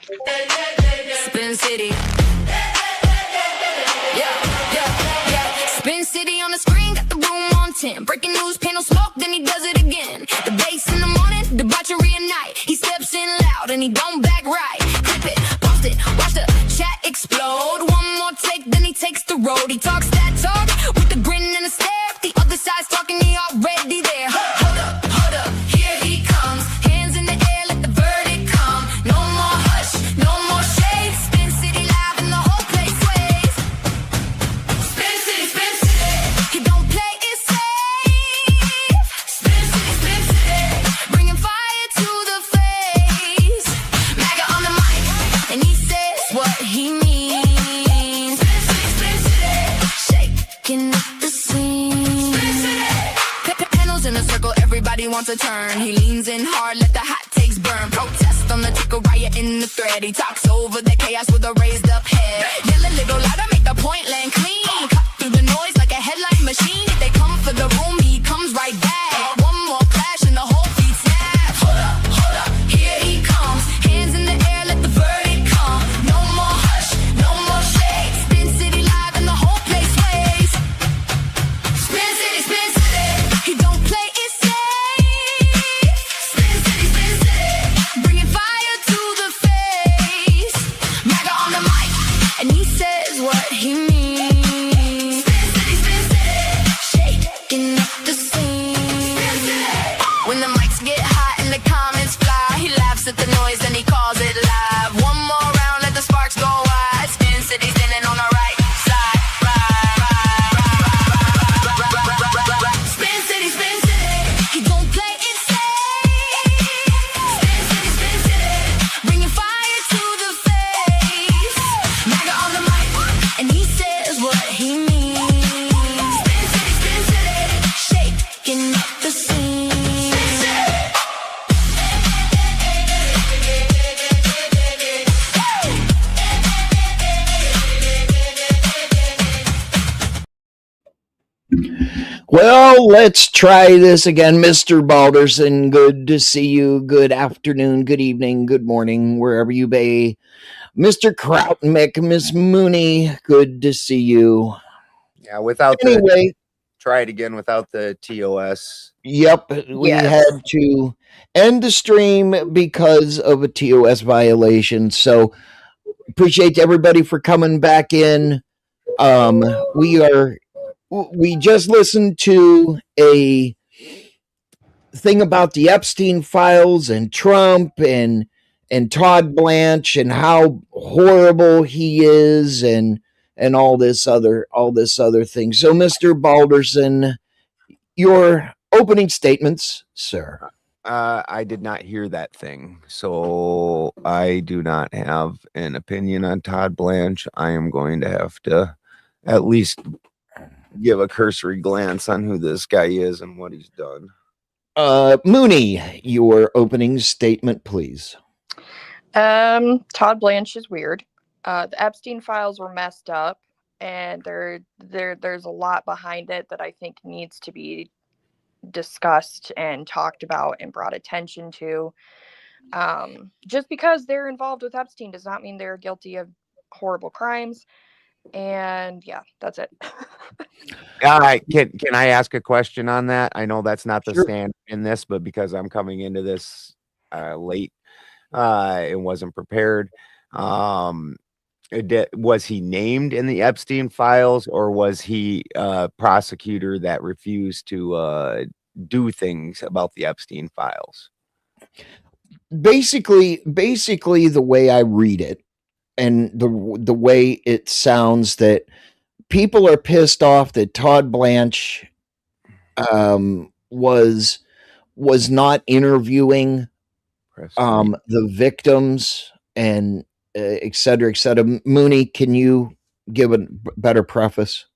Spin City. Spin City on the screen, got the room on 10. Breaking news, panel smoke, then he does it again. The bass in the morning, debauchery at night. He steps in loud and he don't back right. Clip it, post it, watch the chat explode. One more take, then he takes the road. He talks that talk with a grin and a stare. The other side's talking, he already there. Hold up, here he comes. Hands in the air, let the verdict come. No more hush, no more shade. Spin City live and the whole place sways. Spin City, Spin City. He don't play it safe. Spin City, Spin City. Bringing fire to the face. MAGA on the mic, and he says what he means. Spin City, Spin City. Shaking up the scene. Spin City. Panels in a circle, everybody wants a turn. He leans in hard, let the hot takes burn. Protest on the tickle, riot in the thread. He talks over the chaos with a raised up head. Yell a little louder, make the point land clean. Cut through the noise like a headline machine. If they come for the room, he comes right back. One more clash and the whole beat snap. Hold up, here he comes. Hands in the air, let the verdict come. No more hush, no more shade. Spin City live and the whole place sways. Spin City, Spin City. He don't play it safe. Spin City, Spin City. Bringing fire to the face. MAGA on the mic, and he says what he means. Spin City, Spin City. Shaking up the scene. Spin City. When the mics get hot and the comments fly, he laughs at the noise and he calls it live. One more round, let the sparks go wide. Spin City standing on the right side. Spin City, Spin City. He don't play it safe. Spin City, Spin City. Bringing fire to the face. MAGA on the mic, and he says what he means. Spin City, Spin City. Shaking up the scene. Spin City. Well, let's try this again. Mr. Balderson, good to see you. Good afternoon, good evening, good morning, wherever you be. Mr. Krautmick, Miss Mooney, good to see you. Yeah, without Anyway, try it again without the TOS. yep, we Yes. had to end the stream because of a TOS violation. So appreciate everybody for coming back in. We just listened to a thing about the Epstein files and Trump and Todd Blanche and how horrible he is and all this other thing. So, Mr. Balderson, your opening statements, sir. I did not hear that thing, so I do not have an opinion on Todd Blanche. I am going to have to at least give a cursory glance on who this guy is and what he's done. Mooney, your opening statement, please. Todd Blanche is weird. The Epstein files were messed up, and there's a lot behind it that I think needs to be discussed and talked about and brought attention to. Just because they're involved with Epstein does not mean they're guilty of horrible crimes. And yeah, that's it. Can I ask a question on that? I know that's not the Sure. stand in this, but because I'm coming into this late and wasn't prepared, was he named in the Epstein files, or was he a prosecutor that refused to do things about the Epstein files? Basically, the way I read it and the way it sounds, that people are pissed off that Todd Blanche was not interviewing the victims and et cetera, et cetera. Mooney, can you give a better preface?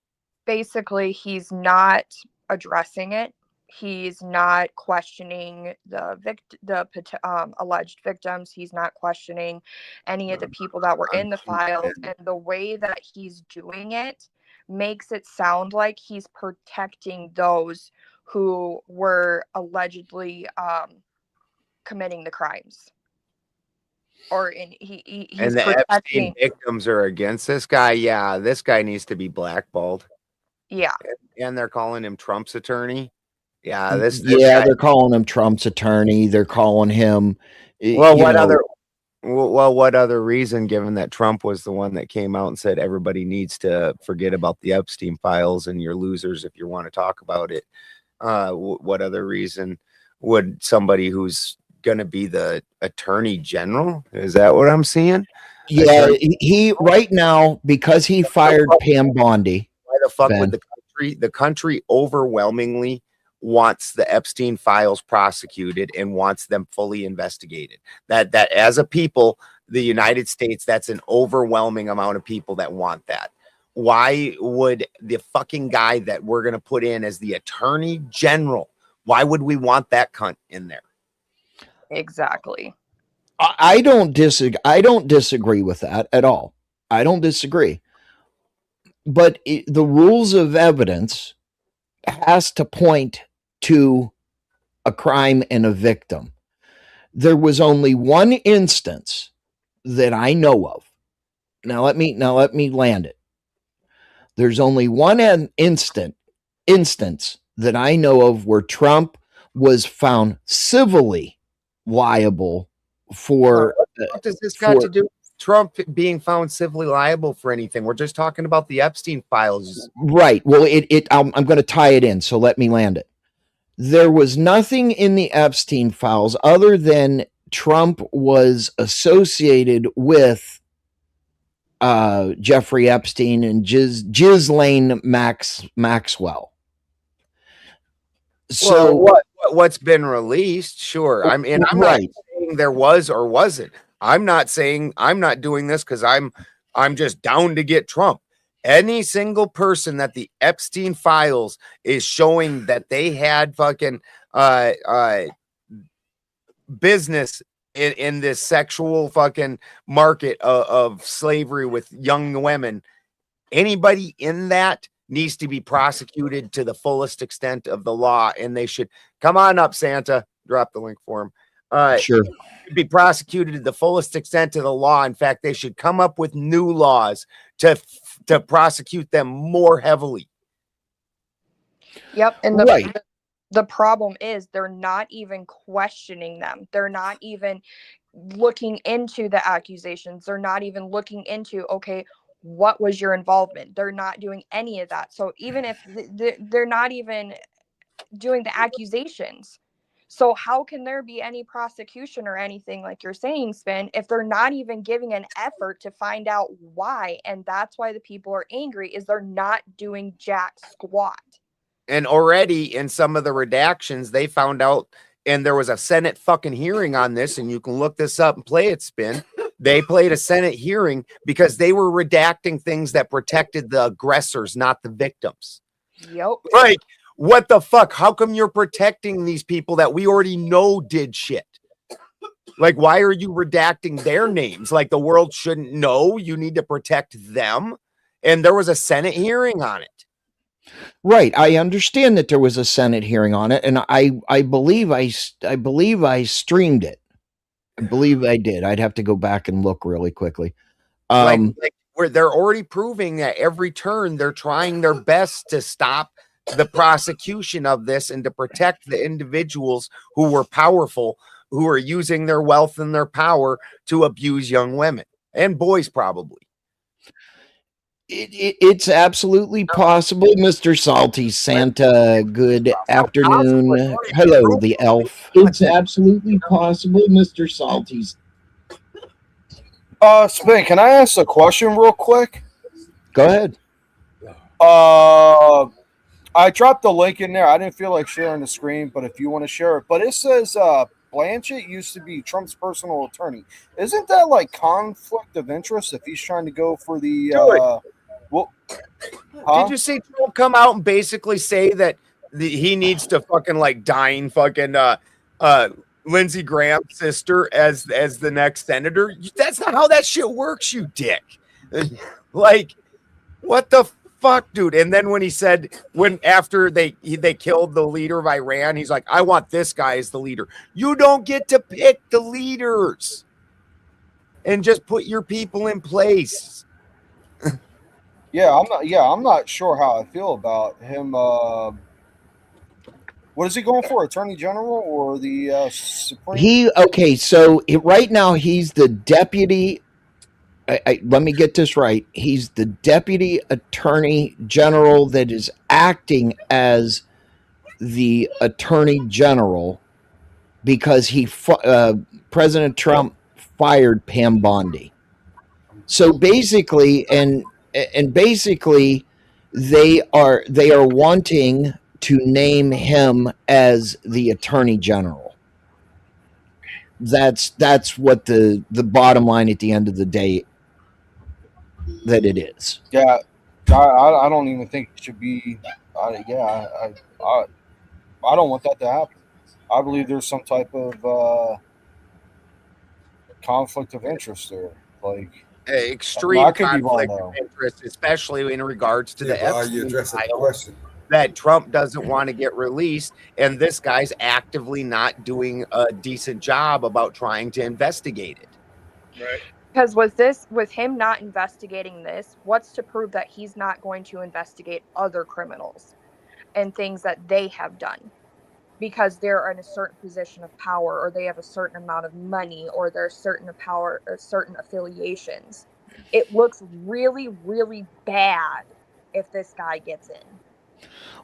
Basically, he's not addressing it. He's not questioning the alleged victims. He's not questioning any of the people that were in the files. And the way that he's doing it makes it sound like he's protecting those who were allegedly committing the crimes. he's And the protecting. Epstein victims are against this guy. Yeah, this guy needs to be blackballed. Yeah. And they're calling him Trump's attorney. Yeah, Yeah, guy. they're calling him Trump's attorney. They're calling him. Well, what other reason, given that Trump was the one that came out and said everybody needs to forget about the Epstein files and you're losers if you want to talk about it? What other reason would somebody who's going to be the attorney general? Is that what I'm seeing? Yeah, he right now, because he fired Pam Bondi. Why the fuck would the country? The country overwhelmingly wants the Epstein files prosecuted and wants them fully investigated. That as a people, the United States, that's an overwhelming amount of people that want that. Why would the fucking guy that we're going to put in as the attorney general, why would we want that cunt in there? Exactly. I don't disagree with that at all. I don't disagree. But the rules of evidence has to point to a crime and a victim. There was only one instance that I know of. Now let me land it. There's only one instance that I know of where Trump was found civilly liable for. What does this got to do with Trump being found civilly liable for anything? We're just talking about the Epstein files. Right. Well, I'm going to tie it in, so let me land it. There was nothing in the Epstein files other than Trump was associated with Jeffrey Epstein and Ghislaine Maxwell. So well, what's been released? Sure. I'm not saying there was or wasn't. I'm not saying I'm not doing this because I'm just down to get Trump. Any single person that the Epstein files is showing that they had fucking business in this sexual fucking market of slavery with young women, anybody in that needs to be prosecuted to the fullest extent of the law, and they should come on up, Santa. Drop the link for him. Sure. Be prosecuted to the fullest extent of the law. In fact, they should come up with new laws to prosecute them more heavily. Yep. And the problem is they're not even questioning them. They're not even looking into the accusations. They're not even looking into, okay, what was your involvement? They're not doing any of that. So even if they're not even doing the accusations, so how can there be any prosecution or anything like you're saying, Spin, if they're not even giving an effort to find out why? And that's why the people are angry, is they're not doing jack squat. And already in some of the redactions, they found out, and there was a Senate fucking hearing on this, and you can look this up and play it, Spin. They played a Senate hearing because they were redacting things that protected the aggressors, not the victims. Yep. Like, what the fuck? How come you're protecting these people that we already know did shit? Like, why are you redacting their names? Like, the world shouldn't know. You need to protect them. And there was a Senate hearing on it. Right. I understand that there was a Senate hearing on it, and I believe I streamed it. I believe I did. I'd have to go back and look really quickly. Like where they're already proving that every turn they're trying their best to stop the prosecution of this and to protect the individuals who were powerful, who are using their wealth and their power to abuse young women and boys, probably. It's absolutely possible, Mr. Salty Santa. Good afternoon. Hello, the elf. It's absolutely possible, Mr. Salty's. Spin, can I ask a question real quick? Go ahead. I dropped the link in there. I didn't feel like sharing the screen, but if you want to share it. But it says Blanchett used to be Trump's personal attorney. Isn't that like conflict of interest if he's trying to go for the Did you see Trump come out and basically say that he needs to fucking like dine fucking Lindsey Graham's sister as the next senator? That's not how that shit works, you dick. Like, what the fuck, dude? And then when he said, after they killed the leader of Iran, he's like, I want this guy as the leader. You don't get to pick the leaders. and just put your people in place. I'm not sure how I feel about him. What is he going for? Attorney General or the Supreme? So right now he's the deputy. Let me get this right. He's the deputy attorney general that is acting as the attorney general because President Trump fired Pam Bondi. So basically, and basically, they are wanting to name him as the attorney general. That's what the bottom line at the end of the day that it is. Yeah, I don't even think it should be. I don't want that to happen. I believe there's some type of conflict of interest there. Like, Extreme I could be wrong, conflict though. of interest, especially in regards to the Yeah, but are you Epstein addressing the file question? that Trump doesn't want to get released, and this guy's actively not doing a decent job about trying to investigate it. Right. Because with him not investigating this, what's to prove that he's not going to investigate other criminals and things that they have done because they're in a certain position of power, or they have a certain amount of money, or they're a certain power or certain affiliations? It looks really, really bad if this guy gets in.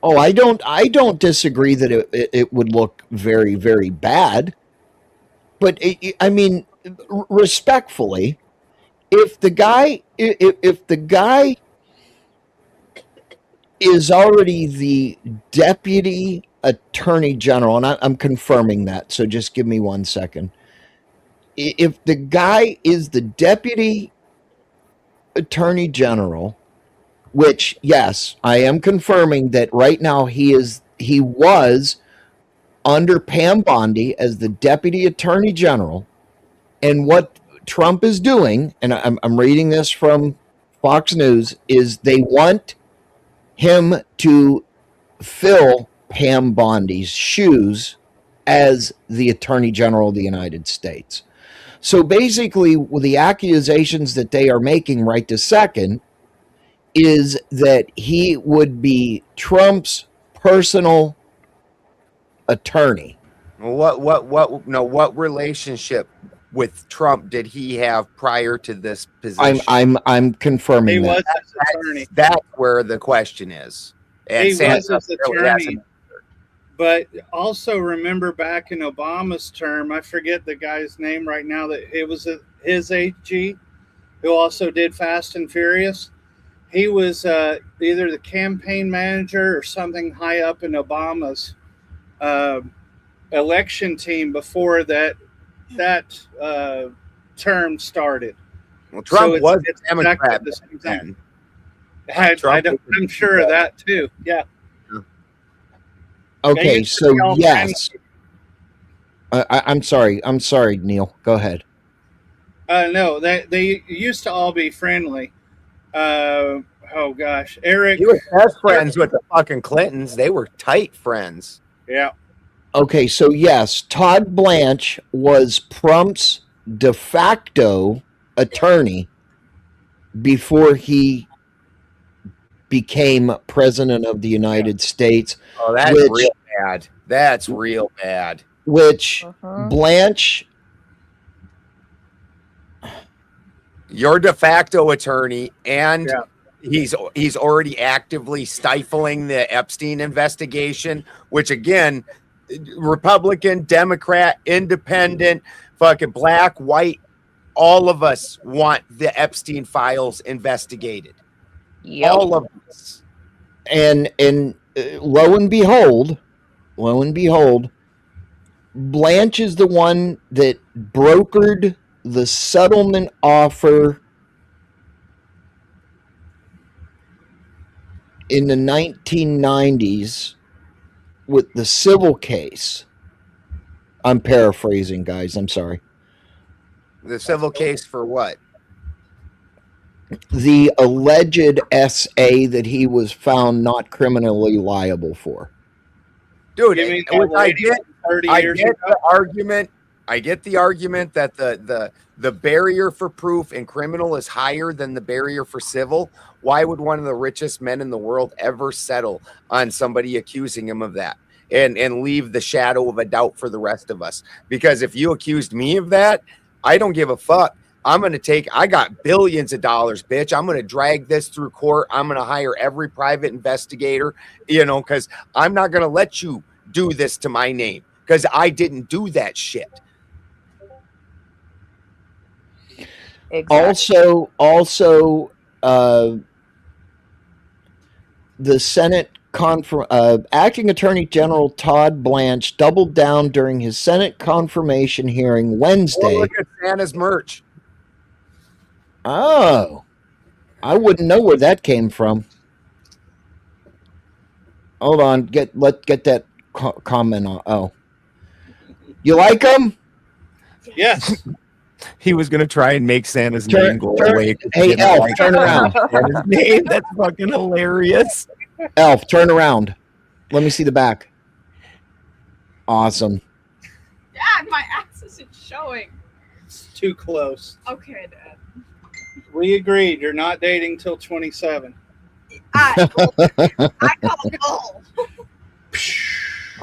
Oh, I don't disagree that it would look very, very bad. But I mean, respectfully, if the guy is already the deputy attorney general, and I'm confirming that, so just give me 1 second. If the guy is the deputy attorney general, which, yes, I am confirming that right now he was under Pam Bondi as the deputy attorney general, and what Trump is doing, and I'm reading this from Fox News, is they want him to fill Pam Bondi's shoes as the attorney general of the United States. So basically, with the accusations that they are making right this second is that he would be Trump's personal attorney. What relationship with Trump did he have prior to this position? I'm confirming He that. was his attorney. That's where the question is. And He was his really hasn't. attorney. But also remember back in Obama's term, I forget the guy's name right now, that it was his AG who also did Fast and Furious. He was either the campaign manager or something high up in Obama's election team before that term started. Well, Trump So was it's a Democrat exactly the same thing. then. I'm sure of that too. Yeah. Okay, used to so be all yes. I'm sorry, Neil. Go ahead. No, they used to all be friendly. Oh gosh, Eric. He was best friends with the fucking Clintons. They were tight friends. Yeah. Okay, so yes, Todd Blanche was Trump's de facto attorney before he became president of the United States. Oh, that's real bad. That's real bad. Which Blanche, your de facto attorney, and he's already actively stifling the Epstein investigation, which again, Republican, Democrat, Independent, fucking black, white, all of us want the Epstein files investigated. Yep. All of us. and lo and behold, Blanche is the one that brokered the settlement offer in the 1990s with the civil case. I'm paraphrasing, guys. I'm sorry. The civil case for what? The alleged SA that he was found not criminally liable for. Dude, You mean which I that lady get, 30 I years get ago? the argument I get the argument that the barrier for proof in criminal is higher than the barrier for civil. Why would one of the richest men in the world ever settle on somebody accusing him of that and leave the shadow of a doubt for the rest of us? Because if you accused me of that, I don't give a fuck. I got billions of dollars, bitch. I'm going to drag this through court. I'm going to hire every private investigator, because I'm not going to let you do this to my name because I didn't do that shit. Exactly. Also, the Senate Acting Attorney General Todd Blanche doubled down during his Senate confirmation hearing Wednesday. Oh, look at Santa's merch. Oh, I wouldn't know where that came from. Hold on, let's get that comment on. Oh, you like them? Yes. He was gonna try and make Santa's name go away. Hey, Elf, turn around. Santa's name. That's fucking hilarious. Elf, turn around. Let me see the back. Awesome. Dad, my ass isn't showing. It's too close. Okay, Dad. We agreed. You're not dating till 27. I called goal.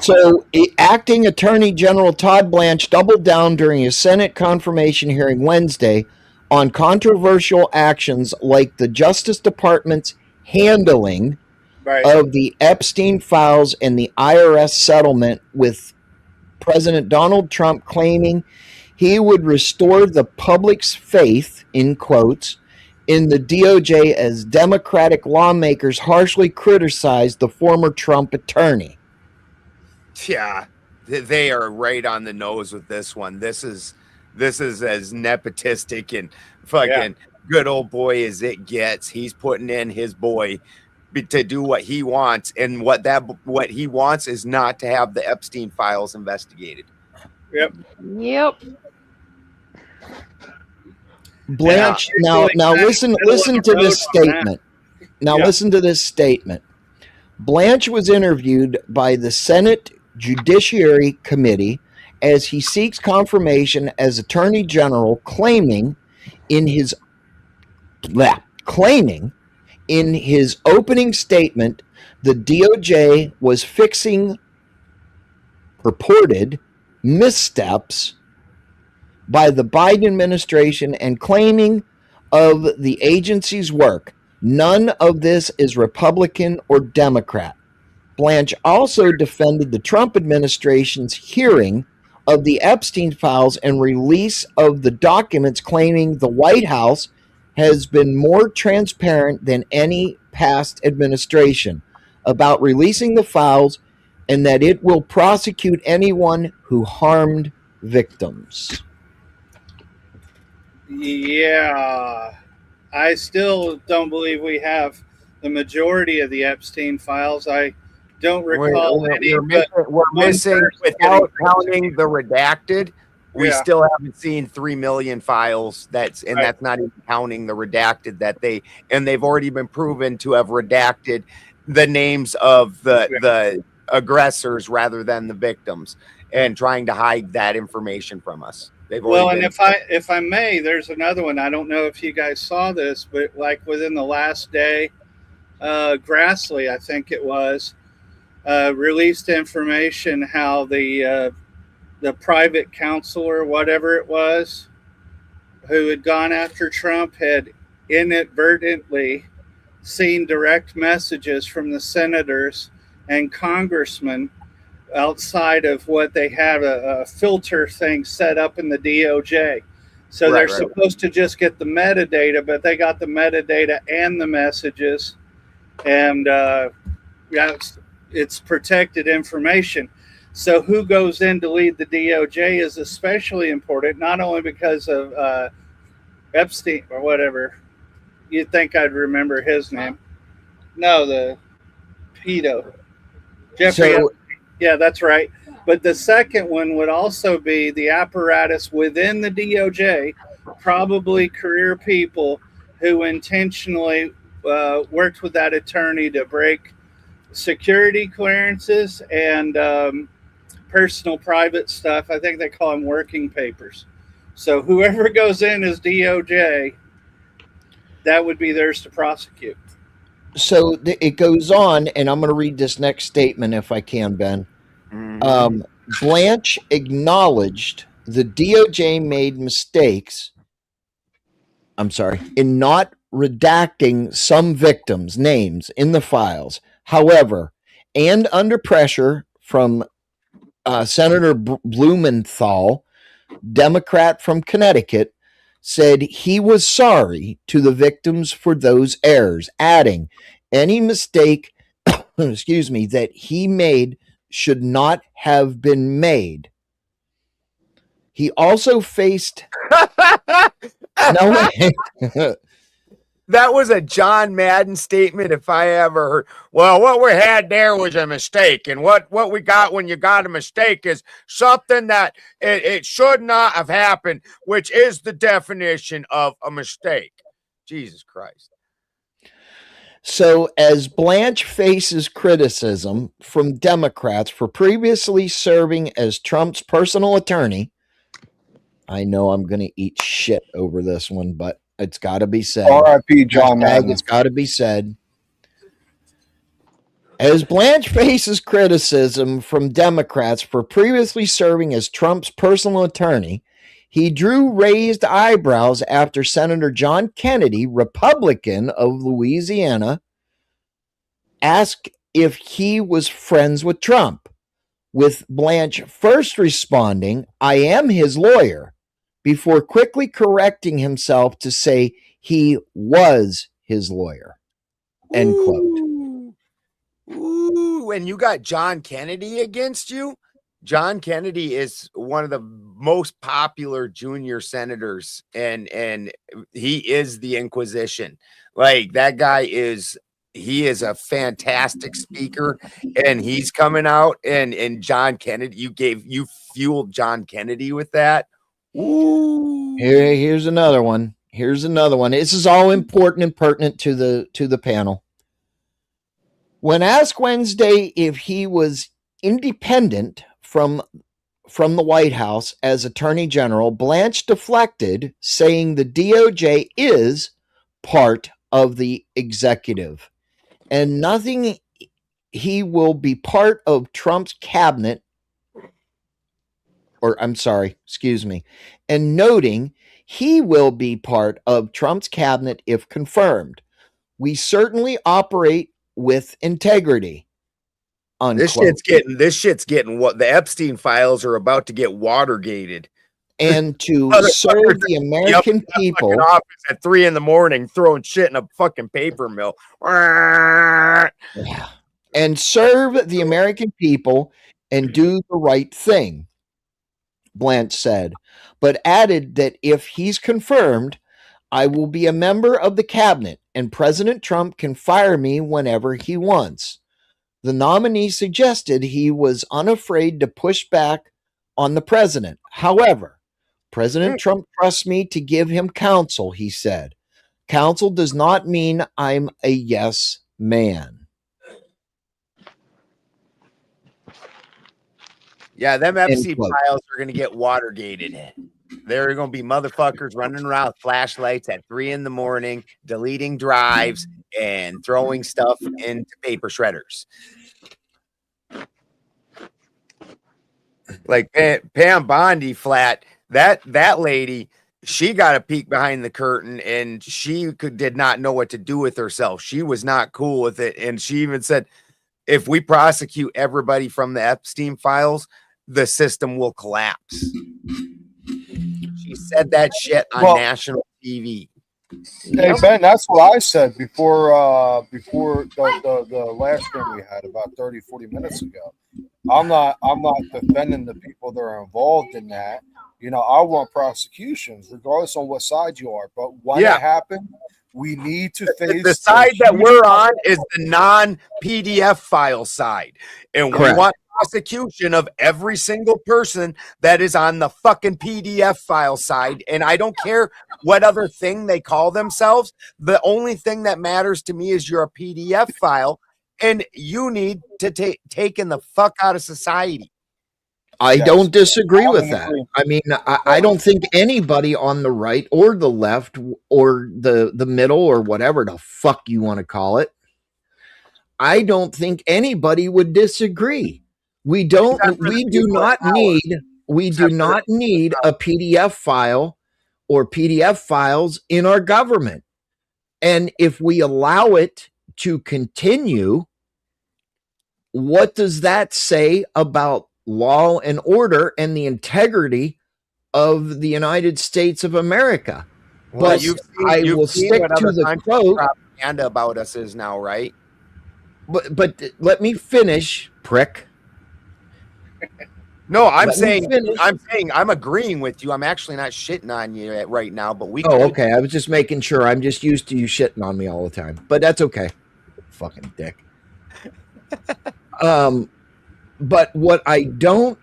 So, Acting Attorney General Todd Blanche doubled down during his Senate confirmation hearing Wednesday on controversial actions like the Justice Department's handling of the Epstein files and the IRS settlement, with President Donald Trump claiming he would restore the public's faith, in quotes, in the DOJ as Democratic lawmakers harshly criticized the former Trump attorney. Yeah, they are right on the nose with this one. This is as nepotistic and fucking good old boy as it gets. He's putting in his boy to do what he wants, and what he wants is not to have the Epstein files investigated. Yep. Blanche, now listen to this statement. Listen to this statement. Blanche was interviewed by the Senate Judiciary Committee as he seeks confirmation as Attorney General, claiming in his opening statement the DOJ was fixing purported missteps by the Biden administration and claiming of the agency's work. None of this is Republican or Democrat. Blanche also defended the Trump administration's hearing of the Epstein files and release of the documents, claiming the White House has been more transparent than any past administration about releasing the files, and that it will prosecute anyone who harmed victims. Yeah, I still don't believe we have the majority of the Epstein files. I don't recall any. We're missing, without counting the redacted, we still haven't seen 3 million files. That's not even counting the redacted they've already been proven to have redacted the names of the aggressors rather than the victims, and trying to hide that information from us. And if I may, there's another one. I don't know if you guys saw this, but like within the last day, Grassley, I think it was, released information how the private counselor, whatever it was, who had gone after Trump, had inadvertently seen direct messages from the senators and congressmen outside of what they have a filter thing set up in the DOJ. So they're supposed to just get the metadata, but they got the metadata and the messages, and it's protected information. So who goes in to lead the DOJ is especially important, not only because of Epstein or whatever. You'd think I'd remember his name. No, the pedo. Jeffrey. Yeah, that's right. But the second one would also be the apparatus within the DOJ, probably career people who intentionally worked with that attorney to break security clearances and personal private stuff. I think they call them working papers. So whoever goes in as DOJ, that would be theirs to prosecute. So it goes on, and I'm going to read this next statement if I can, Ben. Blanche acknowledged the DOJ made mistakes. I'm sorry, in not redacting some victims' names in the files. However, and under pressure from Senator Blumenthal, Democrat from Connecticut, said he was sorry to the victims for those errors, adding, any mistake, excuse me, that he made should not have been made. He also faced. No way. That was a John Madden statement if I ever heard. Well, what we had there was a mistake. And what we got when you got a mistake is something that it should not have happened, which is the definition of a mistake. Jesus Christ. So as Blanche faces criticism from Democrats for previously serving as Trump's personal attorney, I know I'm going to eat shit over this one, but it's got to be said. R.I.P. John Madden. It's got to be said. As Blanche faces criticism from Democrats for previously serving as Trump's personal attorney, he drew raised eyebrows after Senator John Kennedy, Republican of Louisiana, asked if he was friends with Trump, with Blanche first responding, "I am his lawyer," before quickly correcting himself to say he was his lawyer. End quote. Ooh, and you got John Kennedy against you? John Kennedy is one of the most popular junior senators, and he is the Inquisition. Like, that guy he is a fantastic speaker, and he's coming out, and John Kennedy, you fueled John Kennedy with that. Ooh. Here's another one. This is all important and pertinent to the panel. When asked Wednesday if he was independent from the White House as Attorney General, Blanche deflected, saying the DOJ is part of the executive and nothing. He will be part of Trump's cabinet, and noting he will be part of Trump's cabinet if confirmed. We certainly operate with integrity. Unquote. This shit's getting what the Epstein files are about to get Watergated. And to serve the American people office at 3 a.m, throwing shit in a fucking paper mill. And serve the American people and do the right thing, Blanche said, but added that if he's confirmed, I will be a member of the cabinet and President Trump can fire me whenever he wants. The nominee suggested he was unafraid to push back on the president. However, President Trump trusts me to give him counsel, he said. Counsel does not mean I'm a yes man. Yeah, them Epstein files are going to get Watergated. There are going to be motherfuckers running around with flashlights at 3 a.m, deleting drives and throwing stuff into paper shredders. Like Pam Bondi flat, that lady, she got a peek behind the curtain and she did not know what to do with herself. She was not cool with it. And she even said, if we prosecute everybody from the Epstein files, the system will collapse. She said that shit on national TV. Hey Ben, that's what I said before the last stream we had about 30-40 minutes ago. I'm not defending the people that are involved in that. You know, I want prosecutions regardless on what side you are, but when it happened, we need to face the side that we're on is the non-PDF file side, and we want prosecution of every single person that is on the fucking PDF file side. And I don't care what other thing they call themselves. The only thing that matters to me is you're a PDF file, and you need to taken the fuck out of society. I Yes. don't disagree I'm with in that. agreement. I mean, I don't think anybody on the right or the left or the middle or whatever the fuck you want to call it, I don't think anybody would disagree. We do not need a PDF file or PDF files in our government. And if we allow it to continue, what does that say about law and order and the integrity of the United States of America? Well, But you've I seen will stick what to other the countries' quote. propaganda about us is now, right? But let me finish, prick. No, I'm Let me saying finish. I'm agreeing with you. I'm actually not shitting on you right now, but we Oh, could- okay. I was just making sure. I'm just used to you shitting on me all the time, but that's okay. Fucking dick. But what I don't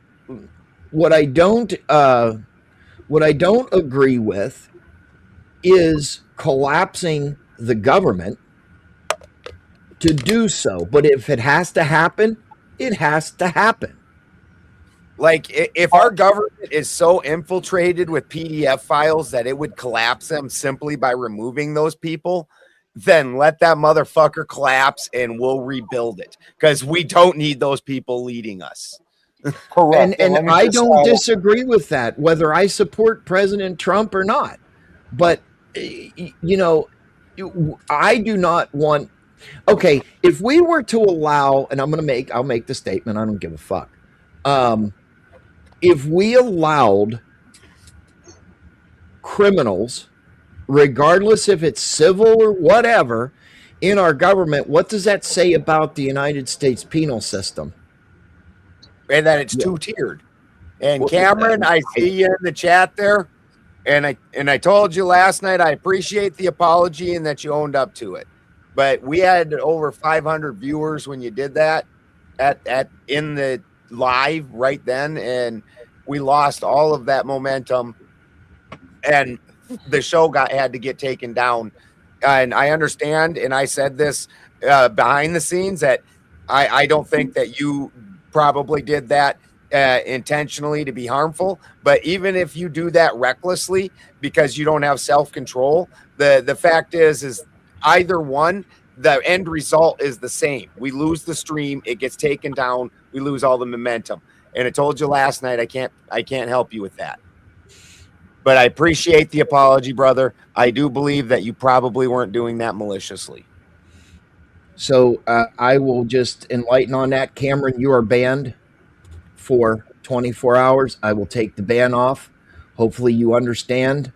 agree with is collapsing the government to do so. But if it has to happen, it has to happen. Like if our government is so infiltrated with PDF files that it would collapse them simply by removing those people, then let that motherfucker collapse and we'll rebuild it because we don't need those people leading us. Correct. And let me I just, don't disagree with that, whether I support President Trump or not. But, you know, I do not want. Okay, if we were to allow, and I'll make the statement, I don't give a fuck. If we allowed criminals, regardless if it's civil or whatever, in our government, what does that say about the United States penal system? And that it's two-tiered. And Cameron, I see you in the chat there. And I told you last night, I appreciate the apology and that you owned up to it. But we had over 500 viewers when you did that in the live right then, and we lost all of that momentum, and the show had to get taken down. And I understand, and I said this behind the scenes, that I don't think that you probably did that intentionally to be harmful, but even if you do that recklessly because you don't have self-control, the fact is either one, the end result is the same. We lose the stream, it gets taken down, we lose all the momentum. And I told you last night, I can't help you with that. But I appreciate the apology, brother. I do believe that you probably weren't doing that maliciously. So I will just enlighten on that. Cameron, you are banned for 24 hours. I will take the ban off. Hopefully you understand.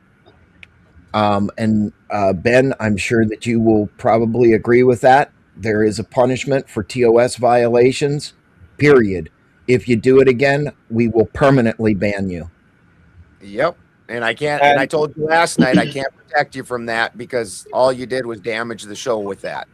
And Ben, I'm sure that you will probably agree with that. There is a punishment for TOS violations, period. If you do it again, we will permanently ban you. Yep. And I can't, and I told you last night, I can't protect you from that because all you did was damage the show with that.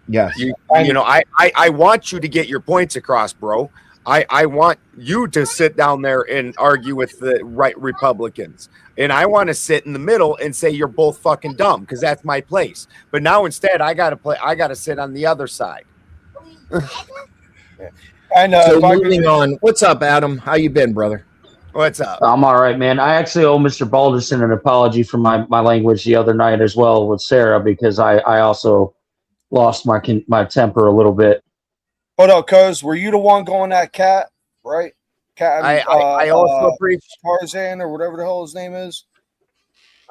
Yes. You know, I want you to get your points across, bro. I want you to sit down there and argue with the right Republicans. And I want to sit in the middle and say you're both fucking dumb because that's my place. But now instead I gotta sit on the other side. And so moving on. What's up, Adam? How you been, brother? What's up? I'm all right, man. I actually owe Mr. Balderson an apology for my language the other night as well with Sarah because I also lost my temper a little bit. Hold up, cuz were you the one going at Cat, right? Cat. I also preach Tarzan or whatever the hell his name is.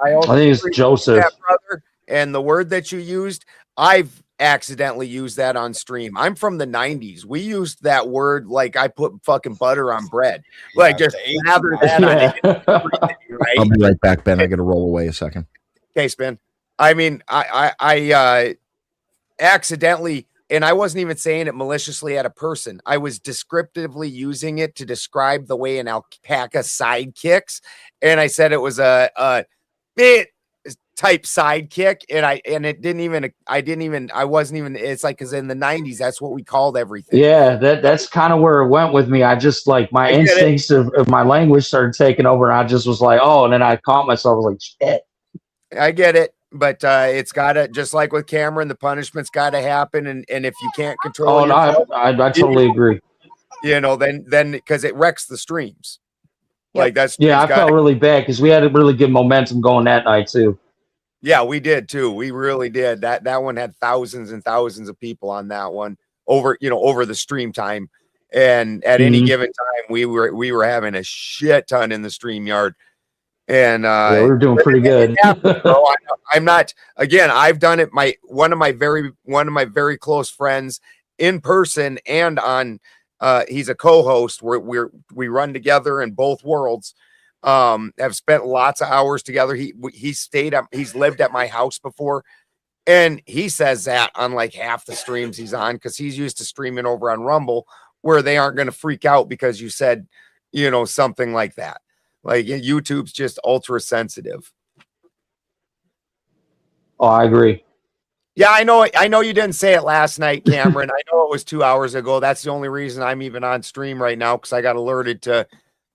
I think it's Joseph. That, brother. And the word that you used, I've accidentally used that on stream. I'm from the 90s. We used that word like I put fucking butter on bread. Like just lather that on everything, right? I'll be right back, Ben. I got to roll away a second. Okay, Spin. I mean, I accidentally, and I wasn't even saying it maliciously at a person. I was descriptively using it to describe the way an alpaca sidekicks, and I said it was a type sidekick, and I wasn't even. It's like because in the 90s, that's what we called everything. Yeah, that's kind of where it went with me. I just like my instincts of my language started taking over, and I just was like, oh, and then I caught myself. I was like, shit. I get it. But it's gotta, just like with Cameron, the punishment's gotta happen, and if you can't control, I totally agree. you know, then because it wrecks the streams. Like that's Yeah, I felt really bad because we had a really good momentum going that night too. Yeah, we did too. We really did. That one had thousands and thousands of people on that one over, you know, over the stream time. And at any given time, we were having a shit ton in the stream yard. And yeah, we were doing pretty good. Bro. I'm not, again, I've done it. One of my very close friends in person and on he's a co-host where we run together in both worlds. Have spent lots of hours together. He's lived at my house before, and he says that on like half the streams he's on, because he's used to streaming over on Rumble where they aren't going to freak out because you said, you know, something like that. Like YouTube's just ultra sensitive. Oh, I agree. Yeah, I know you didn't say it last night, Cameron. I know it was 2 hours ago. That's the only reason I'm even on stream right now, because I got alerted to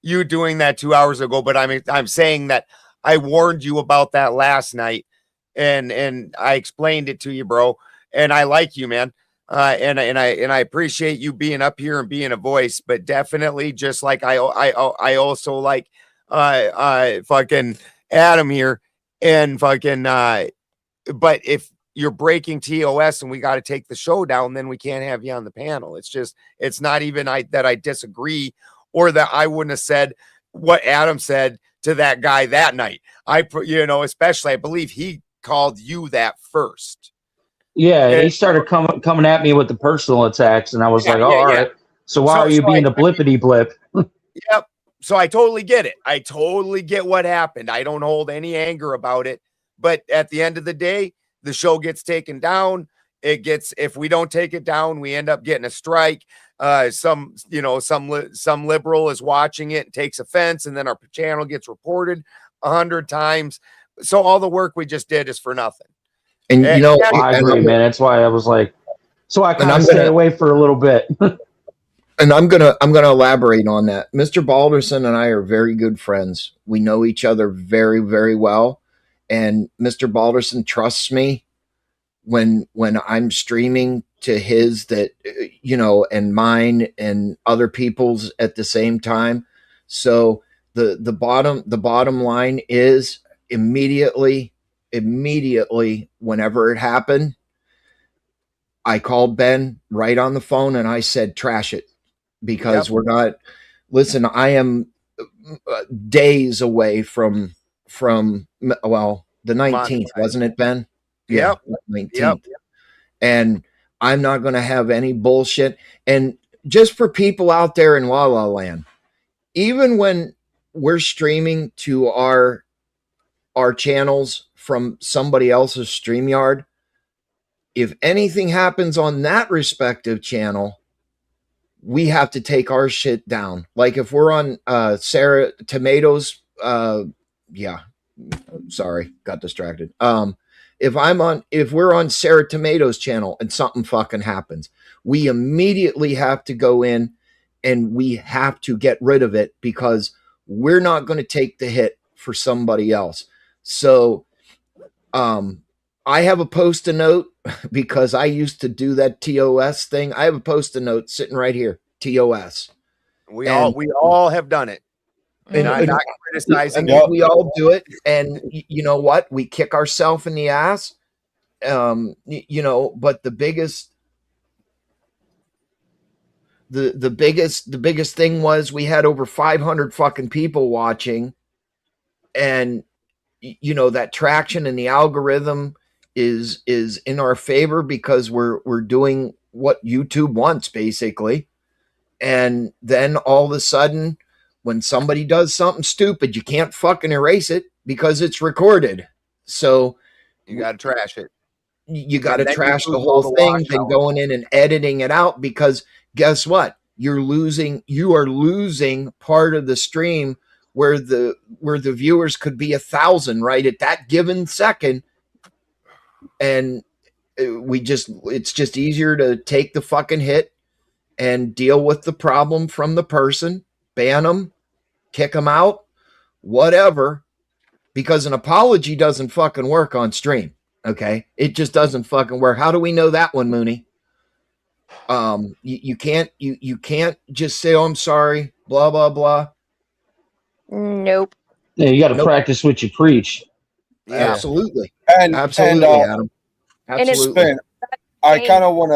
you doing that 2 hours ago. But I'm saying that I warned you about that last night, and I explained it to you, bro. And I like you, man. And I appreciate you being up here and being a voice. But definitely, just like I also like fucking Adam here, and fucking but if you're breaking TOS and we got to take the show down, then we can't have you on the panel. It's not even that I disagree, or that I wouldn't have said what Adam said to that guy that night. Especially I believe he called you that first. Yeah, he started coming at me with the personal attacks, and I was like, all right. So why are you being a blippity blip? Yep. So I totally get it. I totally get what happened. I don't hold any anger about it. But at the end of the day, the show gets taken down. If we don't take it down, we end up getting a strike. Some liberal is watching it and takes offense, and then our channel gets reported 100 times. So all the work we just did is for nothing. And you know, I agree, man. That's why I was like, so I kind of stay away for a little bit. And I'm gonna elaborate on that. Mr. Balderson and I are very good friends. We know each other very, very well. And Mr. Balderson trusts me when I'm streaming to his, that, you know, and mine and other people's at the same time. So the bottom line is immediately whenever it happened, I called Ben right on the phone and I said, trash it, because we're not, listen, I am days away from the 19th, wasn't it, Ben? Yeah, 19th. Yep. And I'm not going to have any bullshit. And just for people out there in La La Land, even when we're streaming to our channels from somebody else's StreamYard, if anything happens on that respective channel, we have to take our shit down. Like if we're on Sarah Tomatoes, sorry, got distracted. If we're on Sarah Tomatoes channel and something fucking happens, we immediately have to go in and we have to get rid of it, because we're not going to take the hit for somebody else. So I have a post-it note, because I used to do that TOS thing. I have a post-it note sitting right here, TOS. We all have done it. And I'm not criticizing it. We all do it. And you know what? We kick ourselves in the ass. But the biggest thing was we had over 500 fucking people watching, and you know, that traction and the algorithm is in our favor, because we're doing what YouTube wants, basically. And then all of a sudden, when somebody does something stupid, you can't fucking erase it because it's recorded. So you got to trash it. You got to trash the whole thing, then going in and editing it out, because guess what? You are losing part of the stream where the viewers could be 1,000 right at that given second. And it's just easier to take the fucking hit and deal with the problem from the person, ban them, kick them out, whatever, because an apology doesn't fucking work on stream. Okay. It just doesn't fucking work. How do we know that one, Mooney? You can't just say, "Oh, I'm sorry," blah blah blah. Nope. Yeah, you got to Nope. practice what you preach. Yeah. Absolutely, And absolutely, Adam. And it's Absolutely. Spin, I Same. kind of want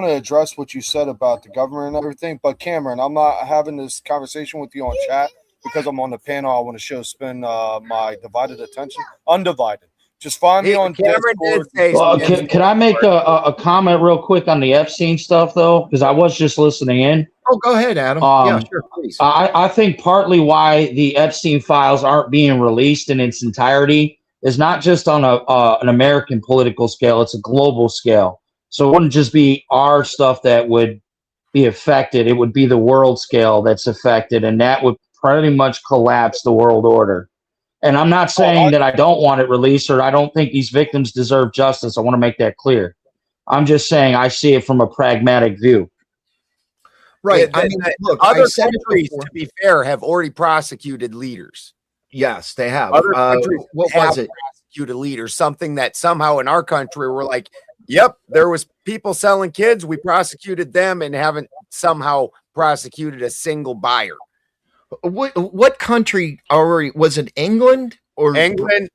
to address what you said about the government and everything. But Cameron, I'm not having this conversation with you on chat because I'm on the panel. I want to show Spin my divided attention, undivided. Just find me on Cameron did Discord. say Well, Spin's can I make a comment real quick on the Epstein stuff though? Because I was just listening in. Oh, go ahead, Adam. Yeah, sure, please. I think partly why the Epstein files aren't being released in its entirety is not just on an American political scale; it's a global scale. So it wouldn't just be our stuff that would be affected; it would be the world scale that's affected, and that would pretty much collapse the world order. And I'm not saying that I don't want it released or I don't think these victims deserve justice. I want to make that clear. I'm just saying I see it from a pragmatic view. Right. I mean, look, other I said it countries, before. to be fair, have already prosecuted leaders. Yes, they have. Other countries what have was it? prosecuted leaders. Something that somehow in our country we're like, yep, there was people selling kids. We prosecuted them and haven't somehow prosecuted a single buyer. What country already was it? England or England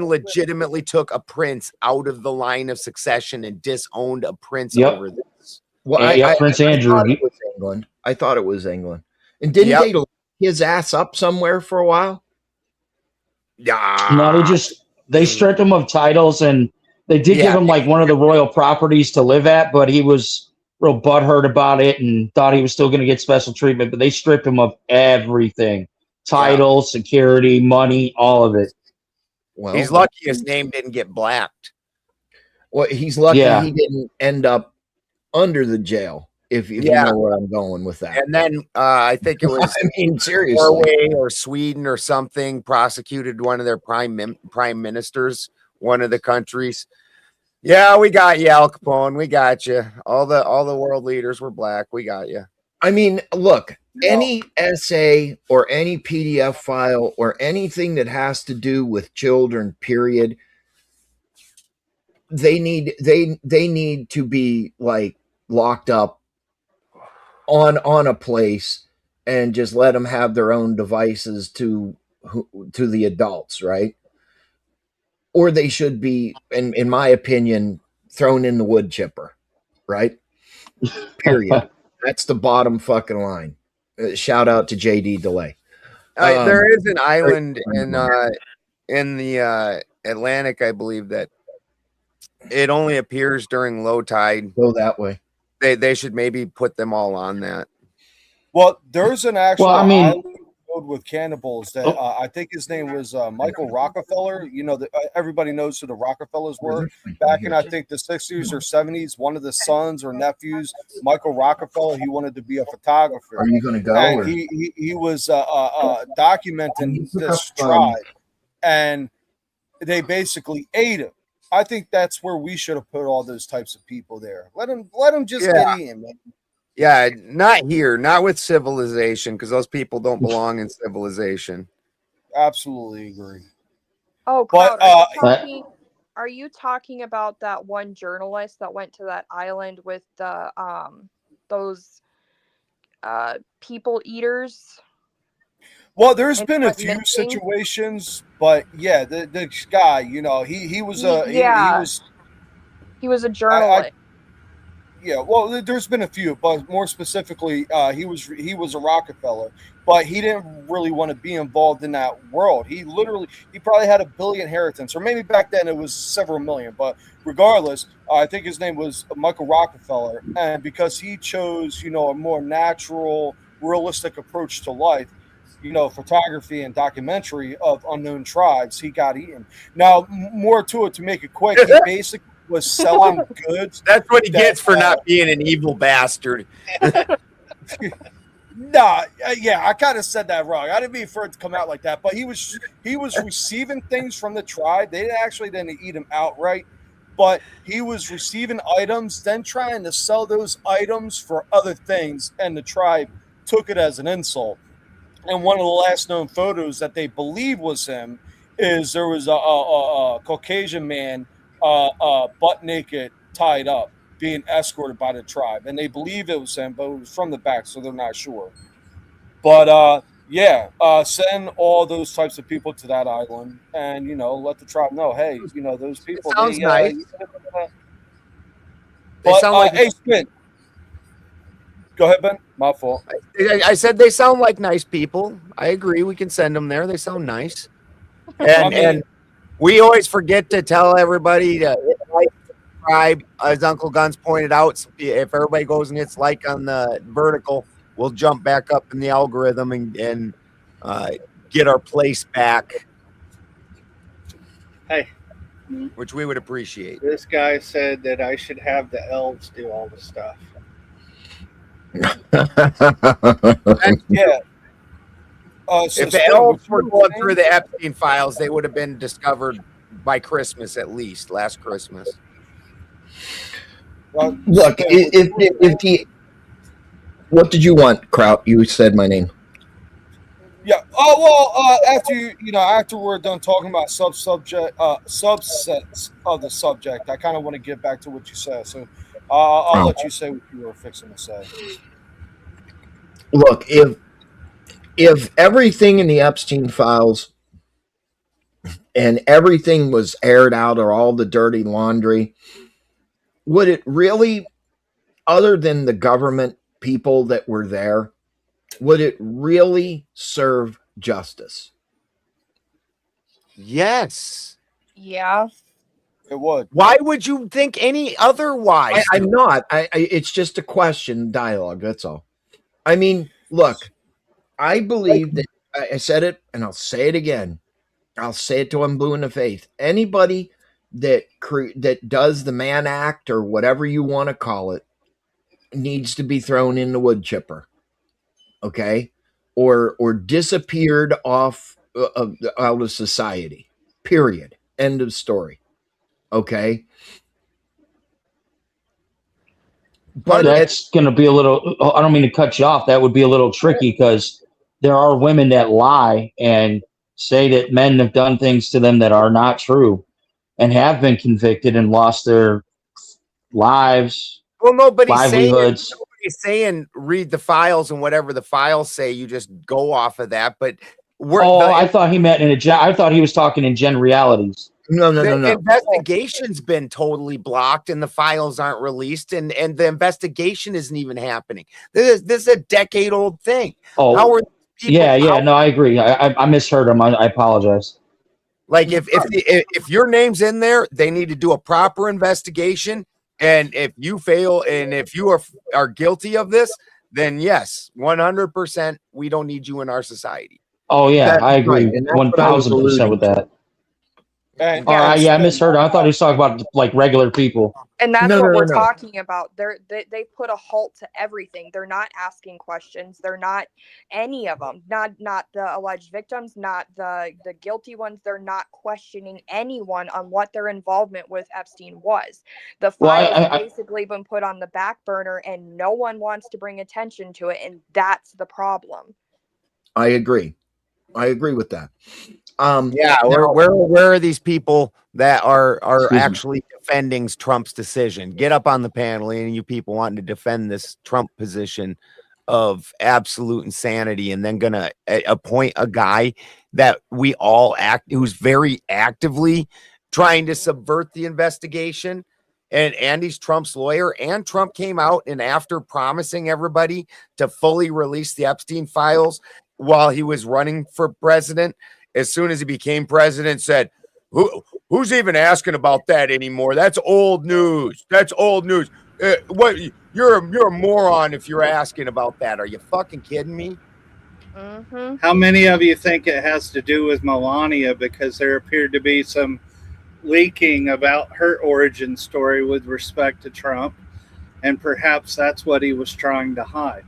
legitimately took a prince out of the line of succession and disowned a prince over this. Well, Prince Andrew. I thought it was England. I thought it was England. And didn't they lock his ass up somewhere for a while? Yeah. No, they stripped him of titles and they did give him like one of the royal properties to live at, but he was real butthurt about it and thought he was still going to get special treatment, but they stripped him of everything. Title, security, money, all of it. Well, he's lucky his name didn't get blacked. Well, he's lucky he didn't end up under the jail, if you know where I'm going with that. And then I think it was I mean, seriously, Norway or Sweden or something prosecuted one of their prime ministers, one of the countries. Yeah, we got you, Al Capone. We got you. All the world leaders were black. We got you. I mean, look, any essay or any PDF file or anything that has to do with children, period, they need to be like locked up on a place and just let them have their own devices to the adults, right? Or they should be, in my opinion, thrown in the wood chipper, right? Period. That's the bottom fucking line. Shout out to JD Delay. There is an island in the Atlantic, I believe, that it only appears during low tide. Go that way. They should maybe put them all on that. Well, there's an actual island filled with cannibals that I think his name was Michael Rockefeller. You know, everybody knows who the Rockefellers were back in, I think, the 60s or 70s. One of the sons or nephews, Michael Rockefeller, he wanted to be a photographer. Are you going to go? And he was documenting this tribe, and they basically ate him. I think that's where we should have put all those types of people there. Let them just get in, man. Yeah, not here, not with civilization, because those people don't belong in civilization. Absolutely agree. Oh, but are you talking about that one journalist that went to that island with the those people eaters? Well, there's been a few situations, but yeah, the guy, you know, he was a he was a journalist. Yeah, well, there's been a few, but more specifically, he was a Rockefeller, but he didn't really want to be involved in that world. He probably had $1 billion inheritance, or maybe back then it was several million. But regardless, I think his name was Michael Rockefeller, and because he chose, you know, a more natural, realistic approach to life, you know, photography and documentary of unknown tribes, he got eaten. Now, more to it, to make it quick, he basically was selling goods. That's what he gets for not being an evil bastard. Nah, yeah, I kind of said that wrong. I didn't mean for it to come out like that, but he was receiving things from the tribe. They actually didn't eat him outright, but he was receiving items, then trying to sell those items for other things, and the tribe took it as an insult. And one of the last known photos that they believe was him is there was a Caucasian man butt naked tied up, being escorted by the tribe, and they believe it was him, but it was from the back, so they're not sure. But send all those types of people to that island, and let the tribe know, hey, those people. It sounds nice. They But sound like hey, Spin. Go ahead, Ben. My fault. I said they sound like nice people. I agree. We can send them there. They sound nice. And we always forget to tell everybody to like, subscribe. As Uncle Guns pointed out, if everybody goes and hits like on the vertical, we'll jump back up in the algorithm and get our place back. Hey, which we would appreciate. This guy said that I should have the elves do all the stuff. Yeah. If the elves were going through the Epstein files, they would have been discovered by Christmas, at least last Christmas. Look, if the what did you want, Kraut? You said my name. Yeah. Oh well. After we're done talking about subsets of the subject, I kind of want to get back to what you said. So I'll let you say what you were fixing to say. Look, if everything in the Epstein files and everything was aired out, or all the dirty laundry, would it really, other than the government people that were there, would it really serve justice? Yes. Yeah. It would. Why would you think any otherwise? I'm not. It's just a question, dialogue. That's all. I mean, look, I believe that I said it, and I'll say it again. I'll say it till I'm blue in the face. Anybody that does the Mann Act, or whatever you want to call it, needs to be thrown in the wood chipper. Okay, or disappeared off out of society. Period. End of story. Okay. But that's going to be a little, I don't mean to cut you off. That would be a little tricky, because there are women that lie and say that men have done things to them that are not true, and have been convicted and lost their lives. Well, nobody's livelihoods. saying read the files, and whatever the files say, you just go off of that. But I thought he meant I thought he was talking in generalities. No. The investigation's been totally blocked, and the files aren't released, and the investigation isn't even happening. This is a decade-old thing. Oh, how are people, no, I agree. I misheard him. I apologize. Like if your name's in there, they need to do a proper investigation. And if you fail, and if you are guilty of this, then yes, 100%, we don't need you in our society. Oh yeah, I agree 1,000% with that. I misheard. I thought he was talking about like regular people. And that's what we're talking about. They put a halt to everything. They're not asking questions. They're not any of them. Not the alleged victims, not the guilty ones. They're not questioning anyone on what their involvement with Epstein was. The file has basically been put on the back burner, and no one wants to bring attention to it, and that's the problem. I agree with that. Where are these people that are actually defending Trump's decision? Get up on the panel, and you people wanting to defend this Trump position of absolute insanity, and then gonna appoint a guy that we all who's very actively trying to subvert the investigation. And he's Trump's lawyer, and Trump came out, and after promising everybody to fully release the Epstein files while he was running for president, as soon as he became president, said, who's even asking about that anymore? That's old news. What? You're a moron if you're asking about that. Are you fucking kidding me? Mm-hmm. How many of you think it has to do with Melania, because there appeared to be some leaking about her origin story with respect to Trump, and perhaps that's what he was trying to hide?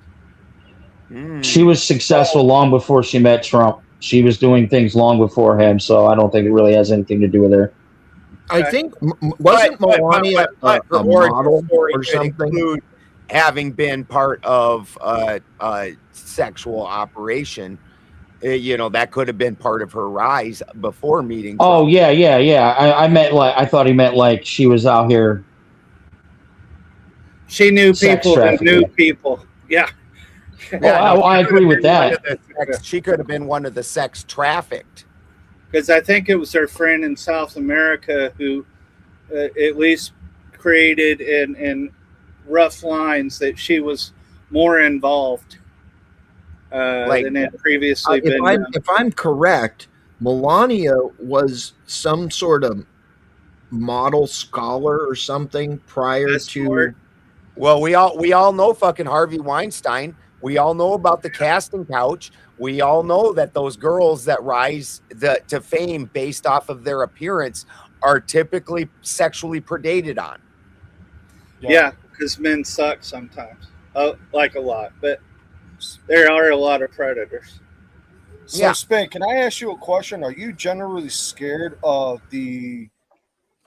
She was successful long before she met Trump. She was doing things long before him, so I don't think it really has anything to do with her. I think wasn't Melania a model or something? Having been part of a sexual operation, that could have been part of her rise before meeting Trump. Oh yeah. I thought he meant like she was out here She knew Sex people that knew trafficking. people. Yeah. Yeah, Oh, I agree with that. She could have been one of the sex trafficked. Because I think it was her friend in South America who at least created in rough lines that she was more involved than had previously been done. If I'm correct, Melania was some sort of model scholar or something prior That's to. smart. Well, we all know fucking Harvey Weinstein. We all know about the casting couch. We all know that those girls that rise to fame based off of their appearance are typically sexually predated on. Yeah, because men suck sometimes, like a lot, but there are a lot of predators. So, Yeah. Spin, can I ask you a question? Are you generally scared of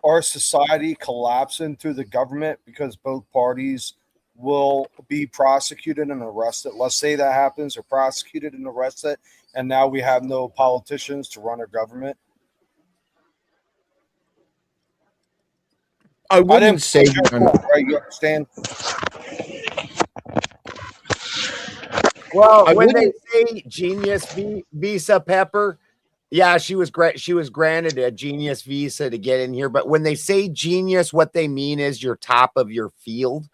our society collapsing through the government because both parties will be prosecuted and arrested? Let's say that happens, or prosecuted and arrested, and now we have no politicians to run our government. I wouldn't say right. You understand? Well, when they say genius visa, Pepper, yeah, she was granted a genius visa to get in here. But when they say genius, what they mean is you're top of your field.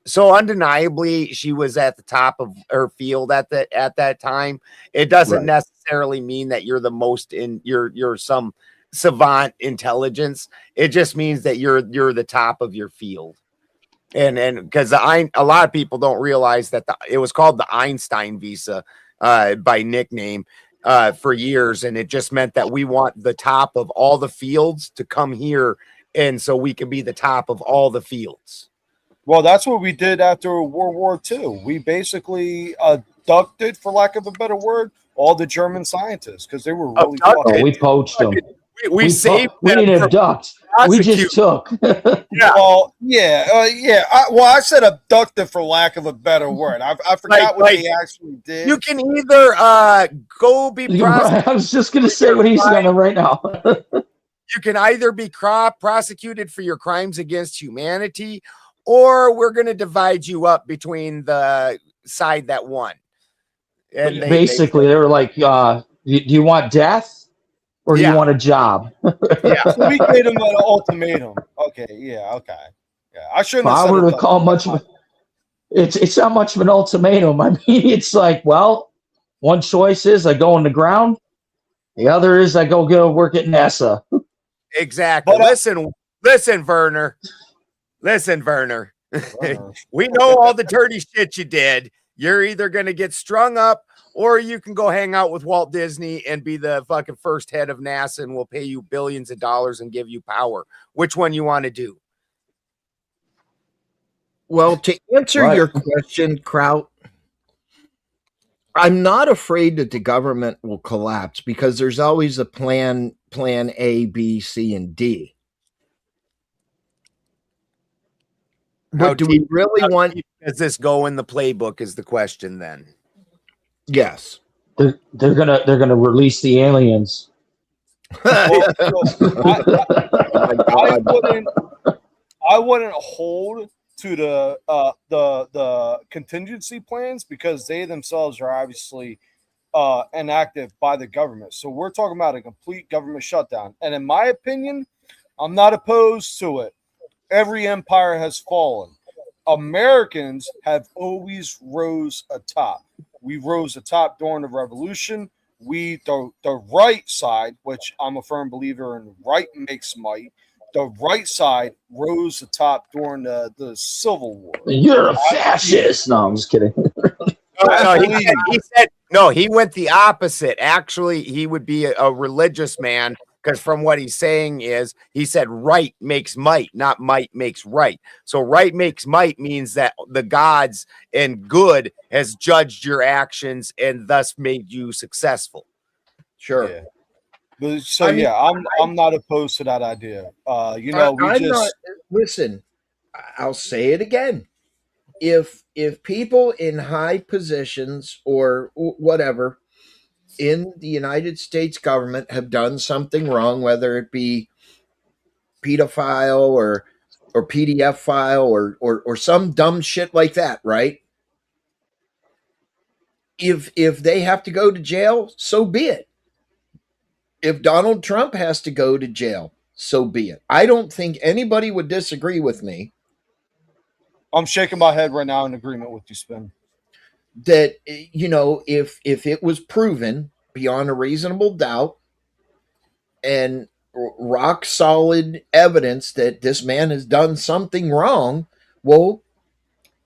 So undeniably, she was at the top of her field at that time. It doesn't necessarily mean that you're the most you're some savant intelligence. It just means that you're the top of your field. And because a lot of people don't realize that it was called the Einstein visa by nickname for years, and it just meant that we want the top of all the fields to come here, and so we can be the top of all the fields. Well, that's what we did after World War II. We basically abducted, for lack of a better word, all the German scientists because they were really Oh, we poached them. We saved. We didn't abduct. We just took. Yeah. Well, yeah. I said abducted for lack of a better word. I forgot what they actually did. You can either go be prosecuted. I was just gonna say what he's doing right now. You can either be prosecuted for your crimes against humanity, or we're going to divide you up between the side that won. And basically, they were like, "Do you want death, or do you want a job?" Yeah. So we gave them an ultimatum. Okay. Yeah. I shouldn't. If I were to call much of it's not much of an ultimatum. I mean, it's like, well, one choice is I go on the ground, the other is I go work at NASA. Exactly. But, listen, Werner. We know all the dirty shit you did. You're either going to get strung up, or you can go hang out with Walt Disney and be the fucking first head of NASA, and we'll pay you billions of dollars and give you power. Which one you want to do? Well, to answer your question, Kraut, I'm not afraid that the government will collapse because there's always a plan A, B, C, and D. But do we really want? Does this go in the playbook? Is the question then? Yes. They're gonna release the aliens. I wouldn't hold to the contingency plans because they themselves are obviously enacted by the government. So we're talking about a complete government shutdown. And in my opinion, I'm not opposed to it. Every empire has fallen. Americans have always rose atop. We rose atop during the revolution. The right side, which I'm a firm believer in, right makes might. The right side rose atop during the Civil War. You're a fascist. No, I'm just kidding. He went the opposite. Actually, he would be a religious man, because from what he's saying is, he said right makes might, not might makes right. So right makes might means that the gods and good has judged your actions and thus made you successful. Sure. Yeah. But, I'm not opposed to that idea. Listen, I'll say it again. If people in high positions or whatever in the United States government have done something wrong, whether it be pedophile or or PDF file or some dumb shit like that, right? If they have to go to jail, so be it. If Donald Trump has to go to jail, so be it. I don't think anybody would disagree with me I'm shaking my head right now in agreement with you, Spin. that, you know, if it was proven beyond a reasonable doubt and rock solid evidence that this man has done something wrong, well,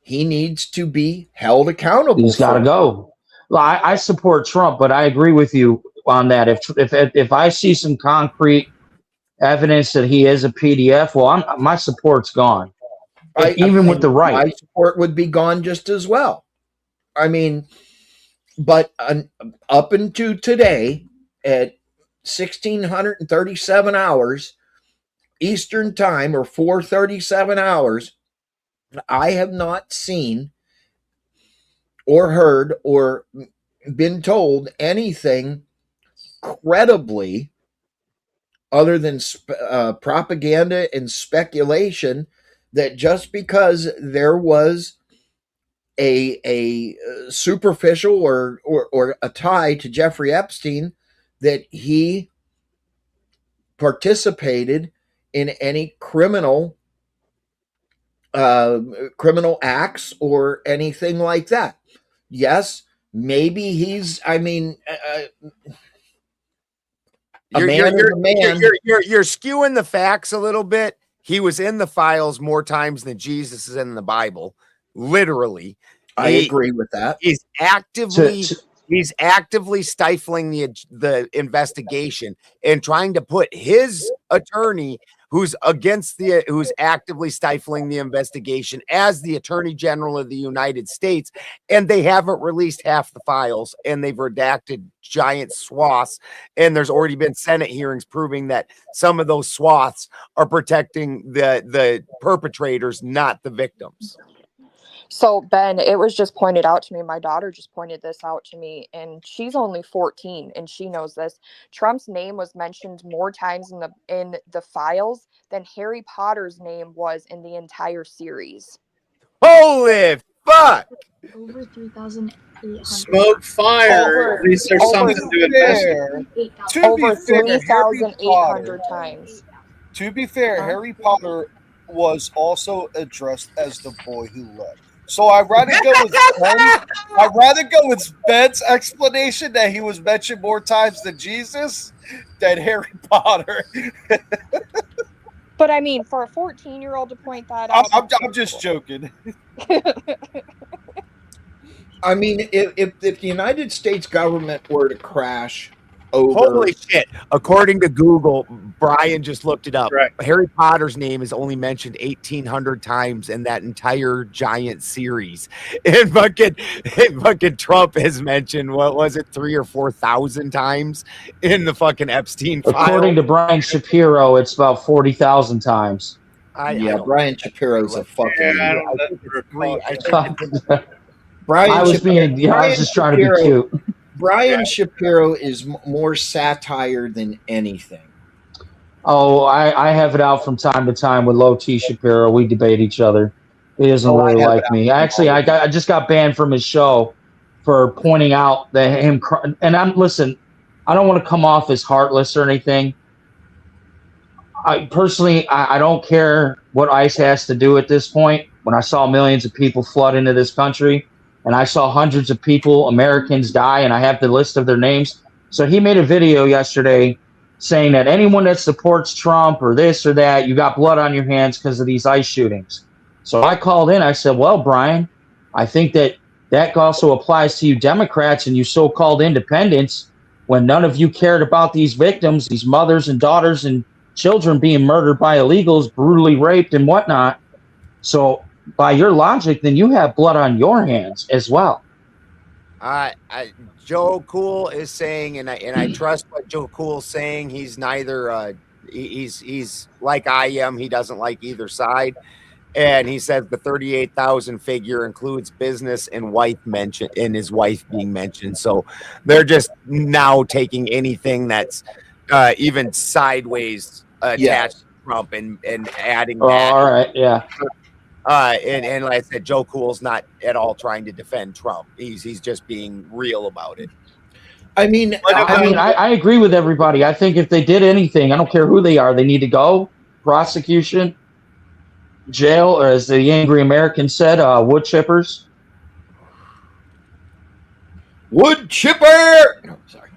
he needs to be held accountable. He's got to go. Well, I support Trump, but I agree with you on that. If I see some concrete evidence that he is a PDF, well, my support's gone. Even with the right, my support would be gone just as well. I mean, but up until today at 1637 hours Eastern time, or 437 hours, I have not seen or heard or been told anything credibly other than propaganda and speculation that just because there was a superficial or a tie to Jeffrey Epstein, that he participated in any criminal acts or anything like that. Yes, maybe he's, I mean, You're skewing the facts a little bit. He was in the files more times than Jesus is in the Bible. Literally. I agree with that. He's actively stifling the investigation and trying to put his attorney, who's actively stifling the investigation, as the Attorney General of the United States. And they haven't released half the files, and they've redacted giant swaths. And there's already been Senate hearings proving that some of those swaths are protecting the perpetrators, not the victims. So, Ben, it was just pointed out to me. My daughter just pointed this out to me, and she's only 14, and she knows this. Trump's name was mentioned more times in the files than Harry Potter's name was in the entire series. Holy fuck! Over 3,800. Smoke fire. At least there's something to investigate. Over 3,800 times. To be fair, Harry Potter was also addressed as the boy who left. So I'd rather go with Ben's explanation that he was mentioned more times than Jesus than Harry Potter. But I mean, for a 14-year-old to point that out, I'm just joking. I mean, if the United States government were to crash over, holy shit! According to Google, Brian just looked it up. Right. Harry Potter's name is only mentioned 1,800 times in that entire giant series, and fucking Trump has mentioned, what was it, 3,000 or 4,000 times in the fucking Epstein file. according to Brian Shapiro, it's about 40,000 times. Brian Shapiro's a fucking. Yeah, Brian I was Shapiro, just trying to be cute. Brian Shapiro is more satire than anything. Oh, I have it out from time to time with Low T Shapiro. We debate each other. He doesn't really like me. Actually, I just got banned from his show for pointing out that him. And listen, I don't want to come off as heartless or anything. I personally don't care what ICE has to do at this point. When I saw millions of people flood into this country, and I saw hundreds of people, Americans, die, and I have the list of their names. So he made a video yesterday saying that anyone that supports Trump or this or that, you got blood on your hands because of these ICE shootings. So I called in. I said, well, Brian, I think that also applies to you Democrats and you so-called independents, when none of you cared about these victims, these mothers and daughters and children being murdered by illegals, brutally raped and whatnot. So by your logic, then you have blood on your hands as well. Joe Cool is saying, and I trust what Joe Cool's saying. He's neither. He's like I am. He doesn't like either side, and he says the 38,000 figure includes business and wife mentioned, and his wife being mentioned. So they're just now taking anything that's even sideways attached Trump and adding Oh, that. all right, yeah. And like I said, Joe Cool's not at all trying to defend Trump. He's just being real about it. I mean, I agree with everybody. I think if they did anything, I don't care who they are, they need to go prosecution, jail, or as the angry American said, wood chippers. wood chipper. No, sorry.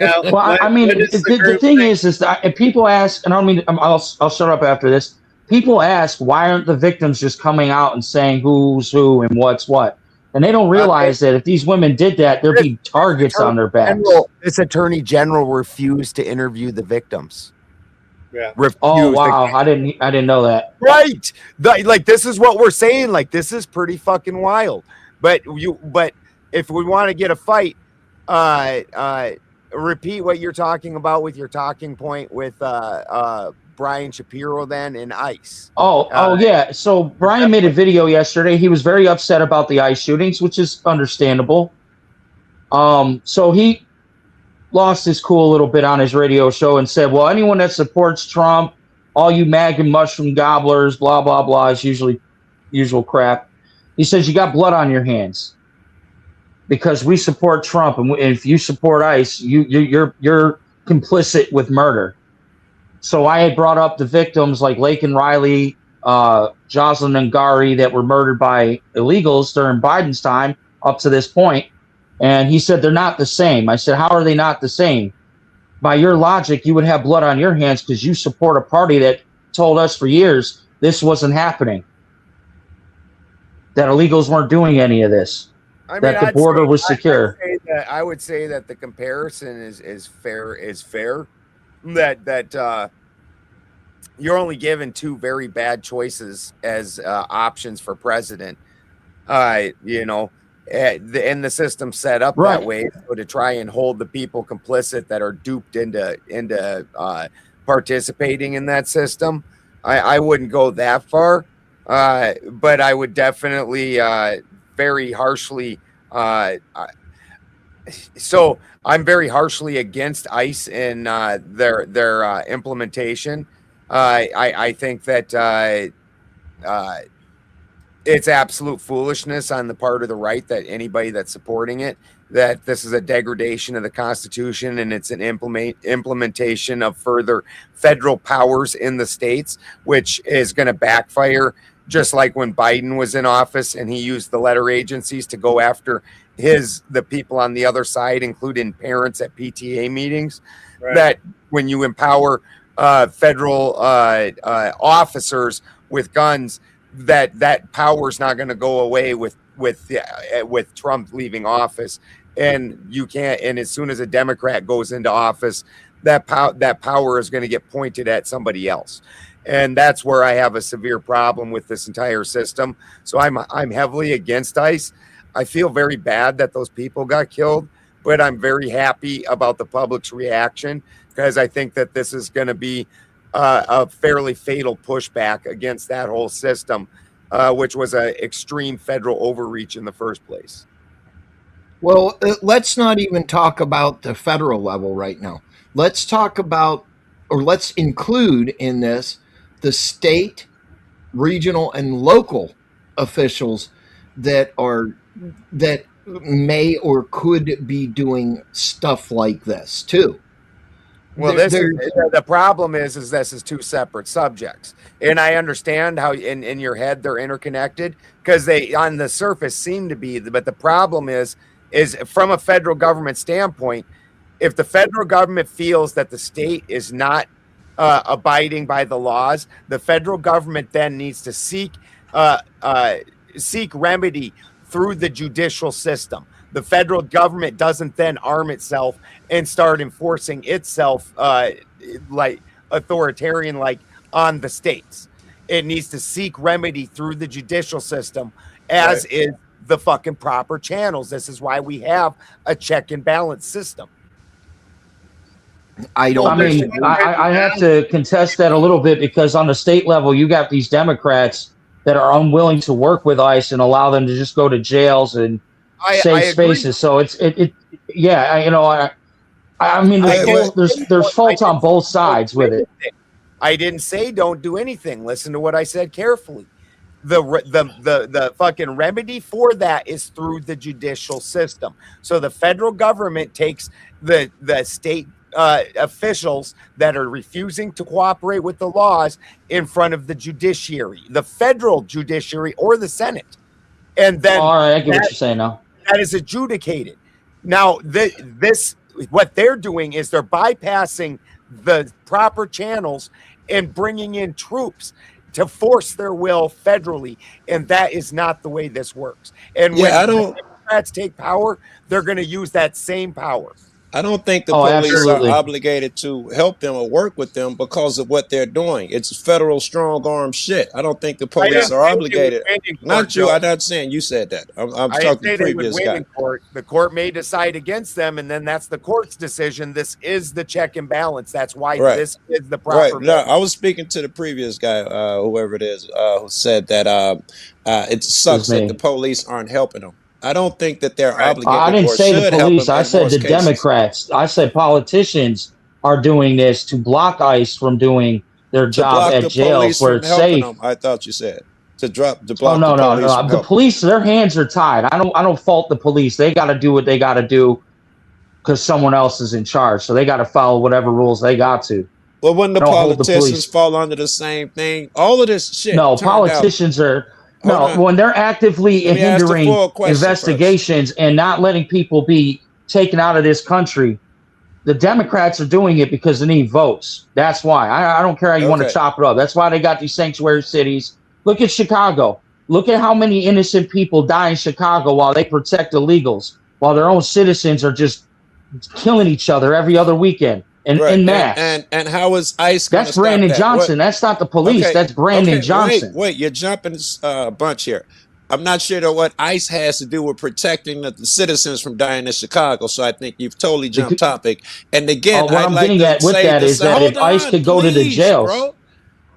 Well, I mean, the thing is that if people ask, and I don't mean, I'll shut up after this. People ask, why aren't the victims just coming out and saying who's who and what's what? And they don't realize that if these women did that, there'd be targets on their backs. This attorney general refused to interview the victims. Yeah. Oh wow, I didn't know that. Right. Like this is what we're saying. Like this is pretty fucking wild. But if we want to get a fight, repeat what you're talking about with your talking point with Brian Shapiro then and ICE. Oh yeah. So Brian made a video yesterday. He was very upset about the ICE shootings, which is understandable. So he lost his cool a little bit on his radio show and said, well, anyone that supports Trump, all you MAGA mushroom gobblers, blah, blah, blah, is usual crap. He says, you got blood on your hands because we support Trump. And if you support ICE, you're complicit with murder. So I had brought up the victims like Lake and Riley, Jocelyn and Gary that were murdered by illegals during Biden's time up to this point. And he said, they're not the same. I said, how are they not the same? By your logic, you would have blood on your hands because you support a party that told us for years this wasn't happening, that illegals weren't doing any of this, that the border was secure. I would say that the comparison is fair. That you're only given two very bad choices as options for president. And the system set up that way to try and hold the people complicit that are duped into participating in that system. I wouldn't go that far, but I would definitely very harshly. So I'm very harshly against ICE in their implementation. I think that it's absolute foolishness on the part of the right that anybody that's supporting it, that this is a degradation of the Constitution and it's an implementation of further federal powers in the states, which is going to backfire, just like when Biden was in office and he used the letter agencies to go after the people on the other side, including parents at PTA meetings. Right. That when you empower federal officers with guns, that power is not going to go away with Trump leaving office, and you can't. And as soon as a Democrat goes into office, that power is going to get pointed at somebody else, and that's where I have a severe problem with this entire system. So I'm heavily against ICE. I feel very bad that those people got killed, but I'm very happy about the public's reaction because I think that this is going to be a fairly fatal pushback against that whole system, which was an extreme federal overreach in the first place. Well, let's not even talk about the federal level right now. Let's talk about, or let's include in this, the state, regional, and local officials that may or could be doing stuff like this too. Well, the problem is this is two separate subjects, and I understand how in your head they're interconnected because they on the surface seem to be. But the problem is from a federal government standpoint, if the federal government feels that the state is not abiding by the laws, the federal government then needs to seek remedy through the judicial system. The federal government doesn't then arm itself and start enforcing itself like authoritarian, like on the states. It needs to seek remedy through the judicial system, as is the fucking proper channels. This is why we have a check and balance system. I have to contest that a little bit because on the state level, you got these Democrats that are unwilling to work with ICE and allow them to just go to jails and safe spaces. So I mean, there's faults on both sides with it. I didn't say don't do anything. Listen to what I said carefully. The fucking remedy for that is through the judicial system. So the federal government takes the state officials that are refusing to cooperate with the laws in front of the judiciary, the federal judiciary or the Senate. And then all right, I get what you're saying now. That is adjudicated. Now, what they're doing is they're bypassing the proper channels and bringing in troops to force their will federally, and that is not the way this works. And when the Democrats take power, they're going to use that same power. I don't think the police are obligated to help them or work with them because of what they're doing. It's federal strong arm shit. I don't think the police are obligated. Not you. I'm not saying you said that. I'm talking to the previous guy. The court may decide against them, and then that's the court's decision. This is the check and balance. That's why this is the proper. Right. No, I was speaking to the previous guy, whoever it is, who said that it sucks that the police aren't helping them. I don't think that they're obligated. I didn't say the police. I said the Democrats. I said politicians are doing this to block ICE from doing their job at jails where it's safe. I thought you said to block. Oh no, no. The police, their hands are tied. I don't fault the police. They got to do what they got to do because someone else is in charge. So they got to follow whatever rules they got to. Well, wouldn't the politicians fall under the same thing? All of this shit. No, politicians are. No, when they're actively hindering investigations and not letting people be taken out of this country, the Democrats are doing it because they need votes. That's why. I don't care how you want to chop it up. That's why they got these sanctuary cities. Look at Chicago. Look at how many innocent people die in Chicago while they protect illegals, while their own citizens are just killing each other every other weekend. In mass. And how is ICE? That's Brandon Johnson. That's not the police. That's Brandon Johnson. Wait, you're jumping a bunch here. I'm not sure what ICE has to do with protecting the citizens from dying in Chicago. So I think you've totally jumped topic. And again, what I'm getting at with that is that if ICE could go to the jails, bro.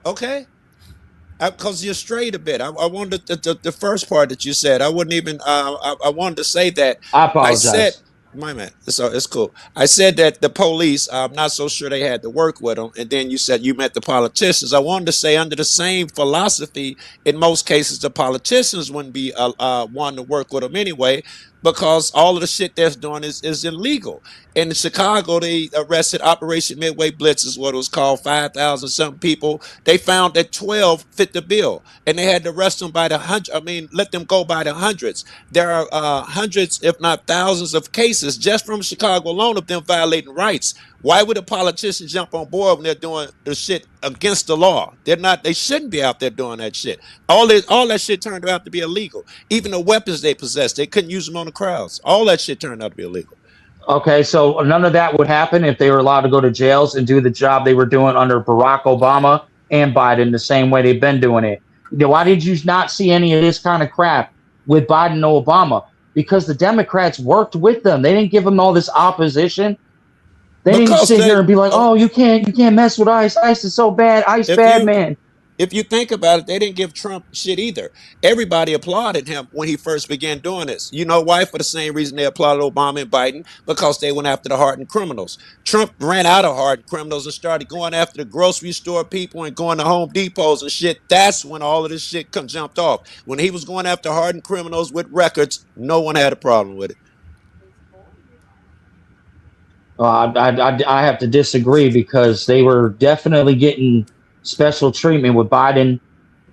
Okay. Because you're straight a bit. I wanted the first part that you said. I wouldn't even. I wanted to say that. I apologize. My man, it's cool. I said that the police, I'm not so sure they had to work with them. And then you said you met the politicians. I wanted to say under the same philosophy, in most cases, the politicians wouldn't be wanting to work with them anyway, because all of the shit they're doing is illegal. In Chicago, they arrested Operation Midway Blitz is what it was called, 5,000 something people. They found that 12 fit the bill, and they had to arrest them by the hundred. I mean, let them go by the hundreds. There are hundreds, if not thousands, of cases just from Chicago alone of them violating rights. Why would a politician jump on board when they're doing the shit against the law? They're not. They shouldn't be out there doing that shit. All that shit turned out to be illegal. Even the weapons they possessed, they couldn't use them on the crowds. All that shit turned out to be illegal. Okay, so none of that would happen if they were allowed to go to jails and do the job they were doing under Barack Obama and Biden the same way they've been doing it. Why did you not see any of this kind of crap with Biden and Obama? Because the Democrats worked with them. They didn't give them all this opposition. They didn't sit here and be like, "Oh, you can't mess with ICE. ICE is so bad. ICE bad, man." If you think about it, they didn't give Trump shit either. Everybody applauded him when he first began doing this. You know why? For the same reason they applauded Obama and Biden, because they went after the hardened criminals. Trump ran out of hardened criminals and started going after the grocery store people and going to Home Depots and shit. That's when all of this shit jumped off. When he was going after hardened criminals with records, no one had a problem with it. I have to disagree, because they were definitely getting special treatment with Biden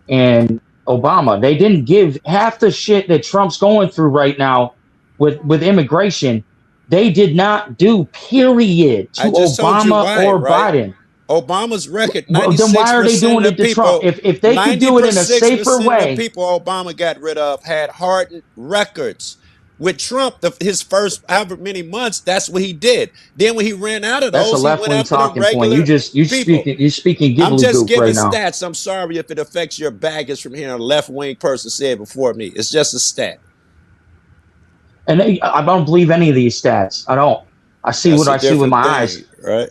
and Obama. They didn't give half the shit that Trump's going through right now with immigration. They did not do, period, to Obama or Biden. Obama's record, 96% well, then why are they doing it to Trump? If they could do it in a safer way. The people Obama got rid of had hardened records. With Trump, his first however many months, that's what he did. Then when he ran out of those, that's a left-wing talking point. You're speaking I'm just giving right now. stats. I'm sorry if it affects your baggage from hearing a left-wing person say it before me. It's just a stat. And I don't believe any of these stats. I don't. I see what I see with my eyes. Right?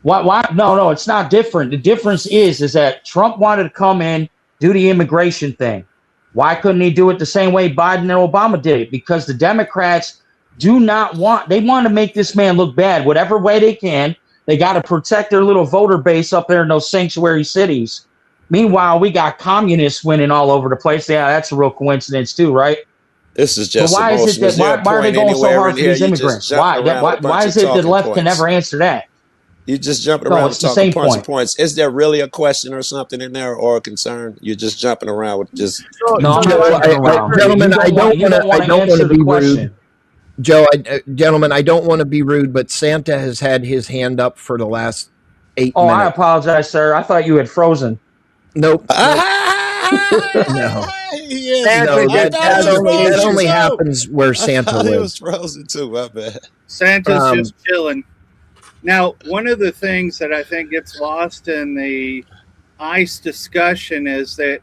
Why? No, it's not different. The difference is that Trump wanted to come in, do the immigration thing. Why couldn't he do it the same way Biden and Obama did it? Because the Democrats do not want, they want to make this man look bad, whatever way they can. They got to protect their little voter base up there in those sanctuary cities. Meanwhile, we got communists winning all over the place. Yeah, that's a real coincidence too, right? This is But just why is it emotion. that Is there a why are they point going so anywhere in hard for here? these You just immigrants? jumping around with a Why bunch of is it the talking left can points. never answer that? You just jumping No, around it's with the talking same points of point. points. Is there really a question or something in there or a concern? You're just jumping around with just No, I'm Joe, not jumping around. gentlemen, I don't You don't want to want answer to the be rude. question. Joe, gentlemen, I don't want to be rude, but Santa has had his hand up for the last 8 Oh, I minutes. apologize, sir. I thought you had frozen. Nope. No. Yes. No, I thought he was that frozen only too. happens where I Santa thought he was lives. frozen too. My bad. Santa's just chilling. Now, one of the things that I think gets lost in the ICE discussion is that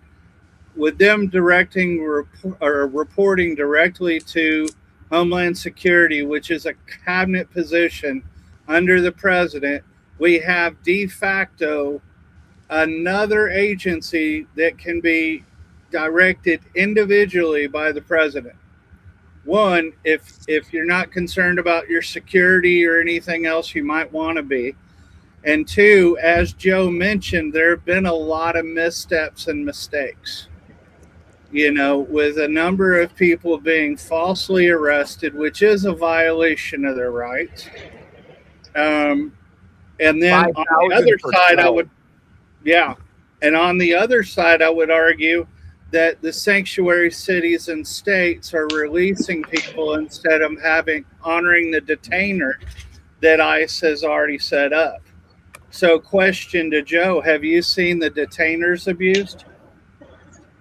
with them directing or reporting directly to Homeland Security, which is a cabinet position under the president, we have de facto another agency that can be directed individually by the president. One, if you're not concerned about your security or anything else you might want to be. And two, as Joe mentioned, there have been a lot of missteps and mistakes, you know, with a number of people being falsely arrested, which is a violation of their rights. And then on the other side, on the other side, I would argue that the sanctuary cities and states are releasing people instead of honoring the detainer that ICE has already set up. So, question to Joe: have you seen the detainers abused?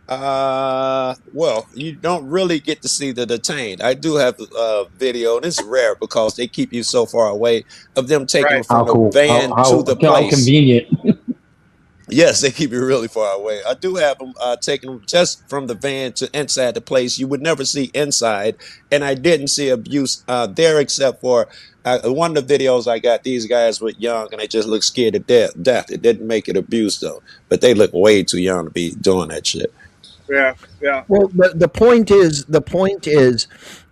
Well, you don't really get to see the detained. I do have a video, and it's rare because they keep you so far away of them taking them from the van to the How place. convenient. Yes, they keep you really far away. I do have them taking them just from the van to inside the place. You would never see inside, and I didn't see abuse there except for one of the videos I got. These guys were young, and they just looked scared to death. It didn't make it abuse though, but they look way too young to be doing that shit. Yeah. Well, the point is,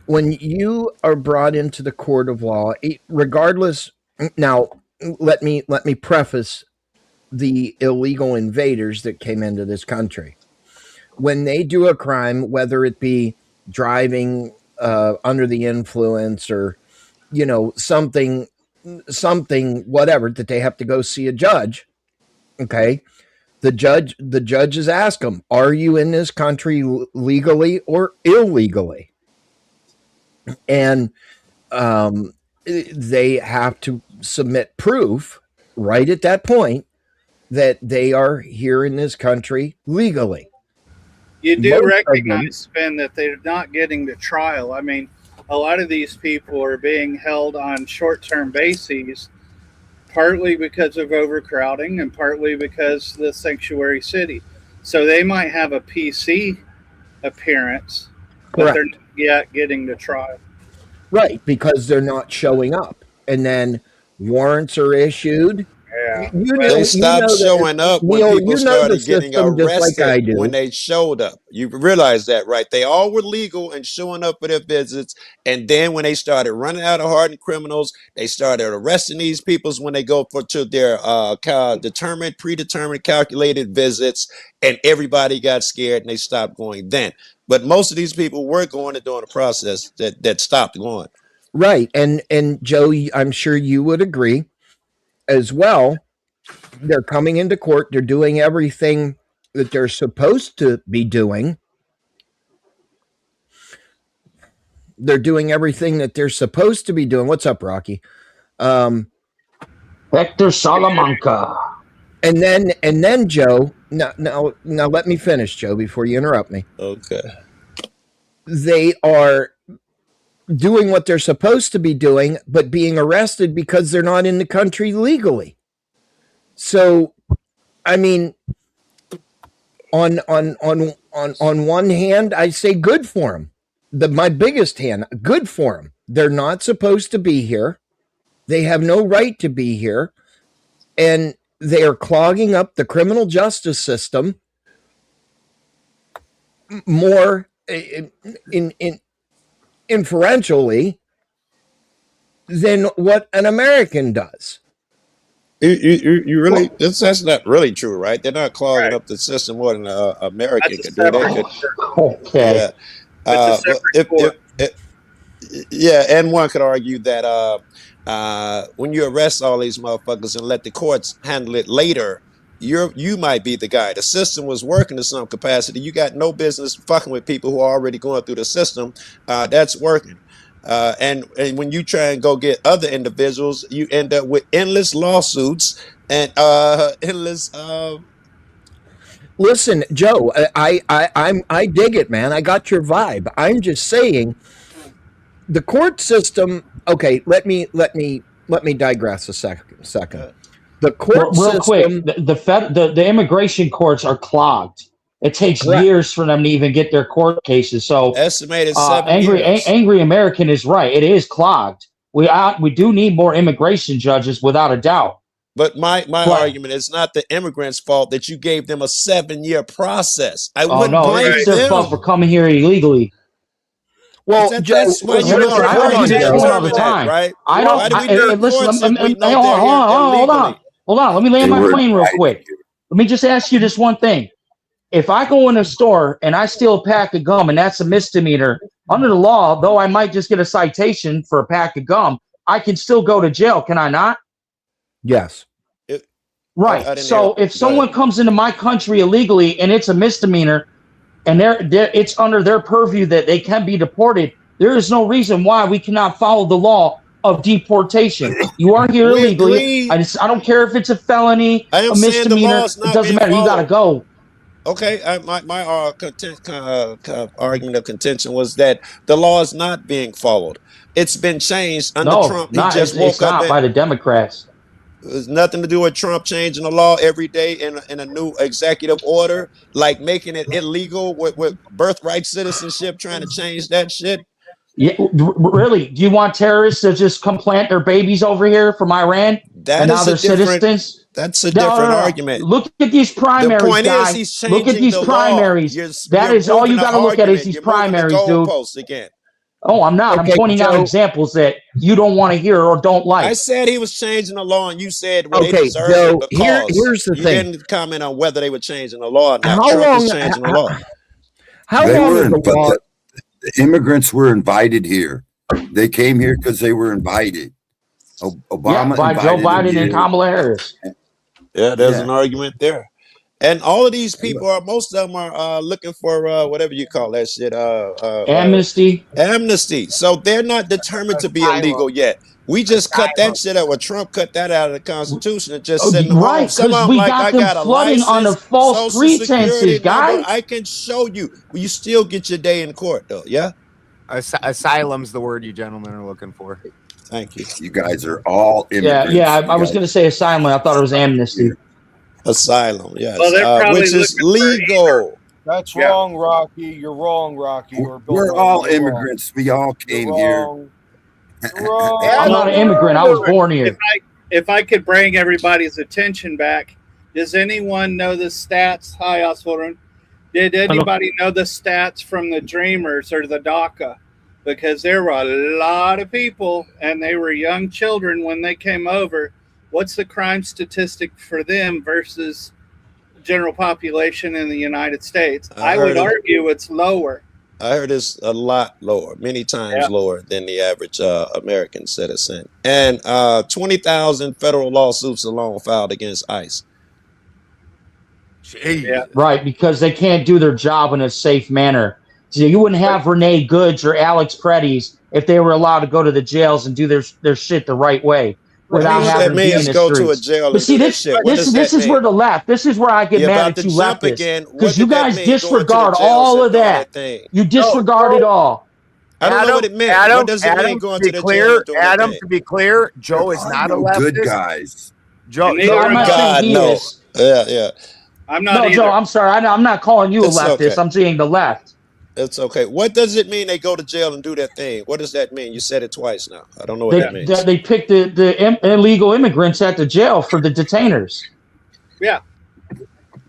when you are brought into the court of law, regardless. Now, let me preface the illegal invaders that came into this country. When they do a crime, whether it be driving under the influence or, you know, something, whatever, that they have to go see a judge. Okay. The judges ask them, are you in this country legally or illegally? And they have to submit proof right at that point that they are here in this country legally. You do recognize, Spin, that they're not getting to trial. I mean, a lot of these people are being held on short-term bases, partly because of overcrowding and partly because of the sanctuary city. So they might have a PC appearance, but they're not yet getting to trial. Right, because they're not showing up. And then warrants are issued. Yeah. They stopped showing up when people started getting arrested when they showed up. You realize that, right? They all were legal and showing up for their visits. And then when they started running out of hardened criminals, they started arresting these people when they go to their predetermined, calculated visits. And everybody got scared and they stopped going then. But most of these people were going and doing the process that stopped going. Right. And Joe, I'm sure you would agree as well. They're coming into court. They're doing everything that they're supposed to be doing. They're doing everything that they're supposed to be doing. What's up, Rocky? Hector Salamanca. And then Joe, now let me finish, Joe, before you interrupt me. Okay. They are doing what they're supposed to be doing, but being arrested because they're not in the country legally. So, I mean, on one hand, I say good for them. My biggest hand, good for them. They're not supposed to be here. They have no right to be here, and they are clogging up the criminal justice system more inferentially than what an American does. You really that's not really true, right? They're not clogging Right. up the system more than American That's a could do. They separate. could, Okay. yeah. It's a But separate court. yeah, and one could argue that when you arrest all these motherfuckers and let the courts handle it later, you might be the guy. The system was working to some capacity. You got no business fucking with people who are already going through the system. That's working. And when you try and go get other individuals, you end up with endless lawsuits and endless. Listen, Joe, I dig it, man. I got your vibe. I'm just saying, the court system. Okay, let me digress a second. The court Real system. quick, the immigration courts are clogged. It takes Correct. years for them to even get their court cases. So Estimated 7 years. Angry American is right. It is clogged. We do need more immigration judges, without a doubt. But my argument is not the immigrants' fault that you gave them a 7-year process. I wouldn't blame it's their them. fault for coming here illegally. Well, that's why you listen, I argue this point all the time. right? I don't. Why do we do Listen, hold on. Let me land my plane real quick. Let me just ask you this one thing. If I go in a store and I steal a pack of gum and that's a misdemeanor, under the law, though I might just get a citation for a pack of gum, I can still go to jail, can I not? Yes. Right. So if someone comes into my country illegally and it's a misdemeanor and it's under their purview that they can be deported, there is no reason why we cannot follow the law of deportation. You are here illegally. I don't care if it's a felony, a misdemeanor. It doesn't matter. You got to go. Okay, my argument of contention was that the law is not being followed. It's been changed under Trump. It's not by the Democrats. There's nothing to do with Trump changing the law every day in a new executive order, like making it illegal with birthright citizenship, trying to change that shit. Yeah, really? Do you want terrorists to just come plant their babies over here from Iran? And now they're citizens? That's a different argument. Look at these primaries, the point guys. Is he's changing Look at these the primaries. That is all you got to look at is these primaries, dude. Again. Oh, I'm not. I'm pointing out examples that you don't want to hear or don't like. I said he was changing the law, and you said they deserve Joe, it because here's the thing. You didn't comment on whether they were changing the law or not. How Trump long is changing the law. How long is the law? The immigrants were invited here. They came here because they were invited. Obama by Joe Biden and Kamala Harris. Yeah, there's an argument there. And all of these people most of them are looking for whatever you call that shit. Amnesty. Amnesty. So they're not determined to be illegal yet. We just cut that shit out. Well, Trump cut that out of the Constitution and just sent them home. Right, because we got them flooding on the false pretenses, guys. I can show you. You still get your day in court, though. Yeah. Asylum's the word you gentlemen are looking for. Thank you. You guys are all immigrants. Yeah. I was going to say asylum. I thought it was amnesty. Asylum, yes, Well, which is legal. That's wrong, Rocky. You're wrong, Rocky. We're all immigrants. We all came here. I'm not an immigrant. I was born here. If I could bring everybody's attention back, does anyone know the stats? Hi, Oswald. Did anybody know the stats from the Dreamers or the DACA? Because there were a lot of people, and they were young children when they came over. What's the crime statistic for them versus general population in the United States? I would argue it's lower. I heard it's a lot lower, many times lower than the average American citizen. And 20,000 federal lawsuits alone filed against ICE. Yeah. Right, because they can't do their job in a safe manner. So you wouldn't have Renee Goods or Alex Preddy's if they were allowed to go to the jails and do their shit the right way. Without having to be in the go streets. to a jail. But see, this is where the left. This is where I get mad at you leftists, because you guys disregard all of that. You disregard it all. I don't know what it meant. What does it mean going to the jail? Adam, to be clear, Joe is not a leftist. Good guys. Joe, I'm not saying he is. Yeah. I'm not. No, Joe. I'm sorry. I'm not calling you a leftist. Okay. I'm saying the left. It's okay. What does it mean they go to jail and do that thing? What does that mean? You said it twice now. I don't know what that means. They pick the illegal immigrants at the jail for the detainers. Yeah.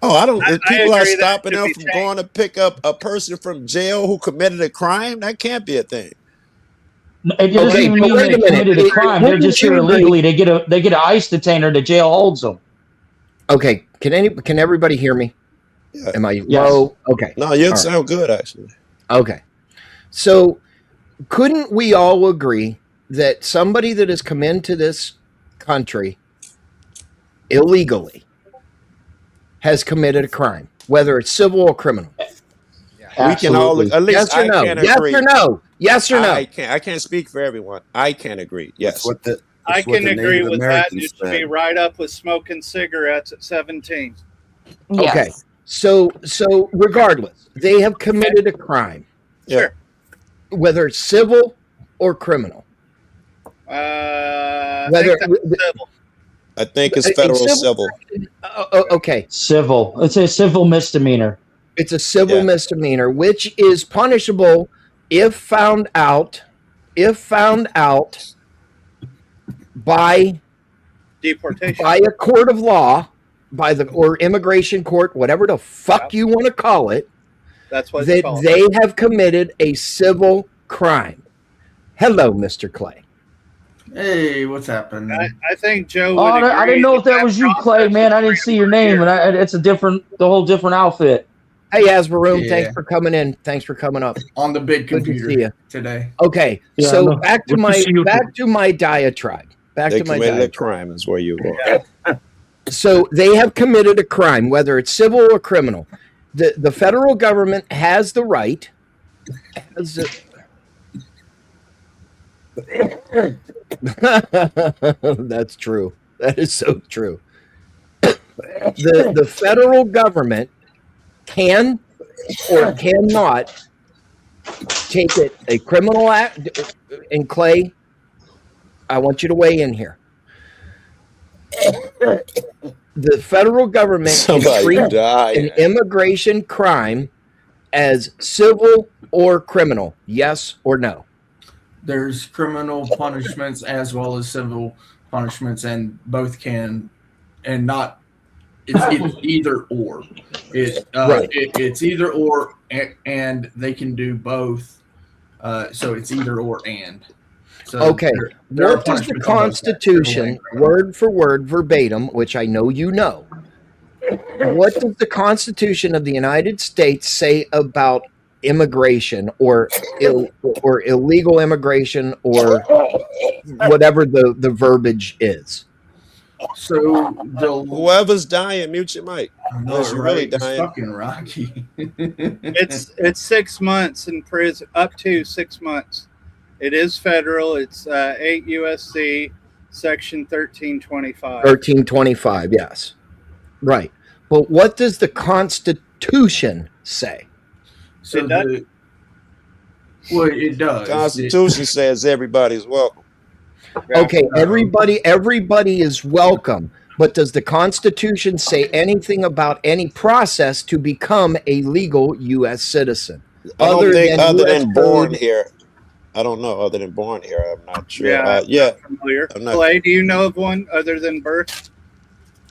Oh, I don't. People are stopping them from going to pick up a person from jail who committed a crime. That can't be a thing. It doesn't Okay, even but mean wait they a minute. committed a crime. They're just here illegally. They get a ICE detainer. The jail holds them. Okay, can everybody hear me? Yeah. Am I Yes. low? Okay. No, you All right. sound good actually. Okay. So couldn't we all agree that somebody that has come into this country illegally has committed a crime, whether it's civil or criminal? We can all Absolutely. at least Yes or I no? can Yes agree. or no? Yes or no? I can't speak for everyone. I can agree. That's Yes. what the I that's what can the agree Native with that. Americans It should be said. right up with smoking cigarettes at 17. Okay. Yes. So regardless, they have committed a crime, Yeah. Sure. whether it's civil or criminal. I Whether think that's civil. I think it's A federal civil- civil. okay, Civil. It's a civil misdemeanor. it's a civil Yeah. misdemeanor, which is punishable if found out by Deportation. a court of law, or immigration court, whatever the fuck you want to call it, That's what it's that called. they have committed a civil crime. Hello, Mr. Clay. Hey, what's happening? I think Joe Oh, would agree. I didn't know if that was you, Clay. Man, I didn't see your name, and it's the whole different outfit. Hey, Asbaroom, Yeah. thanks for coming in. Thanks for coming up. On the big Good to see computer you. today. Okay, Yeah, I so know. back to Good to my see you. diatribe. Back They to my committed a diatribe. crime is where you are. So they have committed a crime, whether it's civil or criminal. The federal government has the right. That's true. That is so true. The federal government can or cannot take it a criminal act. And Clay, I want you to weigh in here. The federal government can Somebody treat died. an immigration crime as civil or criminal. Yes or no? There's criminal punishments as well as civil punishments, and both can, and not. It's either or. Right. It's either or, and they can do both. So it's either or and. So Okay. there are What does the punishments on both sides, civil Constitution, and criminal. word for word, verbatim, which I know you know, what does the Constitution of the United States say about immigration or illegal immigration or whatever the verbiage is? So Whoever's dying, mute your mic. I know, Unless you're right? really It's dying. fucking Rocky. It's 6 months in prison, up to 6 months. It is federal. It's 8 USC section 1325. 1325, yes. Right. But what does the Constitution say? So It does. well, it does. Constitution says everybody's welcome. Okay, everybody is welcome. But does the Constitution say anything about any process to become a legal U.S. citizen? I don't think other US than born code? here. I don't know. Other than born here, I'm not sure. Yeah, Yeah. Familiar. I'm not- Clay, do you know of one other than birth?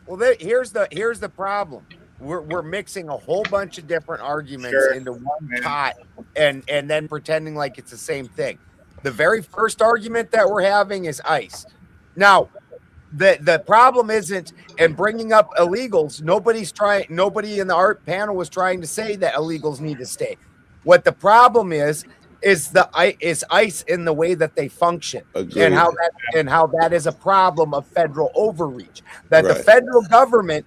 Well, here's the problem. We're mixing a whole bunch of different arguments Sure. into one Yeah. pot and then pretending like it's the same thing. The very first argument that we're having is ICE. Now, the problem isn't in bringing up illegals. Nobody in the art panel was trying to say that illegals need to stay. What the problem is ICE in the way that they function. Agreed. and how that is a problem of federal overreach. That the Right. federal government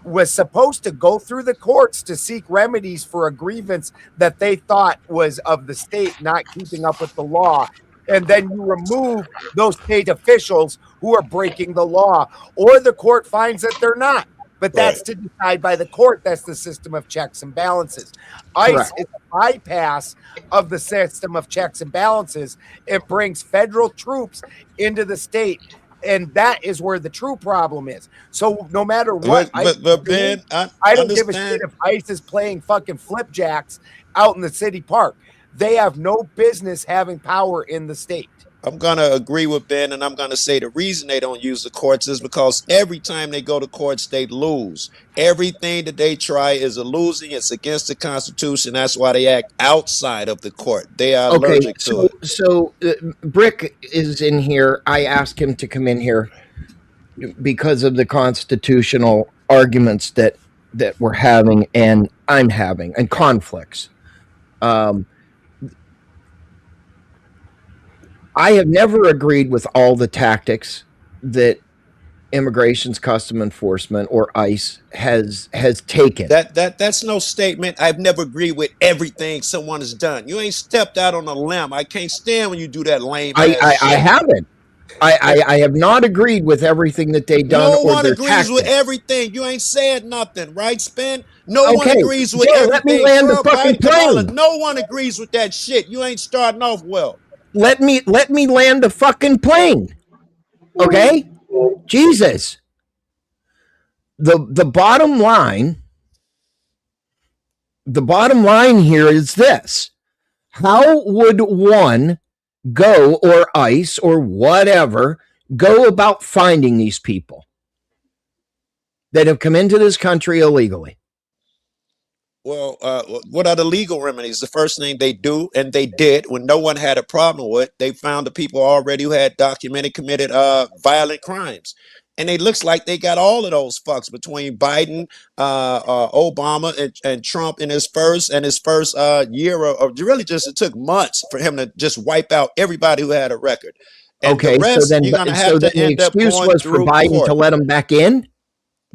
was supposed to go through the courts to seek remedies for a grievance that they thought was of the state not keeping up with the law. And then you remove those state officials who are breaking the law, or the court finds that they're not. But that's to decide by the court. That's the system of checks and balances. ICE Correct. is a bypass of the system of checks and balances. It brings federal troops into the state. And that is where the true problem is. So no matter what, But Ben, I don't give a understand. shit if ICE is playing fucking flipjacks out in the city park. They have no business having power in the state. I'm going to agree with Ben, and I'm going to say the reason they don't use the courts is because every time they go to courts, they lose. Everything that they try is a losing. It's against the Constitution. That's why they act outside of the court. They are Okay, allergic to it. so Brick is in here. I asked him to come in here because of the constitutional arguments that we're having and I'm having and conflicts. I have never agreed with all the tactics that Immigration's Custom Enforcement or ICE has taken. That's no statement. I've never agreed with everything someone has done. You ain't stepped out on a limb. I can't stand when you do that lame ass shit. I haven't. I have not agreed with everything that they've done. No or one their agrees tactics. with everything. You ain't said nothing, right, Spin? No one Okay, agrees with Joe, everything. let me land the fucking Biden, Kamala, plane. no one agrees with that shit. You ain't starting off well. Let me land the fucking plane. Okay? Jesus. The bottom line here is this. How would one go, or ICE or whatever, go about finding these people that have come into this country illegally? Well, what are the legal remedies? The first thing they do, and they did when no one had a problem with, they found the people already who had documented committed violent crimes. And it looks like they got all of those fucks between Biden, Obama, and Trump in his first year, or really just it took months for him to just wipe out everybody who had a record. And Okay, the rest, so then you're gonna so have then to the end up excuse going was for through Biden court. to let him back in?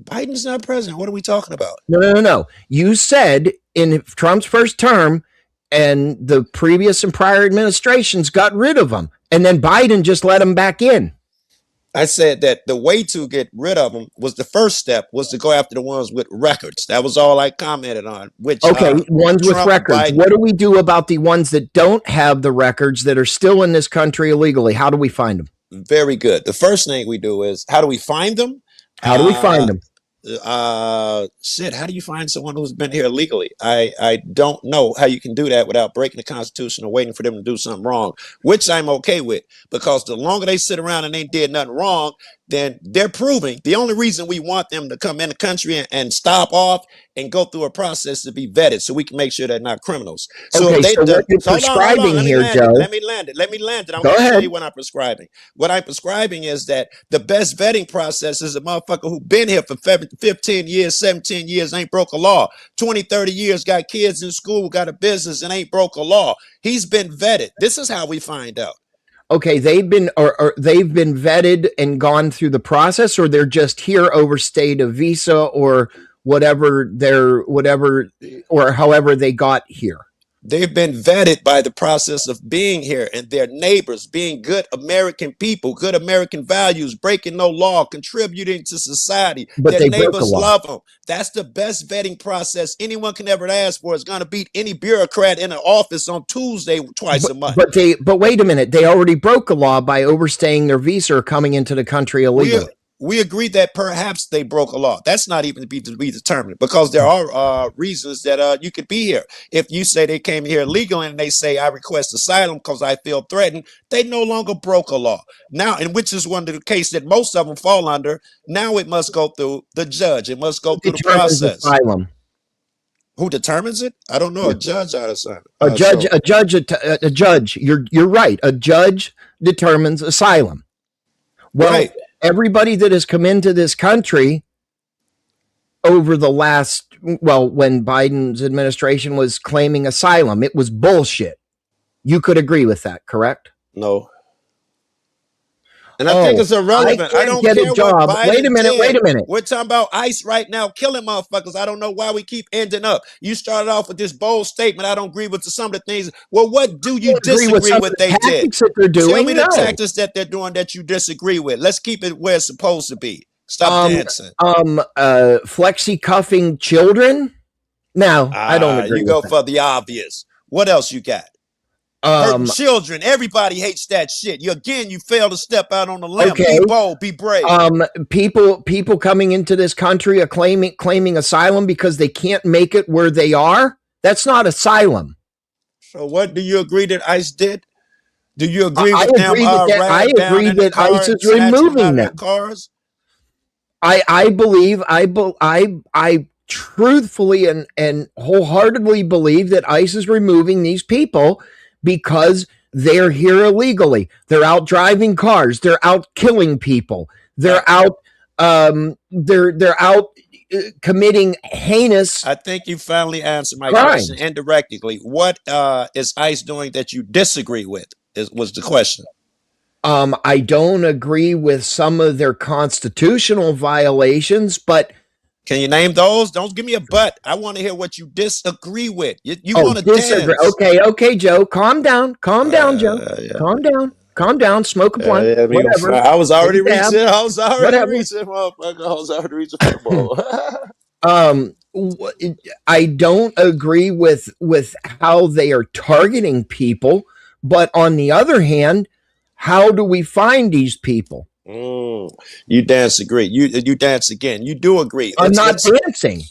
Biden's not president. What are we talking about? No. You said in Trump's first term and the previous and prior administrations got rid of him, and then Biden just let him back in. I said that the way to get rid of them was the first step was to go after the ones with records. That was all I commented on. Which Okay, ones with Trump, records. Biden, what do we do about the ones that don't have the records that are still in this country illegally? How do we find them? very good. The first thing we do is, how do we find them? How do we find them? Shit, how do you find someone who's been here illegally? I don't know how you can do that without breaking the Constitution or waiting for them to do something wrong, which I'm okay with, because the longer they sit around and they did nothing wrong, then they're proving the only reason we want them to come in the country and stop off and go through a process to be vetted so we can make sure they're not criminals. So Okay, if they so what you're prescribing here, Joe. Let me land it. I'm Go going to tell ahead. you what I'm prescribing. What I'm prescribing is that the best vetting process is a motherfucker who been here for 15 years, 17 years, ain't broke a law. 20, 30 years, got kids in school, got a business, and ain't broke a law. He's been vetted. This is how we find out. Okay, they've been vetted and gone through the process, or they're just here overstayed a visa or whatever or however they got here. They've been vetted by the process of being here and their neighbors, being good American people, good American values, breaking no law, contributing to society. But their they broke a neighbors law. love them. That's the best vetting process anyone can ever ask for. Is going to beat any bureaucrat in an office on Tuesday twice a month. But wait a minute. They already broke a law by overstaying their visa or coming into the country illegally. We agree that perhaps they broke a law. That's not even to be determined, because there are reasons that you could be here. If you say they came here legally and they say, I request asylum because I feel threatened, they no longer broke a law. Now, and which is one of the case that most of them fall under, now it must go through the judge. It must go through the process. Asylum. Who determines it? I don't know. A judge out of asylum. A judge. You're right. A judge determines asylum. Well, right. Everybody that has come into this country over the last, when Biden's administration was claiming asylum, it was bullshit. You could agree with that, correct? No. And I think it's irrelevant. I don't care what Biden Wait a minute. We're talking about ICE right now, killing motherfuckers. I don't know why we keep ending up. You started off with this bold statement. I don't agree with some of the things. Well, what do you disagree with they did? Tell me the tactics that they're doing that you disagree with. Let's keep it where it's supposed to be. Stop dancing. Flexi cuffing children? No, I don't agree. You go for the obvious. What else you got? Hurting children. Everybody hates that shit. You fail to step out on the limb. Okay. Be bold, be brave. People coming into this country are claiming asylum because they can't make it where they are. That's not asylum. So what do you agree that ICE did? Do you agree I with them agree with that. I riding down agree in the that car ICE and is snatching them out removing of their them. cars? I believe I truthfully and wholeheartedly believe that ICE is removing these people because they're here illegally. They're out driving cars. They're out killing people. They're out. They're out committing heinous. I think you finally answered my crimes. question indirectly. What is ICE doing that you disagree with? Was the question. I don't agree with some of their constitutional violations, but can you name those? Don't give me a but. I want to hear what you disagree with. You want to disagree. dance. Okay, Joe. Calm down, Joe. Calm down. Smoke a blunt. Whatever. I was already Take a reaching. dab. I was already Whatever. reaching, motherfucker. I was already reaching for the ball. I don't agree with how they are targeting people, but on the other hand, how do we find these people? You dance agree. You dance again. You do agree. I'm not dancing.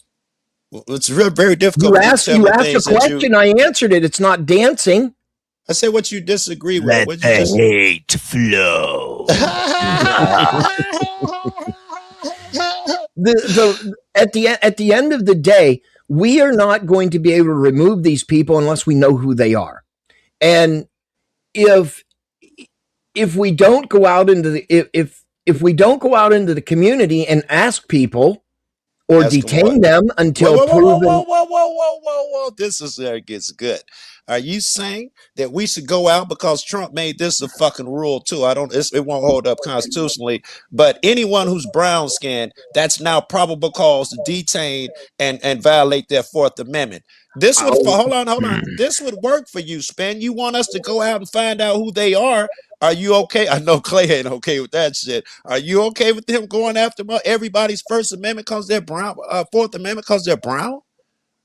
It's very difficult. You asked a question. I answered it. It's not dancing. I said what you disagree with. Let the hate flow. At the end of the day, we are not going to be able to remove these people unless we know who they are. And if we don't go out into the if we don't go out into the community and ask people or detain them until proven. Whoa. This is where it gets good. Are you saying that we should go out because Trump made this a fucking rule too? It won't hold up constitutionally, but anyone who's brown skinned, that's now probable cause to detain and violate their Fourth Amendment. This would hold on. This would work for you, Spin. You want us to go out and find out who they are. Are you okay? I know Clay ain't okay with that shit. Are you okay with them going after everybody's First Amendment because they're brown, Fourth Amendment because they're brown?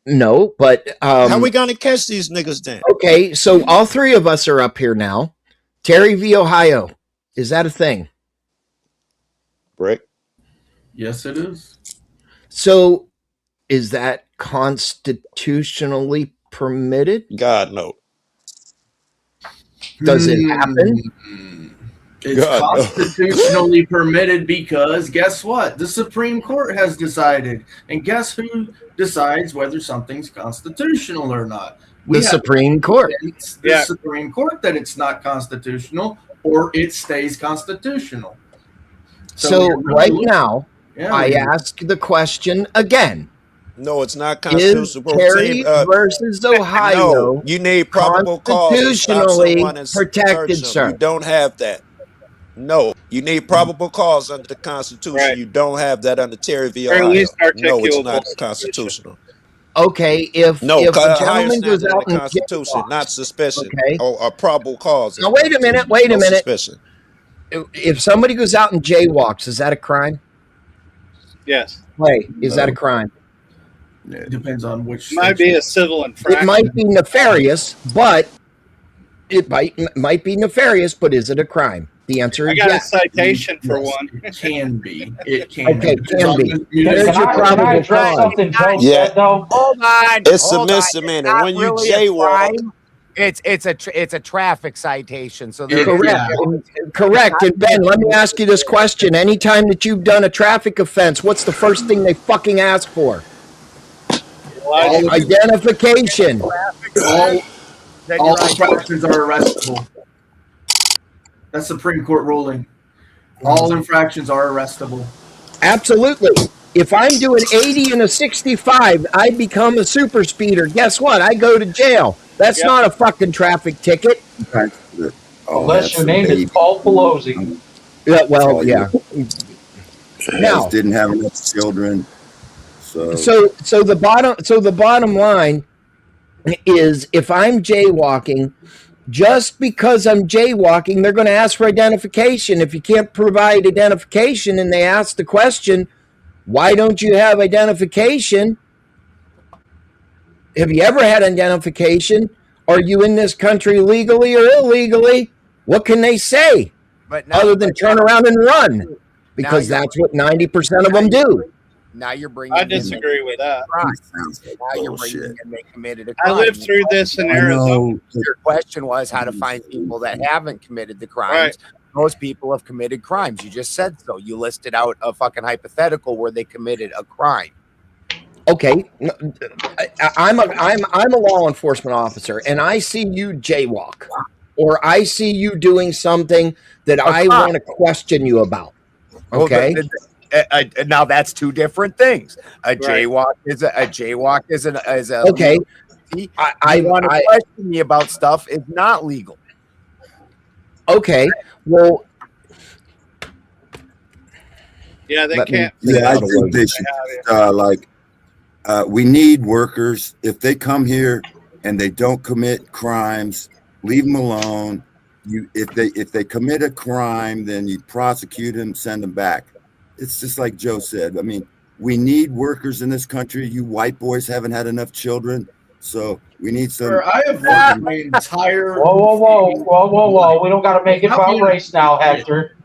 No, but how are we gonna catch these niggas then? Okay, so all three of us are up here now. Terry v. Ohio, is that a thing? Brick? Yes, it is. So, is that constitutionally permitted? God, no. Does it happen? It's constitutionally permitted because guess what? The Supreme Court has decided. And guess who decides whether something's constitutional or not? The Supreme Court. It's the Supreme Court that it's not constitutional or it stays constitutional. So right now, I ask the question again. No, it's not constitutional. Terry versus Ohio. No, you need probable cause to stop someone and protected, sir. You don't have that. No, you need probable cause under the Constitution. Right. You don't have that under Terry v. Ohio. No, it's not constitutional. Okay, if a gentleman goes out in the Constitution, not suspicion, okay, or probable cause. Now wait a minute. Suspicion. If somebody goes out and jaywalks, is that a crime? Yes. Is that a crime? It depends on which. It might be a civil infraction. It might be nefarious, but it might be nefarious. But is it a crime? The answer is yes. I got a citation for one. It can be. It can. Okay, be. can be. Can I address something Joe said, though? Hold on. It's a misdemeanor when you jaywalk. It's a traffic citation. So correct. And Ben, let me ask you this question: anytime that you've done a traffic offense, what's the first thing they fucking ask for? Identification. All infractions are arrestable. That's Supreme Court ruling. All infractions are arrestable. Absolutely. If I'm doing 80 and a 65, I become a super speeder. Guess what? I go to jail. That's not a fucking traffic ticket. Unless your name is Paul Pelosi. Yeah, well, yeah. Now didn't have enough children. So the bottom line is, if I'm jaywalking, just because I'm jaywalking, they're going to ask for identification. If you can't provide identification and they ask the question, why don't you have identification? Have you ever had identification? Are you in this country legally or illegally? What can they say other than turn around and run? Because that's what 90% of them do. Now you're bringing. I disagree with that. Now you're bullshit. bringing in they committed a I crime. lived through this in Arizona. Your question was how to find people that haven't committed the crimes. Right. Most people have committed crimes. You just said so. You listed out a fucking hypothetical where they committed a crime. Okay, I'm a law enforcement officer, and I see you jaywalk, or I see you doing something that I want to question you about. Okay. Well, now that's two different things. A jaywalk is a okay. I want to question me about stuff is not legal. Okay. Well. Yeah, they can't. Yeah, I think they should we need workers. If they come here and they don't commit crimes, leave them alone. If they commit a crime, then you prosecute them, send them back. It's just like Joe said. I mean, we need workers in this country. You white boys haven't had enough children, so we need some. Sir, I have worked my entire. Whoa! We don't got to make it about race now, Hector.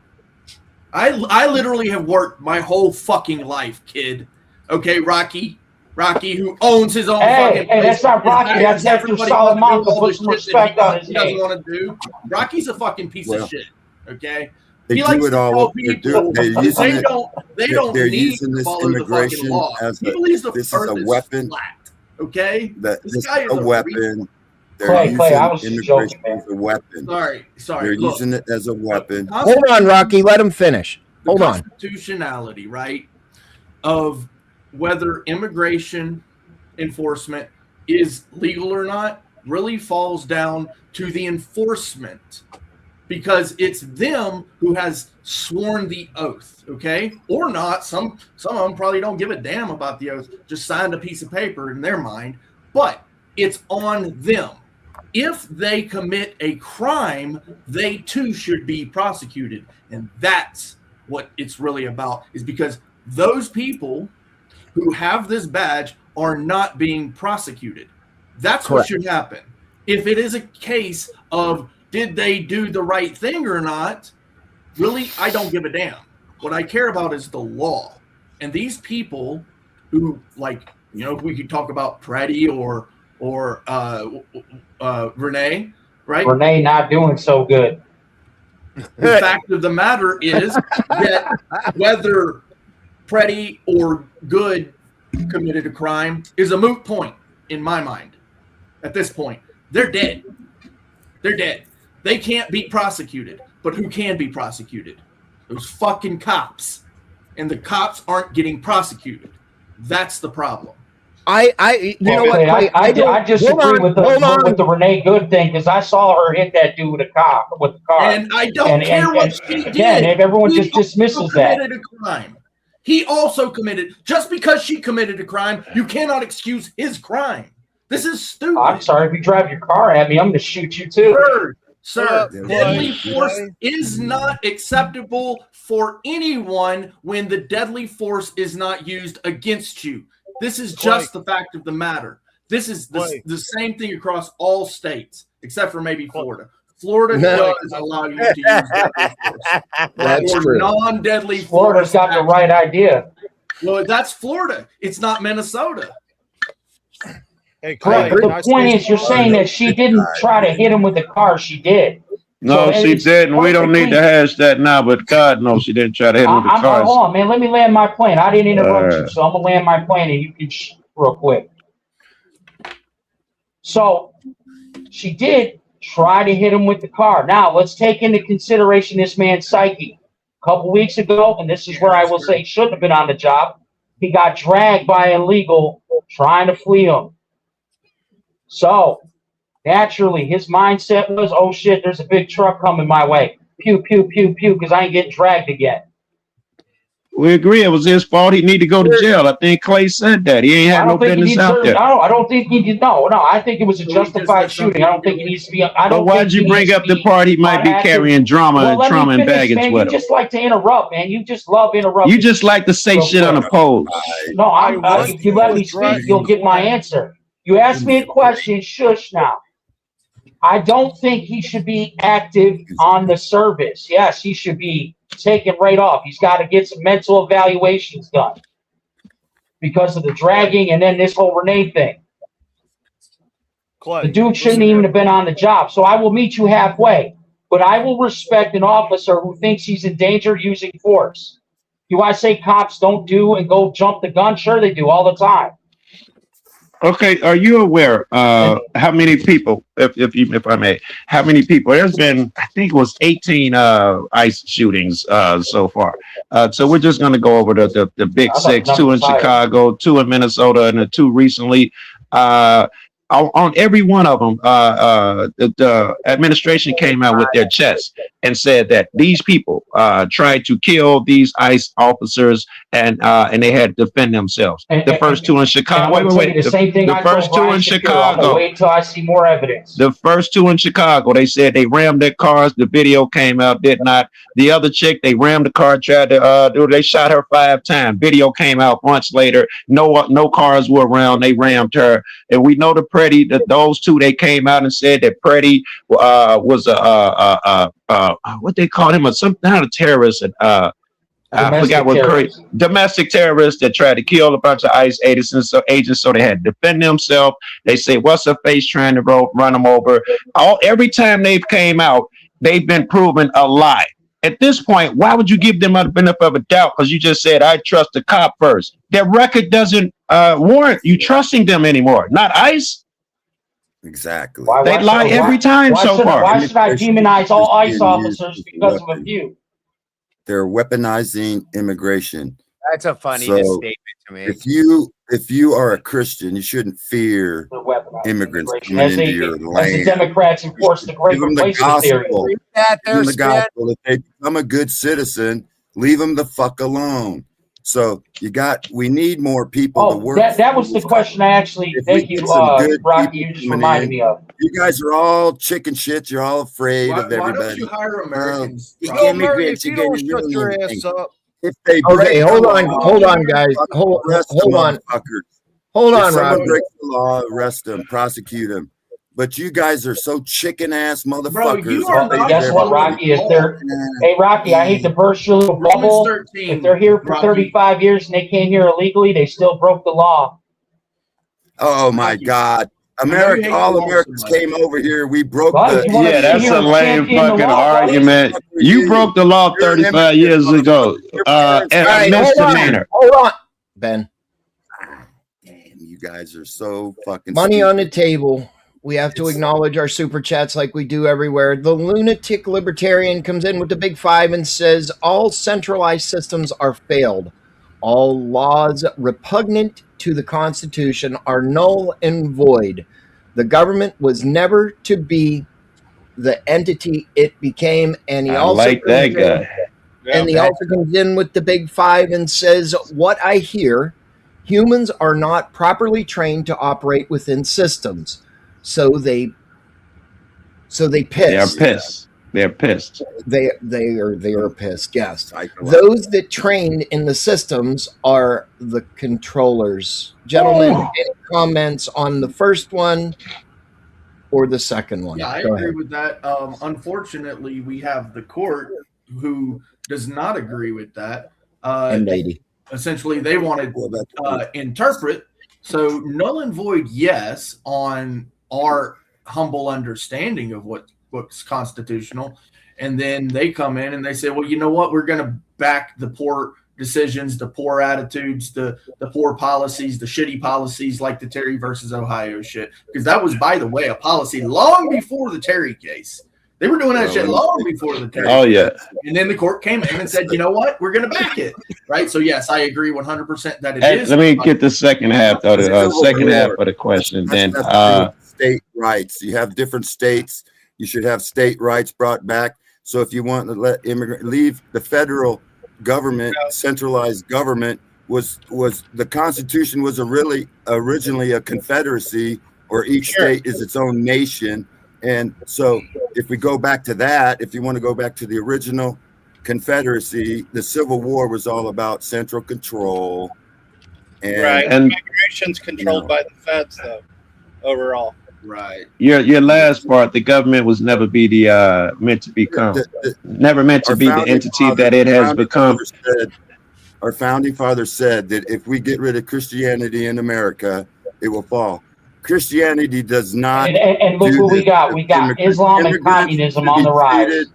I literally have worked my whole fucking life, kid. Okay, Rocky, who owns his own fucking place. Hey, that's not Rocky. That's Hector Salamanca. Put some respect on his name. He doesn't want to do. Rocky's a fucking piece of shit. Okay. They do it all. They don't need using to this follow the fucking law. He believes the this is earth a weapon. Flat, okay, this is guy is a weapon. They're Clay, I was using joking, immigration as a weapon. Sorry. They're using it as a weapon. Hold on, Rocky. Let him finish. Hold on. Constitutionality, right, of whether immigration enforcement is legal or not really falls down to the enforcement, because it's them who has sworn the oath, okay, or not. Some of them probably don't give a damn about the oath, just signed a piece of paper in their mind, but it's on them. If they commit a crime, they too should be prosecuted, and that's what it's really about, is because those people who have this badge are not being prosecuted. That's Correct. What should happen. If it is a case of did they do the right thing or not, really, I don't give a damn. What I care about is the law. And these people who, like, you know, if we could talk about Freddie or Renee, right? Renee not doing so good. The fact of the matter is that whether Freddie or Good committed a crime is a moot point in my mind. At this point, they're dead. They're dead. They can't be prosecuted. But who can be prosecuted? Those fucking cops. And the cops aren't getting prosecuted. That's the problem. I disagree with the Renee Good thing, because I saw her hit that dude with the car. And I don't care what she did. Again, everyone just dismisses that. Committed a crime. He also committed. Just because she committed a crime, you cannot excuse his crime. This is stupid. I'm sorry, if you drive your car at me, I'm going to shoot you too. Sir, deadly force is not acceptable for anyone when the deadly force is not used against you. This is just the fact of the matter. This is the same thing across all states, except for maybe Florida. Florida does allow you to use deadly force. That's true. Non-deadly force. Florida's got the right idea. Well, that's Florida. It's not Minnesota. Hey, Clay, but the point is, you're saying that she didn't try to hit him with the car. She did. No, she didn't. We don't need to hash that now, but God knows she didn't try to hit him with the car. Hold on, man. Let me land my plane. I didn't interrupt you, so I'm going to land my plane, and you can real quick. So she did try to hit him with the car. Now, let's take into consideration this man's psyche. A couple weeks ago, and this is where I will say he shouldn't have been on the job, he got dragged by an illegal trying to flee him. So, naturally, his mindset was, oh, shit, there's a big truck coming my way. Pew, pew, pew, pew, because I ain't getting dragged again. We agree it was his fault. He need to go to jail. I think Clay said that. He ain't had no business out there. I don't think he did. No, I think it was a justified shooting. I don't think it needs to be. But why'd you bring up the part he might be carrying trauma and baggage with him? You just like to interrupt, man. You just love interrupting. You just like to say shit on the post. No, if you let me speak, you'll get my answer. You asked me a question. Shush now. I don't think he should be active on the service. Yes, he should be taken right off. He's got to get some mental evaluations done. because of the dragging and then this whole Renee thing. Clay, The dude shouldn't even have been on the job. So I will meet you halfway, but I will respect an officer who thinks he's in danger using force. Do I say cops don't do and go jump the gun? Sure they do all the time. Okay, are you aware how many people, if I may, how many people? There's been, I think it was 18 ICE shootings so far. So we're just going to go over the big six: 2 in Chicago, 2 in Minnesota, and the 2 recently. On every one of them, the administration came out with their chest and said that these people tried to kill these ICE officers and they had to defend themselves. The first 2 in Chicago. Wait. The same thing. The first 2 in Chicago. Wait until I see more evidence. The first 2 in Chicago, they said they rammed their cars. The video came out, did not. The other chick, they rammed the car, tried to they shot her 5 times. Video came out months later. No cars were around. They rammed her. And we know the Pretty, those 2, they came out and said that Pretty was what they called him, not a terrorist. I forgot what crazy domestic terrorists that tried to kill a bunch of ICE agents, so they had to defend themselves. They say, what's her face trying to run them over? Every time they've came out, they've been proven a lie. At this point, why would you give them a benefit of a doubt? Because you just said, I trust the cop first. Their record doesn't warrant you trusting them anymore. Not ICE. Exactly. They lie every time so far. Why should I demonize all ICE officers because of a few? They're weaponizing immigration. That's a funny statement to me. If you are a Christian, you shouldn't fear immigrants coming into your land. As the Democrats enforce the great replacement theory. Give them the gospel. If they become a good citizen, leave them the fuck alone. So we need more people to work. That was the question I actually, thank you, Rocky, you just reminded me of. You guys are all chicken shit. You're all afraid of everybody. Why don't you hire Americans? Immigrants, you don't shut your ass up. Okay, hold on, guys. Hold on. Hold on, Rob. Someone breaks the law, arrest them, prosecute them. But you guys are so chicken ass motherfuckers. Guess what, Rocky? Hey, Rocky, I hate to burst your little bubble. If they're here for 35 years and they came here illegally, they still broke the law. Oh my God. All Americans came over here. We broke that's a lame fucking argument. You broke the law 35 years ago. Misdemeanor. Hold on, Ben. Damn, you guys are so fucking money stupid. on the table. We have to acknowledge our super chats like we do everywhere. The lunatic libertarian comes in with the big 5 and says all centralized systems are failed. All laws repugnant to the Constitution are null and void. The government was never to be the entity it became. And he also like that guy. And he also comes in with the big 5 and says, what I hear, humans are not properly trained to operate within systems. So they piss. They are pissed. They're pissed. They are pissed. Yes. Those that train in the systems are the controllers. Gentlemen, any comments on the first one or the second one? Yeah, I agree with that. Unfortunately, we have the court who does not agree with that. And lady. Essentially, they wanted interpret. So null and void, yes, on our humble understanding of what's constitutional, and then they come in and they say, well, you know what, we're going to back the poor decisions, the poor attitudes, the poor policies, the shitty policies like the Terry versus Ohio shit, because that was, by the way, a policy long before the Terry case. They were doing that shit long before the Terry case. And then the court came in and said, you know what, we're going to back it, right? So yes, I agree 100% that it is. Let me get the second half of the question. Then state rights. You have different states. You should have state rights brought back. So if you want to let immigrants leave, the federal government, centralized government was the Constitution was originally a confederacy, or each state is its own nation. And so if we go back to that, if you want to go back to the original confederacy, the Civil War was all about central control. And migration's controlled by the feds, though, overall. Right. Your last part, the government was never meant to become, never meant to be the entity that it has become. our founding fathers said that if we get rid of Christianity in America, it will fall. Christianity does not. And look what we got. We got Islam and communism on the rise.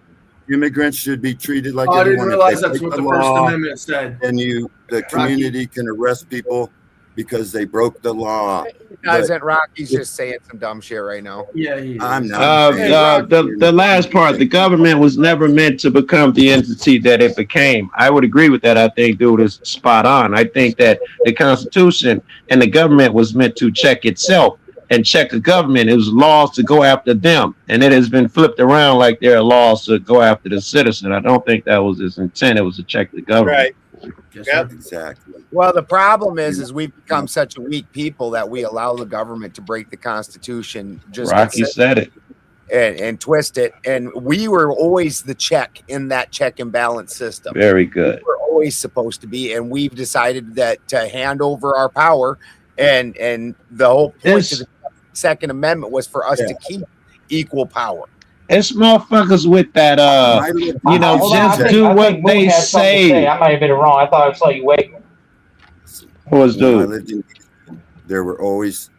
Immigrants should be treated like I didn't everyone. realize that's what the First Amendment said. And the community can arrest people because they broke the law. Doesn't Rocky's just saying some dumb shit right now? Yeah, I'm not. The last part, the government was never meant to become the entity that it became. I would agree with that. I think dude is spot on. I think that the Constitution and the government was meant to check itself and check the government. It was laws to go after them, and it has been flipped around like there are laws to go after the citizen. I don't think that was its intent. It was to check the government. Right. Yep. Exactly. Well, the problem is we've become such a weak people that we allow the government to break the Constitution. Just Rocky said it. And twist it. And we were always the check in that check and balance system. Very good. We're always supposed to be, and we've decided that to hand over our power, and the whole point of the Second Amendment was for us to keep equal power. It's motherfuckers with that, just do what they say. I might have been wrong. I thought I saw you wait. There were always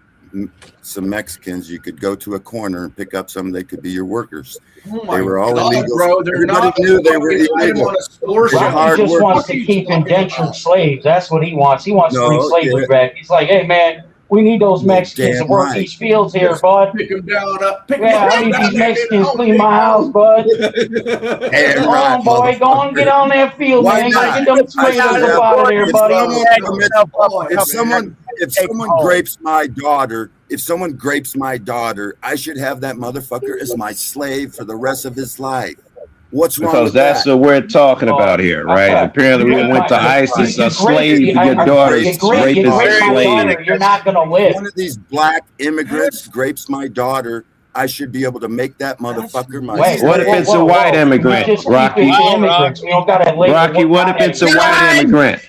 some Mexicans. You could go to a corner and pick up some. They could be your workers. They were all illegal. Bro, they're not. Knew they were illegal. Rocky just wants to keep indentured slaves. That's what he wants. He wants to bring slavery back. He's like, hey man, we need those Mexicans to work these fields here, bud. Pick them down. I need these Mexicans to clean my house, bud. Come on, boy. Go on, get on that field, man. Get them slaves up out of there, buddy. If someone grapes my daughter, I should have that motherfucker as my slave for the rest of his life. What's wrong because with that's that? what we're talking about here, right? Apparently, we went to ISIS, a slave to your daughter, rape is a slave. You're not going to live. One of these black immigrants grapes my daughter. I should be able to make that motherfucker my slave. What if it's a white immigrant, Rocky? Rocky, what if it's a white immigrant?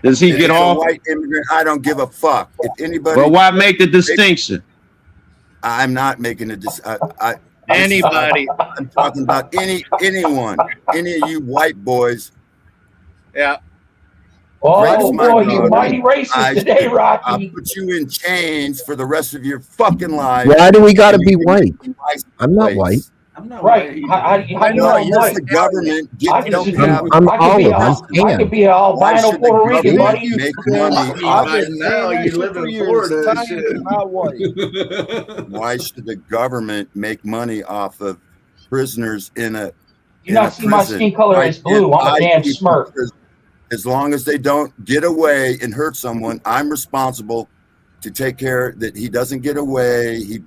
Does he get off? White immigrant, I don't give a fuck. If anybody, well, why make the distinction? I'm not making a anybody. I'm talking about anyone, any of you white boys. Yeah. Oh boy, you're mighty racist today, Rocky. I'll put you in chains for the rest of your fucking life. Why do we got to be white? I'm not white. I'm not right. How do know you're the government? I'm olive. I'm tan. I could be an albino Puerto Rican, buddy. Make money. Now you live in Florida. Why should the government make money off of prisoners in a? You not see my skin color is blue. I'm a damn Smurf. As long as they don't get away and hurt someone, I'm responsible to take care that he doesn't get away. He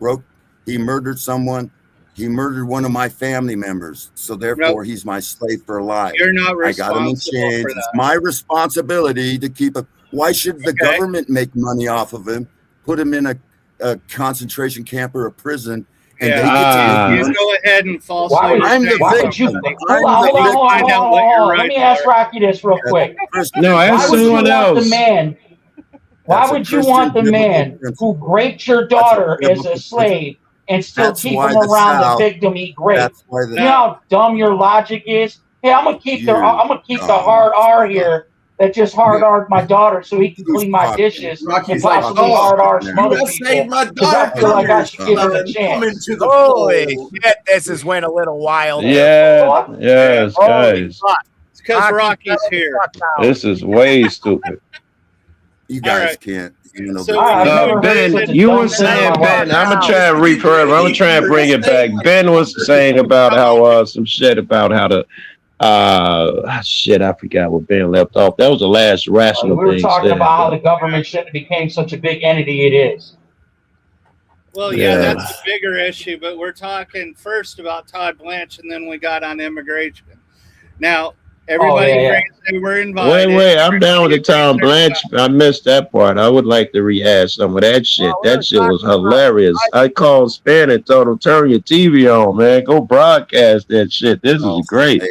murdered someone. He murdered one of my family members. So therefore, he's my slave for life. You're not responsible. I got him in chains. It's my responsibility to keep him. Why should the government make money off of him, put him in a concentration camp or a prison? And they get you go ahead and falsely. I'm the victim. Let me ask Rocky this real quick. No, ask someone else. Why would you want the man who raped your daughter as a slave and still keep him around the victim he raped? You know how dumb your logic is? Hey, I'm gonna keep the hard R here. That just hard R'd my daughter so he can clean my dishes and possibly hard R some other people. Because I feel like I should give him a chance. Holy shit, this is went a little wild. Yeah, yes, guys. It's because Rocky's here. This is way stupid. You guys can't. Ben, you were saying, Ben, I'm going to try and rephrase. I'm going to try and bring it back. Ben was saying about how some shit about how to shit, I forgot what Ben left off. That was the last rational thing. We were talking about how the government shouldn't have became such a big entity it is. Well, yeah, that's a bigger issue, but we're talking first about Todd Blanche, and then we got on immigration. Now, everybody they were invited. Wait, I'm down with the Todd Blanche. I missed that part. I would like to rehash some of that shit. That shit was hilarious. I called Span and told him, turn your TV on, man. Go broadcast that shit. This is great.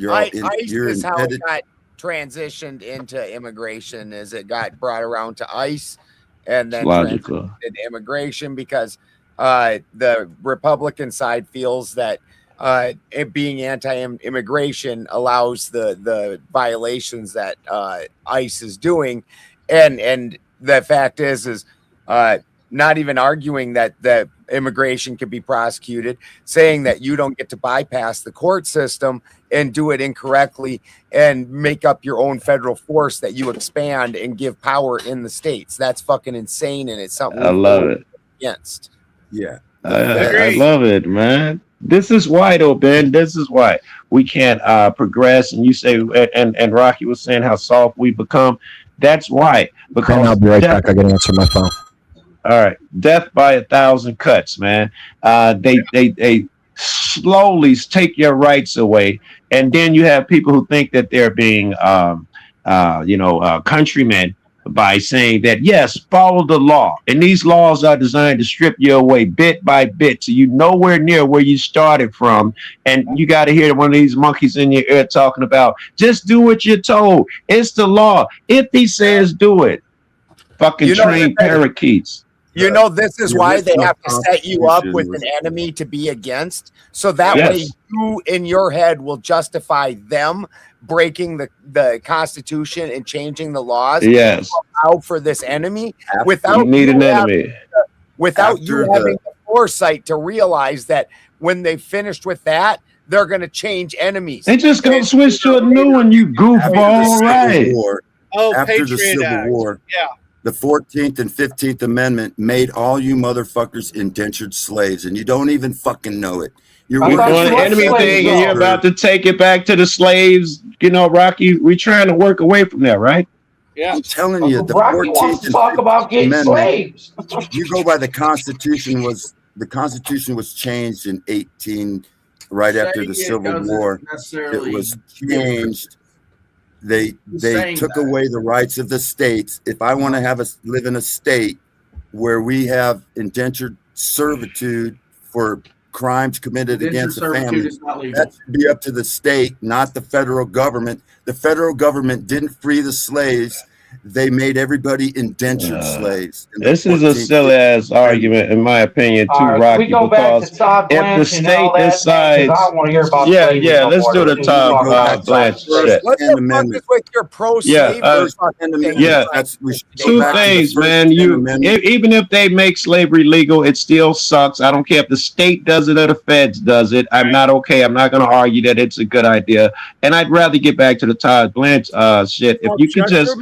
ICE is how it got transitioned into immigration, as it got brought around to ICE and then transitioned into immigration because the Republican side feels that it being anti-immigration allows the violations that ICE is doing, and the fact is not even arguing that the immigration can be prosecuted, saying that you don't get to bypass the court system and do it incorrectly and make up your own federal force that you expand and give power in the states. That's fucking insane, and it's something I love it. against. Yeah. I love it, man. This is why, though, Ben. This is why we can't progress. And you say, and Rocky was saying how soft we become. That's why. Because I'll be right back. I gotta answer my phone. All right, death by 1,000 cuts, man. They slowly take your rights away, and then you have people who think that they're being, countrymen by saying that yes, follow the law, and these laws are designed to strip you away bit by bit, so you nowhere near where you started from, and you got to hear one of these monkeys in your ear talking about just do what you're told. It's the law. If he says do it, fucking trained parakeets. You know, this is why they have to set you up with an enemy to be against. So that way you in your head will justify them breaking the Constitution and changing the laws. Yes. Out for this enemy without you need an enemy. Without you having the foresight to realize that when they finished with that, they're going to change enemies. They just going to switch to a new one, you goofball, right? After the Civil War, the 14th and 15th Amendment made all you motherfuckers indentured slaves, and you don't even fucking know it. You're doing an enemy thing, and you're about to take it back to the slaves. You know, Rocky, we're trying to work away from that, right? Yeah, I'm telling you, the Rocky 14th wants to talk about gay slaves. You go by the Constitution was changed in 18, right after the Civil War. It was changed. They took away the rights of the states. If I want to live in a state where we have indentured servitude for crimes committed against the family, that should be up to the state, not the federal government. The federal government didn't free the slaves. They made everybody indentured slaves. This is a silly ass argument, in my opinion, too, Rocky. We go back to Todd Blanche if the state decides, I don't want to hear about let's do the Todd Blanche shit. What the fuck is with your pro-slavery? Two things, man. Even if they make slavery legal, it still sucks. I don't care if the state does it or the feds does it. I'm not okay. I'm not going to argue that it's a good idea. And I'd rather get back to the Todd Blanche shit. If you could just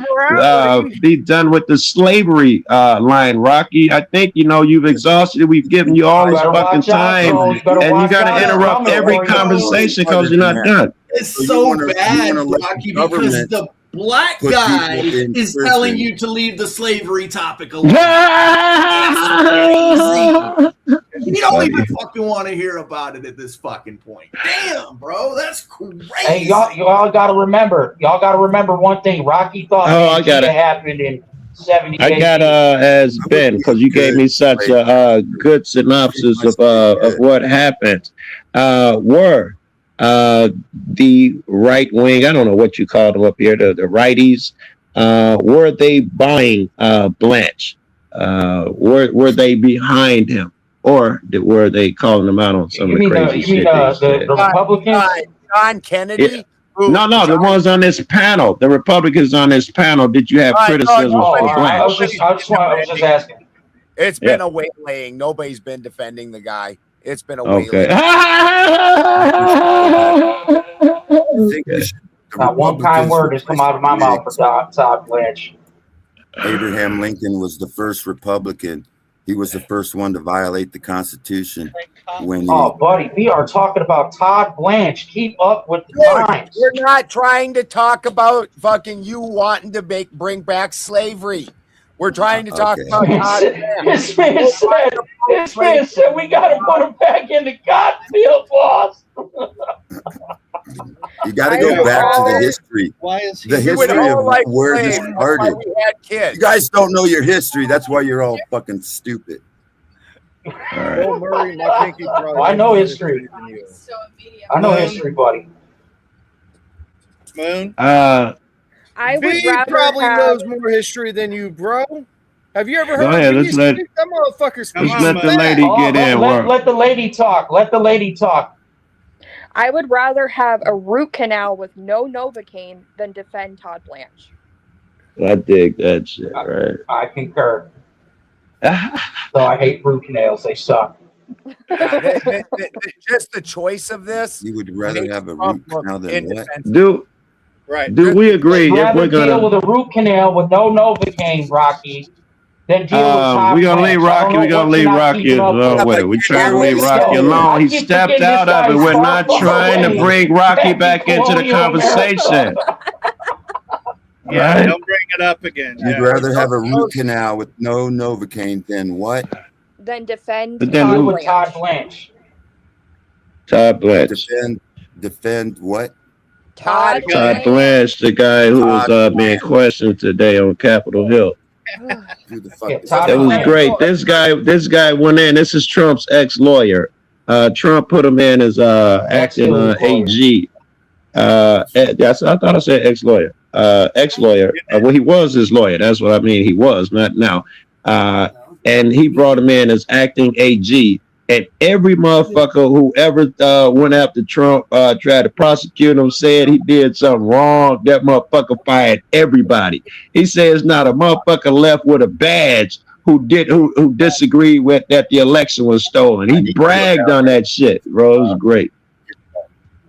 be done with the slavery line, Rocky. I think you've exhausted it. We've given you all this fucking time, and you got to interrupt every conversation because you're not done. It's so bad, Rocky, because the black guy is telling you to leave the slavery topic alone. You don't even fucking want to hear about it at this fucking point. Damn, bro, that's crazy. Hey, y'all got to remember. Y'all got to remember one thing. Rocky thought it happened in 78. I got as Ben, because you gave me such a good synopsis of what happened. Were the right wing, I don't know what you call them up here, the righties, were they buying Blanche? Were they behind him? Or were they calling him out on some of the crazy shit? The Republicans? John Kennedy? No, the ones on this panel, the Republicans on this panel, did you have criticism for Blanche? I was just asking. It's been a waylaying. Nobody's been defending the guy. It's been a waylaying. Not one kind word has come out of my mouth for Todd Blanche. Abraham Lincoln was the first Republican. He was the first one to violate the Constitution. Buddy, we are talking about Todd Blanche. Keep up with the times. We're not trying to talk about fucking you wanting to bring back slavery. We're trying to talk about Todd Blanche. This man said we got to put him back in the Godfield, boss. You got to go back to the history. Why is the history of where this started? You guys don't know your history. That's why you're all fucking stupid. All right. I know history. I know history, buddy. Moon. I would rather probably have... knows more history than you, bro. Have you ever heard ahead, of let's let that motherfucker's the lady get in. Let the lady talk. Let the lady talk. I would rather have a root canal with no Novocaine than defend Todd Blanche. I dig that shit, right? I concur. So I hate root canals. They suck. Just the choice of this. You would rather have a root canal than what? Do we agree if rather we're deal gonna? with a root canal with no Novocaine, Rocky, than deal with Todd We're gonna leave Blanche. I don't Rocky. know We're gonna what leave you're not Rocky keeping up alone with. with it. We're trying to leave Rocky alone. He stepped out of it. We're not trying to bring Rocky back into the conversation. Yeah, Right? don't bring it up again. You'd Yeah. rather have a root canal with no Novocaine than what? Then defend But then Todd who- Blanche. Todd Blanche. Todd Blanche. Defend what? Todd Todd Blanche, the guy who was being questioned today on Capitol Hill. Who the fuck is That was great. This guy went in. This is Trump's ex-lawyer. Trump put him in as acting AG. I thought I said ex-lawyer. Ex-lawyer. Well, he was his lawyer. That's what I mean. He was, not now. And he brought him in as acting AG. And every motherfucker who ever went after Trump, tried to prosecute him, said he did something wrong. That motherfucker fired everybody. He says not a motherfucker left with a badge who disagreed with that the election was stolen. He bragged on that shit, bro. It was great.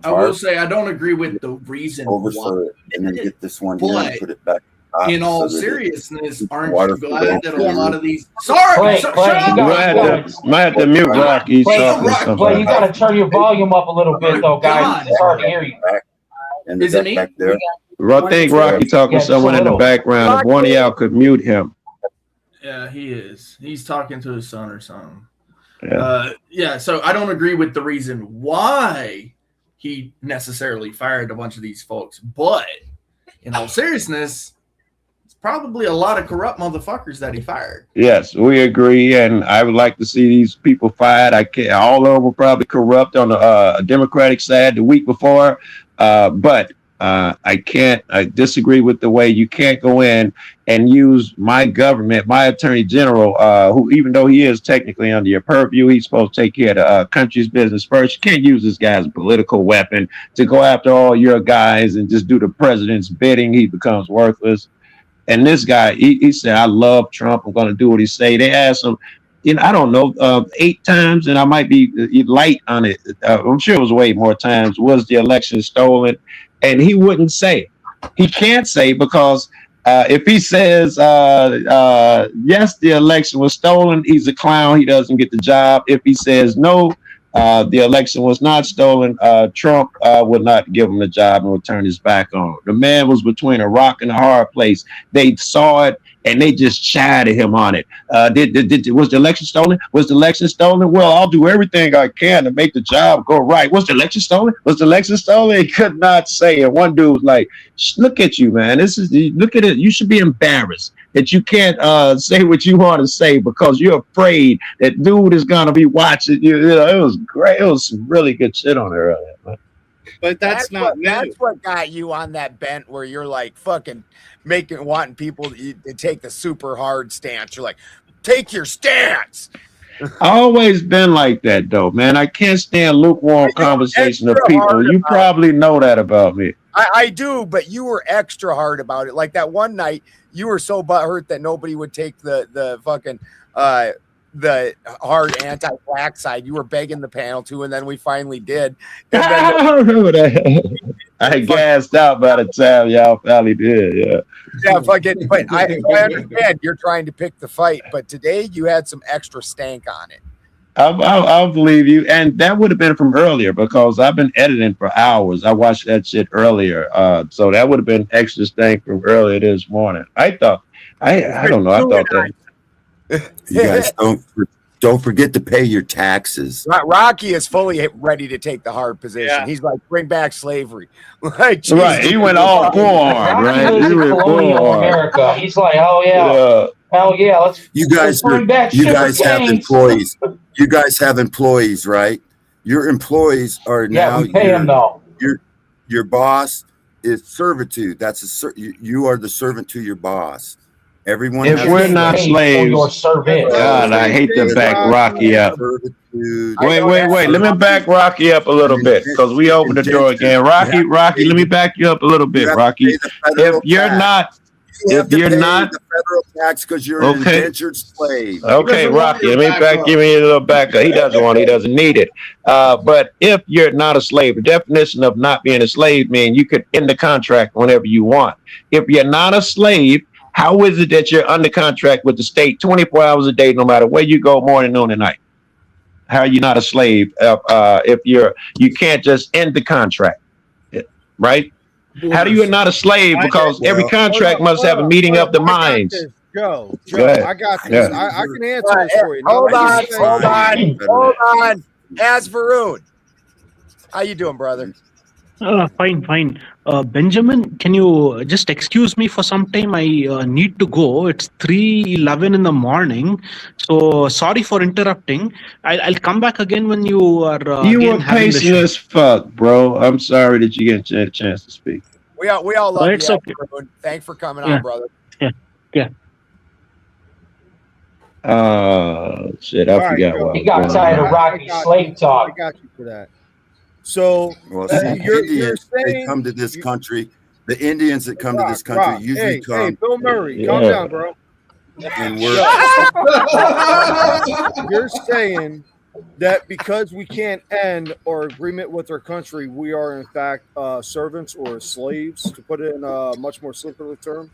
I will say I don't agree with the reason over why. for it and then get this one here and put it back. In all so that seriousness, aren't water you glad that a flow lot through. of these? Sorry, shut up! Might have to mute Rocky. He's talking something. Clay, you gotta turn your volume up a little bit, though, guys. It's hard to hear you. And Is it me? back there. I think Rocky talking to someone in the background. If one of y'all could mute him. Yeah, he is. He's talking to his son or something. Yeah. So I don't agree with the reason why he necessarily fired a bunch of these folks, but in all seriousness, it's probably a lot of corrupt motherfuckers that he fired. Yes, we agree, and I would like to see these people fired. All of them were probably corrupt on the Democratic side the week before, but I disagree with the way you can't go in and use my government, my attorney general, who, even though he is technically under your purview, he's supposed to take care of the country's business first. You can't use this guy as a political weapon to go after all your guys and just do the president's bidding. He becomes worthless. And this guy, he said, I love Trump. I'm going to do what he say. They asked him, I don't know, 8 times, and I might be light on it. I'm sure it was way more times. Was the election stolen? And he wouldn't say. He can't say because if he says, yes, the election was stolen, he's a clown. He doesn't get the job. If he says no, the election was not stolen, Trump would not give him the job and would turn his back on him. The man was between a rock and a hard place. They saw it and they just chided him on it. Was the election stolen? Was the election stolen? Well, I'll do everything I can to make the job go right. Was the election stolen? Was the election stolen? He could not say it. One dude was like, look at you, man. Look at it. You should be embarrassed that you can't say what you want to say because you're afraid that dude is going to be watching you. It was great. It was some really good shit on there earlier, man. But that's not new. That's what got you on that bent where you're like fucking wanting people to take the super hard stance. You're like, take your stance. I always been like that though, man. I can't stand lukewarm conversation of people. You probably know that about me. I do, but you were extra hard about it. Like that one night, you were so butthurt that nobody would take the fucking the hard anti-black side. You were begging the panel to, and then we finally did. And then I remember that. I gassed out by the time y'all finally did. Yeah. Yeah, fucking. But I understand you're trying to pick the fight, but today you had some extra stank on it. I'll believe you. And that would have been from earlier because I've been editing for hours. I watched that shit earlier. So that would have been extra stank from earlier this morning. I thought, I don't know. I thought that. You guys don't forget to pay your taxes. Rocky is fully ready to take the hard position. Yeah. He's like, bring back slavery. Like, Right. He went all forward, right? He went colonial America. He's like, oh yeah. Hell yeah, let's bring back you guys sugar have canes. employees. You guys have employees, right? Your employees are now we pay them though. Your boss is servitude. That's you are the servant to your boss. Everyone If has we're a not Paid for your slaves, service. God, I hate to back Rocky up. servitude. Wait. Let me back Rocky up a little bit because we opened the door again. Rocky, let me back you up a little bit, Rocky. If you're not, you have to pay the federal tax because you're an indentured slave. Okay, Rocky, let me give me a little backup. He doesn't need it. But if you're not a slave, the definition of not being a slave means you could end the contract whenever you want. If you're not a slave, how is it that you're under contract with the state 24 hours a day, no matter where you go, morning, noon, and night? How are you not a slave if you can't just end the contract, right? How do you not a slave? Because every contract must have a meeting of the minds. Joe, I got this. Yeah. I can answer this for you. Hold on. Asvaroon, how you doing, brother? Fine. Benjamin, can you just excuse me for some time? I need to go. It's 3:11 in the morning. So sorry for interrupting. I'll come back again when you are. You again were having the patient show. as fuck, bro. I'm sorry that you didn't get a chance to speak. We all love It's you, okay. Asvaroon. Thanks for coming Yeah. on, brother. Yeah. Shit, I forgot what. He got tired of Rocky slave talk. I got you for that. So Well, see, you're Indians, they saying come to this country. The Indians that come to this country usually come. Hey, Bill Murray, calm down, bro. And we're You're saying that because we can't end our agreement with our country, we are in fact servants or slaves, to put it in a much more simpler term?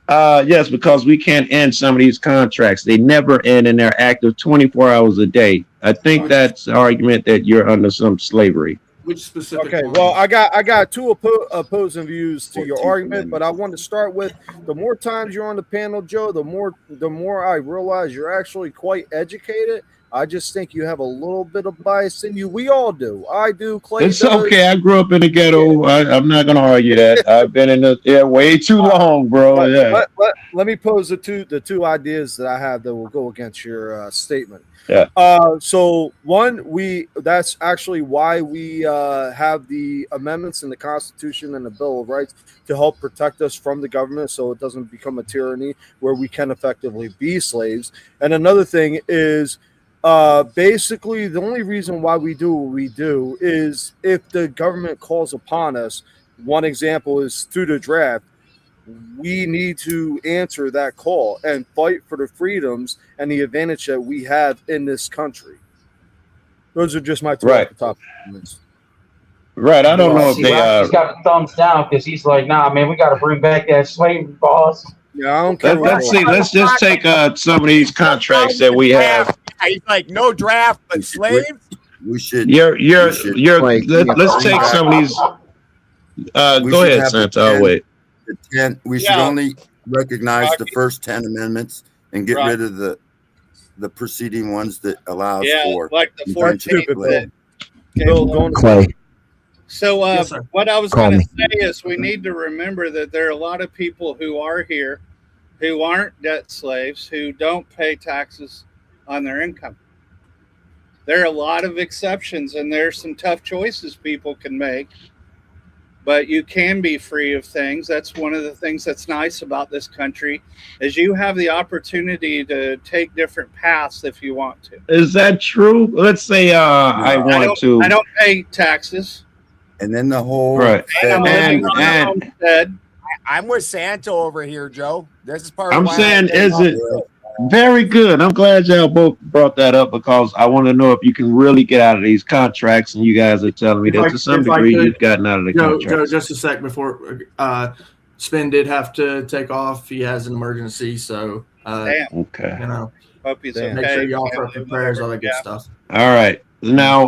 Yes, because we can't end some of these contracts. They never end and they're active 24 hours a day. I think that's the argument that you're under some slavery. Which specific? Okay, well, I got two opposing views to your argument, but I want to start with the more times you're on the panel, Joe, the more I realize you're actually quite educated. I just think you have a little bit of bias in you. We all do. I do. Clay It's does. okay. I grew up in the ghetto. I'm not going to argue that. I've been in the way too long, bro. Yeah. Let me pose the two ideas that I have that will go against your statement. Yeah. So one, that's actually why we have the amendments in the Constitution and the Bill of Rights to help protect us from the government, so it doesn't become a tyranny where we can effectively be slaves. And another thing is, basically the only reason why we do what we do is if the government calls upon us. One example is through the draft. We need to answer that call and fight for the freedoms and the advantage that we have in this country. Those are just my two off the top comments. Right. I don't know if they He's got a thumbs down because he's like, nah, man, we got to bring back that slavery, boss. Yeah, I don't care. Let's see. Let's just take some of these contracts that we have. He's like, no draft, but slaves. We should. Let's take some of these. Go ahead, Santa. I'll wait. We should only recognize the first 10 amendments and get rid of the preceding ones that allows for like the 14th. Clay. So Yes, what I was Call going me. to say is we need to remember that there are a lot of people who are here who aren't debt slaves, who don't pay taxes on their income. There are a lot of exceptions, and there's some tough choices people can make, but you can be free of things. That's one of the things that's nice about this country, is you have the opportunity to take different paths if you want to. Is that true? Let's say I want to. I don't pay taxes. And then the whole Right. And I'm with Santo over here, Joe. This is part of I'm why saying, I is it very good? I'm glad y'all both brought that up because I want to know if you can really get out of these contracts. And you guys are telling me that to some degree you've gotten out of the Joe, contracts. just a sec before Spin did have to take off. He has an emergency, so Okay. you know, hope he's okay. make sure you offer up your prayers, all that good stuff. All right. Now,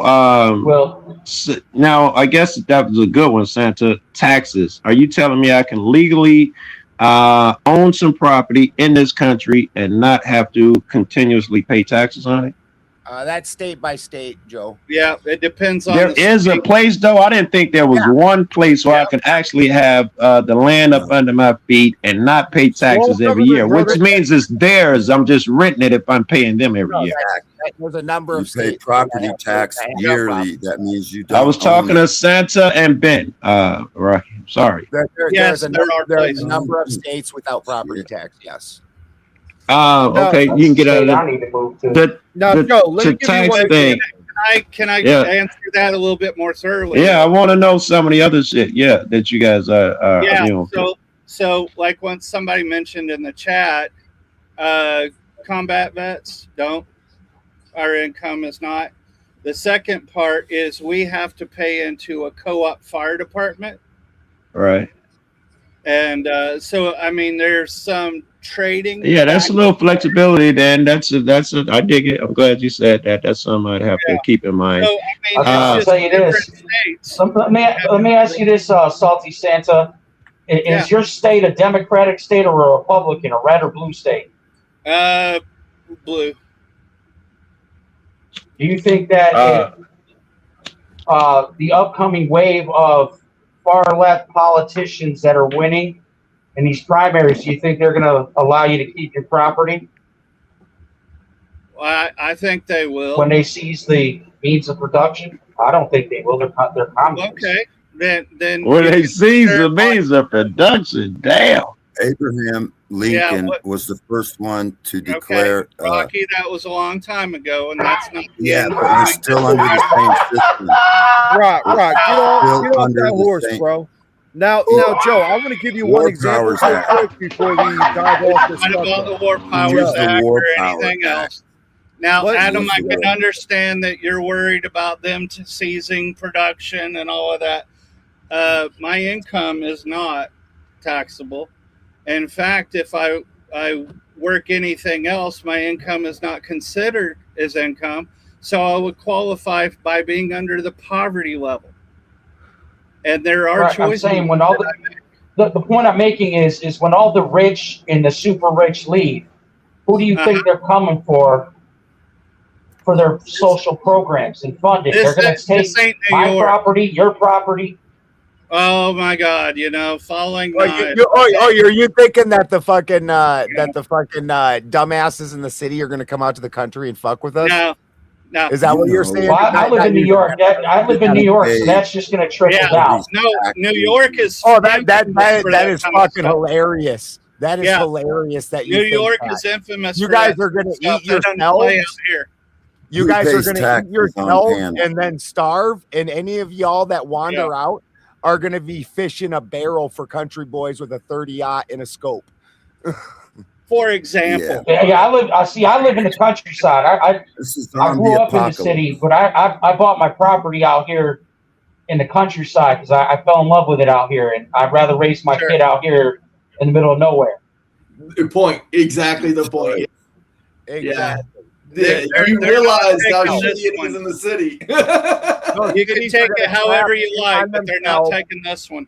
now I guess that was a good one, Santa. Taxes. Are you telling me I can legally own some property in this country and not have to continuously pay taxes on it? That's state by state, Joe. Yeah, it depends on. There is a place though. I didn't think there was one place where I could actually have the land up under my feet and not pay taxes every year, which means it's theirs. I'm just renting it if I'm paying them every year. There's a number of You pay property tax yearly. That means you don't. I was talking to Santa and Ben. Right. Sorry. There's a number of states without property tax. Yes. Okay. You can get out of I need to move to. The tax thing. Can I Yeah. answer that a little bit more thoroughly? Yeah, I want to know some of the other shit. Yeah, that you guys are. Yeah. You know. So like when somebody mentioned in the chat, combat vets don't. Our income is not. The second part is we have to pay into a co-op fire department. Right. And so, I mean, there's some trading. Yeah, that's a little flexibility. Then that's I dig it. I'm glad you said that. That's something I'd have to keep in mind. So, I mean, I'll tell you this. Let me ask you this, Salty Santa. Is your state a Democratic state or a Republican, a red or blue state? Blue. Do you think that the upcoming wave of far-left politicians that are winning in these primaries, do you think they're going to allow you to keep your property? Well, I think they will. When they seize the means of production? I don't think they will. They're communists. Okay. Then when they seize the means of production, damn. Abraham Lincoln was the first one to declare. Rocky, that was a long time ago, and that's not. Yeah, but you're still under the same system. Rock, get off under that the horse, same- bro. Now, Joe, I want to give you one example real quick before we dive off this Not about stuff. the War Powers Use the Act War or Powers anything Act. else. Now, Let's Adam, use I the can understand that you're worried about them seizing production and all of that. My income is not taxable. In fact, if I work anything else, my income is not considered as income. So I would qualify by being under the poverty level. And there are choices. I'm saying when all the point I'm making is when all the rich and the super rich leave, who do you think they're coming for their social programs and funding? They're going to take my property, your property. Oh my God! Following. You're thinking that the fucking dumbasses in the city are going to come out to the country and fuck with us? No. Is that what you're saying? Well, I live in New York. I live in New York, so that's just going to trickle down. No, New York is. Oh, that is fucking hilarious. That is hilarious. That New York is infamous. You guys are going to eat yourselves. You guys are going to eat yourselves and then starve, and any of y'all that wander out are going to be fishing a barrel for country boys with a 30-aught and a scope. For example. I live in the countryside. I grew up in the city, but I bought my property out here in the countryside because I fell in love with it out here, and I'd rather raise my kid out here in the middle of nowhere. Good point. Exactly the point. Exactly. Yeah, you realize how shitty it is in the city. You can take it however you like, but they're not taking this one.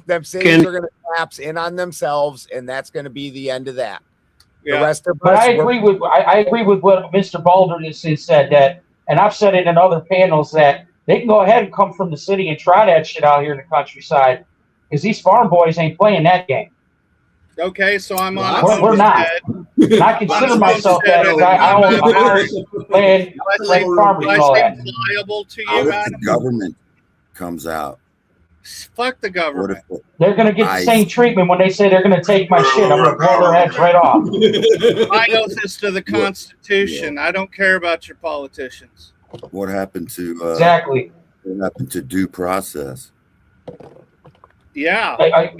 Them cities are going to collapse in on themselves, and that's going to be the end of that. The rest of But I agree with what Mr. Balder just said, that, and I've said it in other panels, that they can go ahead and come from the city and try that shit out here in the countryside, because these farm boys ain't playing that game. Okay, so I'm on. We're not. And I consider myself that because I own a house, land, farmers, and all that. Liable to What you, if the government comes out? Fuck the government. They're going to get the same treatment when they say they're going to take my shit. I'm going to blow their heads right off. My oath is to the Constitution. I don't care about your politicians. What happened to exactly? What happened to due process? Yeah.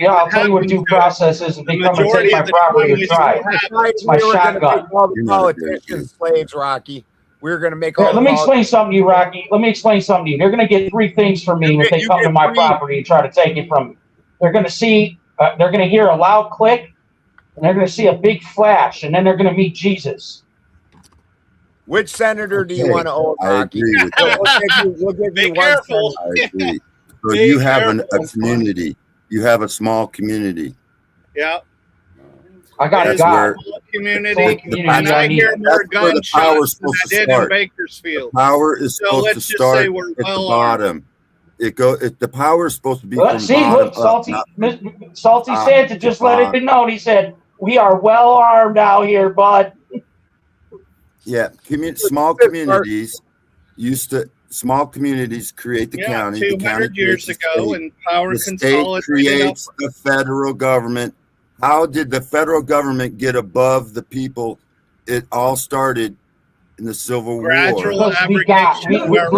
I'll tell you what due process is. If they come and take my property and try it, it's my shotgun. Politicians, slaves, Rocky. We're going to make all. Let me explain something to you, Rocky. Let me explain something to you. They're going to get three things from me if they come to my property and try to take it from me. They're going to see, they're going to hear a loud click, and they're going to see a big flash, and then they're going to meet Jesus. Which senator do you want to own, Rocky? I agree with that. We'll give you one senator. I agree. So you have a community. You have a small community. Yeah. I got a guy. community, community, and I hear more That's where the gunshots power's than supposed I to did in start. Bakersfield. Power is So supposed to let's just say start we're at the well armed. bottom. The power is supposed to be Well, from see, bottom look, up, not Salty top Santa to just let bottom. it be known. He said, "We are well armed out here, bud." Yeah, small communities small communities create the county. The county 200 years creates the ago, state. and power The state consolidated creates up. the federal government. How did the federal government get above the people? It all started in the Civil Gradual War. Because we got, abrogation of our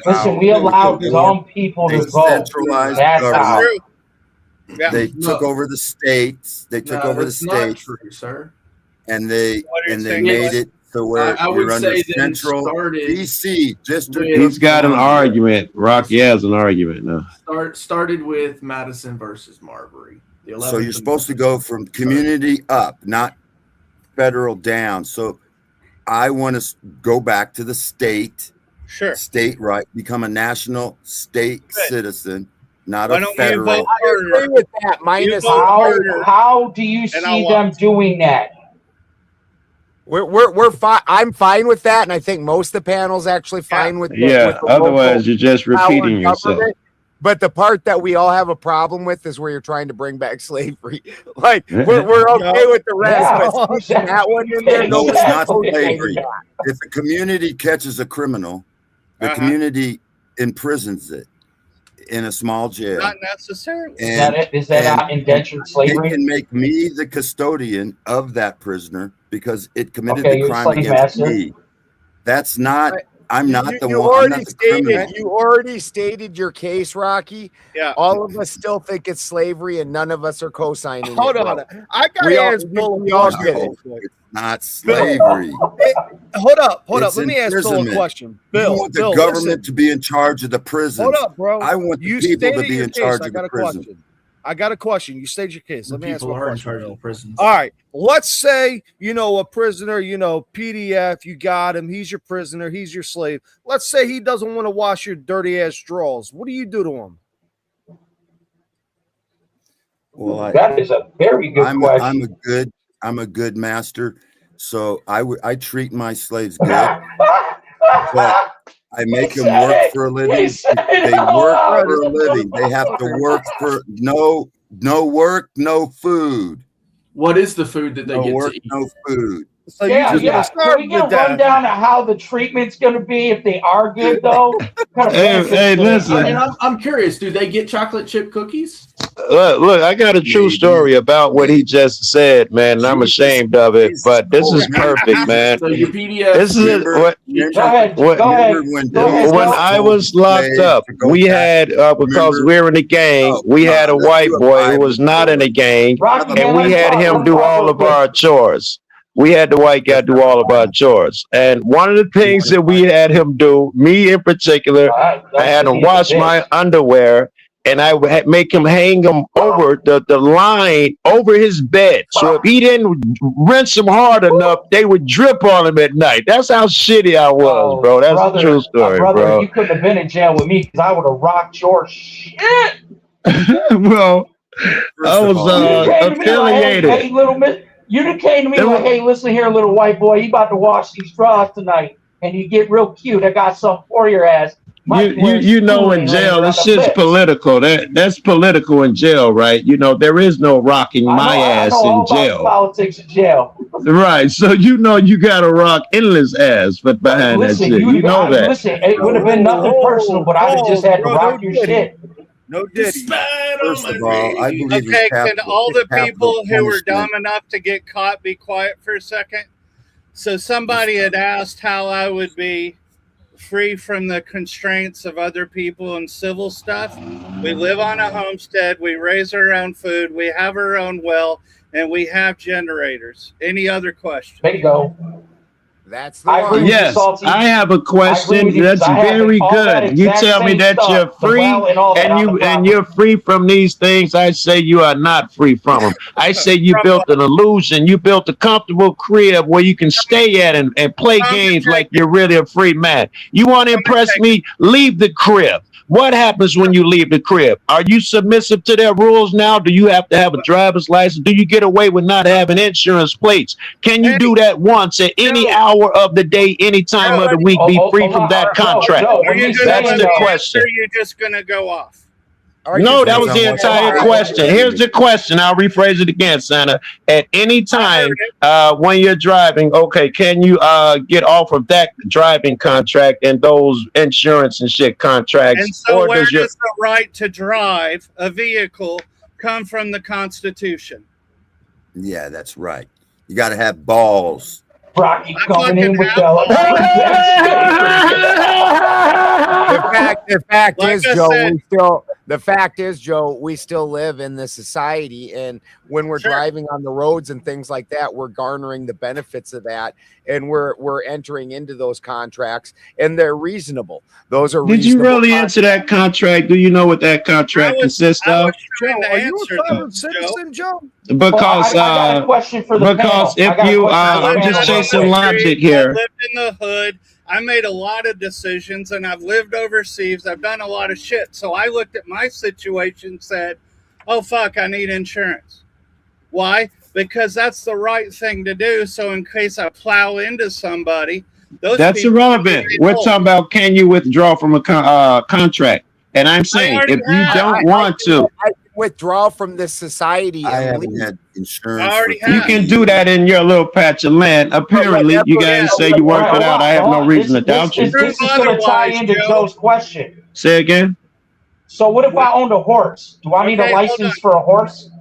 listen, we allowed dumb people They to vote. centralized That's how. government. Yeah. They took over the states. They took over the that's not states, true, sir. and they What are you saying? made it to where I would you're under say that it central started DC District. with- He's got an Columbia. argument. Rocky has an argument now. Started with Madison versus Marbury. The So 11th you're supposed to go from community up, not federal down. So I want to go back to the state. Sure. State right, become a national state citizen, not Why a don't you federal. vote I agree with that. Minus how do you see them doing that? we're fine. I'm fine with that, and I think most of the panel's actually fine with. Yeah. Otherwise, you're just repeating yourself. But the part that we all have a problem with is where you're trying to bring back slavery. Like we're okay with the rest, but sneaking that one in there. No, it's not nobody's okay with slavery. that. If a community catches a criminal, the community imprisons it in a small jail. Not necessarily. Is that not indentured slavery? They can make me the custodian of that prisoner because it committed Okay, the you're a crime slave against master. me. That's not. I'm not the You one. I'm already not the criminal. stated. You already stated your case, Rocky. Yeah. All of us still think it's slavery, and none of us are co-signing. Hold it, bro. on. I got We to all- ask Bill we a all question. get it. It's not slavery. Hold up. It's Let me ask Bill a imprisonment. question. You Bill, want the Bill, government listen. to be in charge of the prisons. Hold up, bro. I want the You people to stated be your in case. charge I of got the a prison. question. I got a question. You stated your case. Let me ask People my are in question. charge of Bill. the prisons. All right. Let's say, a prisoner, PDF, you got him. He's your prisoner. He's your slave. Let's say he doesn't want to wash your dirty ass drawers. What do you do to him? Well, That is a very good question. I'm a good master, so I treat my slaves good. But I make them work for a living. They work for a living. They have to work for no work, no food. What is the food that they No get work, to eat? no food. So Yeah. start Can we get with a that. rundown of how the treatment's going to be if they are good, though? Hey, listen. And I'm curious, do they get chocolate chip cookies? Look, I got a true story about what he just said, man, and I'm ashamed of it. But this is perfect, man. So your PDF. This is what. When I was locked up, we had because we're in a gang, we had a white boy who was not in a gang, and we had him do all of our chores. We had the white guy do all of our chores. And one of the things that we had him do, me in particular, I had him wash my underwear, and I would make him hang them over the line over his bed. So if he didn't rinse them hard enough, they would drip on him at night. That's how shitty I was, bro. That's a true story, bro. You couldn't have been in jail with me because I would have rocked your shit. Well, I was affiliated. Hey, little miss. You done came to me like, hey, listen here, little white boy, you about to wash these drawers tonight, and you get real cute. I got something for your ass. You know, in jail, this shit's political. That's political in jail, right? There is no rocking my ass in jail. Politics in jail. Right. So you gotta rock endless ass, but behind that shit. You know that. Listen, it would have been nothing personal, but I'd have just had to rock your shit. No diddy. First of all, I believe Okay, can all the people who were dumb enough to get caught be quiet for a second? So somebody had asked how I would be free from the constraints of other people and civil stuff. We live on a homestead. We raise our own food. We have our own well, and we have generators. Any other questions? There you go. That's the I agree one. with you, Yes, Salty. I have a I agree question. with you because That's I have very all that good. You exact tell me same that you're stuff, the free well and all that and on the and property. you're free from these things. I say you are not free from them. I say you built an illusion. You built a comfortable crib where you can stay at and play games like you're really a free man. You want to impress me? Leave the crib. What happens when you leave the crib? Are you submissive to their rules now? Do you have to have a driver's license? Do you get away with not having insurance plates? Can you do that once at any hour of the day, any time of the week? Be free from that contract? Are you gonna That's let the me question. answer? You're just gonna go off. No, that was the entire question. Here's the question. I'll rephrase it again, Santa. At any time when you're driving, okay, can you get off of that driving contract and those insurance and shit contracts? And so or where does your does the right to drive a vehicle come from the Constitution? Yeah, that's right. You got to have balls. Rocky coming in with the The fact Like is, I Joe, said- we still live in this society, and when we're driving on the roads and things like that, we're garnering the benefits of that, and we're entering into those contracts, and they're reasonable. Those are Did you reasonable really answer that contract? Do you know what that contract consists of? Are you a private citizen, Joe? Because I got a question for the because panel. I if got a you question for the I'm just panel real chasing quick. logic I here. lived in the hood. I made a lot of decisions, and I've lived overseas. I've done a lot of shit. So I looked at my situation and said, oh, fuck, I need insurance. Why? Because that's the right thing to do. So in case I plow into somebody, That's people irrelevant. can We're hold. talking about can you withdraw from a contract? And I'm saying if you don't want to, I can withdraw from this society. I And haven't leave. had insurance. I already for you have. can do that in your little patch of land. Apparently, you guys say you worked it out. I have no reason to doubt you. This is going to tie into Joe's question. Say again. So what if I owned a horse? Do I need a Okay, hold license on. for a horse?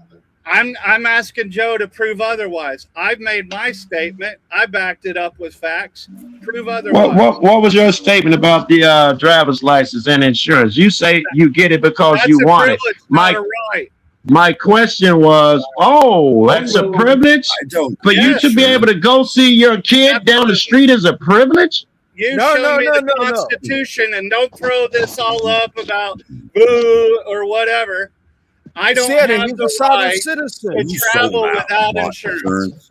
I'm asking Joe to prove otherwise. I've made my statement. I backed it up with facts. Prove otherwise. What was your statement about the driver's license and insurance? You say you get it because That's you a want it. privilege, not a right. My question was, that's a privilege? I don't. For you to be able to go see your kid down the street is a privilege? You show me the Constitution and don't throw this all up about boo or whatever. I don't Said it, have he's a the sovereign right citizen. to You travel sold without bought insurance.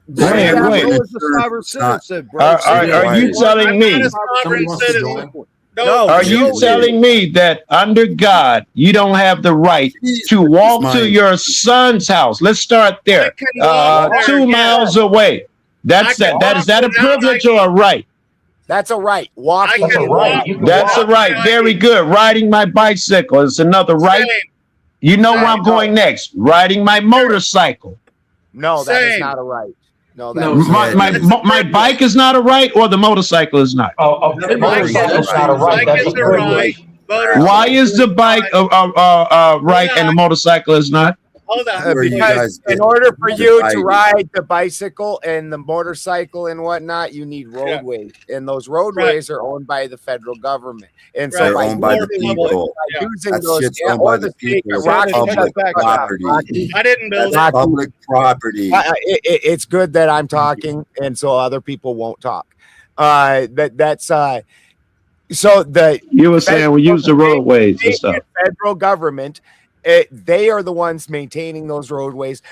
Wait. Joe is a sovereign citizen, bro. Are you telling me? I'm not a sovereign citizen. No, Are you Joe telling me that under God you don't have the right to walk to your son's house? Let's start there. can walk there, 2 miles away. That's I can that. Is walk that a without privilege or a right? That's a right. Walking. I can walk. That's a right. Very good. Riding my bicycle is another right. Same. You know where I'm going next. Riding my motorcycle. No, that is Same. not a right. No, My bike is not a right, or the motorcycle is not. The motorcycle's not a right. That's a privilege. Why is the bike right and the motorcycle is not? Hold on. Because in order for you to ride the bicycle and the motorcycle and whatnot, you need roadways, and those roadways are owned by the federal government. And so They're by owned by the using people. using That those, shit's owned by the people. It's public property. I didn't build That's it. public property. It's good that I'm talking, and so other people won't talk. So the You were saying we use the roadways and stuff. federal government, they are the ones maintaining those roadways.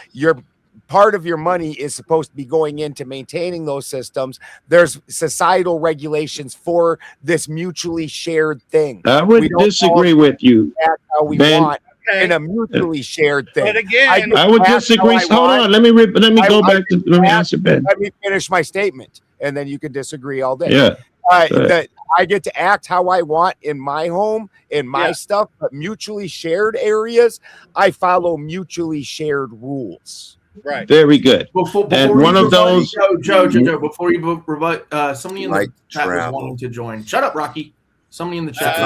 Part of your money is supposed to be going into maintaining those systems. There's societal regulations for this mutually shared thing. I would disagree with you, That's how we Ben. want in a mutually shared thing. But again, I would disagree. Hold on. Let me go back to let me answer Ben. Let me finish my statement, and then you can disagree all day. Yeah. That I get to act how I want in my home, in my stuff, but mutually shared areas, I follow mutually shared rules. Right. Very good. And one of those, Joe, before you rebut, somebody in the chat was travel. wanting to join. Shut up, Rocky. Somebody in the chat.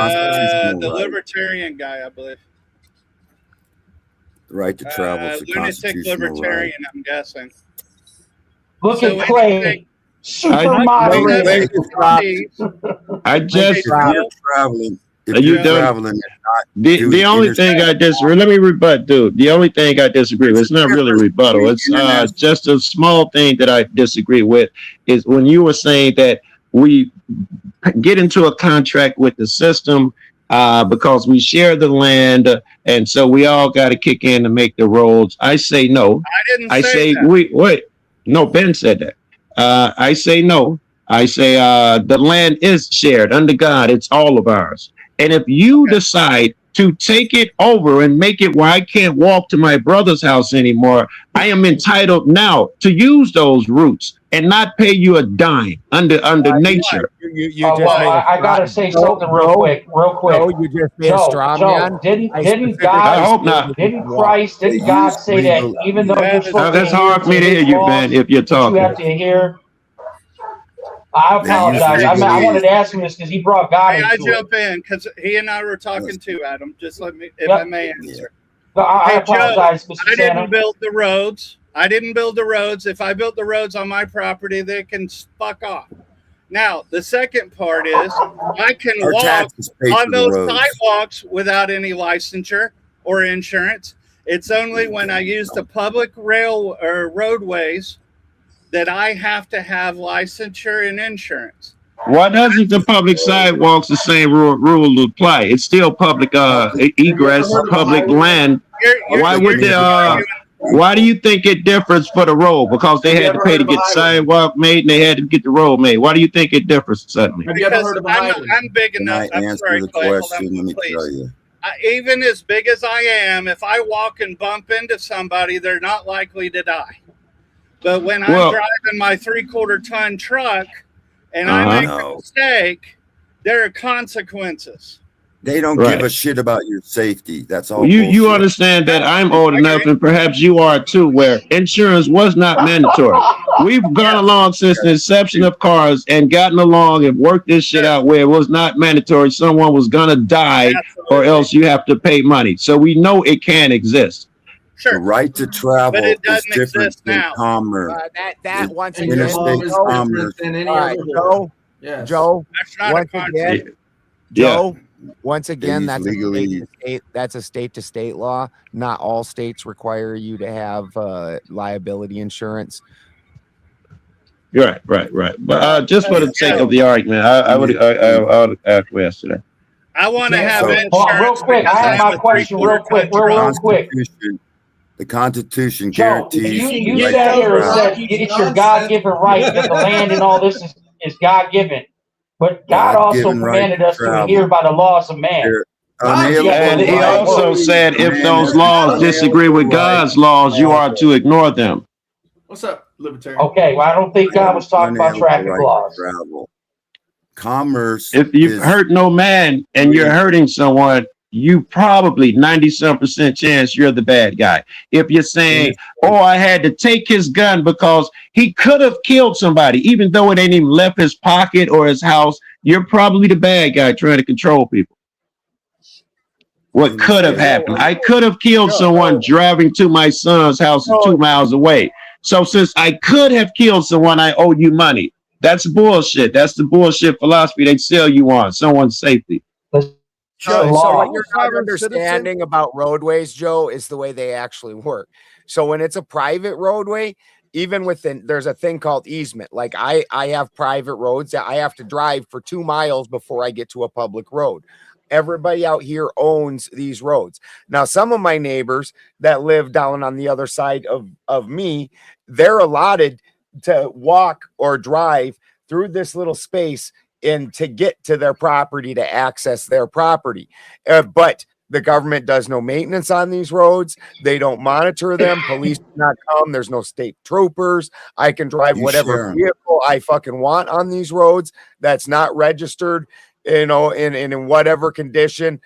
The libertarian guy, I believe. The right to travel is a Lunatic constitutional right. libertarian, I'm guessing. Look So at Clay. anything- Super moderator. I just If you're traveling, if you're traveling and not the only thing I disagree. Let me rebut, dude. The only thing I disagree with. It's not really rebuttal. It's just a small thing that I disagree with. Is when you were saying that we get into a contract with the system because we share the land, and so we all got to kick in to make the roads. I say no. I didn't I say that. wait. No, Ben said that. I say no. I say the land is shared under God. It's all of ours. And if you decide to take it over and make it where I can't walk to my brother's house anymore, I am entitled now to use those routes and not pay you a dime under nature. You just made I gotta say something real quick. No, you just made a straw man. Didn't God? I hope not. Didn't Christ? Didn't God say that even though you're supposed That's to hard for me to hear you, Ben, if you're talking. you have to hear? I apologize. I wanted to ask him this because he brought God May I into it. jump in? Because he and I were talking too, Adam. Just let me, if I may answer. I apologize, Joe, Mr. I didn't Santa. build the roads. I didn't build the roads. If I built the roads on my property, they can fuck off. Now, the second part is I can walk on those sidewalks without any licensure or insurance. It's only when I use the public rail or roadways that I have to have licensure and insurance. Why doesn't the public sidewalks the same rule apply? It's still public egress, public land. Why would they? Why do you think it differs for the road? Because they had to pay to get sidewalk made and they had to get the road made. Why do you think it differs suddenly? Because I'm big enough. I'm sorry, Clay. Hold on, please. Even as big as I am, if I walk and bump into somebody, they're not likely to die. But when I'm driving my 3/4 ton truck and I make a mistake, there are consequences. They don't give a shit about your safety. That's all. You understand that I'm old enough, and perhaps you are too, where insurance was not mandatory. We've gone along since the inception of cars and gotten along and worked this shit out where it was not mandatory. Someone was gonna die, or else you have to pay money. So we know it can exist. Sure. The right to travel is different than commerce. That once again, interstate commerce. Joe, once again, Joe, once again, that's a state-to-state law. Not all states require you to have liability insurance. Right. But just for the sake of the argument, I would acquiesce to that. I want to have insurance. Real quick, I have my question real quick. The Constitution guarantees. You sat here and said it's your God-given right that the land and all this is God-given. But God also commanded us to adhere by the laws of man. And he also said if those laws disagree with God's laws, you are to ignore them. What's up, libertarian? Okay, well, I don't think God was talking about traffic laws. Commerce. If you hurt no man and you're hurting someone, you probably 90% chance you're the bad guy. If you're saying, oh, I had to take his gun because he could have killed somebody, even though it ain't even left his pocket or his house, you're probably the bad guy trying to control people. What could have happened? I could have killed someone driving to my son's house 2 miles away. So since I could have killed someone, I owe you money. That's bullshit. That's the bullshit philosophy they sell you on, someone's safety. So what you're not understanding about roadways, Joe, is the way they actually work. So when it's a private roadway, even within, there's a thing called easement. Like I have private roads that I have to drive for 2 miles before I get to a public road. Everybody out here owns these roads. Now, some of my neighbors that live down on the other side of me, they're allotted to walk or drive through this little space and to get to their property, to access their property. But the government does no maintenance on these roads. They don't monitor them. Police do not come. There's no state troopers. I can drive whatever vehicle I fucking want on these roads that's not registered, in whatever condition.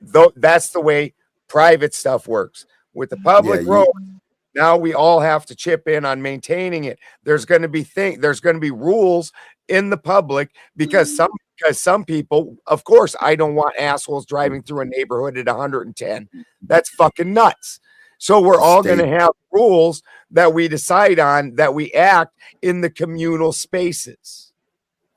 Though that's the way private stuff works. With the public road, now we all have to chip in on maintaining it. There's going to be rules in the public because some people, of course, I don't want assholes driving through a neighborhood at 110. That's fucking nuts. So we're all going to have rules that we decide on, that we act in the communal spaces.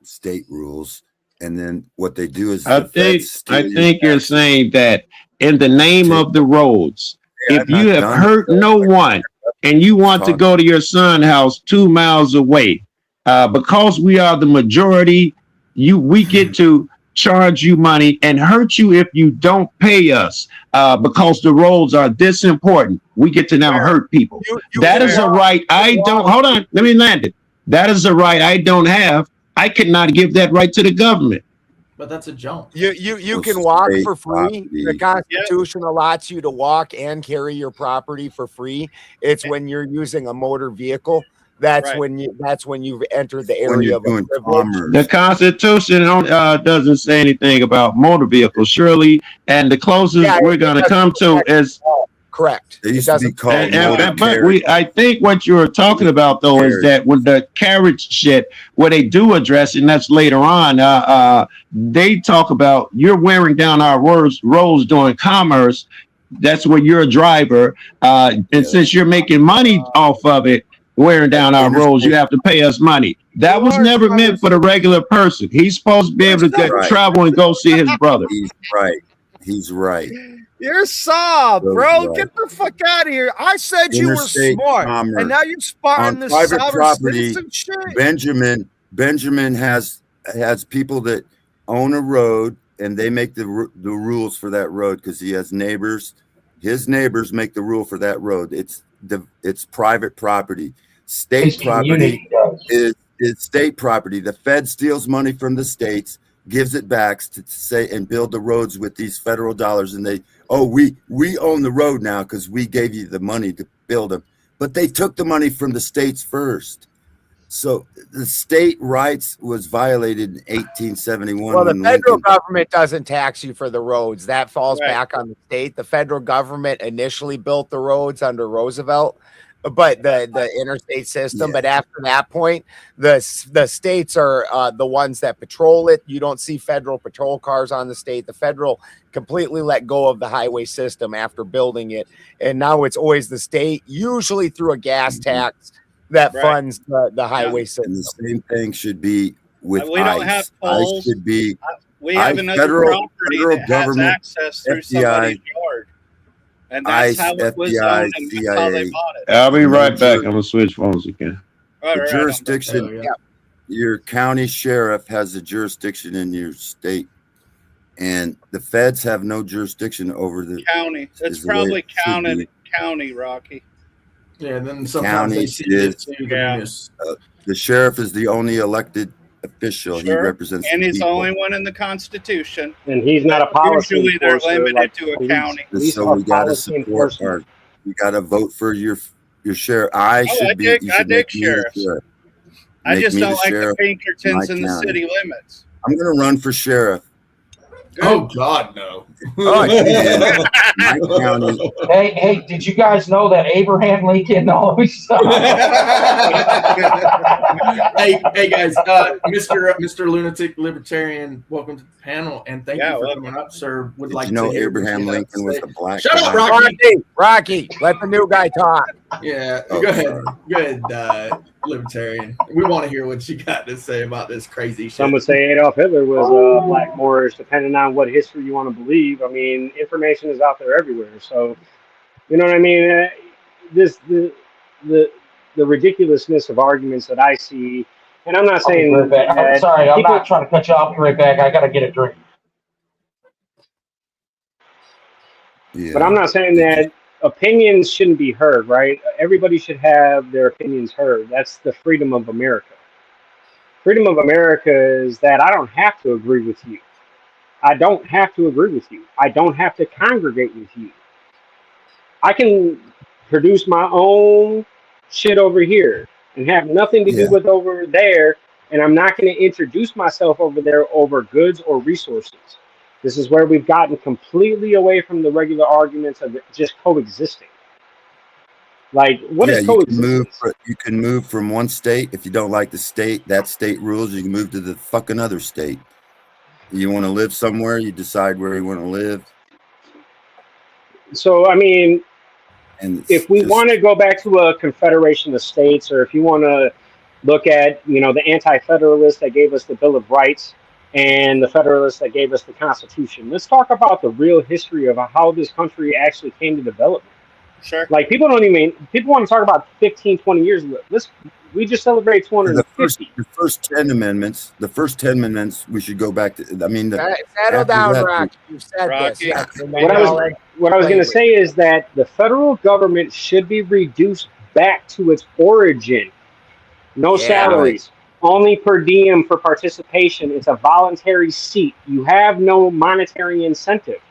State rules. And then what they do is I the feds steal your think you're taxes. saying that in the name of the roads, Hey, if I'm not you have done. hurt no one and you want to Talk. go to your son's house 2 miles away, because we are the majority, we get to charge you money and hurt you if you don't pay us, because the roads are this important. We get to now hurt people. That is a right I don't. Hold on, let me land it. That is a right I don't have. I cannot give that right to the government. But that's a jump. You can walk for free. The Constitution allots you to walk and carry your property for free. It's when you're using a motor vehicle. That's when you've entered the area of privilege. The Constitution doesn't say anything about motor vehicles, surely, and the closest we're going to come to is correct. They used to be called but I think what you're talking about though is that with the carriage shit, where they do address it, and that's later on. They talk about you're wearing down our roads doing commerce. That's where you're a driver, and since you're making money off of it, wearing down our roads, you have to pay us money. That was never meant for the regular person. He's supposed to be able to travel and go see his brother. He's right. He's right. You're sob, bro. Get the fuck out of here. I said you were smart, and now you're spotting this private property. Shit. Benjamin has people that own a road, and they make the rules for that road because he has neighbors. His neighbors make the rule for that road. It's private property. State property is state property. The Fed steals money from the states, gives it back to say and build the roads with these federal dollars, and we own the road now because we gave you the money to build them. But they took the money from the states first. So the state rights was violated in 1871. Well, the federal government doesn't tax you for the roads. That falls back on the state. The federal government initially built the roads under Roosevelt, but the interstate system. But after that point, the states are the ones that patrol it. You don't see federal patrol cars on the state. The federal completely let go of the highway system after building it, and now it's always the state, usually through a gas tax that funds the highway system. And the same thing should be with we don't have tolls. ICE should be. We have another federal property that has access through somebody's yard. And that's how it was owned, and that's how they bought it. I'll be right back. I'm gonna switch phones again. The jurisdiction, your county sheriff has a jurisdiction in your state, and the feds have no jurisdiction over the county. It's probably county, Rocky. Yeah, and then sometimes they see the sheriff is the only elected official. He represents, and he's the people. only one in the Constitution. And he's not a policy Usually they're limited like to a police. county. So we got to support our. You got to vote for your sheriff. I dig sheriffs. I just don't like the Pinkertons in the city limits. I'm going to run for sheriff. Oh God, no! My county. Hey, did you guys know that Abraham Lincoln always? hey guys, Mr. Lunatic Libertarian, welcome to the panel, and thank you for coming up, sir. Would like to know Abraham Lincoln was a black. Shut guy. up, Rocky. Let the new guy talk. Yeah, go ahead, Libertarian. We want to hear what you got to say about this crazy shit. Some would say Adolf Hitler was black Moorish, depending on what history you want to believe. I mean, information is out there everywhere. So, you know what I mean? The ridiculousness of arguments that I see, and I'm not saying. I'm sorry, I'm not trying to cut you off. I'll be right back. I got to get a drink. Yeah. But I'm not saying that opinions shouldn't be heard, right? Everybody should have their opinions heard. That's the freedom of America. Freedom of America is that I don't have to agree with you. I don't have to agree with you. I don't have to congregate with you. I can produce my own shit over here and have nothing to do with over there, and I'm not going to introduce myself over there over goods or resources. This is where we've gotten completely away from the regular arguments of just coexisting. Like, what is coexistence? You can move from one state. If you don't like the state, that state rules, you can move to the fucking other state. You want to live somewhere, you decide where you want to live. So, I mean, if we want to go back to a confederation of states, or if you want to look at, the anti-federalists that gave us the Bill of Rights, and the Federalists that gave us the Constitution. Let's talk about the real history of how this country actually came to development. Sure. Like people want to talk about 15, 20 years ago. We just celebrate 250. The first 10 amendments, we should go back to, I mean, settle down, Rocky. You've said Rocky. this. Yes. What I was going to say is that the federal government should be reduced back to its origin. No salaries, only per diem for participation. It's a voluntary seat. You have no monetary incentive.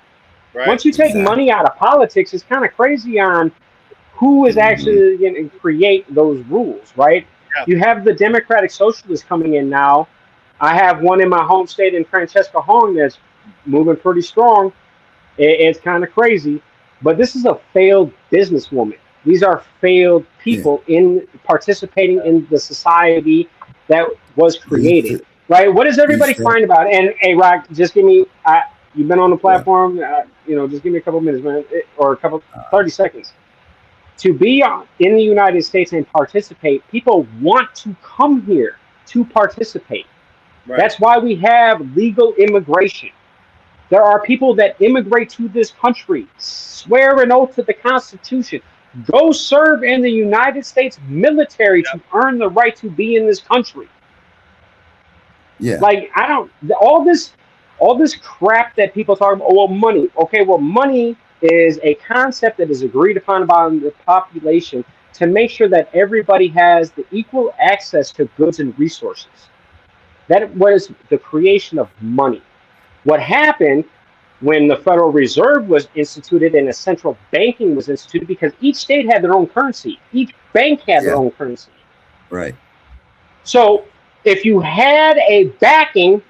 Right. Once you take money out of politics, it's kind of crazy on who is actually going to create those rules, right? Yeah. You have the Democratic Socialists coming in now. I have one in my home state in Francesca Hong that's moving pretty strong. It's kind of crazy, but this is a failed businesswoman. These are failed people in participating in the society that was created, right? What does everybody find about it? And hey, Rock, just give me, you've been on the platform, just give me a couple minutes, man, or 30 seconds. To be in the United States and participate, people want to come here to participate. Right. That's why we have legal immigration. There are people that immigrate to this country, swear an oath to the Constitution, go serve in the United States military to earn the right to be in this country. Yeah. Like, all this crap that people talk about, oh, well, money. Okay, well, money is a concept that is agreed upon by the population to make sure that everybody has the equal access to goods and resources. That was the creation of money. What happened when the Federal Reserve was instituted and a central banking was instituted, because each state had their own currency. Each bank had their own currency. Right. So if you had a backing,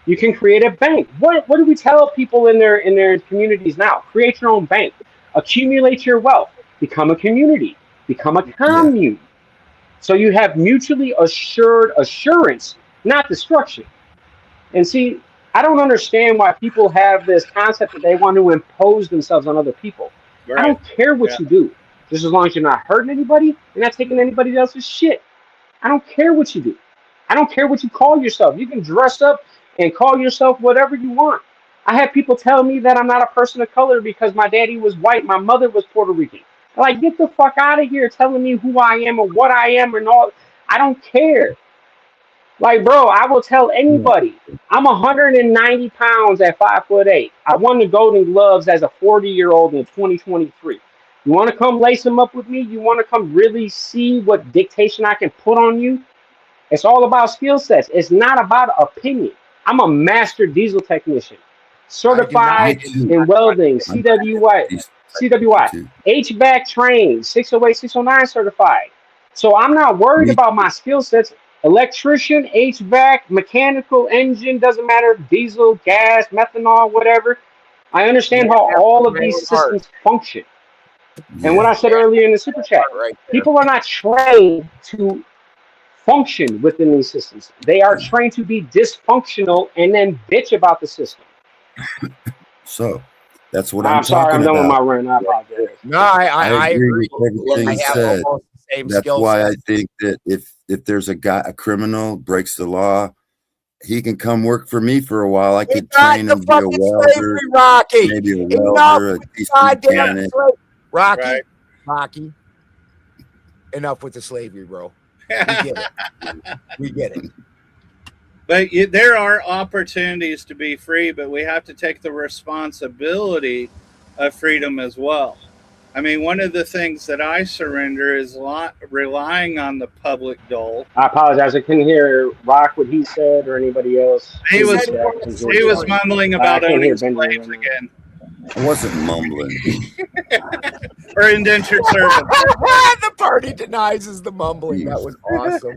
you can create a bank. What do we tell people in their communities now? Create your own bank. Accumulate your wealth. Become a community. Become a commune. Yeah. So you have mutually assured assurance, not destruction. And see, I don't understand why people have this concept that they want to impose themselves on other people. Right. I don't care what you do, just as long as you're not hurting anybody, you're not taking anybody else's shit. I don't care what you do. I don't care what you call yourself. You can dress up and call yourself whatever you want. I have people tell me that I'm not a person of color because my daddy was white, my mother was Puerto Rican. I'm like, get the fuck out of here telling me who I am or what I am and all. I don't care. Like, bro, I will tell anybody, I'm 190 pounds at 5'8". I won the Golden Gloves as a 40-year-old in 2023. You want to come lace them up with me? You want to come really see what dictation I can put on you? It's all about skill sets. It's not about opinion. I'm a master diesel technician, certified in welding, CWI, HVAC trained, 608, 609 certified. So I'm not worried about my skill sets. Electrician, HVAC, mechanical, engine, doesn't matter, diesel, gas, methanol, whatever. I understand how all of these systems function. And what I said earlier in the super chat, people are not trained to function within these systems. They are trained to be dysfunctional and then bitch about the system. So that's what I'm talking about. I'm done with my rant. I apologize. No, I agree with everything you said. That's why I think that if there's a criminal breaks the law, he can come work for me for a while. I could train him to be a welder, maybe a welder, a decent mechanic. Rocky, enough with the slavery, bro. We get it. But there are opportunities to be free, but we have to take the responsibility of freedom as well. I mean, one of the things that I surrender is relying on the public dole. I apologize. I couldn't hear Rock what he said or anybody else. He was mumbling about owning slaves again. I wasn't mumbling. Or indentured servants. The party denies is the mumbling. That was awesome.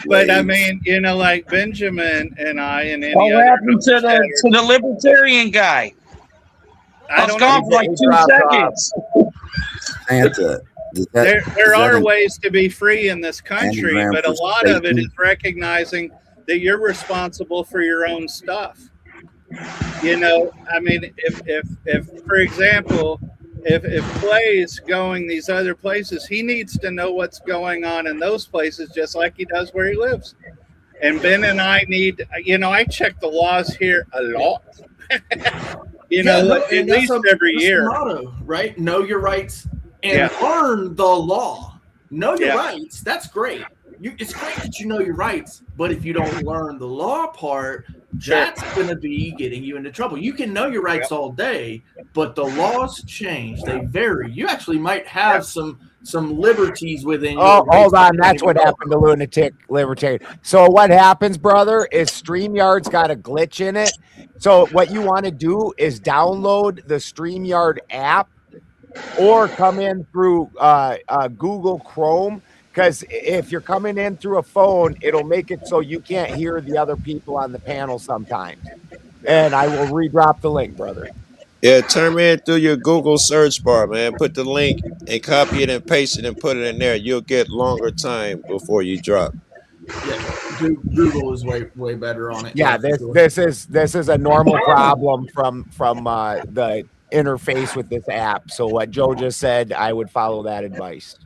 But I mean, like Benjamin and I and any what other happened to the libertarian guy? I was gone for like 2 seconds. Santa. There are ways to be free in this country, but a lot of it is recognizing that you're responsible for your own stuff. I mean, if for example, if Clay's going these other places, he needs to know what's going on in those places, just like he does where he lives. And Ben and I need, I check the laws here a lot. At least every year. The motto, right? Know your rights and learn the law. Know your rights. That's great. It's great that you know your rights, but if you don't learn the law part, that's going to be getting you into trouble. You can know your rights all day, but the laws change. They vary. You actually might have some liberties within. Oh, hold on. That's what happened to Lunatic Libertarian. So what happens, brother, is StreamYard's got a glitch in it. So what you want to do is download the StreamYard app or come in through Google Chrome. Because if you're coming in through a phone, it'll make it so you can't hear the other people on the panel sometimes. And I will redrop the link, brother. Yeah, turn me in through your Google search bar, man. Put the link and copy it and paste it and put it in there. You'll get longer time before you drop. Yeah, Google is way better on it. Yeah, this is a normal problem from the interface with this app. So what Joe just said, I would follow that advice.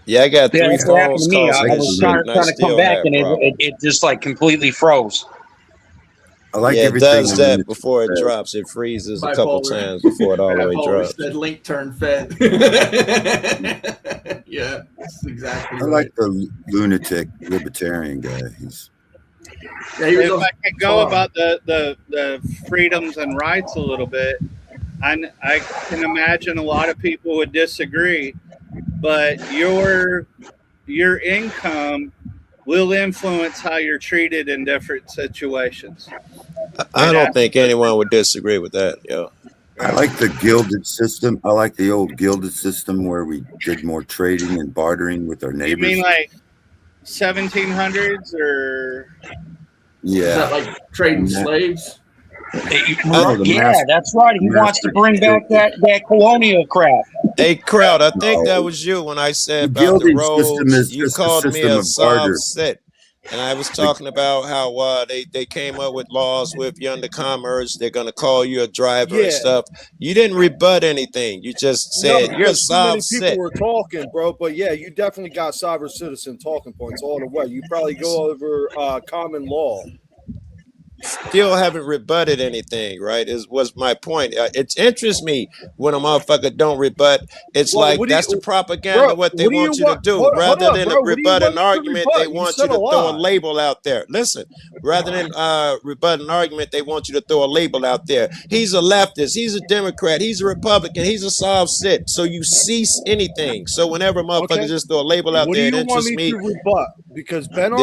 Yeah, I got 3 that's what happened phones to me. calls. I was trying to come back and it just like completely froze. I like it does everything that before it drops. It freezes a couple times before it all the way drops. Said link turn fed. Yeah, that's exactly. I like the Lunatic Libertarian guy. If I can go about the freedoms and rights a little bit, I can imagine a lot of people would disagree, but your income will influence how you're treated in different situations. I don't think anyone would disagree with that. Yeah. I like the gilded system. I like the old gilded system where we did more trading and bartering with our neighbors. You mean like 1700s or? Yeah. Is that like trading slaves? Yeah, that's right. He wants to bring back that colonial crap. Hey, crowd, I think that was you when I said about the roads. You called me a soft sit. And I was talking about how they came up with laws with you under commerce. They're going to call you a driver and stuff. You didn't rebut anything. You just said you're a soft sit. Too many people were talking, bro. But yeah, you definitely got sovereign citizen talking points all the way. You probably go over common law. Still haven't rebutted anything, right? Was my point. It interests me when a motherfucker don't rebut. It's like that's the propaganda what they want you to do. Rather than rebut an argument, they want you to throw a label out there. Listen, rather than rebut an argument, they want you to throw a label out there. He's a leftist. He's a Democrat. He's a Republican. He's a soft sit. So you cease anything. So whenever motherfuckers just throw a label out there, it interests me. To rebut? Because Ben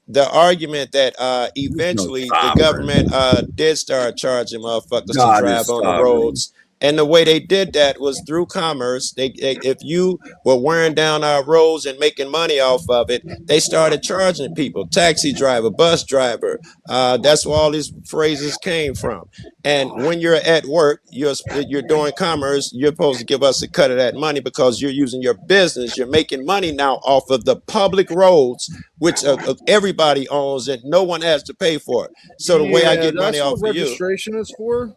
the argument that eventually the government did start charging motherfuckers to drive on the roads. And the way they did that was through commerce. If you were wearing down our roads and making money off of it, they started charging people. Taxi driver, bus driver. That's where all these phrases came from. And when you're at work, you're doing commerce, you're supposed to give us a cut of that money because you're using your business. You're making money now off of the public roads, which everybody owns and no one has to pay for it. So the way I get money off of you. Registration is for.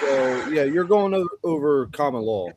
So yeah, you're going over common law.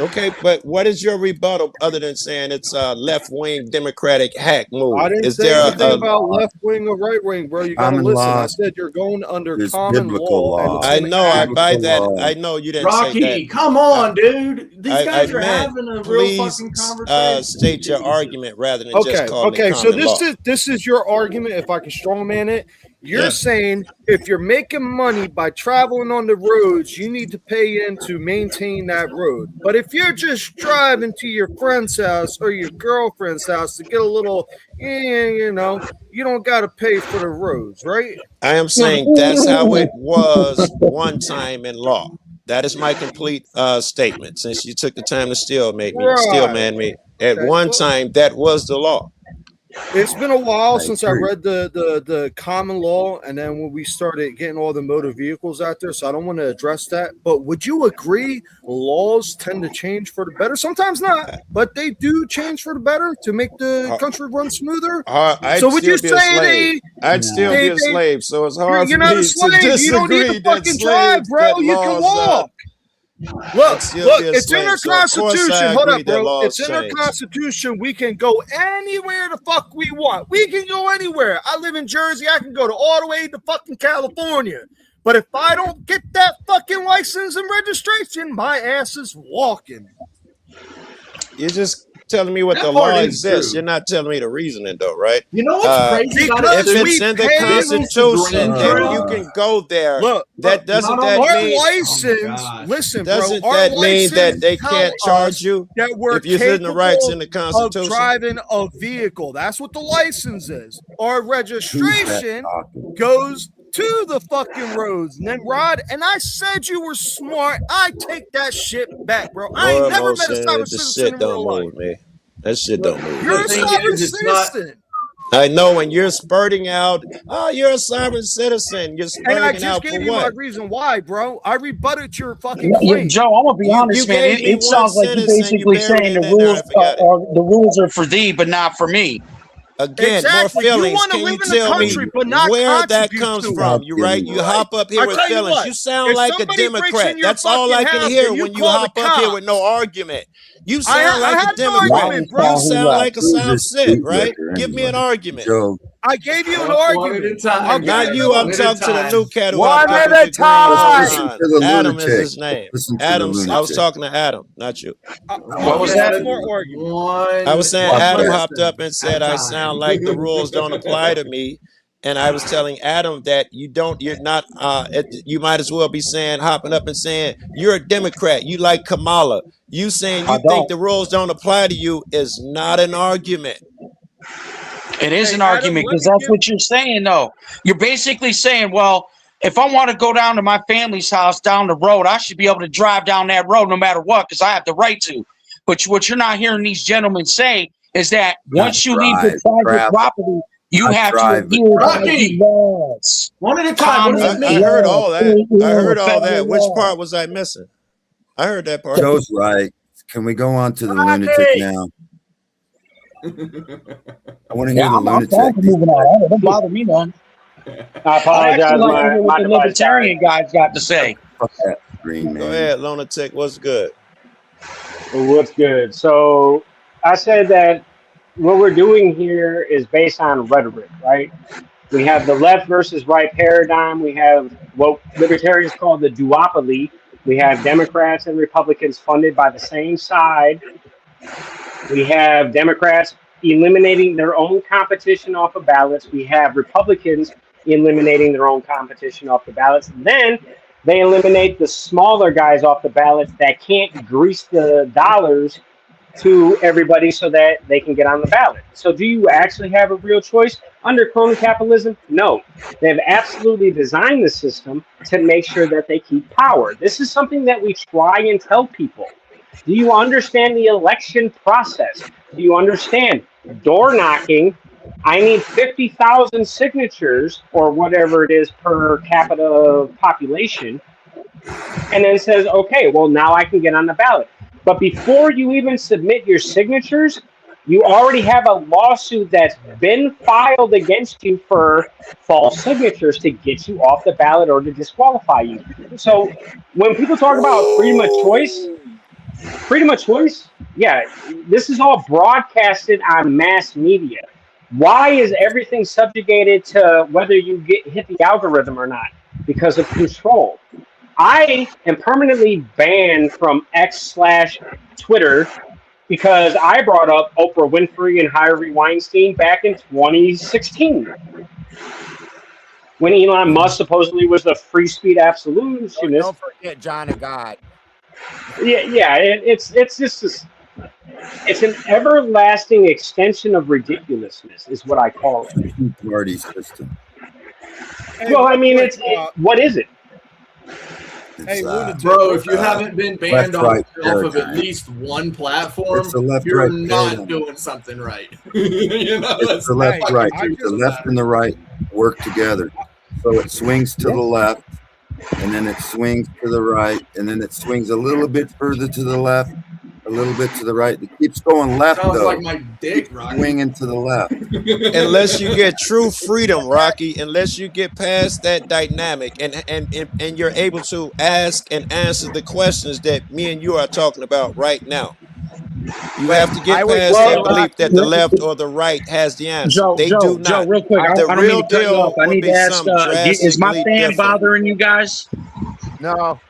Okay, but what is your rebuttal other than saying it's a left-wing Democratic hack move? I didn't say anything about left wing or right wing, bro. You gotta listen. I said you're going under common law. I know. I buy that. I know you didn't Rocky, say that. Come on, dude. These guys are having a real fucking conversation. State your argument rather than just calling it so common law. this is your argument. If I can strongman it. You're saying if you're making money by traveling on the roads, you need to pay in to maintain that road. But if you're just driving to your friend's house or your girlfriend's house to get a little, you don't got to pay for the roads, right? I am saying that's how it was one time in law. That is my complete statement. Since you took the time to steel man me. At one time, that was the law. It's been a while since I read the common law, and then when we started getting all the motor vehicles out there, so I don't want to address that. But would you agree laws tend to change for the better? Sometimes not, but they do change for the better to make the country run smoother. So would you say I'd still be a slave? So it's hard for me to disagree. You don't need to fucking drive, bro. You can walk. Look, Sylvia it's in Slade. our So of course I Constitution. Hold agree up, that bro. laws It's in our change. Constitution. We can go anywhere the fuck we want. We can go anywhere. I live in Jersey. I can go to all the way to fucking California. But if I don't get that fucking license and registration, my ass is walking. You're just telling me what That the law part is exists. true. You're not telling me the reasoning, though, right? You know what's crazy about it? If it's in the Constitution, then you can go there. Look, doesn't that our mean license? Listen, doesn't bro. that Our mean that license they tell can't charge us you that we're if you're in the rights in the capable of Constitution? driving a vehicle? That's what the license is. Our registration goes to the fucking roads. And then, Rod, and I said you were smart. I take that shit back, bro. I ain't never met a sovereign The citizen shit in don't real life. move me. That shit don't move You're me. a sovereign citizen. I know when you're spurting out, oh, you're a sovereign citizen. You're And I spurting just out gave for you my what? reason why, bro. I rebutted your fucking Yeah, claim. Joe, I'm gonna be honest, you man. gave me It one sounds like you're sentence and you basically buried saying it the in there. rules I forgot it. the rules are for thee, but not for me. Again, Exactly. more You feelings. want to Can live you in the tell me country, but not where that contribute comes to from? it. You right? You hop up here I with tell you feelings. what, You sound if like a somebody breaks Democrat. in your That's all I fucking can house hear and you when you call hop the up here with no cops, argument. You sound I like a had no Democrat. argument, You bro. sound like a South Who's a Sit, right? bootlicker Give me an anyway? argument. Joe, I gave you an One at a argument. time, I'll give Not you you. another I'm talking to the new cat who One hopped up at with a the green listen time. on. to the Adam is lunatic. his name. Listen to Adam. the I was lunatic. talking to Adam, not you. What was give that? one more argument. I was saying Adam Podcast. hopped up and said I sound like the rules don't apply to me, and I was telling Adam that you're not. You might as well be saying hopping up and saying you're a Democrat. You like Kamala. You saying I you think don't. the rules don't apply to you is not an argument. It is Hey, an Adam, argument let because me that's give. what you're saying, though. You're basically saying, well, if I want to go down to my family's house down the road, I should be able to drive down that road no matter what because I have the right to. But what you're not hearing these gentlemen say is that once you leave the private property, you have to adhere by the laws. One at a time. What does it I mean? heard all that. I heard all federal that. Which law. part was I missing? I heard that part. Joe's right. Can we go on to the lunatic now? I want to hear the I'm lunatic. fine for moving on. It don't bother me none. I apologize. actually like to hear what My the device libertarian guys got to say. Fuck that green man. Go ahead, lunatic. What's good? What's good? So I said that what we're doing here is based on rhetoric, right? We have the left versus right paradigm. We have what libertarians call the duopoly. We have Democrats and Republicans funded by the same side. We have Democrats eliminating their own competition off of ballots. We have Republicans eliminating their own competition off the ballots. And then they eliminate the smaller guys off the ballots that can't grease the dollars to everybody so that they can get on the ballot. So do you actually have a real choice? Under crony capitalism? No. They've absolutely designed the system to make sure that they keep power. This is something that we try and tell people. Do you understand the election process? Do you understand door knocking? I need 50,000 signatures or whatever it is per capita population. And then says, okay, well, now I can get on the ballot. But before you even submit your signatures, you already have a lawsuit that's been filed against you for false signatures to get you off the ballot or to disqualify you. So when people talk about freedom of choice, yeah, this is all broadcasted on mass media. Why is everything subjugated to whether you hit the algorithm or not? Because of control. I am permanently banned from X/Twitter because I brought up Oprah Winfrey and Harvey Weinstein back in 2016. When Elon Musk supposedly was the free speech absolutionist. Don't forget John of God. Yeah, it's just this, it's an everlasting extension of ridiculousness, is what I call it. Party system. Well, I mean, what is it? Hey, bro, if you haven't been banned off of at paradigm. least one platform, It's the you're left-right not paradigm. doing something right. You know, It's the left, right. The left and the right work together. So it swings to the left, and then it swings to the right, and then it swings a little bit further to the left, a little bit to the right. It keeps going left, Sounds though. like my dick, Rocky. Swinging to the left. Unless you get true freedom, Rocky, unless you get past that dynamic and you're able to ask and answer the questions that me and you are talking about right now. You have to get past that belief that the left or the right has the answer. They do Joe, not. real quick, I The don't mean real to cut you deal off. I would need be to ask, something is my drastically fan different. bothering you guys? No. All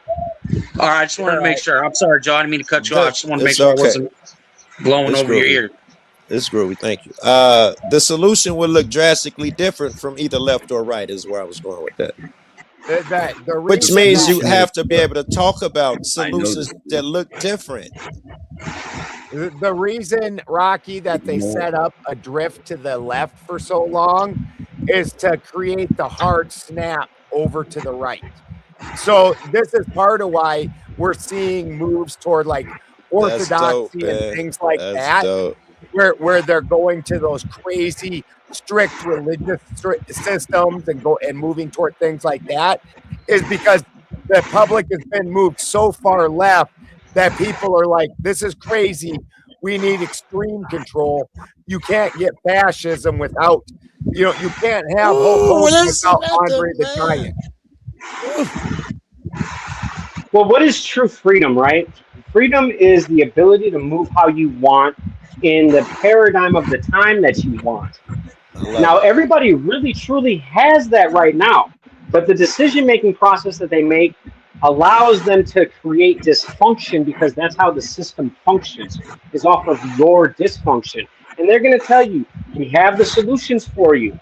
right, I just wanted to make sure. I'm sorry, Joe. I didn't mean to cut you off. I just want to make It's sure I okay. wasn't blowing It's over your groovy. ear. It's groovy. Thank you. The solution would look drastically different from either left or right, is where I was going with that. Which means you have to be able to talk about solutions that look different. The reason, Rocky, that they set up a drift to the left for so long is to create the hard snap over to the right. So this is part of why we're seeing moves toward like orthodoxy dope, and things like That's that, dope. where they're going to those crazy, strict religious systems and moving toward things like that, is because the public has been moved so far left that people are like, this is crazy. We need extreme control. You can't get fascism without, you can't have Hulk Hogan without Andre the Giant. Well, what is true freedom, right? Freedom is the ability to move how you want in the paradigm of the time that you want. Now, everybody really truly has that right now, but the decision-making process that they make allows them to create dysfunction because that's how the system functions, is off of your dysfunction. And they're going to tell you, we have the solutions for you.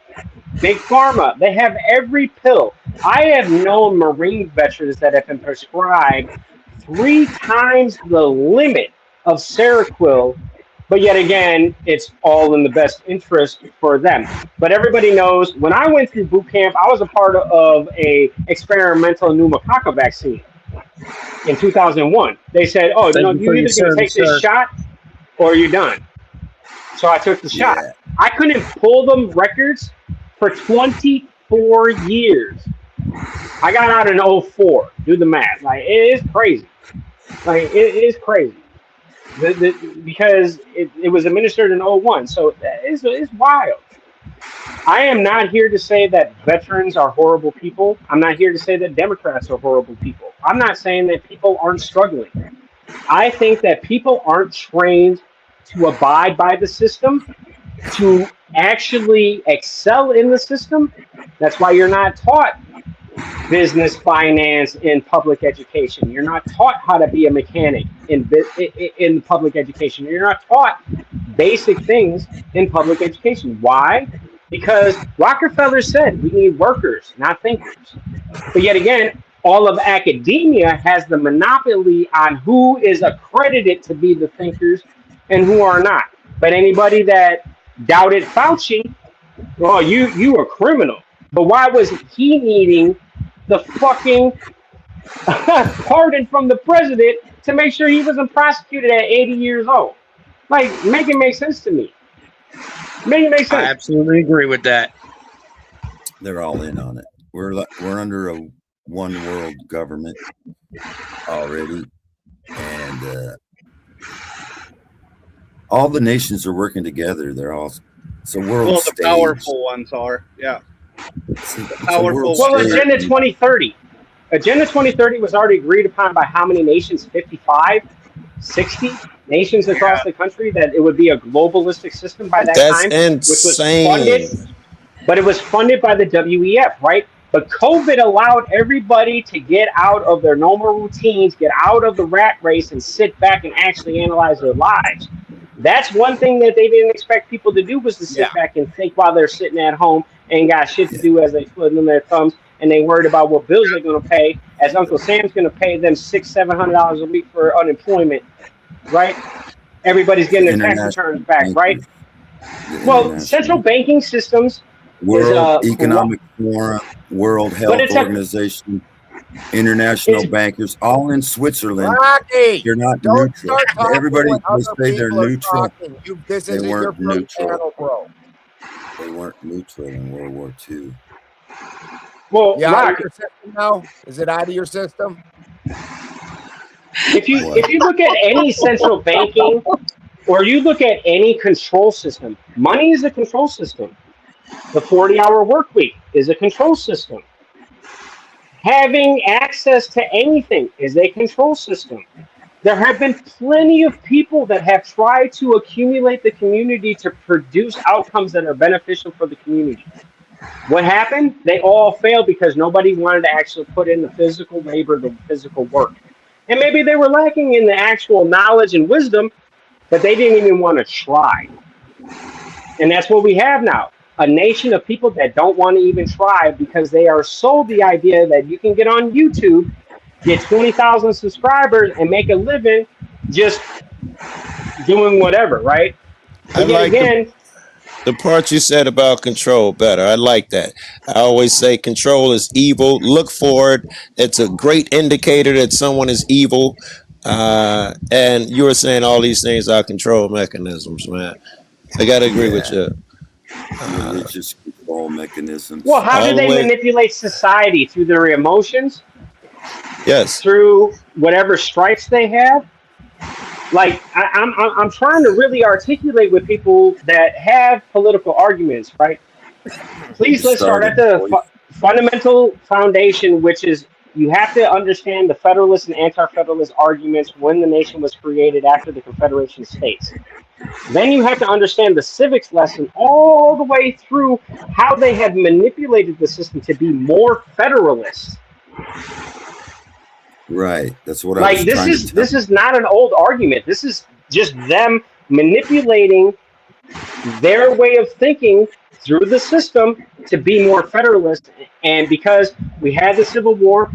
Big Pharma, they have every pill. I have known Marine veterans that have been prescribed 3 times the limit of Seroquel, but yet again, it's all in the best interest for them. But everybody knows, when I went through boot camp, I was a part of a experimental pneumococcal vaccine in 2001. They said, oh, you're either going to take this shot or you're done. So I took the shot. I couldn't pull them records for 24 years. I got out in 04. Do the math. Like, it is crazy. Like, it is crazy. Because it was administered in 01. So it's wild. I am not here to say that veterans are horrible people. I'm not here to say that Democrats are horrible people. I'm not saying that people aren't struggling. I think that people aren't trained to abide by the system, to actually excel in the system. That's why you're not taught business, finance, in public education. You're not taught how to be a mechanic in public education. You're not taught basic things in public education. Why? Because Rockefeller said we need workers, not thinkers. But yet again, all of academia has the monopoly on who is accredited to be the thinkers and who are not. But anybody that doubted Fauci, oh, you a criminal. But why was he needing the fucking pardon from the president to make sure he wasn't prosecuted at 80 years old? Like, make it make sense to me. Make it make sense. I absolutely agree with that. They're all in on it. We're under a one world government already, and all the nations are working together. They're all world. Well, the stage. powerful ones are, yeah. Powerful. Well, Agenda 2030. Agenda 2030 was already agreed upon by how many nations? 55, 60 nations across the country, that it would be a globalistic system by that time. That's insane. Which was funded, but it was funded by the WEF, right? But COVID allowed everybody to get out of their normal routines, get out of the rat race, and sit back and actually analyze their lives. That's one thing that they didn't expect people to do, was to sit back and think while they're sitting at home and got shit to do as they twiddling their thumbs, and they worried about what bills they're going to pay, as Uncle Sam's going to pay them $600-700 a week for unemployment, right? Everybody's getting their tax returns back, right? Well, central banking systems, World Economic Forum, World Health Organization, international bankers, all in Switzerland. Rocky, they're not neutral. Everybody, they say they're neutral. They weren't neutral. Bro. They weren't neutral in World War II. Well, out of your system now? Is it out of your system? If you look at any central banking, or you look at any control system, money is a control system. The 40-hour work week is a control system. Having access to anything is a control system. There have been plenty of people that have tried to accumulate the community to produce outcomes that are beneficial for the community. What happened? They all failed because nobody wanted to actually put in the physical labor, the physical work. And maybe they were lacking in the actual knowledge and wisdom, but they didn't even want to try. And that's what we have now. A nation of people that don't want to even try because they are sold the idea that you can get on YouTube, get 20,000 subscribers, and make a living just doing whatever, right? I like the part you said about control better. I like that. I always say control is evil. Look for it. It's a great indicator that someone is evil. And you were saying all these things are control mechanisms, man. I got to agree with you. Religious control mechanisms. Well, how do they manipulate society? Through their emotions? Yes. Through whatever stripes they have? Like, I'm trying to really articulate with people that have political arguments, right? Please, let's start at the fundamental foundation, which is you have to understand the Federalist and Anti-Federalist arguments when the nation was created after the Confederation of States. Then you have to understand the civics lesson all the way through how they have manipulated the system to be more federalist. Right. That's what I was trying to tell. This is not an old argument. This is just them manipulating their way of thinking through the system to be more federalist. And because we had the Civil War,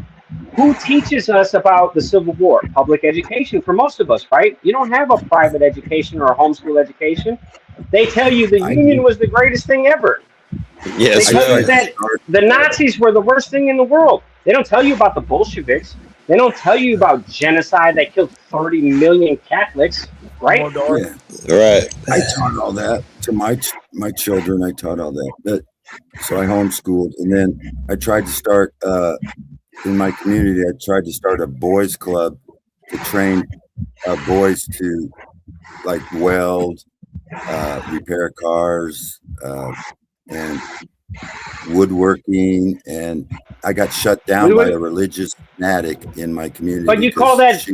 who teaches us about the Civil War? Public education for most of us, right? You don't have a private education or a homeschool education. They tell you the Union was the greatest thing ever. Yes. They tell you that the Nazis were the worst thing in the world. They don't tell you about the Bolsheviks. They don't tell you about genocide that killed 30 million Catholics, right? Yeah. Right. I taught all that to my children. I taught all that. So I homeschooled, and then I tried to start in my community. I tried to start a boys' club to train boys to like weld, repair cars, and woodworking, and I got shut down by a religious fanatic in my community. But you call that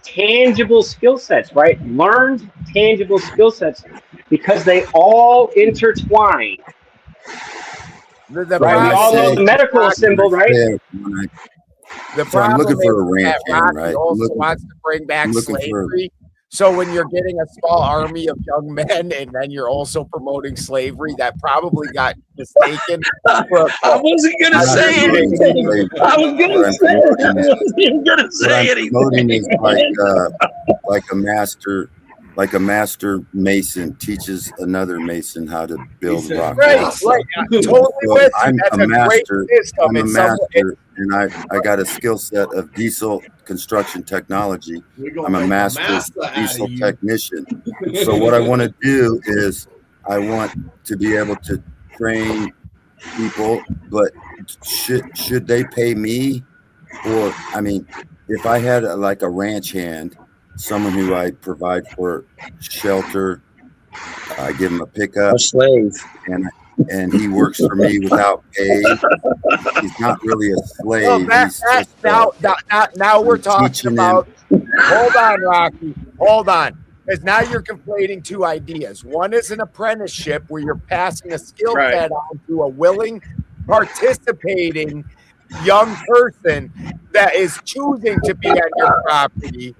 tangible skill sets, right? Learned tangible skill sets, because they all intertwine. Right? We all know the medical symbol, right? So I'm looking for a ranch hand, right? Also wants to bring back slavery. So when you're getting a small army of young men and then you're also promoting slavery, that probably got mistaken. I wasn't going to say anything. I was going to say I wasn't going to say anything. Promoting is like a master mason teaches another mason how to build rock. Right. I'm totally with you. I'm That's a master. system. I'm a master, and I got a skill set of diesel construction technology. I'm a master diesel technician. So what I want to do is I want to be able to train people, but should they pay me? Or, I mean, if I had like a ranch hand, someone who I provide for shelter, I give him a pickup, a slave, and he works for me without pay. He's not really a slave. Now we're talking about. Hold on, Rocky. Hold on, because now you're conflating two ideas. One is an apprenticeship where you're passing a skill set on to a willing, participating young person that is choosing to be on your property.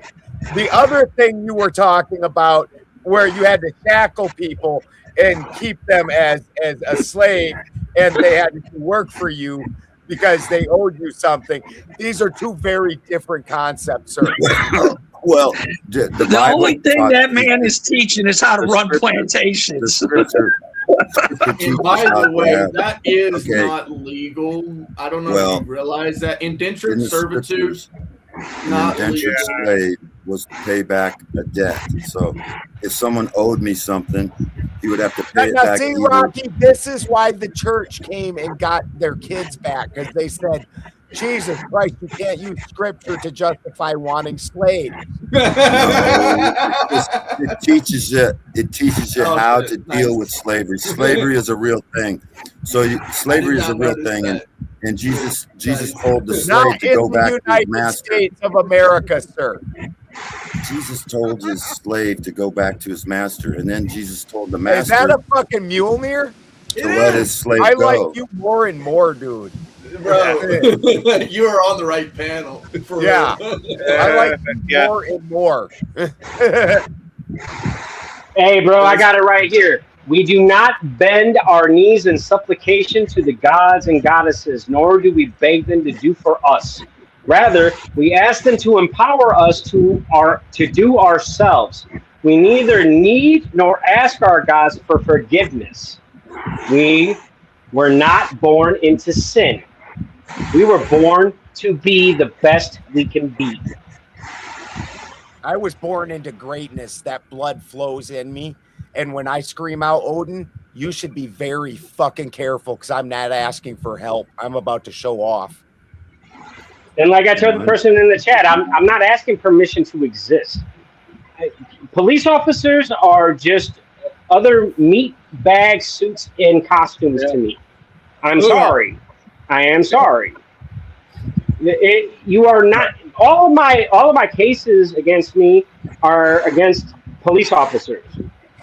The other thing you were talking about, where you had to shackle people and keep them as a slave, and they had to work for you because they owed you something. These are two very different concepts, sir. Well, the only thing that man is teaching is how to run plantations. And by the way, that is not legal. I don't know if you realize that. Indentured servitude, not indentured slave was to pay back a debt. So if someone owed me something, he would have to pay it back. See, Rocky, this is why the church came and got their kids back, because they said, Jesus Christ, you can't use scripture to justify wanting slaves. It teaches you. It teaches you how to deal with slavery. Slavery is a real thing. So slavery is a real thing, and Jesus told the slave to go back to his master. States of America, sir. Jesus told his slave to go back to his master, and then Jesus told the master. Is that a fucking Mjolnir? To let his slave I go. like you more and more, dude. Bro, you are on the right panel. For real. I like you more and more. Hey, bro, I got it right here. We do not bend our knees in supplication to the gods and goddesses, nor do we beg them to do for us. Rather, we ask them to empower us to do ourselves. We neither need nor ask our gods for forgiveness. We were not born into sin. We were born to be the best we can be. I was born into greatness. That blood flows in me. And when I scream out Odin, you should be very fucking careful because I'm not asking for help. I'm about to show off. And like I told the person in the chat, I'm not asking permission to exist. Police officers are just other meat bag suits and costumes to me. I'm sorry. I am sorry. You are not. All of my cases against me are against police officers.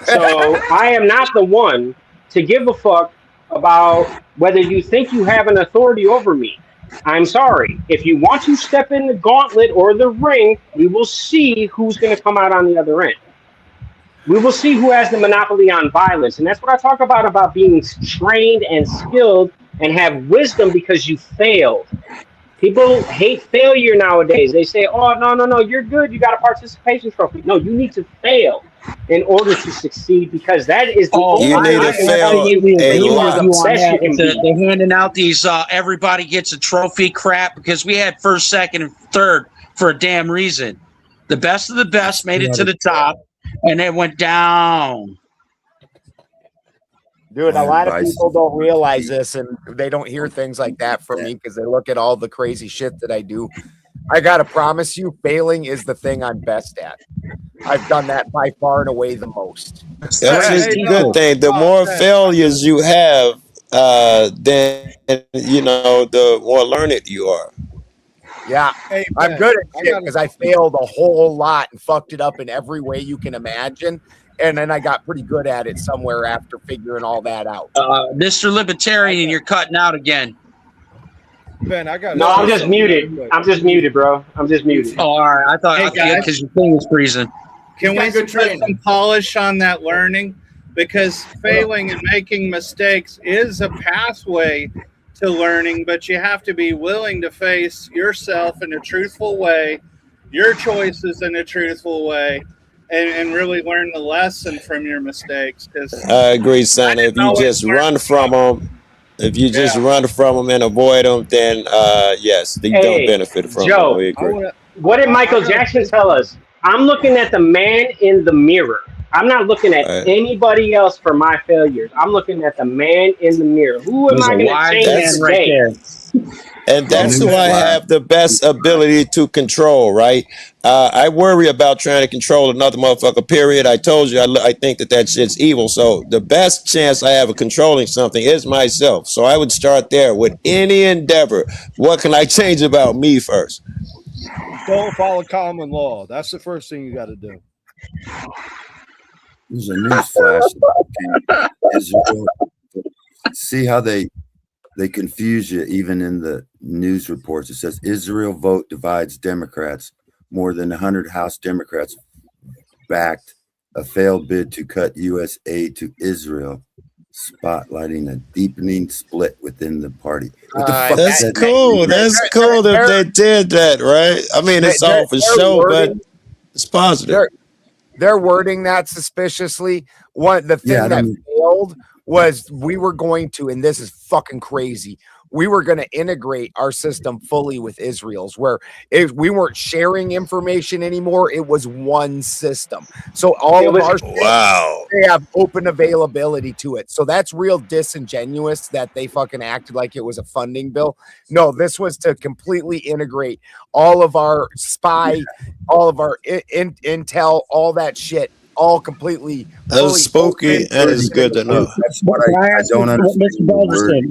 So I am not the one to give a fuck about whether you think you have an authority over me. I'm sorry. If you want to step in the gauntlet or the ring, we will see who's going to come out on the other end. We will see who has the monopoly on violence. And that's what I talk about being trained and skilled and have wisdom because you failed. People hate failure nowadays. They say, oh, no, you're good. You got a participation trophy. No, you need to fail in order to succeed because that is the only you need to fail a lot. They're handing out these everybody gets a trophy crap because we had first, second, and third for a damn reason. The best of the best made it to the top, and it went down. Dude, a lot of people don't realize this, and they don't hear things like that from me because they look at all the crazy shit that I do. I gotta promise you, failing is the thing I'm best at. I've done that by far and away the most. That's a good thing. The more failures you have, then the more learned you are. Yeah, I'm good at shit because I failed a whole lot and fucked it up in every way you can imagine. And then I got pretty good at it somewhere after figuring all that out. Mr. Libertarian, you're cutting out again. Ben, I got. No, I'm just muted. I'm just muted, bro. I'm just muted. Oh, all right. I thought because your thing was freezing. Can we put some polish on that learning? Because failing and making mistakes is a pathway to learning, but you have to be willing to face yourself in a truthful way, your choices in a truthful way, and really learn the lesson from your mistakes. I agree, son. If you just run from them, and avoid them, then yes, you don't benefit from Joe, them. We agree. What did Michael Jackson tell us? I'm looking at the man in the mirror. I'm not looking at anybody else for my failures. I'm looking at the man in the mirror. Who am I going to change today? And that's who I have the best ability to control, right? I worry about trying to control another motherfucker, period. I told you, I think that shit's evil. So the best chance I have of controlling something is myself. So I would start there with any endeavor. What can I change about me first? Don't follow common law. That's the first thing you got to do. There's a news flash. Israel. See how they confuse you even in the news reports. It says Israel vote divides Democrats. More than 100 House Democrats backed a failed bid to cut U.S. aid to Israel, spotlighting a deepening split within the party. What the fuck? That's cool. That's cool that they did that, right? I mean, it's all for show, but it's positive. They're wording that suspiciously. The thing that failed was we were going to, and this is fucking crazy, we were going to integrate our system fully with Israel's, where we weren't sharing information anymore. It was one system. So all of our they have open availability to it. So that's real disingenuous that they fucking acted like it was a funding bill. No, this was to completely integrate all of our spy, all of our intel, all that shit, all completely. That was spooky, and it's good to know. That's what I don't understand. Mr. Balderson,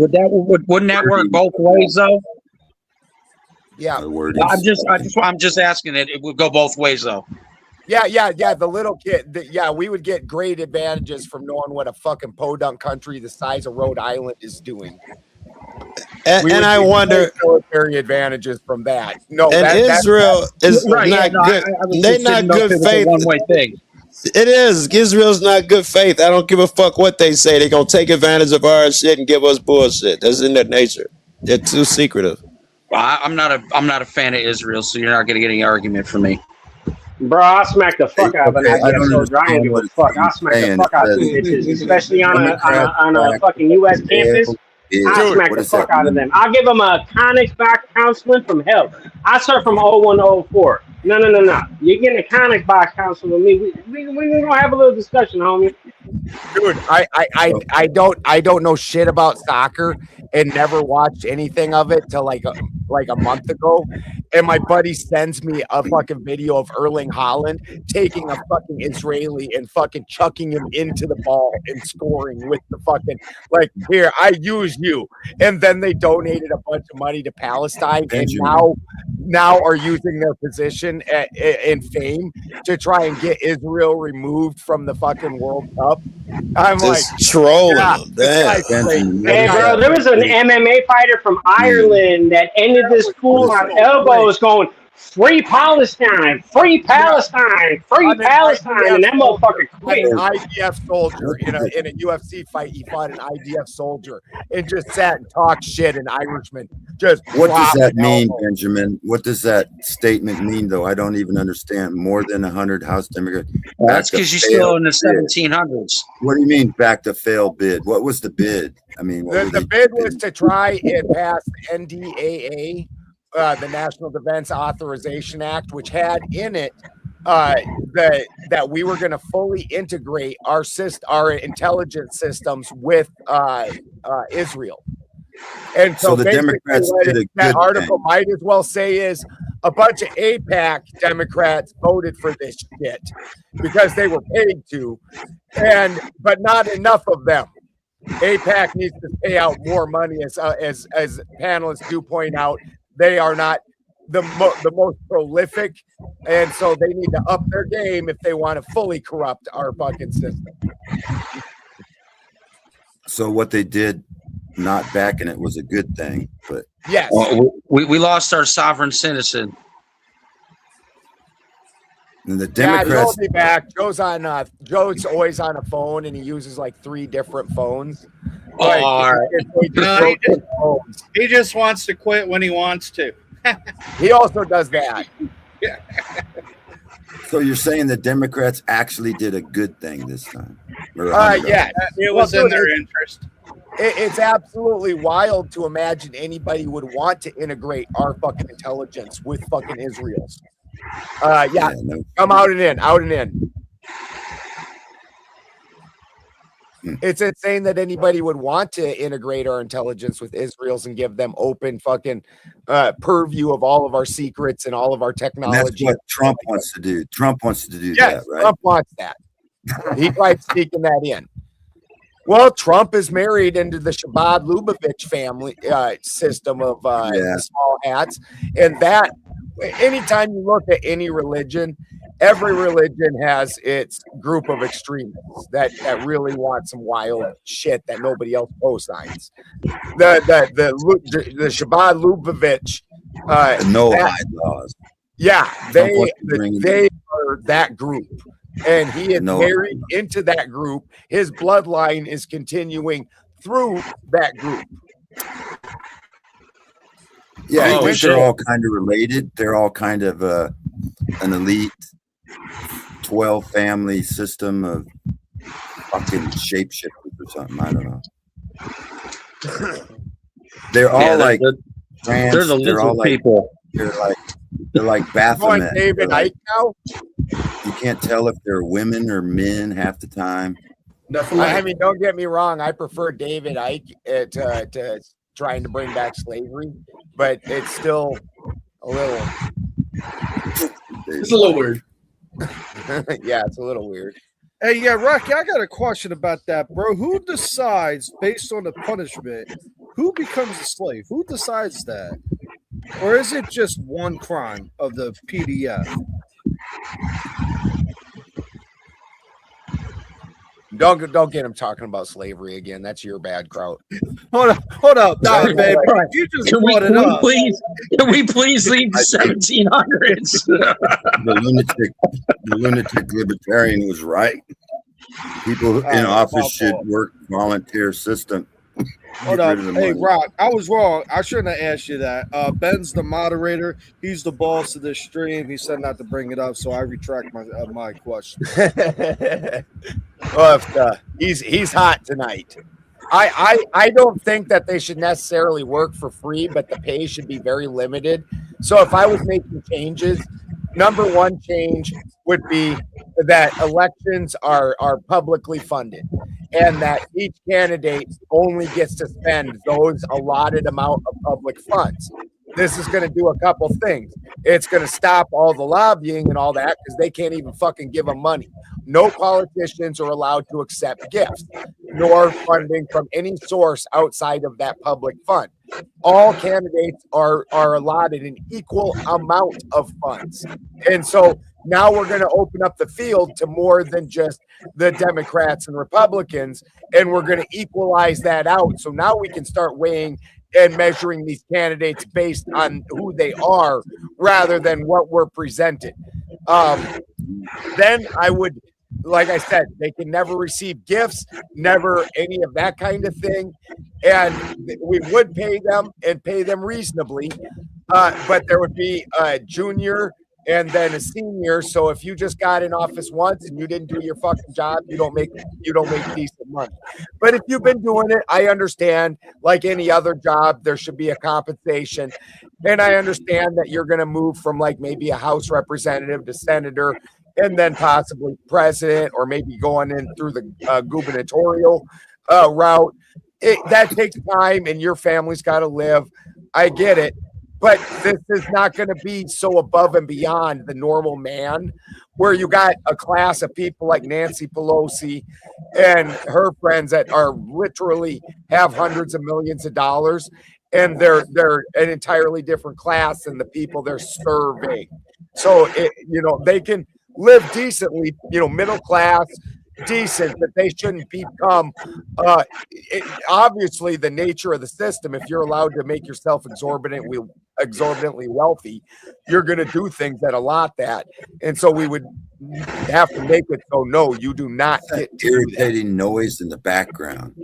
wouldn't that work both ways though? Yeah, I'm just asking it. It would go both ways though. Yeah. The little kid, we would get great advantages from knowing what a fucking podunk country the size of Rhode Island is doing. And I wonder military advantages from that. No, and Israel is not good. They're not good faith. One way thing. It is. Israel's not good faith. I don't give a fuck what they say. They're gonna take advantage of our shit and give us bullshit. That's in their nature. They're too secretive. Well, I'm not a fan of Israel, so you're not gonna get any argument from me. Bro, I'll smack the fuck out of an IDF soldier. I don't give a fuck. I'll smack the fuck out of two bitches, especially on a fucking U.S. campus. I'll smack the fuck out of them. I'll give them a conics back counseling from hell. I served from 01 to 04. No. You're getting a conics back counseling with me. We're gonna have a little discussion, homie. Dude, I don't know shit about soccer and never watched anything of it till like a month ago. And my buddy sends me a fucking video of Erling Haaland taking a fucking Israeli and fucking chucking him into the ball and scoring with the fucking, like, here, I use you. And then they donated a bunch of money to Palestine and now are using their position and fame to try and get Israel removed from the fucking World Cup. I'm just like trolling them. Hey, bro, there was an MMA fighter from Ireland that ended this fool on elbows going, "Free Palestine, free Palestine, free Palestine," and that motherfucker quit. An IDF soldier in a UFC fight, he fought an IDF soldier and just sat and talked shit in Irishman. What does that mean, Benjamin? What does that statement mean, though? I don't even understand. More than 100 House Democrats. That's because you're still in the 1700s. What do you mean back to fail bid? What was the bid? I mean, the bid was to try and pass the NDAA, the National Defense Authorization Act, which had in it that we were going to fully integrate our intelligence systems with Israel. And so the Democrats did a good that article thing. might as well say is a bunch of AIPAC Democrats voted for this shit because they were paid to, but not enough of them. AIPAC needs to pay out more money, as panelists do point out. They are not the most prolific, and so they need to up their game if they want to fully corrupt our fucking system. So what they did, not backing it, was a good thing. But yes, we lost our sovereign citizen. And the Democrats. He'll be back. Joe's always on a phone, and he uses like 3 different phones. He just wants to quit when he wants to. He also does that. Yeah. So you're saying the Democrats actually did a good thing this time? Yeah, it was in their interest. It's absolutely wild to imagine anybody would want to integrate our fucking intelligence with fucking Israel's. Come out and in. It's insane that anybody would want to integrate our intelligence with Israel's and give them open fucking purview of all of our secrets and all of our technology. And that's what Trump wants to do. Trump wants to do that, right? Trump wants that. He tried sneaking that in. Well, Trump is married into the Shabbat Lubavitch family system of small hats. And that, anytime you look at any religion, every religion has its group of extremists that really want some wild shit that nobody else co-signs. The Shabbat Lubavitch, laws. Yeah, they are that group. And he is married into that group. His bloodline is continuing through that group. Yeah, they're all kind of related. They're all kind of an elite 12 family system of fucking shapeshifters or something. I don't know. They're all like trans. they're the They're all lizard like people. they're like Going Baphomet. David Like, Icke now. you can't tell if they're women or men half the time. I mean, don't get me wrong. I prefer David Icke to trying to bring back slavery, but it's still a little. It's a little weird. Yeah, it's a little weird. Hey, yeah, Rocky, I got a question about that, bro. Who decides based on the punishment who becomes a slave? Who decides that? Or is it just one crime of the PDF? Don't get him talking about slavery again. That's your bad crowd. Hold up, nah, baby. You just brought it up. Can we please leave the 1700s? The lunatic libertarian was right. People in office should work volunteer system. Hold up. Hey, Rock, I was wrong. I shouldn't have asked you that. Ben's the moderator. He's the boss of this stream. He said not to bring it up, so I retract my question. Well, he's hot tonight. I don't think that they should necessarily work for free, but the pay should be very limited. So if I was making changes, number one change would be that elections are publicly funded and that each candidate only gets to spend those allotted amount of public funds. This is going to do a couple things. It's going to stop all the lobbying and all that because they can't even fucking give them money. No politicians are allowed to accept gifts nor funding from any source outside of that public fund. All candidates are allotted an equal amount of funds. And so now we're going to open up the field to more than just the Democrats and Republicans, and we're going to equalize that out. So now we can start weighing and measuring these candidates based on who they are rather than what we're presented. Then I would, like I said, they can never receive gifts, never any of that kind of thing. And we would pay them and pay them reasonably. But there would be a junior and then a senior. So if you just got in office once and you didn't do your fucking job, you don't make decent money. But if you've been doing it, I understand, like any other job, there should be a compensation. And I understand that you're going to move from like maybe a House representative to senator and then possibly president, or maybe going in through the gubernatorial route. That takes time and your family's got to live. I get it. But this is not going to be so above and beyond the normal man, where you got a class of people like Nancy Pelosi and her friends that are literally have hundreds of millions of dollars, and they're an entirely different class than the people they're serving. So they can live decently, middle class, decent, but they shouldn't become obviously the nature of the system. If you're allowed to make yourself exorbitantly wealthy, you're going to do things that allot that. And so we would have to make it so no, you do not get to irritating noise in the background.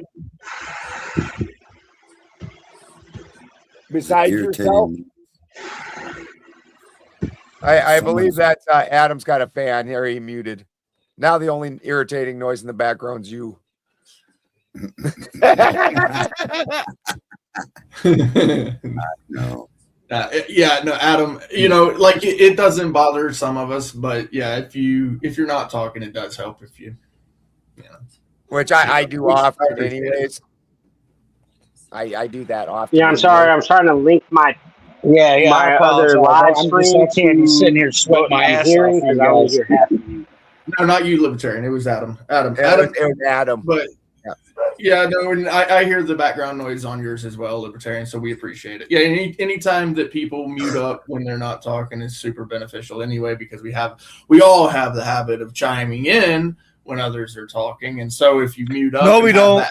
Besides yourself, I believe that Adam's got a fan here. He muted. Now the only irritating noise in the background is you. No. Adam, like it doesn't bother some of us, but yeah, if you're not talking, it does help if you which I do often anyways. I do that often. Yeah, I'm sorry. I'm trying to link my my other live stream. I can't be sitting here sweating my ass off. Because I was here happy. No, not you, Libertarian. It was Adam. It was Adam. But I hear the background noise on yours as well, Libertarian. So we appreciate it. Yeah, anytime that people mute up when they're not talking is super beneficial anyway, because we all have the habit of chiming in when others are talking, and so if you mute up, No, we don't.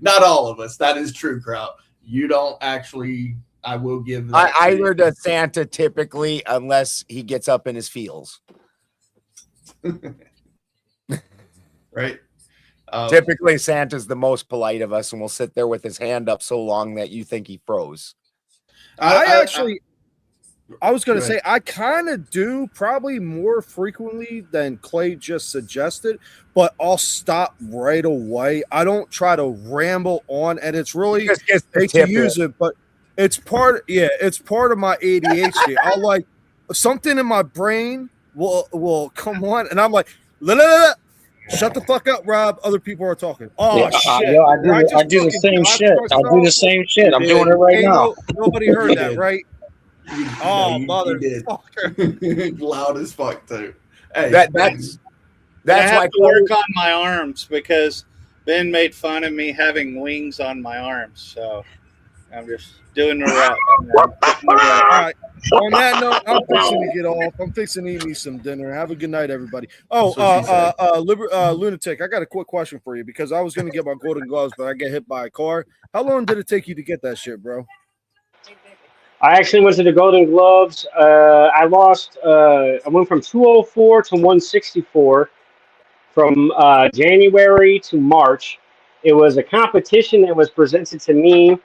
Not all of us. That is true, Kraut. You don't actually. I will give that. I learned a Santa typically, unless he gets up in his feels. Right. Typically, Santa's the most polite of us, and will sit there with his hand up so long that you think he froze. I I was going to say, I kind of do probably more frequently than Clay just suggested, but I'll stop right away. I don't try to ramble on, and it's really hate to use it, but it's part of my ADHD. I'll like something in my brain will come on, and I'm like, la, la, la, la. Shut the fuck up, Rob. Other people are talking. Oh, Yeah, shit. yo, I do the same shit. I do the same shit. I'm doing it right now. Nobody heard that, right? Oh, you did. Loud as fuck too. Hey, that's I why have to work on my arms because Ben made fun of me having wings on my arms. So I'm just doing the rep. All right. On that note, I'm fixing to get off. I'm fixing to eat me some dinner. Have a good night, everybody. Oh, Lunatic, I got a quick question for you because I was going to get my Golden Gloves, but I get hit by a car. How long did it take you to get that shit, bro? I actually went to the Golden Gloves. I lost. I went from 204 to 164 from January to March. It was a competition that was presented to me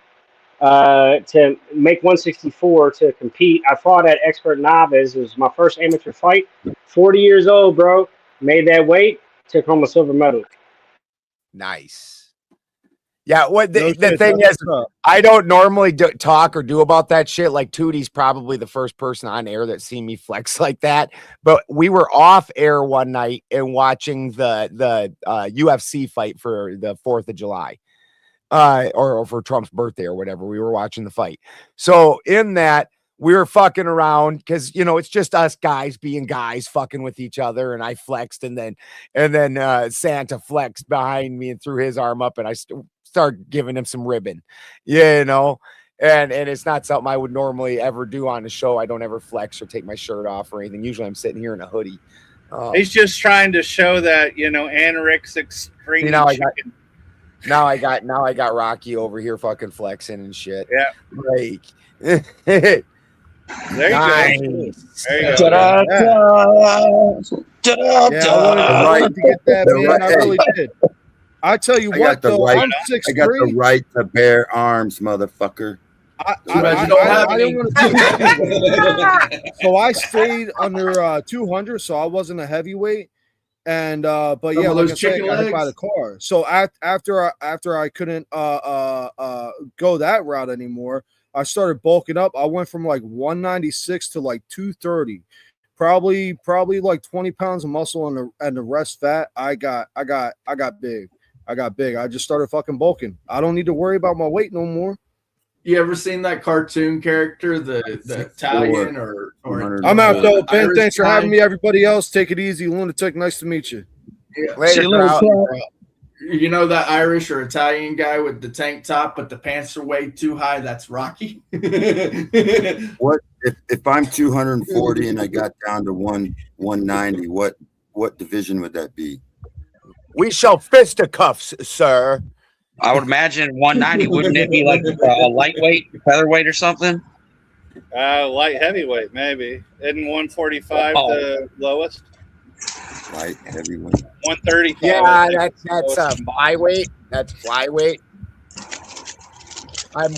to make 164 to compete. I fought at expert novice. It was my first amateur fight. 40 years old, bro. Made that weight. Took home a silver medal. Nice. Yeah, what the thing is, I don't normally talk or do about that shit. Like Tootie's probably the first person on air that seen me flex like that. But we were off air one night and watching the UFC fight for the 4th of July. Or for Trump's birthday or whatever. We were watching the fight. So in that, we were fucking around because, you know, it's just us guys being guys fucking with each other. And I flexed and then Santa flexed behind me and threw his arm up and I started giving him some ribbon, you know, and it's not something I would normally ever do on the show. I don't ever flex or take my shirt off or anything. Usually I'm sitting here in a hoodie. He's just trying to show that, you know, anorexic screaming chicken. Now I got Rocky over here fucking flexing and shit. Yeah. Like, there you nice. go. There you go. Yeah, I wanted the right to get that, man. I really did. I tell you what, though, I'm 6'3". I got the right to bear arms, motherfucker. I didn't want to do that. So I stayed under 200, so I wasn't a heavyweight. And but yeah, like I said, I got hit by the car. So after I couldn't go that route anymore, I started bulking up. I went from like 196 to like 230, probably like 20 pounds of muscle and the rest fat. I got big. I just started fucking bulking. I don't need to worry about my weight no more. You ever seen that cartoon character, the Italian or I'm out though, Ben. Irish Thanks for guy? having me. Everybody else, take it easy. Lunatic, nice to meet you. Yeah. Later, You know that Irish or Italian guy with the tank top, but the pants are way too high? That's Rocky. What if I'm 240 and I got down to 190? What division would that be? We shall fisticuffs, sir. I would imagine 190. Wouldn't it be like a lightweight, featherweight, or something? Light heavyweight, maybe. Isn't 145 the lowest? Light heavyweight. 135. Yeah, that's flyweight. That's flyweight. I'm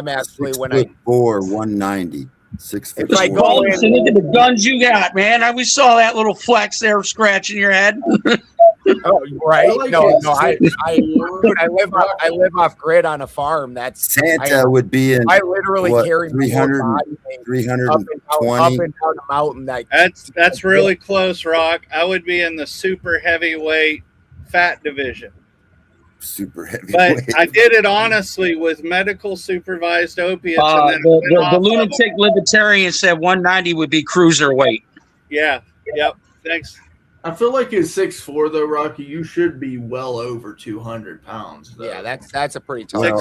actually when I 6'4", 190. 6'4". Look at the guns you got, man. We saw that little flex there scratching your head. Oh, right. I live off grid on a farm. That's Santa would be in. I literally carry 300, up 320. and down the mountain. That's really close, Rock. I would be in the super heavyweight fat division. Super heavy. But I did it honestly with medical supervised opiates. And then the lunatic libertarian said 190 would be cruiserweight. Yeah. Yep. Thanks. I feel like at 6'4", though, Rocky, you should be well over 200 pounds. Though. Yeah, that's a pretty tall. Well,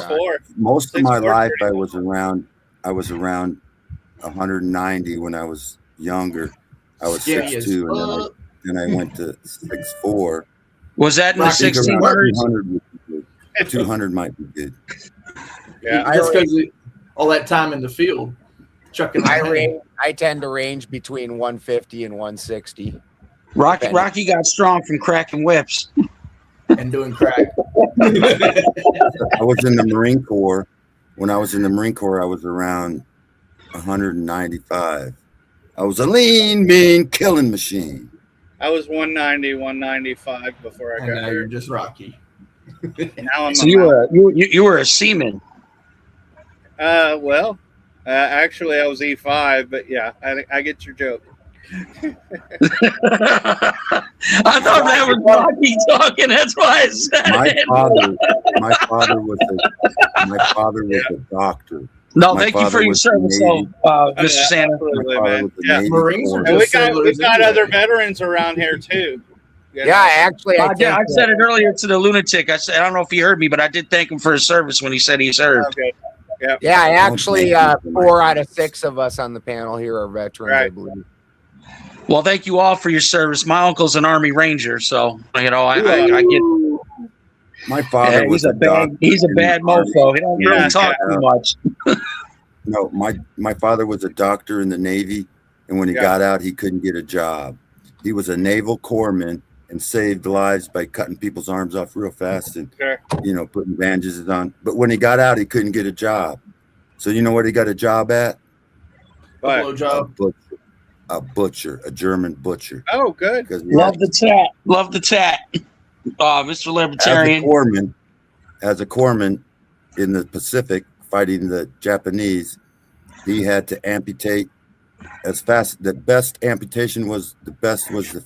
most of my life, I was around 190 when I was younger. I was 6'2", and then I went to 6'4". Was that in the 1600s? 200 might be good. Yeah, just because all that time in the field, chucking. I tend to range between 150 and 160. Rocky got strong from cracking whips and doing crack. I was in the Marine Corps. When I was in the Marine Corps, I was around 195. I was a lean, mean killing machine. I was 190, 195 before I And got now you're hurt. just Rocky. Now I'm So a mountain. you were a seaman. Well, actually, I was E5, but yeah, I get your joke. I thought that was Rocky talking. That's why I said it. My father was a doctor. No, My thank you for father your was service, Navy. Mr. Santa. Absolutely, My father man. was a Yeah. Navy Marines are corpsman. And we got other veterans around here too. You know? Yeah, actually, I said it earlier to the lunatic. I said I don't know if he heard me, but I did thank him for his service when he said he served. Okay. Yeah. Yeah, actually, 4 out of 6 of us on the panel here are veterans, I believe. Well, thank you all for your service. My uncle's an Army Ranger, so you know I get. My father was he's a bad mofo. He don't really talk too much. No, my father was a doctor in the Navy, and when he got out, he couldn't get a job. He was a naval corpsman and saved lives by cutting people's arms off real fast and putting bandages on. But when he got out, he couldn't get a job. So you know what he got a job at? A butcher, a German butcher. Oh, good. Love the tat, Mr. Libertarian. As a corpsman in the Pacific fighting the Japanese, he had to amputate as fast. The best amputation was the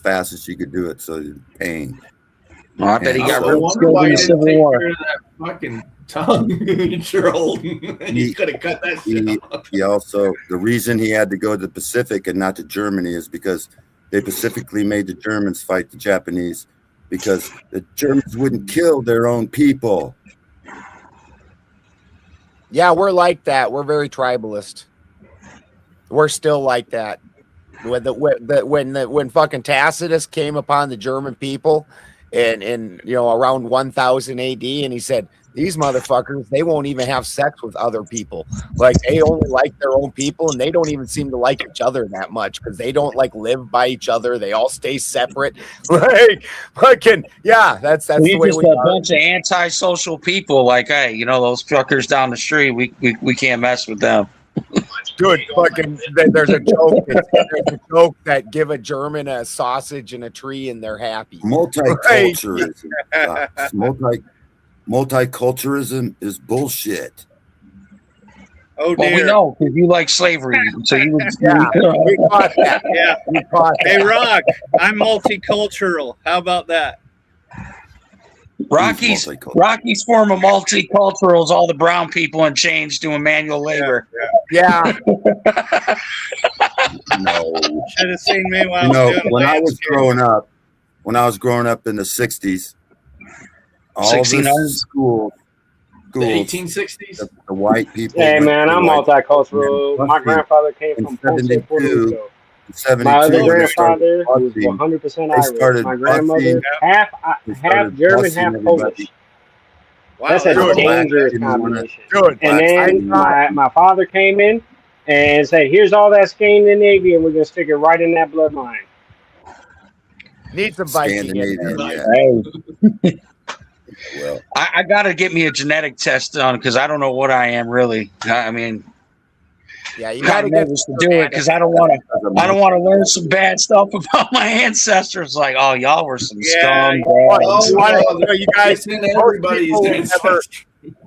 fastest you could do it. So pain. Oh, I bet he got I real wonder skilled why in he the didn't Civil take War. care of that fucking tongue you're holding. He could have cut that shit off. He also, the reason he had to go to the Pacific and not to Germany is because they specifically made the Germans fight the Japanese because the Germans wouldn't kill their own people. Yeah, we're like that. We're very tribalist. We're still like that. When fucking Tacitus came upon the German people in around 1000 AD, and he said, these motherfuckers, they won't even have sex with other people. Like, they only like their own people, and they don't even seem to like each other that much because they don't like live by each other. They all stay separate. Like, fucking, yeah, that's the way Just we a are. bunch of antisocial people. Like, hey, those fuckers down the street, we can't mess with them. Dude, fucking, there's a joke. There's a joke that give a German a sausage and a tree and they're happy. Multiculturalism. Multiculturalism is bullshit. Oh, well, we dear. know because you like slavery, so you would. we caught that. Yeah. We caught that. Hey, Rock, I'm multicultural. How about that? Rocky's form of multicultural is all the brown people in chains doing manual labor. Yeah. No. Should have seen me while I was doing when I was landscape. growing up in the 60s, all 69. the schools, The 1860s? the white people. Hey, went man, to I'm white multicultural. people. My grandfather came In from Ponce, 72, Puerto Rico. 72, My other when they grandfather started was busing, 100% they Irish. started My grandmother, busing, half German, half everybody. Polish. Wow, That's a that's dangerous didn't wanna- combination. Dude, And then my father came in and said, here's all that Scandinavia, and we're going to stick it right in that bloodline. Need some Viking in there. Scandinavian, yeah. Well, I got to get me a genetic test done because I don't know what I am really. I mean, yeah, you I'm got to get nervous to do it because I don't want to learn some bad stuff about my ancestors. Like, oh, y'all were some scum. You guys, everybody's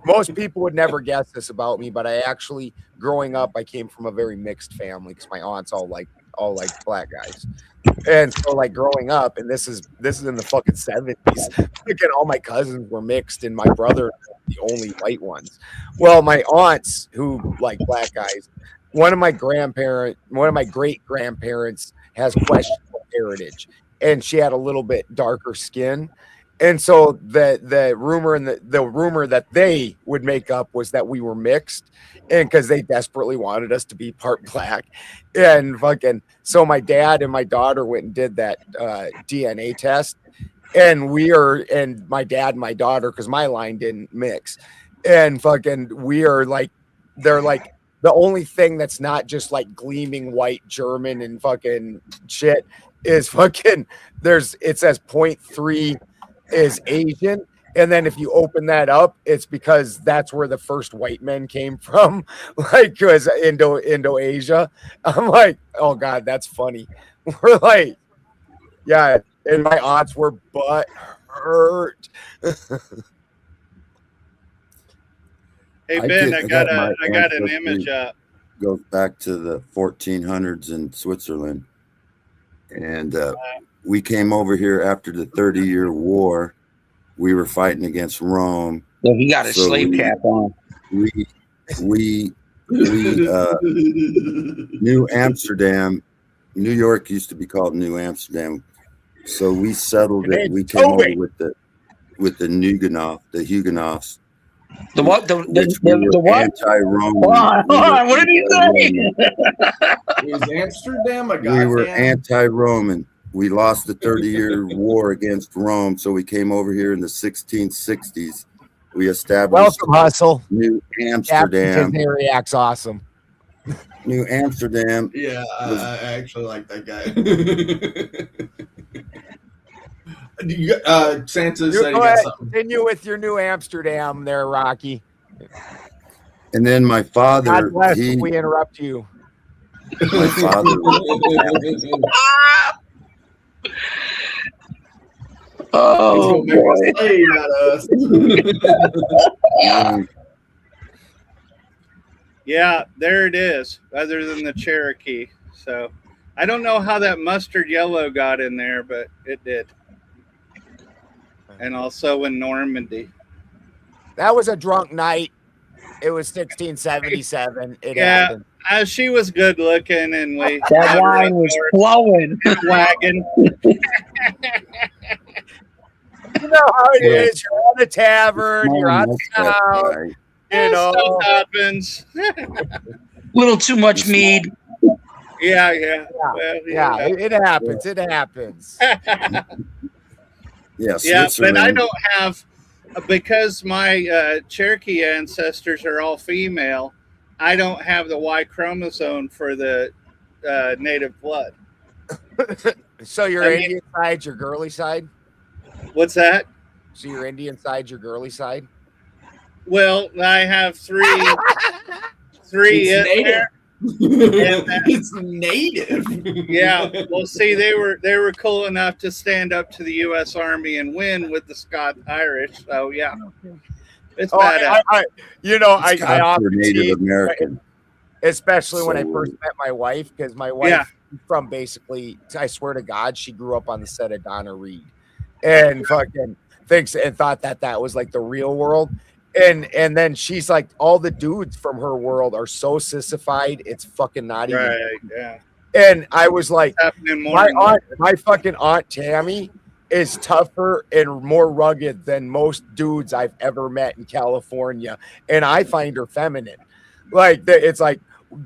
most people would never guess this about me, but I actually, growing up, I came from a very mixed family because my aunts all like black guys. And so, like, growing up, and this is in the fucking 70s, again, all my cousins were mixed, and my brother the only white ones. Well, my aunts who like black guys, one of my great grandparents has questionable heritage, and she had a little bit darker skin. And so the rumor and the rumor that they would make up was that we were mixed, and because they desperately wanted us to be part black, and fucking so my dad and my daughter went and did that DNA test, and my dad and my daughter, because my line didn't mix, and fucking we are like, they're like the only thing that's not just like gleaming white German and fucking shit is fucking it says 0.3 is Asian, And then if you open that up, it's because that's where the first white men came from, like it was Indo-Asia. I'm like, oh God, that's funny. We're like, yeah, and my aunts were butt hurt. Hey Ben, I got an ancestry image up. Goes back to the 1400s in Switzerland, and we came over here after the 30-year war. We were fighting against Rome. Yeah, he got his slave cap on. We New Amsterdam, New York used to be called New Amsterdam. So we settled it. We came over with the Huguenots. The what? The what? Anti-Roman. Hold on. What did he say? It was Amsterdam. We were anti-Roman. We lost the 30-year war against Rome, so we came over here in the 1660s. We established New Amsterdam. His reacts awesome. New Amsterdam. Yeah, I actually like that guy. Santa said Go ahead, continue with your New Amsterdam there, Rocky. And then my father, God bless if we interrupt you. My father. Oh boy. Yeah, there it is, other than the Cherokee. So I don't know how that mustard yellow got in there, but it did. And also in Normandy. That was a drunk night. It was 1677. It happened. She was good looking, and we that wine was flowing. Wagon. You know how it is. You're at a tavern. You're on town. You know, stuff happens. Little too much mead. Yeah. It happens. It happens. Yeah, but I don't have, because my Cherokee ancestors are all female, I don't have the Y chromosome for the native blood. So your Indian side, your girly side? What's that? So your Indian side, your girly side? Well, I have three in there. It's native. Yeah. Well, see, they were cool enough to stand up to the U.S. Army and win with the Scott Irish. So yeah, it's badass. I often Native American, especially when I first met my wife, because my wife from basically, I swear to God, she grew up on the set of Donna Reed, and fucking thought that was like the real world. And then she's like, all the dudes from her world are so sissified, it's fucking not even. Right, yeah. And I was like, my fucking Aunt Tammy is tougher and more rugged than most dudes I've ever met in California. And I find her feminine. Like, it's like,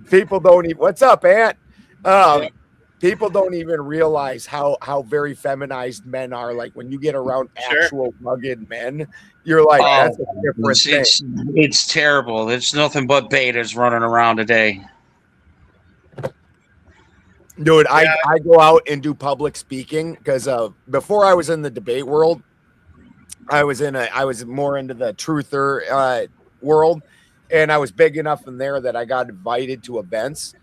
people don't even, what's up, Aunt? People don't even realize how very feminized men are. Like, when you get around actual rugged men, you're like, that's a different thing. It's terrible. There's nothing but betas running around today. Dude, I go out and do public speaking because before I was in the debate world, I was more into the truther world, and I was big enough in there that I got invited to events.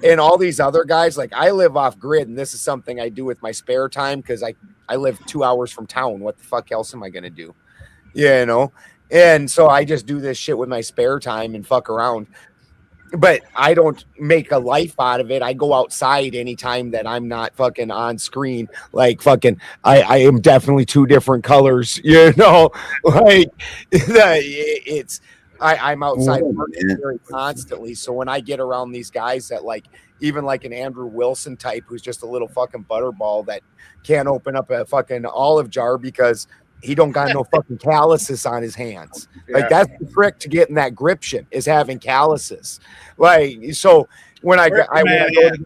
And all these other guys, like, I live off grid, and this is something I do with my spare time because I live 2 hours from town. What the fuck else am I gonna do? You know? And so I just do this shit with my spare time and fuck around. But I don't make a life out of it. I go outside anytime that I'm not fucking on screen. Like, fucking, I am definitely two different colors, you know? Like, I'm outside working very constantly. So when I get around these guys that, like, even like an Andrew Wilson type, who's just a little fucking butterball that can't open up a fucking olive jar because he don't got no fucking calluses on his hands. Like, that's the trick to getting that gription, is having calluses. Like, so when I go to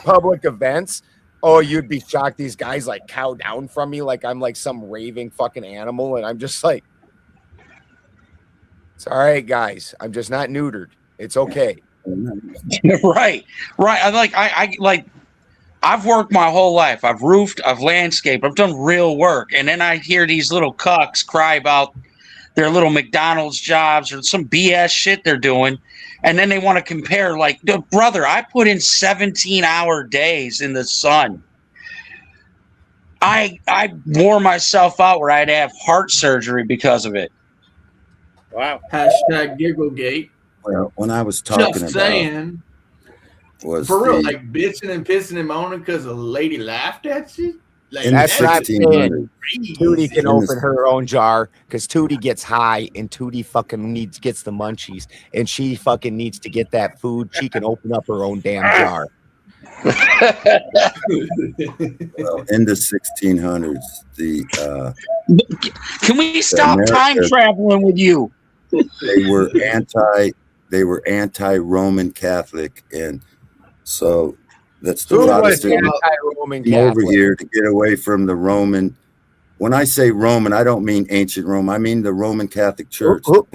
public events, you'd be shocked. These guys like cow down from me like I'm like some raving fucking animal, and I'm just like, it's all right, guys. I'm just not neutered. It's okay. Right. I like I've worked my whole life. I've roofed, I've landscaped, I've done real work. And then I hear these little cucks cry about their little McDonald's jobs or some BS shit they're doing. And then they want to compare, like, brother, I put in 17-hour days in the sun. I wore myself out where I'd have heart surgery because of it. Wow. Hashtag Gigglegate. Well, when I was talking Just about saying. was For real, the, like bitching and pissing and moaning because a lady laughed at you? Like, in the That's not saying 1600s. Tootie can In the- open her own jar because Tootie gets high and Tootie fucking gets the munchies and she fucking needs to get that food. She can open up her own damn jar. Well, in the 1600s, Can we stop time America- traveling with you? they were anti-Roman Catholic, and so that's the Who was Protestant anti-Roman came over Catholic? here to get away from the Roman. When I say Roman, I don't mean ancient Rome. I mean the Roman Catholic Church. Who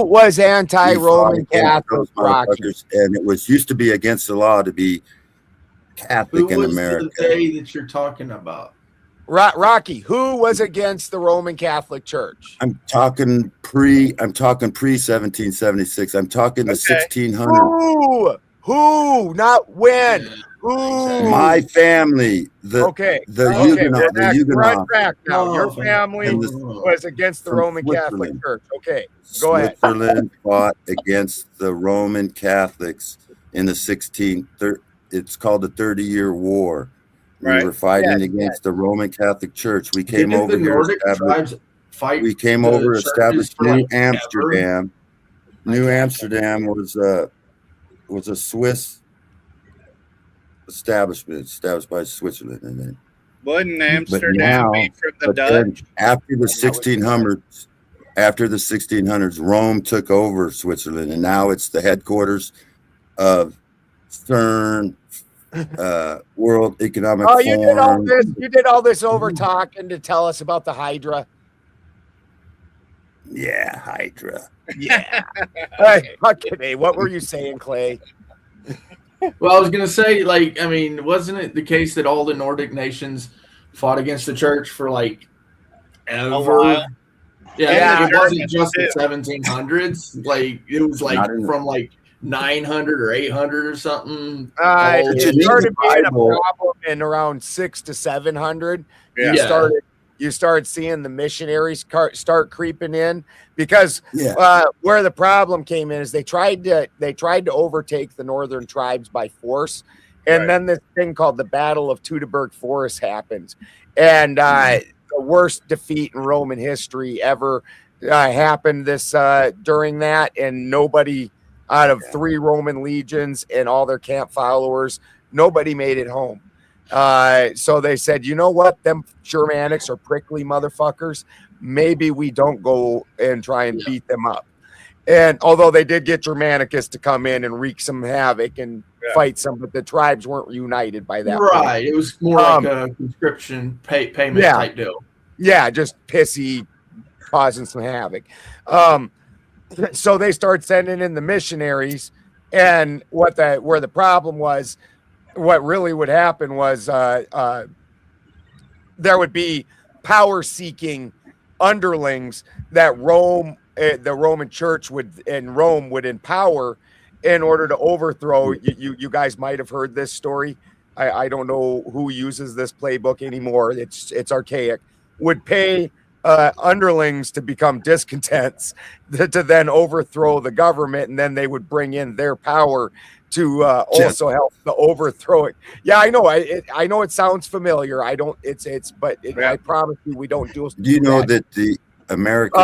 was anti-Roman We fought against Catholic, those Rocky? motherfuckers, and it was used to be against the law to be Catholic Who in was America. the day that you're talking about? Rocky, who was against the Roman Catholic Church? I'm talking pre 1776. I'm talking the 1600s. Who? Not when. Who? My family, the Huguenot, the We're on Huguenot, track now. Your family And was against the from Roman Catholic Switzerland. Church. Okay, go ahead. Switzerland fought against the Roman Catholics in the 1630s. It's called the 30-Year War. We were fighting against the Roman Catholic Church. We came Didn't over the here. Nordic tribes fight We came the over, churches established for, New like, ever? Amsterdam. New Amsterdam was a Swiss establishment established by Switzerland, and then Wouldn't but Amsterdam now, be from the but then Dutch? after the 1600s, Rome took over Switzerland, and now it's the headquarters of CERN, World Economic Oh, you did all Forum. this. You did all this over talking to tell us about the Hydra. Yeah, Hydra. Yeah. Hey, fucking A, what were you saying, Clay? Well, I was gonna say, like, I mean, wasn't it the case that all the Nordic nations fought against the church for like ever? while. Yeah, Yeah, it wasn't Germans just the too. 1700s. Like, it was like Not in the- from like 900 or 800 or something. It started being a Bible- problem in around 600 to 700. Yeah. You started seeing the missionaries start creeping in because Yeah. where the problem came in is they tried to overtake the northern tribes by force, and then this thing called the Battle of Teutoburg Forest happened, and the worst defeat in Roman history ever happened during that, and nobody out of 3 Roman legions and all their camp followers, nobody made it home. So they said, you know what? Them Germanics are prickly motherfuckers. Maybe we don't go and try and beat them up. And although they did get Germanicus to come in and wreak some havoc and fight some, but the tribes weren't united by that point. Right. It was more like a conscription payment type deal. Yeah, just pissy, causing some havoc. So they start sending in the missionaries, and where the problem was, what really would happen was there would be power-seeking underlings that the Roman Church would empower in order to overthrow. You guys might have heard this story. I don't know who uses this playbook anymore. It's archaic. Would pay underlings to become discontents to then overthrow the government, and then they would bring in their power to also help to overthrow it. Yeah, I know. I know it sounds familiar. I don't. But I promise you, we don't do. Do you know that the American?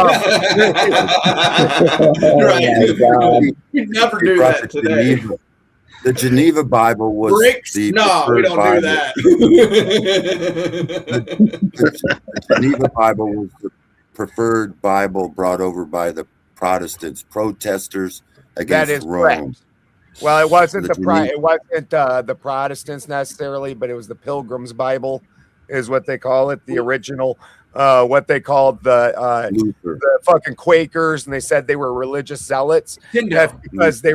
We'd never do that today. The Geneva Bible was the No, we don't Bible. do that. The Geneva Bible was the preferred Bible brought over by the Protestants, protesters against That is Rome. correct. Well, it wasn't The the Protestants necessarily, but it was the Pilgrim's Bible, is what they call it. The original, what they called the fucking Quakers, and they said they were religious zealots. That's because they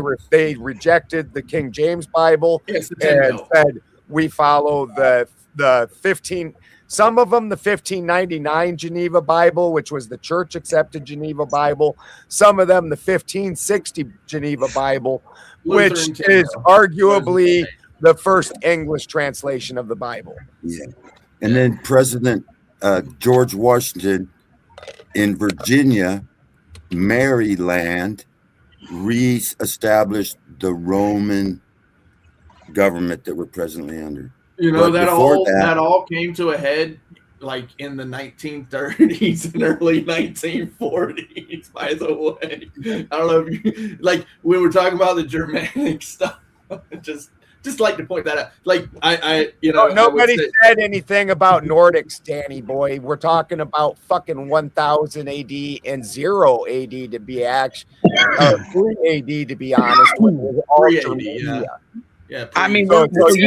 rejected the King James Bible and said we follow the 15. Some of them, the 1599 Geneva Bible, which was the church accepted Geneva Bible. Some of them, the 1560 Geneva Bible, which is arguably the first English translation of the Bible. Yeah. And then President George Washington in Virginia, Maryland, re-established the Roman government that we're presently under. You know, But that before all came to a head like in the 1930s and early 1940s, by the way. I don't know if you, like, when we're talking about the Germanic stuff, just like to point that out. Like, I you know, nobody said anything about Nordics, Danny boy. We're talking about fucking 1000 AD and 0 AD to be 3 AD to be honest. 3 AD, yeah. Yeah, I mean, you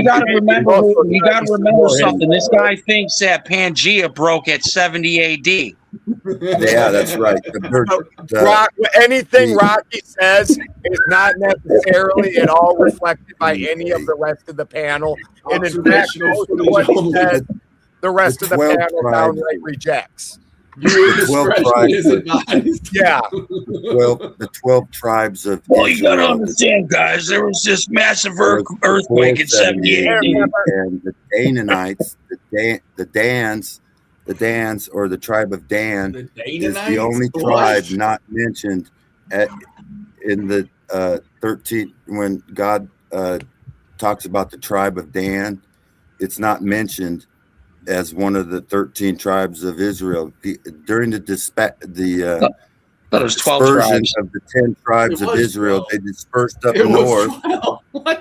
got to remember. You got to remember something. This guy thinks that Pangea broke at 70 AD. Yeah, that's right. Anything Rocky says is not necessarily at all reflected by any of the rest of the panel. And in fact, most of what he says, the rest of the panel downright rejects. The 12 tribes of Well, you got to understand, guys, there was this massive earthquake in 78 AD. And the Canaanites, the Dans, or the tribe of Dan, is the only tribe not mentioned in the 13. When God talks about the tribe of Dan, it's not mentioned as one of the 13 tribes of Israel. During the dispersion of the 10 tribes of Israel, they dispersed up north. One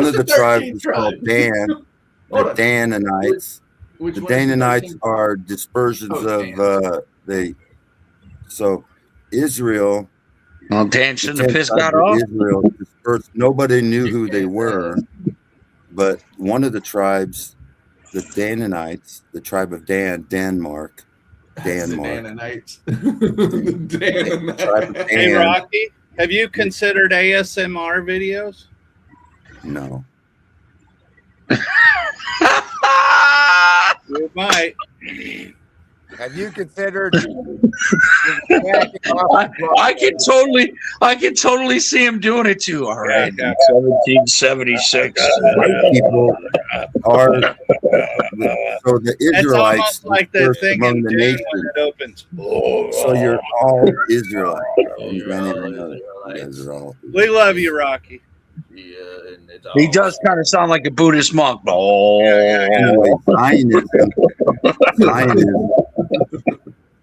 of the tribes was called Dan, the Dananites. The Dananites are dispersions of so Israel. Well, Dan shouldn't have pissed that off. Israel dispersed. Nobody knew who they were, but one of the tribes, the Dananites, the tribe of Denmark. Dananites. Hey, Rocky, have you considered ASMR videos? No. You might. Have you considered? I can totally see him doing it too. All right, 1776. People are so the Israelites like the thing among the nations. It opens. So you're all Israelites. You don't even know that. You guys are all. We love you, Rocky. He does kind of sound like a Buddhist monk. Anyway, Zionism.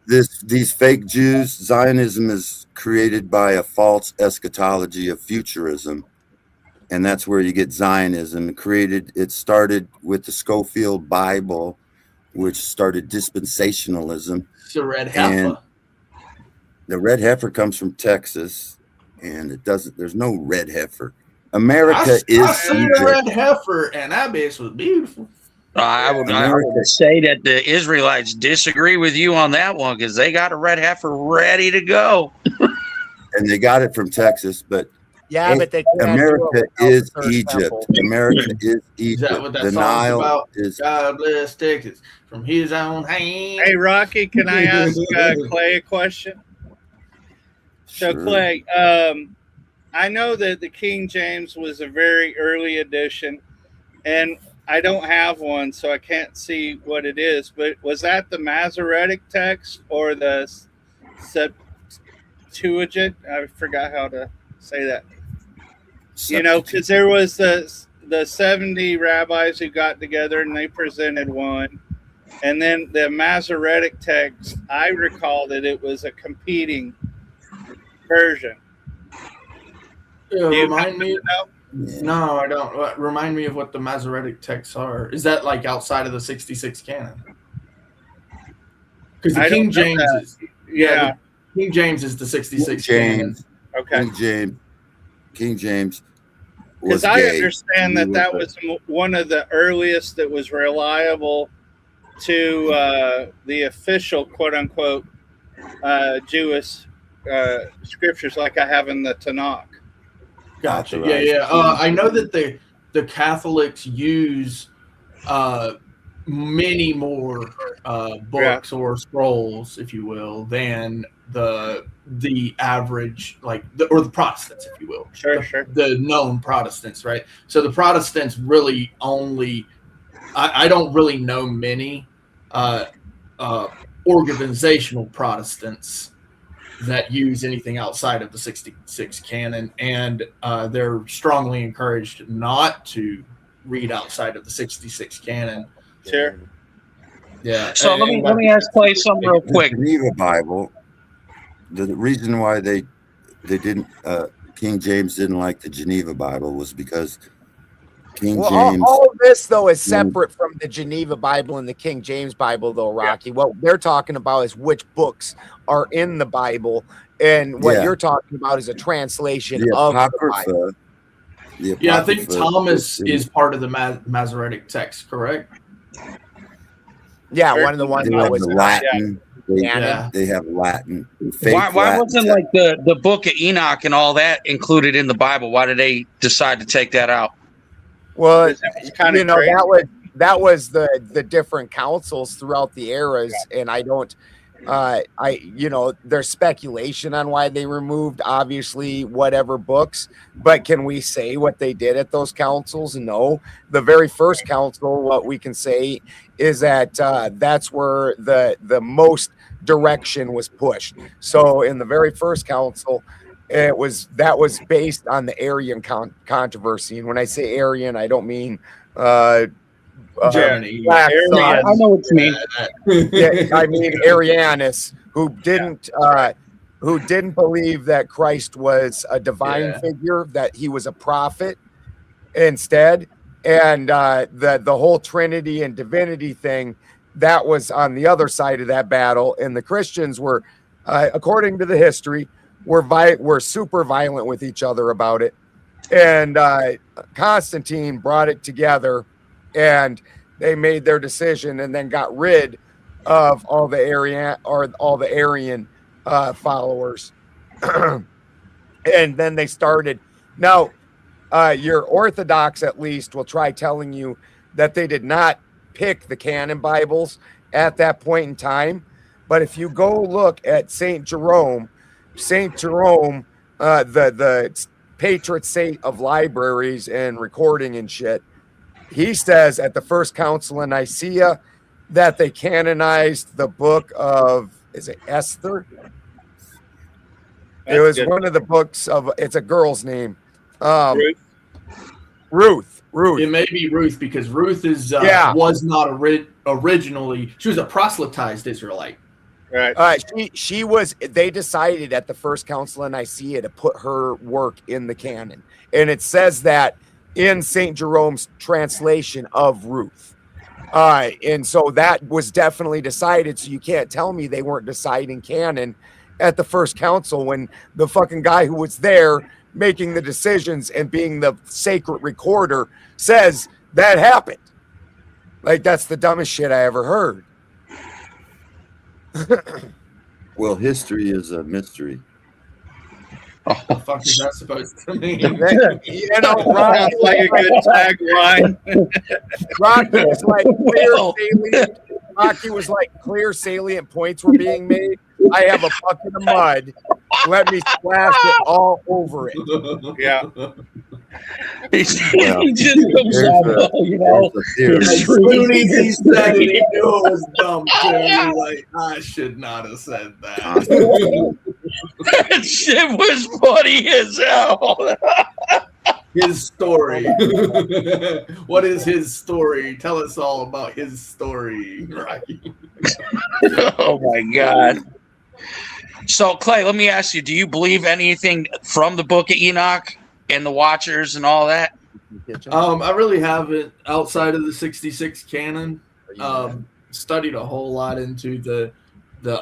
These fake Jews, Zionism is created by a false eschatology of futurism, and that's where you get Zionism. It started with the Schofield Bible, which started dispensationalism. It's the red heifer. The red heifer comes from Texas, and there's no red heifer. America is I seen a red heifer, and that bitch was beautiful. I would say that the Israelites disagree with you on that one because they got a red heifer ready to go. And they got it from Texas, but but America is Egypt. America is Egypt. Is that what that the song's Nile about? is. God bless Texas from his own hand. Hey, Rocky, can I ask Clay a question? So, Clay, I know that the King James was a very early edition, and I don't have one, so I can't see what it is. But was that the Masoretic text or the Septuagint? I forgot how to say that. You know, because there was the 70 rabbis who got together and they presented one. And then the Masoretic text, I recall that it was a competing version. Remind me. No, I don't. Remind me of what the Masoretic texts are. Is that like outside of the 66 canon? Because the King James is King James is the 66 canon. Okay. King James. Because I understand that was one of the earliest that was reliable to the official quote unquote Jewish scriptures, like I have in the Tanakh. Gotcha. Yeah. I know that the the Catholics use many more books or scrolls, if you will, than the average, or the Protestants, if you will. The known Protestants, right? So the Protestants really only, I don't really know many organizational Protestants that use anything outside of the 66 canon, and they're strongly encouraged not to read outside of the 66 canon. Sure. Yeah. So let me ask Clay something real quick. The Geneva Bible, the reason why they didn't King James didn't like the Geneva Bible was because King James. All of this though is separate from the Geneva Bible and the King James Bible, though, Rocky. What they're talking about is which books are in the Bible, and what you're talking about is a translation of the Bible. Yeah, I think Thomas is part of the Masoretic text, correct? Yeah, one of the ones that was Latin. They have Latin. Why wasn't like the book of Enoch and all that included in the Bible? Why did they decide to take that out? Well, you know, that was the different councils throughout the eras, and there's speculation on why they removed obviously whatever books, but can we say what they did at those councils? No. The very first council, what we can say is that that's where the most direction was pushed. So in the very first council, that was based on the Arian controversy, and when I say Arian, I don't mean Germany. I know what you mean. I mean Arianus, who didn't believe that Christ was a divine figure, that he was a prophet instead, and the whole Trinity and divinity thing, that was on the other side of that battle, and the Christians were, according to the history, were super violent with each other about it, and Constantine brought it together, and they made their decision, and then got rid of all the Arian followers, and then they started. Now, your Orthodox at least will try telling you that they did not pick the canon Bibles at that point in time, but if you go look at Saint Jerome, the patron saint of libraries and recording and shit, he says at the first council in Nicaea that they canonized the book of, is it Esther? It was one of the books of, it's a girl's name. Ruth. It may be Ruth, because Ruth was not originally, she was a proselytized Israelite. Right. She was. They decided at the first council in Nicaea to put her work in the canon, and it says that in Saint Jerome's translation of Ruth. And so that was definitely decided. So you can't tell me they weren't deciding canon at the first council when the fucking guy who was there making the decisions and being the sacred recorder says that happened. Like, that's the dumbest shit I ever heard. Well, history is a mystery. What the fuck is that supposed to mean? You know, Rocky, sounds like a good tagline. Rocky was like clear salient points were being made. I have a bucket of mud. Let me splash it all over it. Yeah. He just comes out, you know. As soon as he said it, he knew it was dumb too. He was like, I should not have said that. That shit was funny as hell. His story. What is his story? Tell us all about his story, Rocky. Oh my God. So, Clay, let me ask you, do you believe anything from the Book of Enoch and the Watchers and all that? I really haven't, outside of the 66 canon. Studied a whole lot into the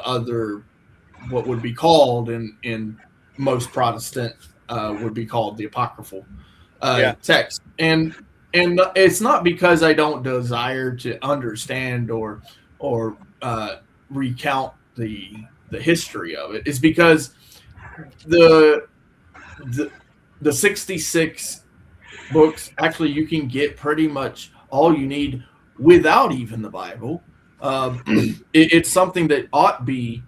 other, what would be called in most Protestant would be called the apocryphal text. And it's not because I don't desire to understand or recount the history of it. It's because the 66 books. Actually, you can get pretty much all you need without even the Bible. It's something that ought be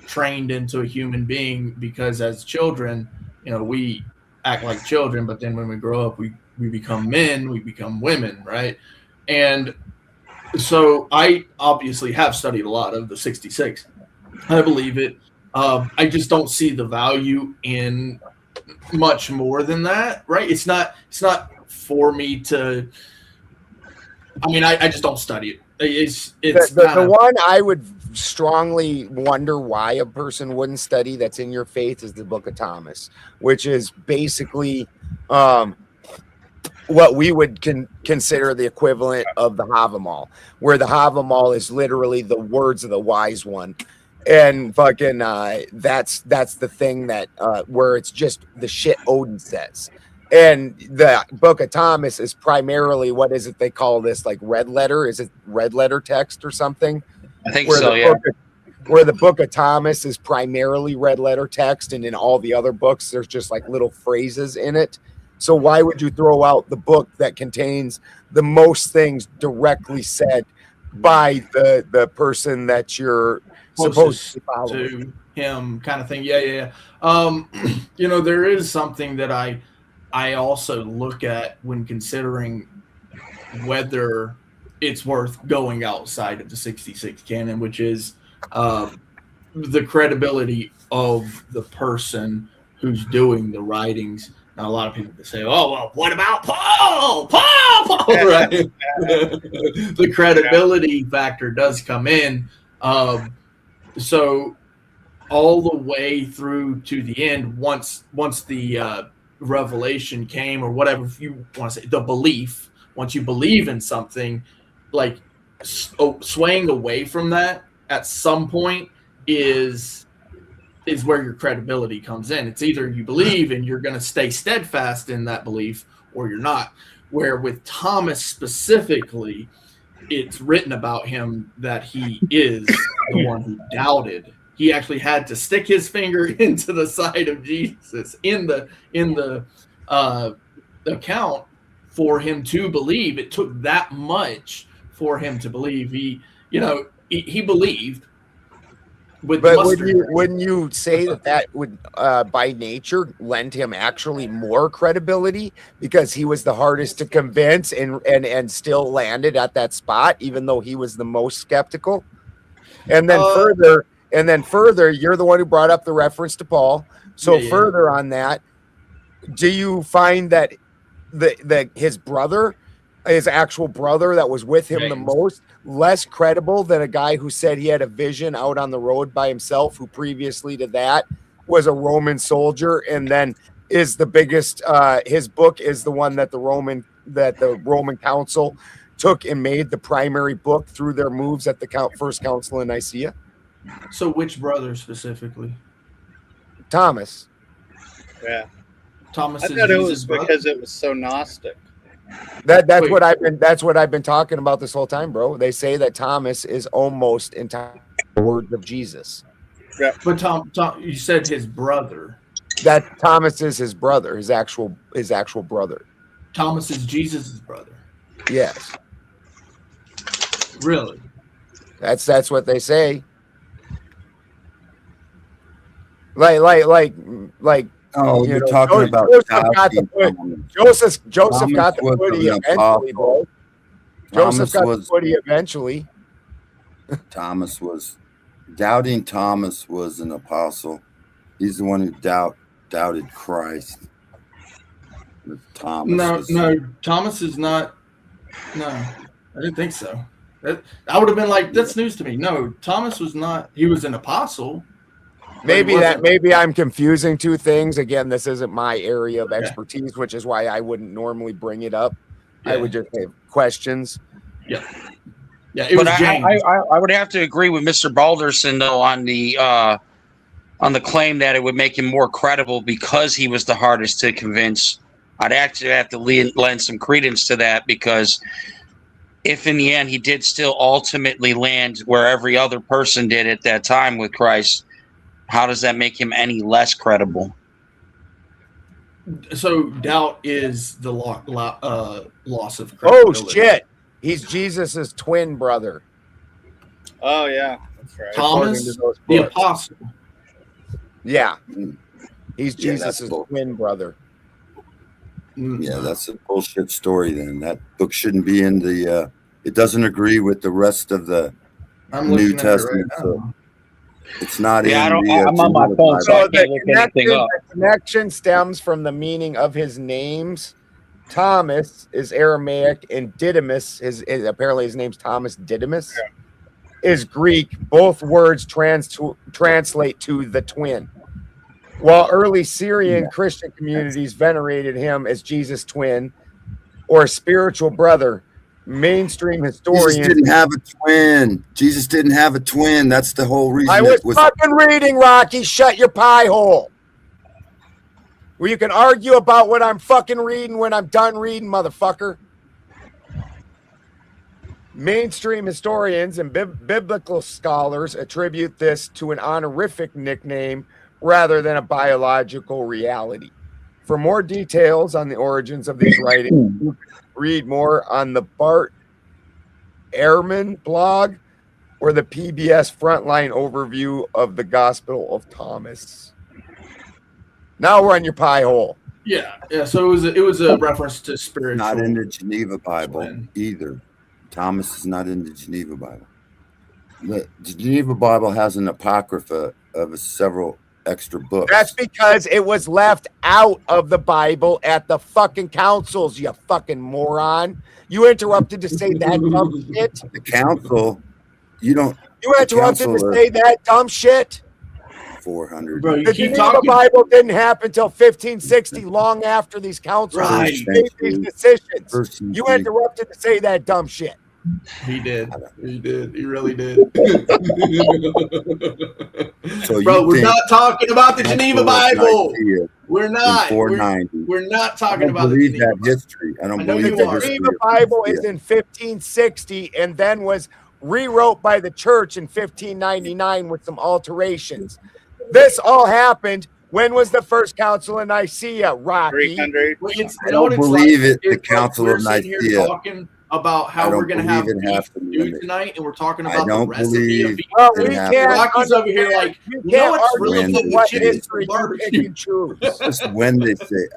trained into a human being, because as children, we act like children, but then when we grow up, we become men, we become women, right? And so I obviously have studied a lot of the 66. I believe it. I just don't see the value in much more than that, right? It's not for me to. I mean, I just don't study it. It's the one I would strongly wonder why a person wouldn't study that's in your faith is the Book of Thomas, which is basically what we would consider the equivalent of the Havamal, where the Havamal is literally the words of the wise one. And fucking that's the thing that where it's just the shit Odin says. And the Book of Thomas is primarily, what is it they call this, like red letter? Is it red letter text or something? I think so, yeah. Where the Book of Thomas is primarily red letter text, and in all the other books there's just like little phrases in it. So why would you throw out the book that contains the most things directly said by the person that you're supposed to follow to him, kind of thing? Yeah. There is something that I also look at when considering whether it's worth going outside of the 66 canon, which is the credibility of the person who's doing the writings. Now, a lot of people can say, "Oh, well, what about Paul? Paul, right?" The credibility factor does come in. So all the way through to the end, once the revelation came, or whatever you want to say, the belief, once you believe in something, like swaying away from that at some point is where your credibility comes in. It's either you believe and you're going to stay steadfast in that belief, or you're not. Where with Thomas specifically, it's written about him that he is the one who doubted. He actually had to stick his finger into the side of Jesus in the account for him to believe. It took that much for him to believe. He believed. But wouldn't you say that would by nature lend him actually more credibility, because he was the hardest to convince and still landed at that spot, even though he was the most skeptical? And then further, you're the one who brought up the reference to Paul. So further on that, do you find that his brother, his actual brother that was with him the most, less credible than a guy who said he had a vision out on the road by himself, who previously to that was a Roman soldier, and then is the biggest, his book is the one that the Roman council took and made the primary book through their moves at the first council in Nicaea? So which brother specifically? Thomas. Yeah. Thomas. I thought it was because it was so Gnostic. That's what I've been talking about this whole time, bro. They say that Thomas is almost entirely the words of Jesus. Yeah. But Tom, you said his brother. That Thomas is his brother, his actual brother. Thomas is Jesus' brother. Yes. Really? That's what they say. Like. Oh, you're talking about Joseph got the footy eventually, bro. Joseph got the footy eventually. Doubting Thomas was an apostle. He's the one who doubted Christ. Thomas Thomas is not. No, I didn't think so. I would have been like, that's news to me. No, Thomas was not. He was an apostle. Maybe I'm confusing two things. Again, this isn't my area of expertise, which is why I wouldn't normally bring it up. Yeah. I would just have questions. Yeah. It was James. I would have to agree with Mr. Balderson though on the claim that it would make him more credible because he was the hardest to convince. I'd actually have to lend some credence to that, because if in the end he did still ultimately land where every other person did at that time with Christ, how does that make him any less credible? So doubt is the loss of Oh credibility. shit! He's Jesus's twin brother. Oh yeah, that's right. Thomas, the apostle. Yeah, he's Yeah, that's Jesus's bull- twin brother. Yeah, that's a bullshit story. Then that book shouldn't be in the. It doesn't agree with the rest of the I'm New looking at it right Testament. now. So it's not Yeah, I in don't- the. I'm on my Geneva phone, so I Bible. can't look anything up. The connection stems from the meaning of his names. Thomas is Aramaic, and Didymus apparently his name's Thomas Didymus is Greek. Both words translate to the twin. While early Syrian Christian communities venerated him as Jesus' twin or spiritual brother, mainstream historians Jesus didn't have a twin. Jesus didn't have a twin. That's the whole reason. I was fucking reading, Rocky. Shut your pie hole. Well, you can argue about what I'm fucking reading when I'm done reading, motherfucker. Mainstream historians and biblical scholars attribute this to an honorific nickname rather than a biological reality. For more details on the origins of these writings, you can read more on the Bart Ehrman blog or the PBS Frontline overview of the Gospel of Thomas. Now we're on your pie hole. Yeah. So it was a reference to spiritual. Not in the Geneva Bible either. Thomas is not in the Geneva Bible. The Geneva Bible has an apocrypha of several extra books. That's because it was left out of the Bible at the fucking councils, you fucking moron. You interrupted to say that dumb shit. The council, you interrupted to say that dumb shit. 400. Bro, The Geneva Bible didn't happen until 1560, long after these councils made these decisions. You interrupted to say that dumb shit. He did. He did. He really did. So bro, we're not talking about the Geneva Bible. We're not. We're not talking about the Geneva that history. I don't believe the Geneva Bible is in 1560 and then was rewrote by the church in 1599 with some alterations. This all happened. When was the first council in Nicaea, Rocky? 300. I don't believe it. The Council of Nicaea. Talking about how we're going to have beef tonight, and we're talking about the recipe of beef. Rocky's over here like, you know what's really good with chicken barbecue? Just when they say,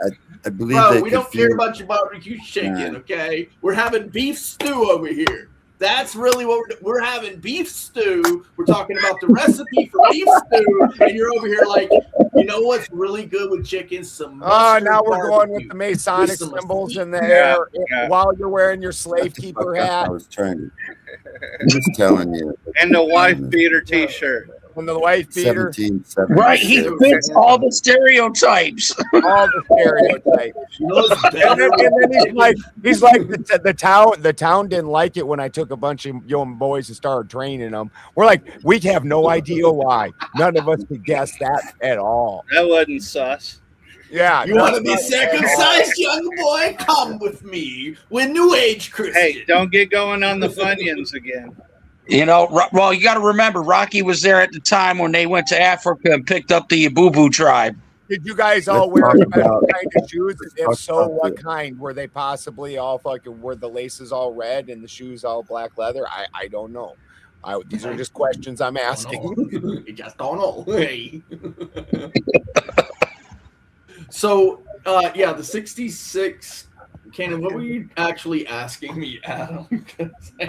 I believe Bro, we don't care about your barbecue chicken, okay? We're having beef stew over here. That's really what we're having, beef stew. We're talking about the recipe for beef stew, and you're over here like, you know what's really good with chicken? Some now we're going with the Masonic symbols in the air while you're wearing your slave keeper hat. I was trying to. I'm just telling you. And the wife beater T-shirt. And the wife beater. Right, he fits all the stereotypes. All the stereotypes. and then he's like the town didn't like it when I took a bunch of young boys and started training them. We're like, we have no idea why. None of us could guess that at all. That wasn't sus. Yeah. You want to be circumcised, young boy? Come with me. We're New Age Christian. Hey, don't get going on the Funyuns again. You know, well, you got to remember, Rocky was there at the time when they went to Africa and picked up the Yabubu tribe. Did you guys all wear special kind of shoes? If so, what kind? Were they possibly all fucking, were the laces all red and the shoes all black leather? I don't know. These are just questions I'm asking. You just don't know. Hey. So, yeah, the 66... Cannon, what were you actually asking me, Adam?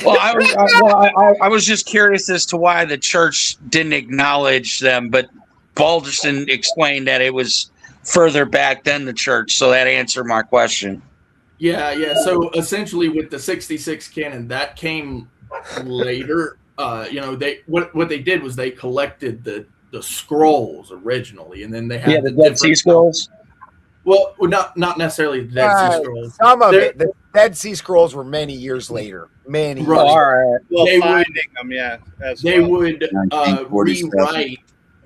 Well, I was just curious as to why the church didn't acknowledge them, but Balderson explained that it was further back than the church, so that answered my question. Yeah. So essentially, with the 66 canon, that came later. What they did was they collected the scrolls originally, and then they had the Dead Sea Scrolls. Well, not necessarily the Dead Sea Scrolls. Some of it. The Dead Sea Scrolls were many years later. Many years later. Well, they finding them, yeah. They would rewrite.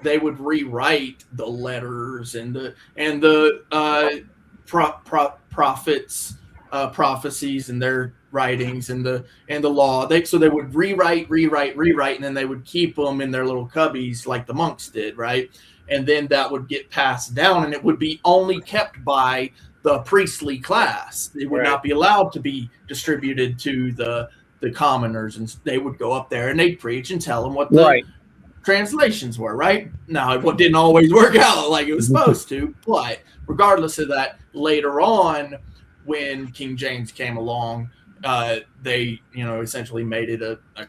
They would rewrite the letters and the prophets, prophecies, and their writings and the law. So they would rewrite, and then they would keep them in their little cubbies like the monks did, right? And then that would get passed down, and it would be only kept by the priestly class. It would not be allowed to be distributed to the commoners, and they would go up there and they'd preach and tell them what the translations were, right? Now, it didn't always work out like it was supposed to, but regardless of that, later on, when King James came along, they, essentially made it a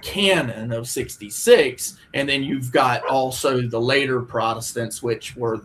canon of 66, and then you've got also the later Protestants, which were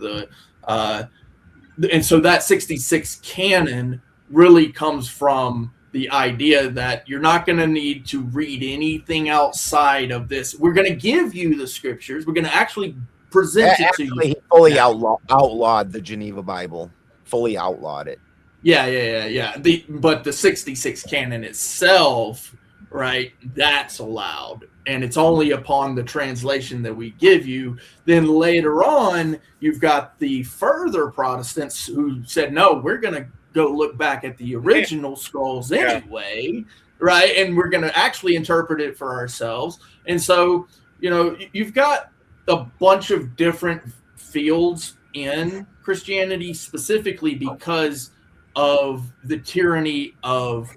and so that 66 canon really comes from the idea that you're not going to need to read anything outside of this. We're going to give you the scriptures. We're going to actually present it to you. He fully outlawed the Geneva Bible. Fully outlawed it. Yeah. But the 66 canon itself, right, that's allowed. And it's only upon the translation that we give you. Then later on, you've got the further Protestants who said, no, we're going to go look back at the original scrolls anyway, right? And we're going to actually interpret it for ourselves. And so, you've got a bunch of different fields in Christianity specifically because of the tyranny of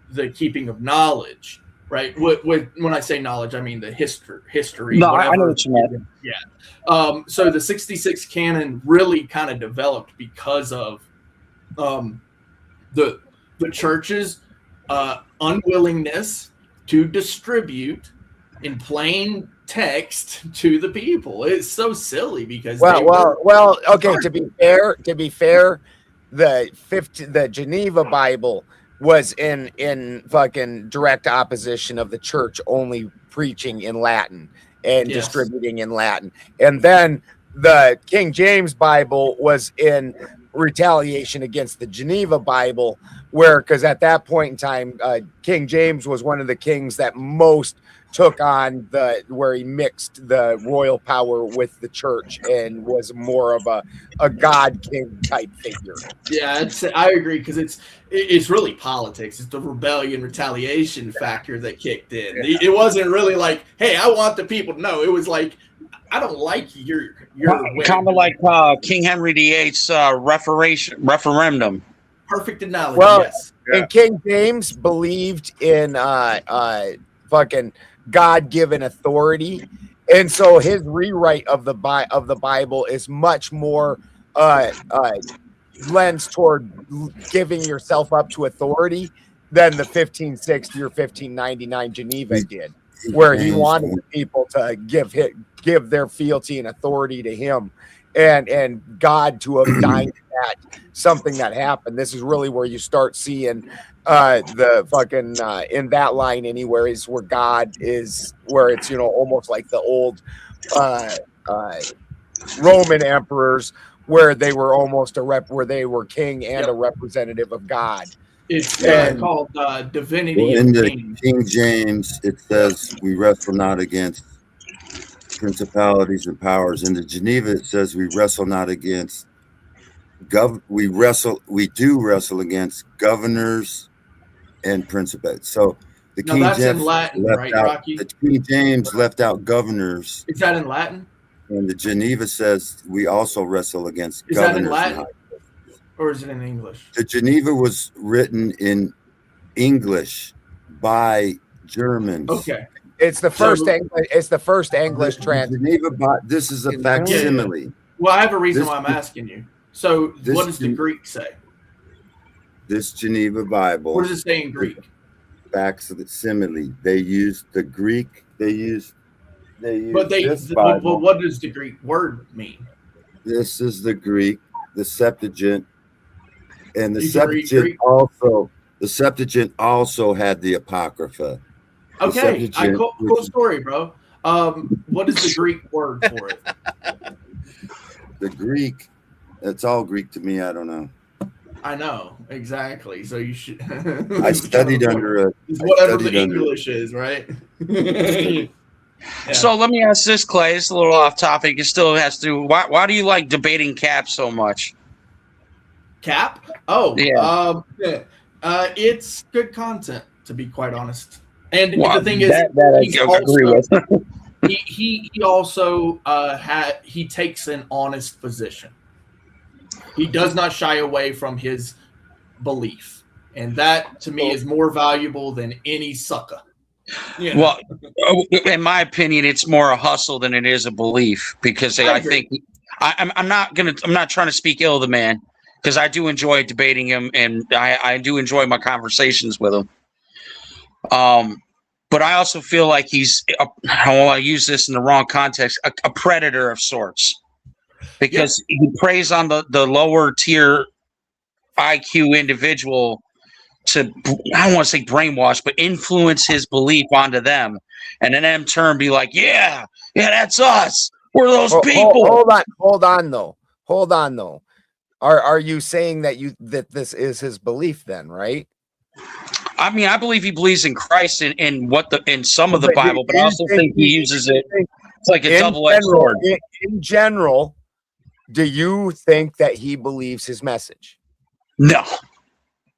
the keeping of knowledge, right? When I say knowledge, I mean the history. No, whatever. I know what you meant. Yeah. So the 66 canon really kind of developed because of the church's unwillingness to distribute in plain text to the people. It's so silly because okay. To be fair, the Geneva Bible was in fucking direct opposition of the church only preaching in Latin and distributing in Latin, and then the King James Bible was in retaliation against the Geneva Bible, because at that point in time, King James was one of the kings that most took on where he mixed the royal power with the church and was more of a god king type figure. Yeah, I agree, because it's really politics. It's the rebellion retaliation factor that kicked in. It wasn't really like, hey, I want the people to know. It was like, I don't like your kind of like King Henry VIII's referendum. Perfect analogy. Well, yes. And King James believed in fucking God-given authority, and so his rewrite of the Bible is much more lends toward giving yourself up to authority than the 1560 or 1599 Geneva did, where he wanted people to give their fealty and authority to him, and God to have dined at something that happened. This is really where you start seeing the fucking in that line anywhere is where God is, where it's almost like the old Roman emperors, where they were almost where they were king and a representative of God. It's called divinity. Well, in the King James, it says we wrestle not against principalities and powers. In the Geneva, it says we wrestle not against we do wrestle against governors and principalities. So the King that's James in Latin, left right, out, Rocky? the King James left out governors. Is that in Latin? And the Geneva says we also wrestle against Is governors. that in Latin? Or is it in English? The Geneva was written in English by Germans. Okay. It's the first English Geneva, this is a facsimile. Well, I have a reason why I'm asking you. So, what does the Greek say? This Geneva Bible. What does it say in Greek? Facsimile. They use the Greek. They use. But what does the Greek word mean? This is the Greek, the Septuagint, and the Septuagint also. The Septuagint also had the Apocrypha. Okay, cool story, bro. What is the Greek word for it? The Greek, it's all Greek to me. I don't know. I know exactly. So you should. I studied under a. Whatever the English is, right? Yeah. So let me ask this, Clay. It's a little off topic. It still has to do. Why do you like debating Cap so much? Cap? Oh, yeah. It's good content, to be quite honest. And Well, the thing is, that I agree with. he also he takes an honest position. He does not shy away from his belief, and that to me is more valuable than any sucker. You know? Well, in my opinion, it's more a hustle than it is a belief, because I think I'm not trying to speak ill of the man, because I do enjoy debating him, and I do enjoy my conversations with him. But I also feel like he's, I use this in the wrong context, a predator of sorts, because he preys on the lower tier IQ individual to, I don't want to say brainwash, but influence his belief onto them, and then in turn be like, yeah, that's us. We're those people. Hold on though. Are you saying that this is his belief then, right? I mean, I believe he believes in Christ in some of the Bible, but I also think he uses it. It's like a double-edged sword. In general, do you think that he believes his message? No.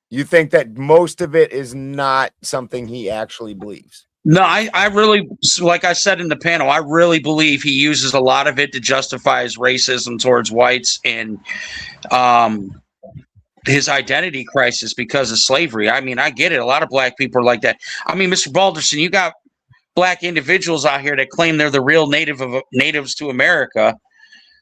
You think that most of it is not something he actually believes? No, I really, like I said in the panel, I really believe he uses a lot of it to justify his racism towards whites and his identity crisis because of slavery. I mean, I get it. A lot of black people are like that. I mean, Mr. Balderson, you got black individuals out here that claim they're the real natives to America,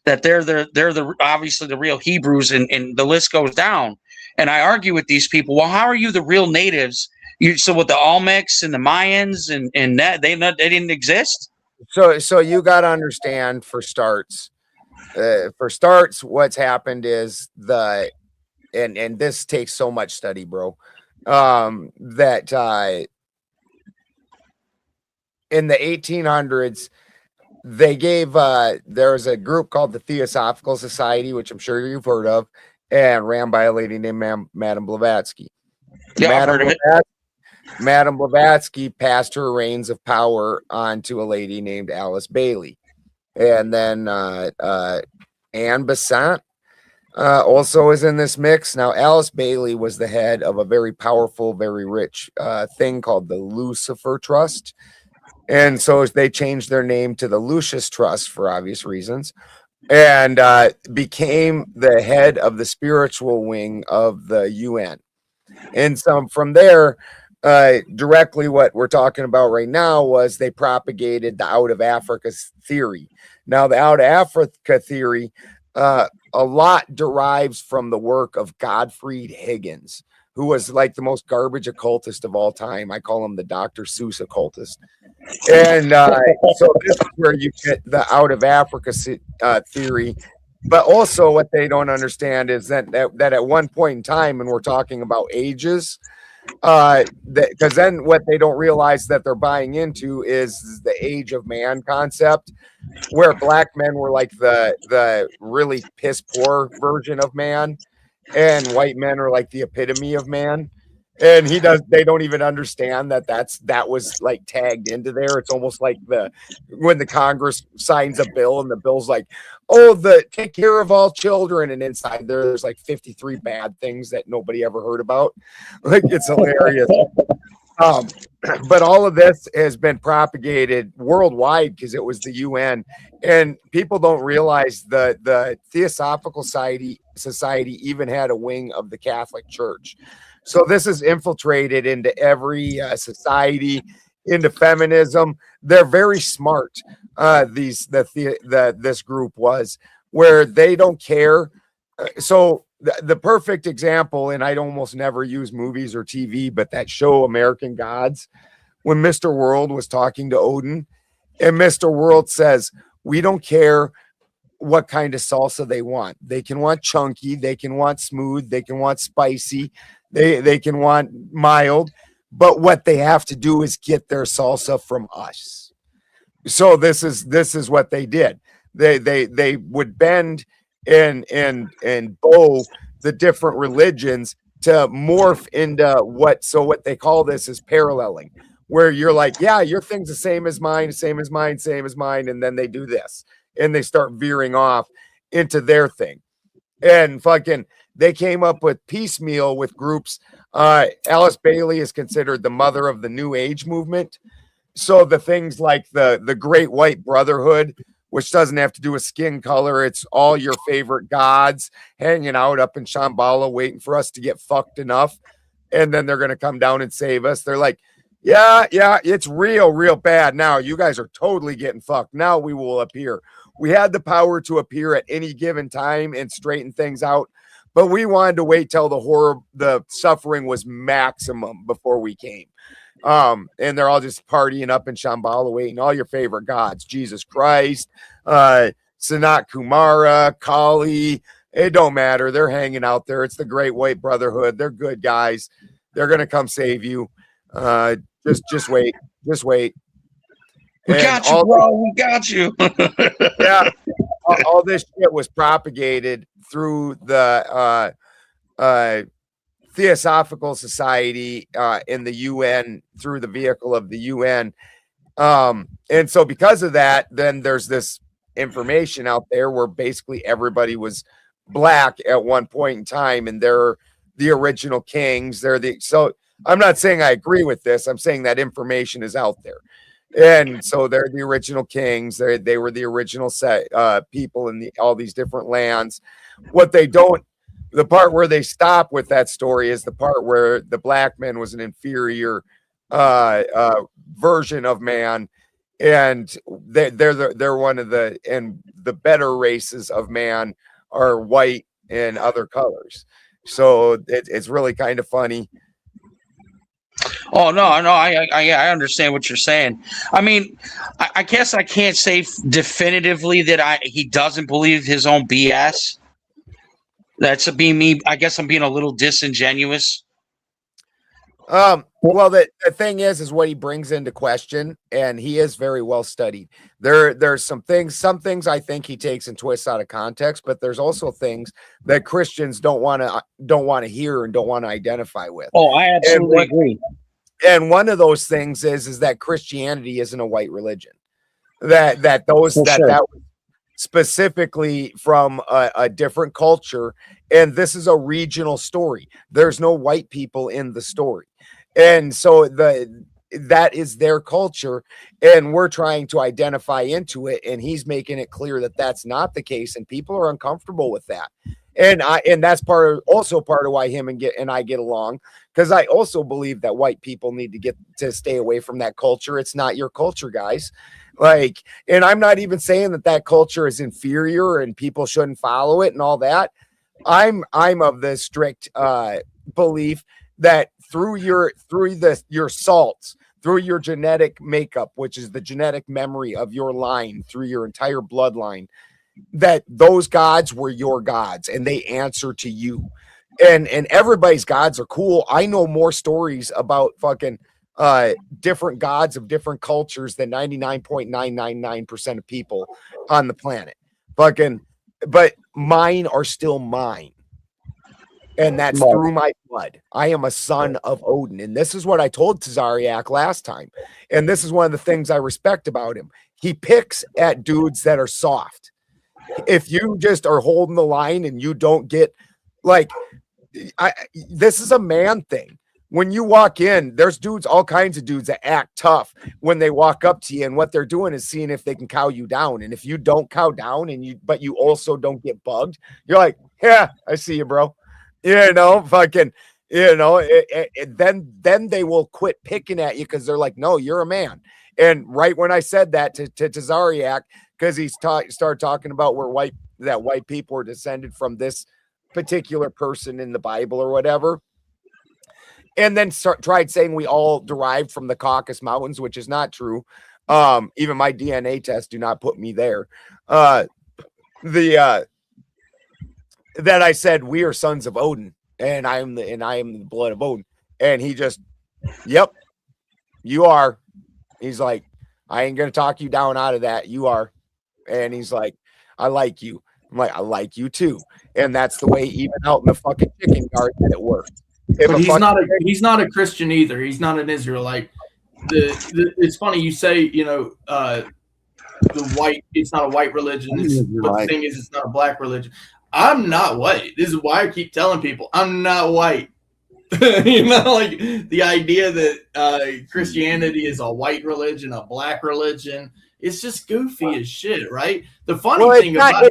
that they're obviously the real Hebrews, and the list goes down. And I argue with these people. Well, how are you the real natives? So with the Olmecs and the Mayans and that they didn't exist. So you got to understand, for starts, what's happened is and this takes so much study, bro. That in the 1800s, they gave there was a group called the Theosophical Society, which I'm sure you've heard of, and ran by a lady named Madame Blavatsky. Yeah, I've heard of it. Madame Blavatsky passed her reins of power on to a lady named Alice Bailey, and then Anne Besant also is in this mix. Now, Alice Bailey was the head of a very powerful, very rich thing called the Lucifer Trust. And so they changed their name to the Lucius Trust for obvious reasons, and became the head of the spiritual wing of the UN. And so from there, directly what we're talking about right now was they propagated the out of Africa theory. Now, the out of Africa theory, a lot derives from the work of Gottfried Higgins, who was like the most garbage occultist of all time. I call him the Dr. Seuss occultist. And so this is where you get the out of Africa theory. But also what they don't understand is that at one point in time, and we're talking about ages, because then what they don't realize that they're buying into is the age of man concept, where black men were like the really piss poor version of man, and white men are like the epitome of man. And they don't even understand that was like tagged into there. It's almost like when the Congress signs a bill and the bill's like, take care of all children, and inside there's like 53 bad things that nobody ever heard about. Like, it's hilarious. But all of this has been propagated worldwide because it was the UN, and people don't realize the Theosophical Society even had a wing of the Catholic Church. So this is infiltrated into every society, into feminism. They're very smart. This group was, where they don't care. So the perfect example, and I'd almost never use movies or TV, but that show American Gods, when Mr. World was talking to Odin, and Mr. World says, we don't care what kind of salsa they want. They can want chunky, they can want smooth, they can want spicy, they can want mild, but what they have to do is get their salsa from us. So this is what they did. They would bend and bow the different religions to morph into what they call this is paralleling, where you're like, yeah, your thing's the same as mine, same as mine, and then they do this, and they start veering off into their thing. And fucking they came up with piecemeal with groups. Alice Bailey is considered the mother of the New Age movement. So the things like the Great White Brotherhood, which doesn't have to do with skin color, it's all your favorite gods hanging out up in Shambhala waiting for us to get fucked enough, and then they're gonna come down and save us. They're like, yeah, it's real bad now. You guys are totally getting fucked. Now we will appear. We had the power to appear at any given time and straighten things out, but we wanted to wait till the suffering was maximum before we came. And they're all just partying up in Shambhala, waiting. All your favorite gods, Jesus Christ, Sanat Kumara, Kali. It don't matter. They're hanging out there. It's the Great White Brotherhood. They're good guys. They're gonna come save you. Just wait. Just wait. We got you, bro. We got you. Yeah. All this shit was propagated through the Theosophical Society in the UN, through the vehicle of the UN. And so because of that, then there's this information out there where basically everybody was black at one point in time, and they're the original kings. So I'm not saying I agree with this. I'm saying that information is out there. And so they're the original kings. They were the original people in all these different lands. What they don't, the part where they stop with that story is the part where the black man was an inferior version of man, and they're one of the better races of man are white and other colors. So it's really kind of funny. Oh no, I understand what you're saying. I mean, I guess I can't say definitively that he doesn't believe his own BS. That's being me. I guess I'm being a little disingenuous. Well, the thing is what he brings into question, and he is very well studied. There's some things I think he takes and twists out of context, but there's also things that Christians don't want to hear and don't want to identify with. Oh, I absolutely agree. And one of those things is that Christianity isn't a white religion. That was specifically from a different culture, and this is a regional story. There's no white people in the story. And so that is their culture, and we're trying to identify into it, and he's making it clear that that's not the case, and people are uncomfortable with that. And that's also part of why him and I get along, because I also believe that white people need to stay away from that culture. It's not your culture, guys. Like, and I'm not even saying that culture is inferior and people shouldn't follow it and all that. I'm of the strict belief that through your salts, through your genetic makeup, which is the genetic memory of your line through your entire bloodline, that those gods were your gods and they answer to you. And everybody's gods are cool. I know more stories about fucking different gods of different cultures than 99.999% of people on the planet. But mine are still mine. And that's through my blood. I am a son of Odin. And this is what I told Tazariak last time. And this is one of the things I respect about him. He picks at dudes that are soft. If you just are holding the line and you don't get, like, this is a man thing. When you walk in, there's all kinds of dudes that act tough when they walk up to you, and what they're doing is seeing if they can cow you down. And if you don't cow down but you also don't get bugged, you're like, yeah, I see you, bro. Then they will quit picking at you because they're like, no, you're a man. And right when I said that to Tazariak, because he started talking about that white people are descended from this particular person in the Bible or whatever, and then tried saying we all derived from the Caucasus Mountains, which is not true. Even my DNA tests do not put me there. That I said we are sons of Odin, and I am the blood of Odin, and he just, yep, you are. He's like, I ain't gonna talk you down out of that. You are. And he's like, I like you. I'm like, I like you too. And that's the way, even out in the fucking chicken yard, that it worked. But he's not a Christian either. He's not an Israelite. It's funny you say, it's not a white religion. But the thing is, it's not a black religion. I'm not white. This is why I keep telling people I'm not white. You know, like the idea that Christianity is a white religion, a black religion, it's just goofy as shit, right? The funny thing about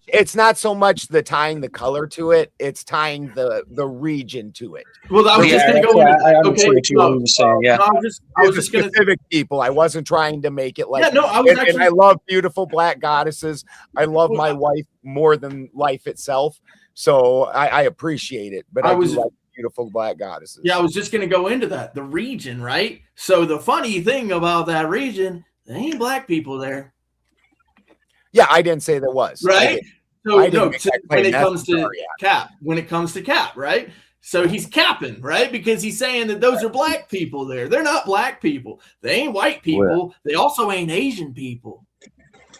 it's not so much the tying the color to it, it's tying the region to it. Well, I was just going to go into that. Okay, I was just specific people. I wasn't trying to make it like. Yeah, no, I was and I love beautiful black goddesses. I love my wife more than life itself, so I appreciate it. But I do like beautiful black goddesses. Yeah, I was just going to go into that. The region, right? So the funny thing about that region, there ain't black people there. Yeah, I didn't say there was. Right? So when it comes to Cap, right? So he's capping, right? Because he's saying that those are black people there. They're not black people. They ain't white people. They also ain't Asian people.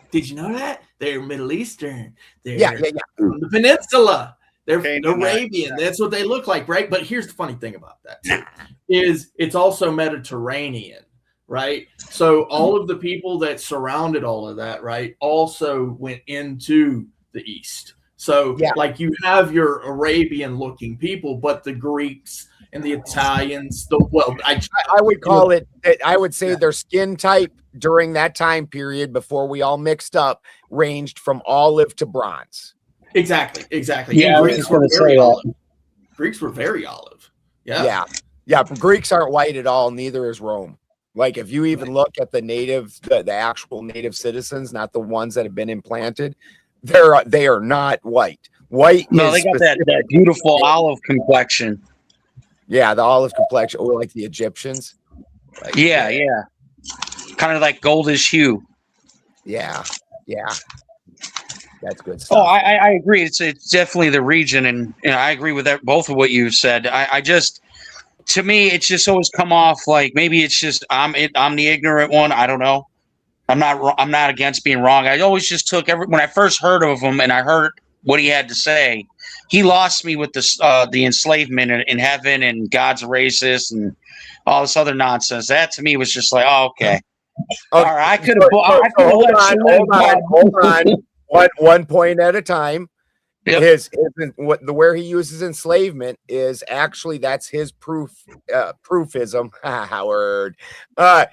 Did you know that? They're Middle Eastern. They're from the peninsula. They're Arabian. That's what they look like, right? But here's the funny thing about that too, is it's also Mediterranean, right? So all of the people that surrounded all of that, right, also went into the East. So like you have your Arabian-looking people, but the Greeks and the Italians, I would call it. I would say their skin type during that time period before we all mixed up ranged from olive to bronze. Exactly. Yeah, Greeks were very olive. Greeks were very olive. Yeah. Greeks aren't white at all. Neither is Rome. Like if you even look at the actual native citizens, not the ones that have been implanted, they are not white. White. No, they got that beautiful olive complexion. Yeah, the olive complexion, or like the Egyptians. Like, yeah, kind of like goldish hue. Yeah. That's good stuff. Oh, I agree. It's definitely the region, and I agree with that. Both of what you said. I just, to me, it's just always come off like maybe it's just I'm the ignorant one. I don't know. I'm not against being wrong. I always just took when I first heard of him and I heard what he had to say, he lost me with the enslavement in heaven and God's racist and all this other nonsense. That to me was just like, oh, okay. All right, I could have. Hold on. One point at a time. Yep. Where he uses enslavement is actually that's his proofism. Howard, that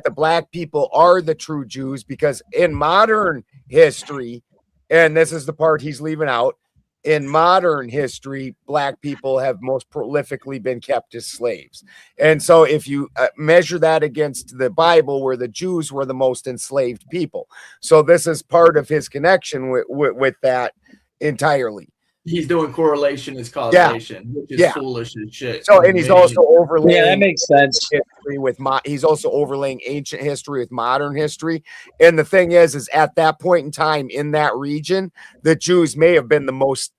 the black people are the true Jews, because in modern history, and this is the part he's leaving out, in modern history, black people have most prolifically been kept as slaves. And so if you measure that against the Bible, where the Jews were the most enslaved people. So this is part of his connection with that entirely. He's doing correlation as causation, which is foolish as shit. So, and he's also overlaying. Yeah, that makes sense. History with he's also overlaying ancient history with modern history. And the thing is at that point in time in that region, the Jews may have been the most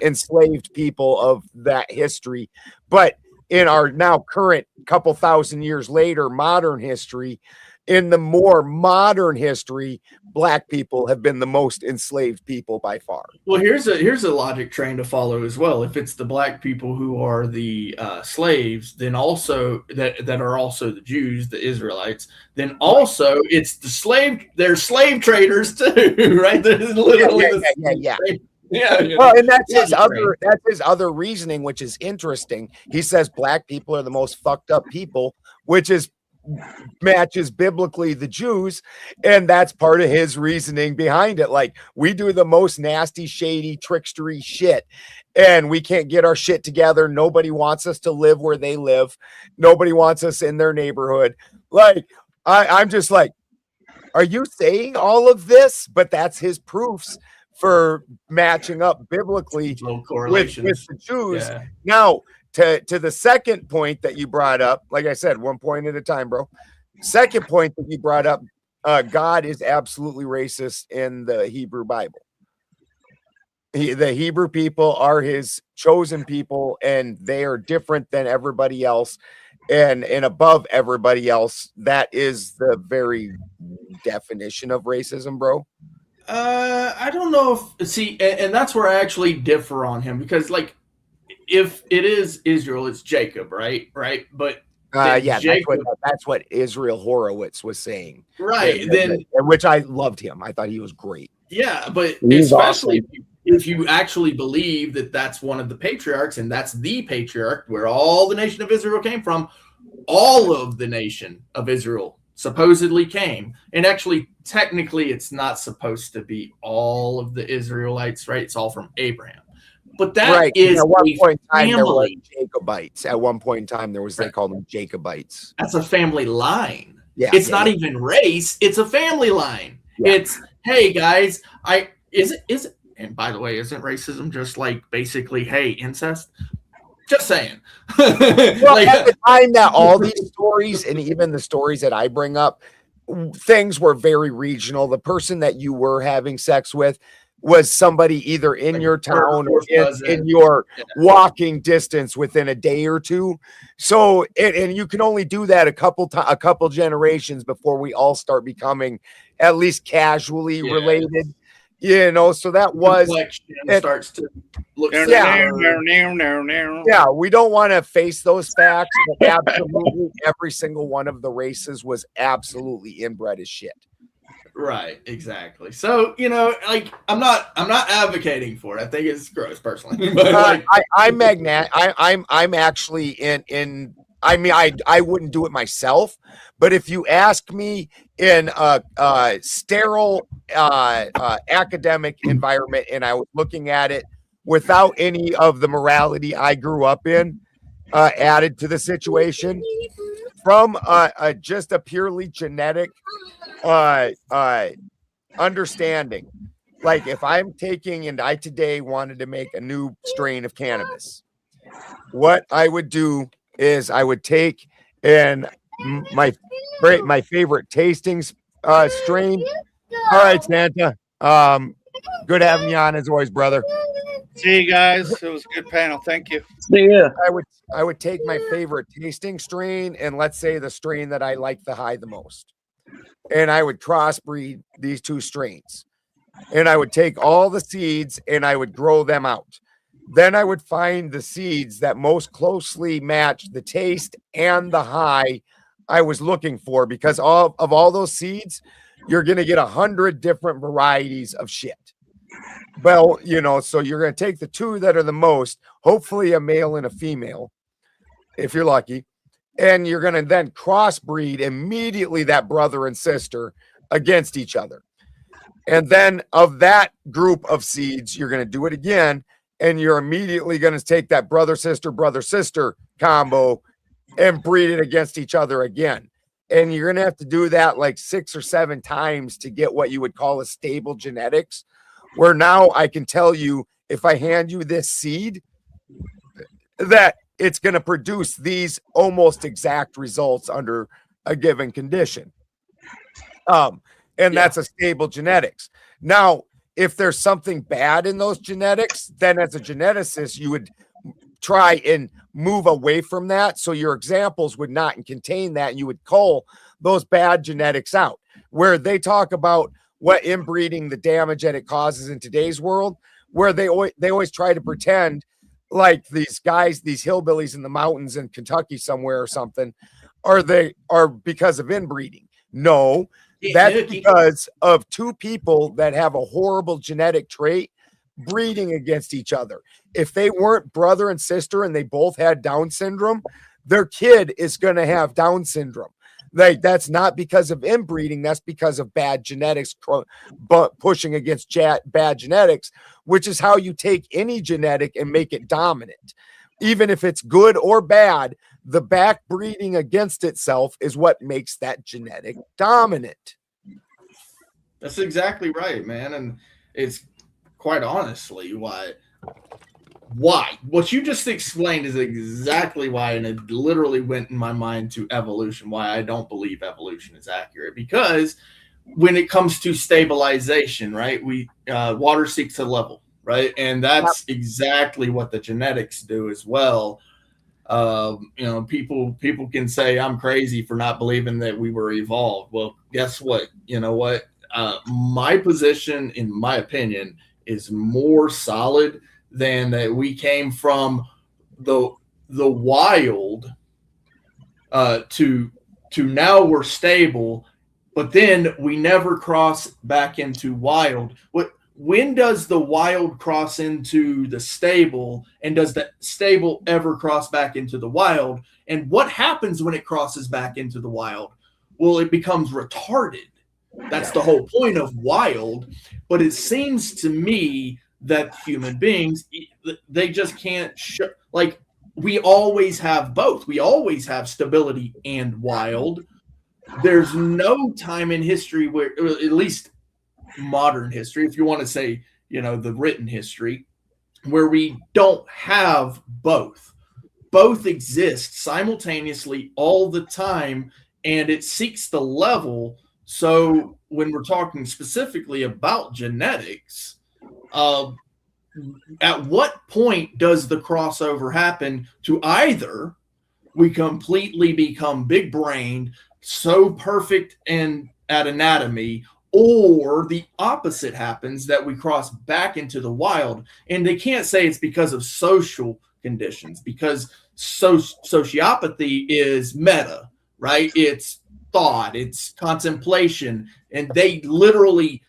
enslaved people of that history, but in our now current couple thousand years later modern history, in the more modern history, black people have been the most enslaved people by far. Well, here's a logic train to follow as well. If it's the black people who are the slaves, then also that are also the Jews, the Israelites, then also it's they're slave traders too, right? There's literally Well, and that's his other reasoning, which is interesting. He says black people are the most fucked up people, which matches biblically the Jews, and that's part of his reasoning behind it. Like, we do the most nasty, shady, trickstery shit, and we can't get our shit together. Nobody wants us to live where they live. Nobody wants us in their neighborhood. Like, I'm just like, are you saying all of this? But that's his proofs for matching up biblically with the Jews. Yeah. Now, to the second point that you brought up, like I said, one point at a time, bro. Second point that you brought up, God is absolutely racist in the Hebrew Bible. The Hebrew people are his chosen people, and they are different than everybody else and above everybody else. That is the very definition of racism, bro. I don't know and that's where I actually differ on him, because like, if it is Israel, it's Jacob, right? But Jacob, that's what Israel Horowitz was saying, right? Which I loved him. I thought he was great. Yeah, but He's especially awesome. if you actually believe that that's one of the patriarchs, and that's the patriarch where all the nation of Israel came from, all of the nation of Israel supposedly came. And actually, technically, it's not supposed to be all of the Israelites, right? It's all from Abraham. But that Right. is At one a point in time, there was family. Jacobites. At one point in time, there was, they called them Jacobites. That's a family line. Yeah. It's not even race. It's a family line. Yeah. It's, hey guys, is it, and by the way, isn't racism just like basically, hey, incest? Just saying. Well, at the time that all these stories, and even the stories that I bring up, things were very regional. The person that you were having sex with was somebody either in your town or in your walking distance within a day or two. So, and you can only do that a couple generations before we all start becoming at least casually related. You know, so that was starts to look. Yeah, we don't want to face those facts, but absolutely every single one of the races was absolutely inbred as shit. Right, exactly. So, you know, like I'm not advocating for it. I think it's gross personally. But like, I'm actually in I mean, I wouldn't do it myself, but if you ask me in a sterile academic environment and I was looking at it without any of the morality I grew up in added to the situation, from just a purely genetic understanding, like if I'm taking, and I today wanted to make a new strain of cannabis, what I would do is I would take my favorite tasting strain. All right, Santa. Good having you on as always, brother. See you guys. It was a good panel. Thank you. See ya. I would take my favorite tasting strain, and let's say the strain that I like the most, and I would crossbreed these two strains, and I would take all the seeds and I would grow them out. Then I would find the seeds that most closely match the taste and the high I was looking for, because of all those seeds, you're going to get 100 different varieties of shit. Well, you know, so you're going to take the two that are the most, hopefully a male and a female, if you're lucky, and you're going to then crossbreed immediately that brother and sister against each other. And then of that group of seeds, you're going to do it again, and you're immediately going to take that brother sister combo and breed it against each other again. And you're going to have to do that like 6 or 7 times to get what you would call a stable genetics, where now I can tell you, if I hand you this seed, that it's going to produce these almost exact results under a given condition. And that's a stable genetics. Now, if there's something bad in those genetics, then as a geneticist, you would try and move away from that. So your examples would not contain that, and you would cull those bad genetics out. Where they talk about what inbreeding, the damage that it causes in today's world, where they always try to pretend like these guys, these hillbillies in the mountains in Kentucky somewhere or something, are because of inbreeding. No, that's because of two people that have a horrible genetic trait breeding against each other. If they weren't brother and sister and they both had Down syndrome, their kid is going to have Down syndrome. Like, that's not because of inbreeding, that's because of bad genetics, but pushing against bad genetics, which is how you take any genetic and make it dominant. Even if it's good or bad, the back breeding against itself is what makes that genetic dominant. That's exactly right, man. And it's quite honestly why what you just explained is exactly why, and it literally went in my mind to evolution, why I don't believe evolution is accurate. Because when it comes to stabilization, right, water seeks a level, right, and that's exactly what the genetics do as well. You know, people can say I'm crazy for not believing that we were evolved. Well, guess what? You know what? My position, in my opinion, is more solid than that we came from the wild to now we're stable but then we never cross back into wild. When does the wild cross into the stable, and does the stable ever cross back into the wild? And what happens when it crosses back into the wild? Well, it becomes retarded. That's the whole point of wild. But it seems to me that human beings, they just can't like, we always have both. We always have stability and wild. There's no time in history where, at least modern history, if you want to say, the written history, where we don't have both. Both exist simultaneously all the time, and it seeks the level. So when we're talking specifically about genetics, at what point does the crossover happen to either we completely become big brained, so perfect and at anatomy, or the opposite happens, that we cross back into the wild? And they can't say it's because of social conditions, because sociopathy is meta, right? It's thought, it's contemplation, and they literally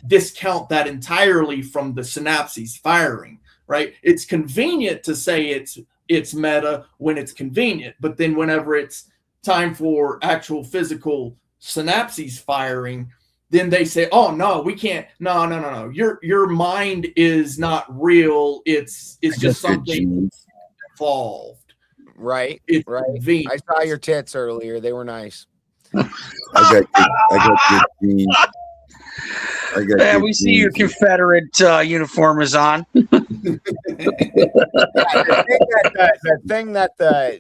discount that entirely from the synapses firing, right? It's convenient to say it's meta when it's convenient, but then whenever it's time for actual physical synapses firing, then they say, oh no, we can't, no, your mind is not real, it's just something evolved, right? It's right. convenient. I saw your tits earlier, they were nice. I got good genes. Yeah, we see your Confederate uniform is on. The thing that the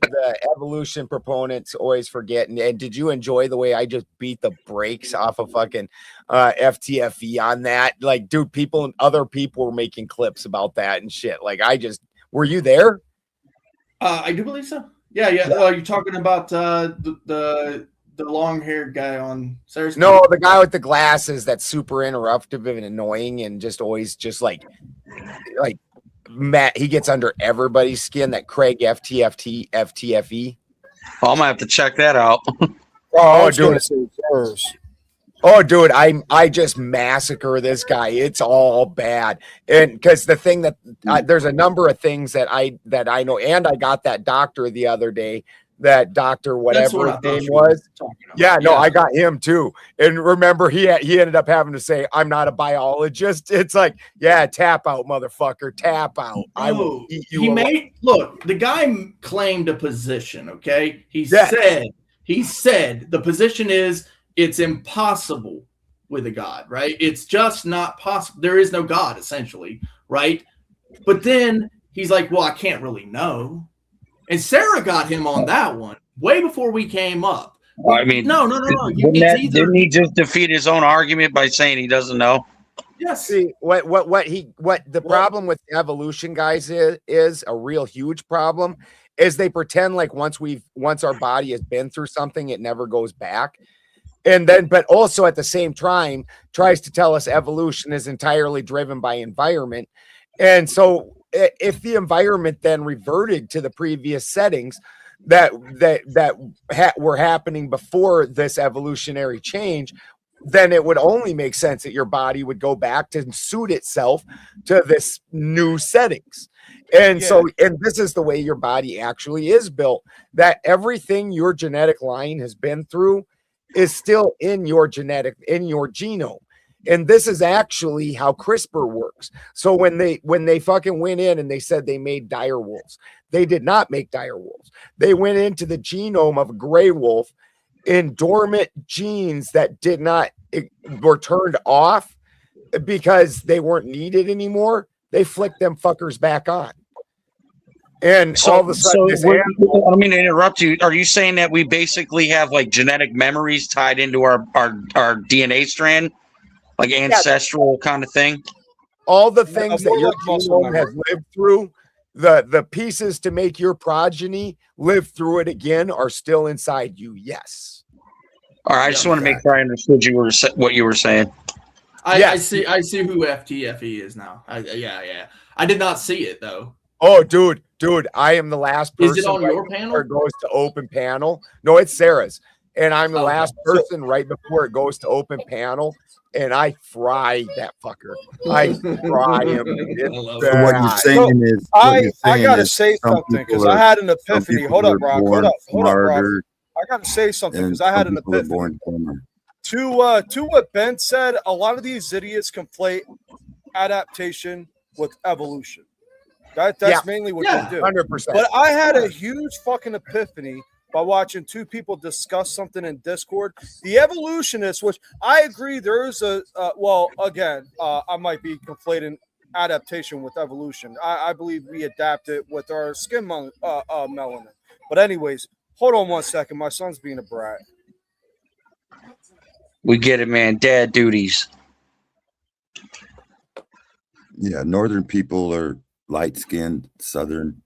evolution proponents always forget, and did you enjoy the way I just beat the brakes off of fucking FTFE on that? Like, dude, other people were making clips about that and shit. Like, were you there? I do believe so. Yeah. You're talking about the long-haired guy on Sarah's. No, the guy with the glasses that's super interruptive and annoying and just always just like Matt, he gets under everybody's skin, that Craig FTFE. Oh, I'm gonna have to check that out. Dude, I just massacre this guy. It's all bad. And because the thing that there's a number of things that I know, and I got that doctor the other day, that doctor, whatever his name was. Yeah, no, I got him too. And remember, he ended up having to say, "I'm not a biologist." It's like, yeah, tap out, motherfucker, tap out. I will eat you. Look, the guy claimed a position. Okay, he said the position is it's impossible with a God, right? It's just not possible. There is no God, essentially, right? But then he's like, well, I can't really know. And Sarah got him on that one way before we came up. I mean, no. Didn't he just defeat his own argument by saying he doesn't know? Yes. See, the problem with evolution, guys, is a real huge problem, is they pretend like once our body has been through something, it never goes back. And then, but also at the same time, tries to tell us evolution is entirely driven by environment. And so if the environment then reverted to the previous settings that were happening before this evolutionary change, then it would only make sense that your body would go back to suit itself to this new settings. And so this is the way your body actually is built, that everything your genetic line has been through is still in your genome. And this is actually how CRISPR works. So when they fucking went in and they said they made dire wolves, they did not make dire wolves. They went into the genome of a gray wolf in dormant genes that were turned off because they weren't needed anymore. They flicked them fuckers back on. And all of a sudden, I mean to interrupt you. Are you saying that we basically have like genetic memories tied into our DNA strand, like ancestral kind of thing? All the things that your genome has lived through, the pieces to make your progeny live through it again are still inside you. Yes. All right. I just want to make sure I understood what you were saying. I see who FTFE is now. I did not see it though. Oh, dude, I am the last person. Is it on your panel? Or goes to open panel. No, it's Sarah's. and I'm the last person right before it goes to open panel, and I fry that fucker. I fry him. So what you're saying is, I gotta say something because I had an epiphany. Hold up, Brock. Hold up, Brock. I gotta say something because I had an epiphany. To what Ben said, a lot of these idiots conflate adaptation with evolution. That's mainly what they do. 100%. But I had a huge fucking epiphany by watching two people discuss something in Discord. The evolutionists, which I agree, there is a I might be conflating adaptation with evolution. I believe we adapted with our skin melanin. But anyways, hold on one second. My son's being a brat. We get it, man. Dad duties. Yeah, northern people are light skinned, southern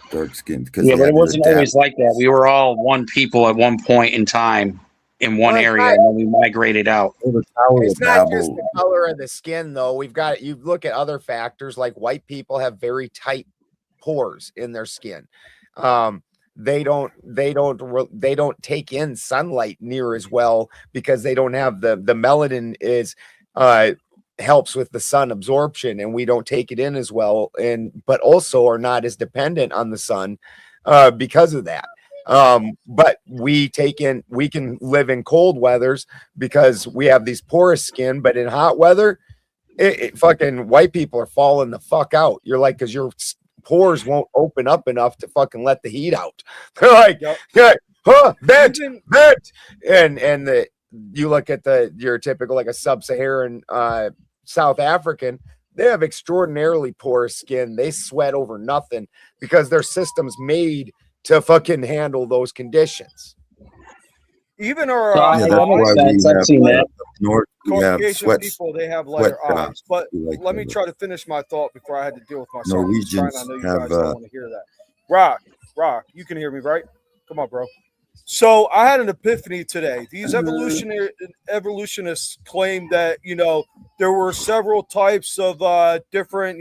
dark skinned. Yeah, but it wasn't always like that. We were all one people at one point in time in one area, and then we migrated out. It's not just the color of the skin, though. You look at other factors, like white people have very tight pores in their skin. They don't take in sunlight near as well because they don't have the melanin is helps with the sun absorption, and we don't take it in as well, but also are not as dependent on the sun because of that. But we can live in cold weathers because we have these porous skin, but in hot weather, fucking white people are falling the fuck out. You're like, because your pores won't open up enough to fucking let the heat out. They're like, vent. And you look at your typical, like a sub-Saharan South African, they have extraordinarily porous skin. They sweat over nothing because their system's made to fucking handle those conditions. Even our Caucasian people, they have lighter eyes. But let me try to finish my thought before I had to deal with my son. Norwegians I know you guys don't want to hear that. Rock, you can hear me, right? Come on, bro. So I had an epiphany today. These evolutionists claim that, there were several types of different,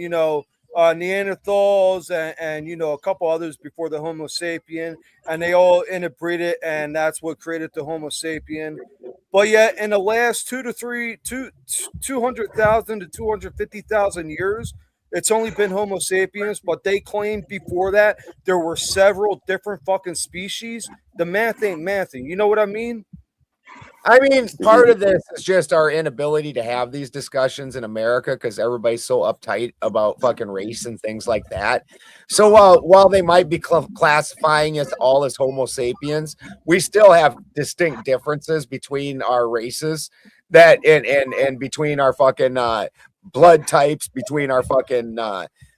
Neanderthals and a couple others before the Homo sapien, and they all interbreeded, and that's what created the Homo sapien. But yet in the last 200,000 to 250,000 years, it's only been Homo sapiens, but they claimed before that there were several different fucking species. The math ain't mathing. You know what I mean? I mean, part of this is just our inability to have these discussions in America because everybody's so uptight about fucking race and things like that. So while they might be classifying us all as Homo sapiens, we still have distinct differences between our races and between our fucking blood types, between our fucking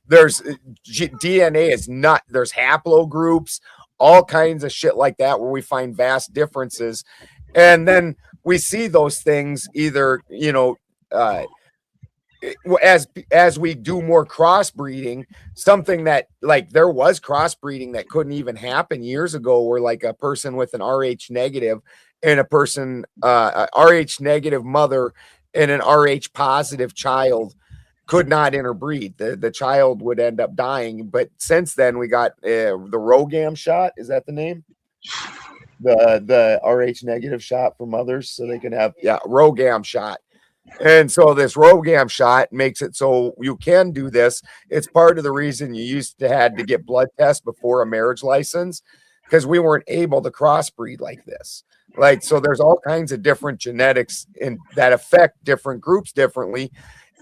there's DNA is not, there's haplogroups, all kinds of shit like that where we find vast differences. And then we see those things either, as we do more crossbreeding, something that, like, there was crossbreeding that couldn't even happen years ago, where like a person with an Rh negative and a person, Rh negative mother and an Rh positive child could not interbreed. The child would end up dying. But since then, we got the ROGAM shot. Is that the name? The Rh negative shot for mothers, so they can have ROGAM shot. And so this ROGAM shot makes it so you can do this. It's part of the reason you used to had to get blood tests before a marriage license, because we weren't able to crossbreed like this. Like, so there's all kinds of different genetics that affect different groups differently.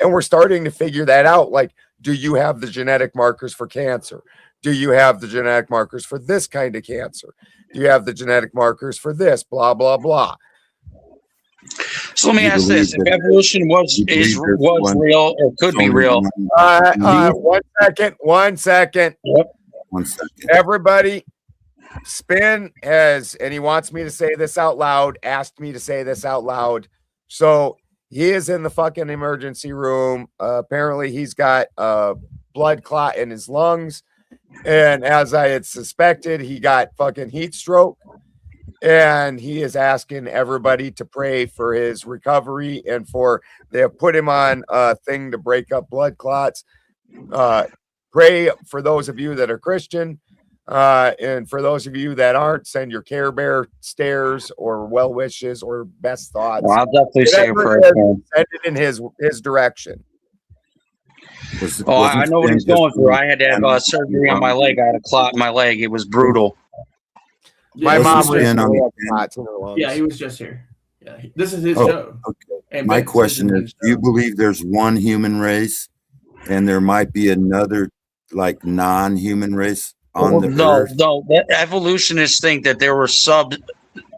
And we're starting to figure that out. Like, do you have the genetic markers for cancer? Do you have the genetic markers for this kind of cancer? Do you have the genetic markers for this? Blah, blah, blah. So let me ask this: if evolution was real or could be real? One second. Yep. 1 second. Everybody, Spin has, and he wants me to say this out loud, asked me to say this out loud. So he is in the fucking emergency room. Apparently he's got a blood clot in his lungs. And as I had suspected, he got fucking heat stroke. And he is asking everybody to pray for his recovery and they have put him on a thing to break up blood clots. Pray for those of you that are Christian. And for those of you that aren't, send your Care Bear stares or well wishes or best thoughts. Well, I'll definitely say a Whatever prayer it for is, him. send it in his direction. Oh, I know what he's going through. I had to have surgery on my leg. I had a clot in my leg. It was brutal. My Yeah, mom he was recently just- had clots in her lungs. Yeah, he was just here. Yeah, this is his Oh, show. okay. And My Ben question sends him is, do you believe there's one human race and there might be another like non-human race on the earth? No. Evolutionists think that there were sub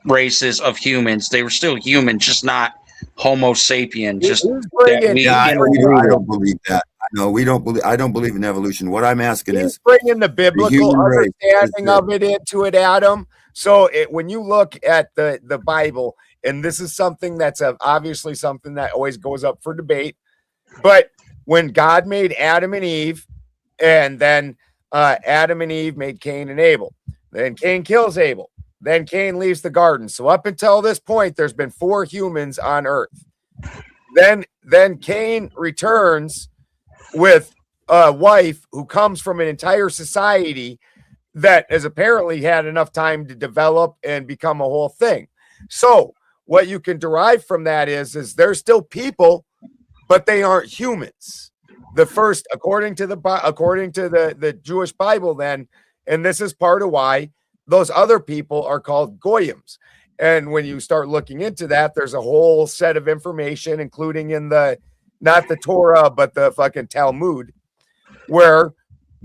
races of humans. They were still human, just not Homo sapien. Just that we I interbreeded. don't believe that. No, we don't believe. I don't believe in evolution. What I'm asking is, bringing the biblical human race understanding of it into it, Adam. So when you look at the Bible, and this is something that's obviously something that always goes up for debate, but when God made Adam and Eve, and then Adam and Eve made Cain and Abel, then Cain kills Abel, then Cain leaves the garden. So up until this point, there's been 4 humans on earth. Then Cain returns with a wife who comes from an entire society that has apparently had enough time to develop and become a whole thing. So what you can derive from that is they're still people, but they aren't humans. The first, according to the Jewish Bible, then, and this is part of why those other people are called goyim. And when you start looking into that, there's a whole set of information, including in not the Torah, but the fucking Talmud, where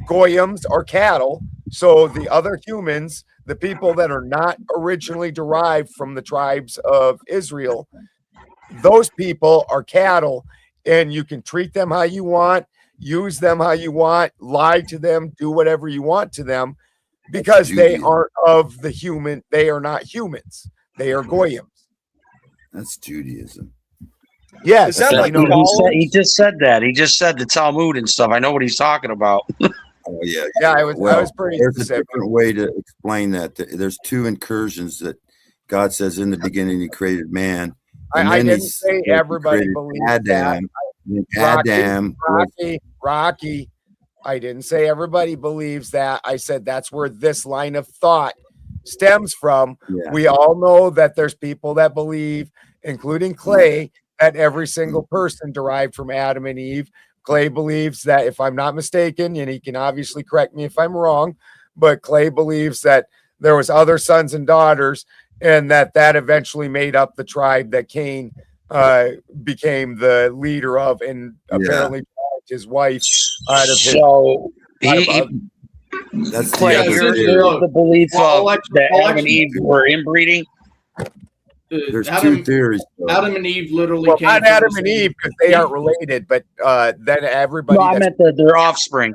goyim are cattle. So the other humans, the people that are not originally derived from the tribes of Israel, those people are cattle, and you can treat them how you want, use them how you want, lie to them, do whatever you want to them, because they aren't of the human. They are not humans. They are goyim. That's Judaism. Yes, he just said that. He just said the Talmud and stuff. I know what he's talking about. Oh yeah, yeah. I was pretty. There's specific. a different way to explain that. There's 2 incursions that God says in the beginning He created man. I didn't say everybody believes Adam. that. Rocky. I didn't say everybody believes that. I said that's where this line of thought stems from. Yeah. We all know that there's people that believe, including Clay, that every single person derived from Adam and Eve. Clay believes that, if I'm not mistaken, and he can obviously correct me if I'm wrong, but Clay believes that there was other sons and daughters, and that eventually made up the tribe that Cain became the leader of, and apparently his wife out of his. So that's Clay, you're the belief that Adam and Eve were inbreeding. There's 2 theories. Adam and Eve literally Well, came not from Adam the and same- Eve, because they aren't related, but then everybody. No, I meant their offspring.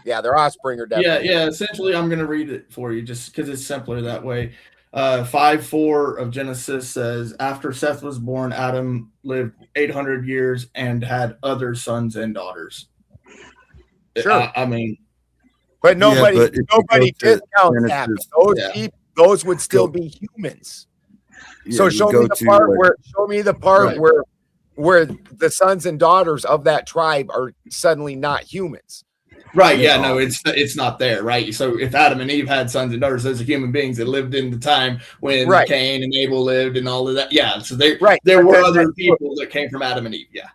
Yeah, their offspring are definitely. Yeah. Essentially, I'm going to read it for you just because it's simpler that way. 5:4 of Genesis says, after Seth was born, Adam lived 800 years and had other sons and daughters. Sure. I mean, but nobody discounts that. Genesis, Those would still be humans. Yeah, So you show go me the to, part like- where the sons and daughters of that tribe are suddenly not humans. right. Yeah. No, it's not there. Right. So if Adam and Eve had sons and daughters, those are human beings that lived in the time when Cain and Abel lived and all of that. Yeah. So there were other people that came from Adam and Eve. Yeah.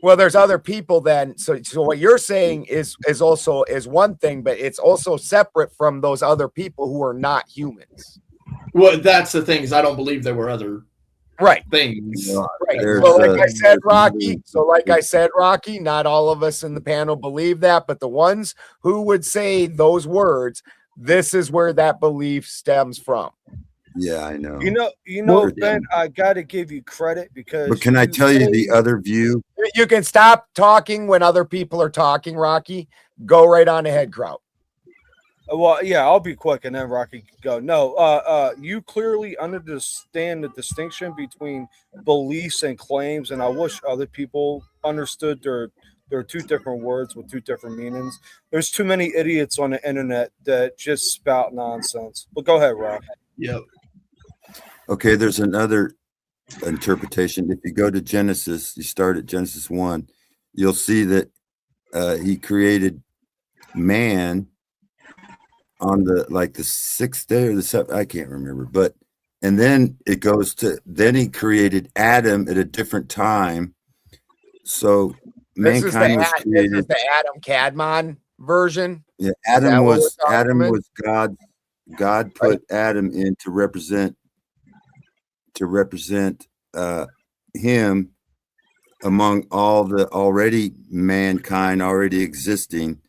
Well, there's other people then. So what you're saying is also one thing, but it's also separate from those other people who are not humans. Well, that's the thing, is I don't believe there were other things. Right. So like I said, Rocky, not all of us in the panel believe that, but the ones who would say those words, this is where that belief stems from. Yeah, I know. You know, Ben, I got to give you credit because. But can I tell you the other view? You can stop talking when other people are talking, Rocky. Go right on ahead, Kraut. Well, yeah, I'll be quick, and then Rocky can go. No, you clearly understand the distinction between beliefs and claims, and I wish other people understood there are 2 different words with 2 different meanings. There's too many idiots on the internet that just spout nonsense. But go ahead, Rock. Yep. Okay, there's another interpretation. If you go to Genesis, you start at Genesis 1, you'll see that he created man on the like the 6th day or the 7th, I can't remember, but and then it goes to then he created Adam at a different time. So mankind was created. This is the Adam Cadmon version. Yeah, Adam was God. God put Adam in to represent him among all the already mankind already existing,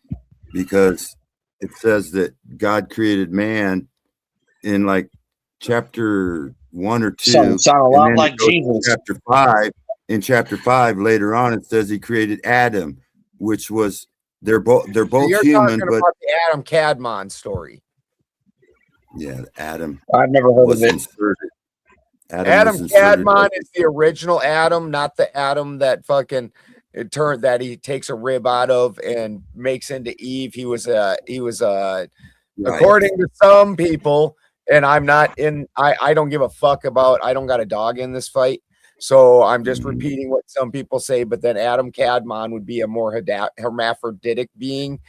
because it says that God created man in like chapter 1 or 2. Sound a lot like Jesus. Chapter 5. In chapter 5, later on, it says he created Adam, which was they're both You're human, talking but about the Adam Cadmon story. yeah, Adam. I've never heard of it. Inserted. Adam was inserted. Cadmon is the original Adam, not the Adam that fucking that he takes a rib out of and makes into Eve. He was right. According to some people, and I'm not in. I don't give a fuck about. I don't got a dog in this fight. So I'm just repeating what some people say, but then Adam Cadmon would be a more hermaphroditic being.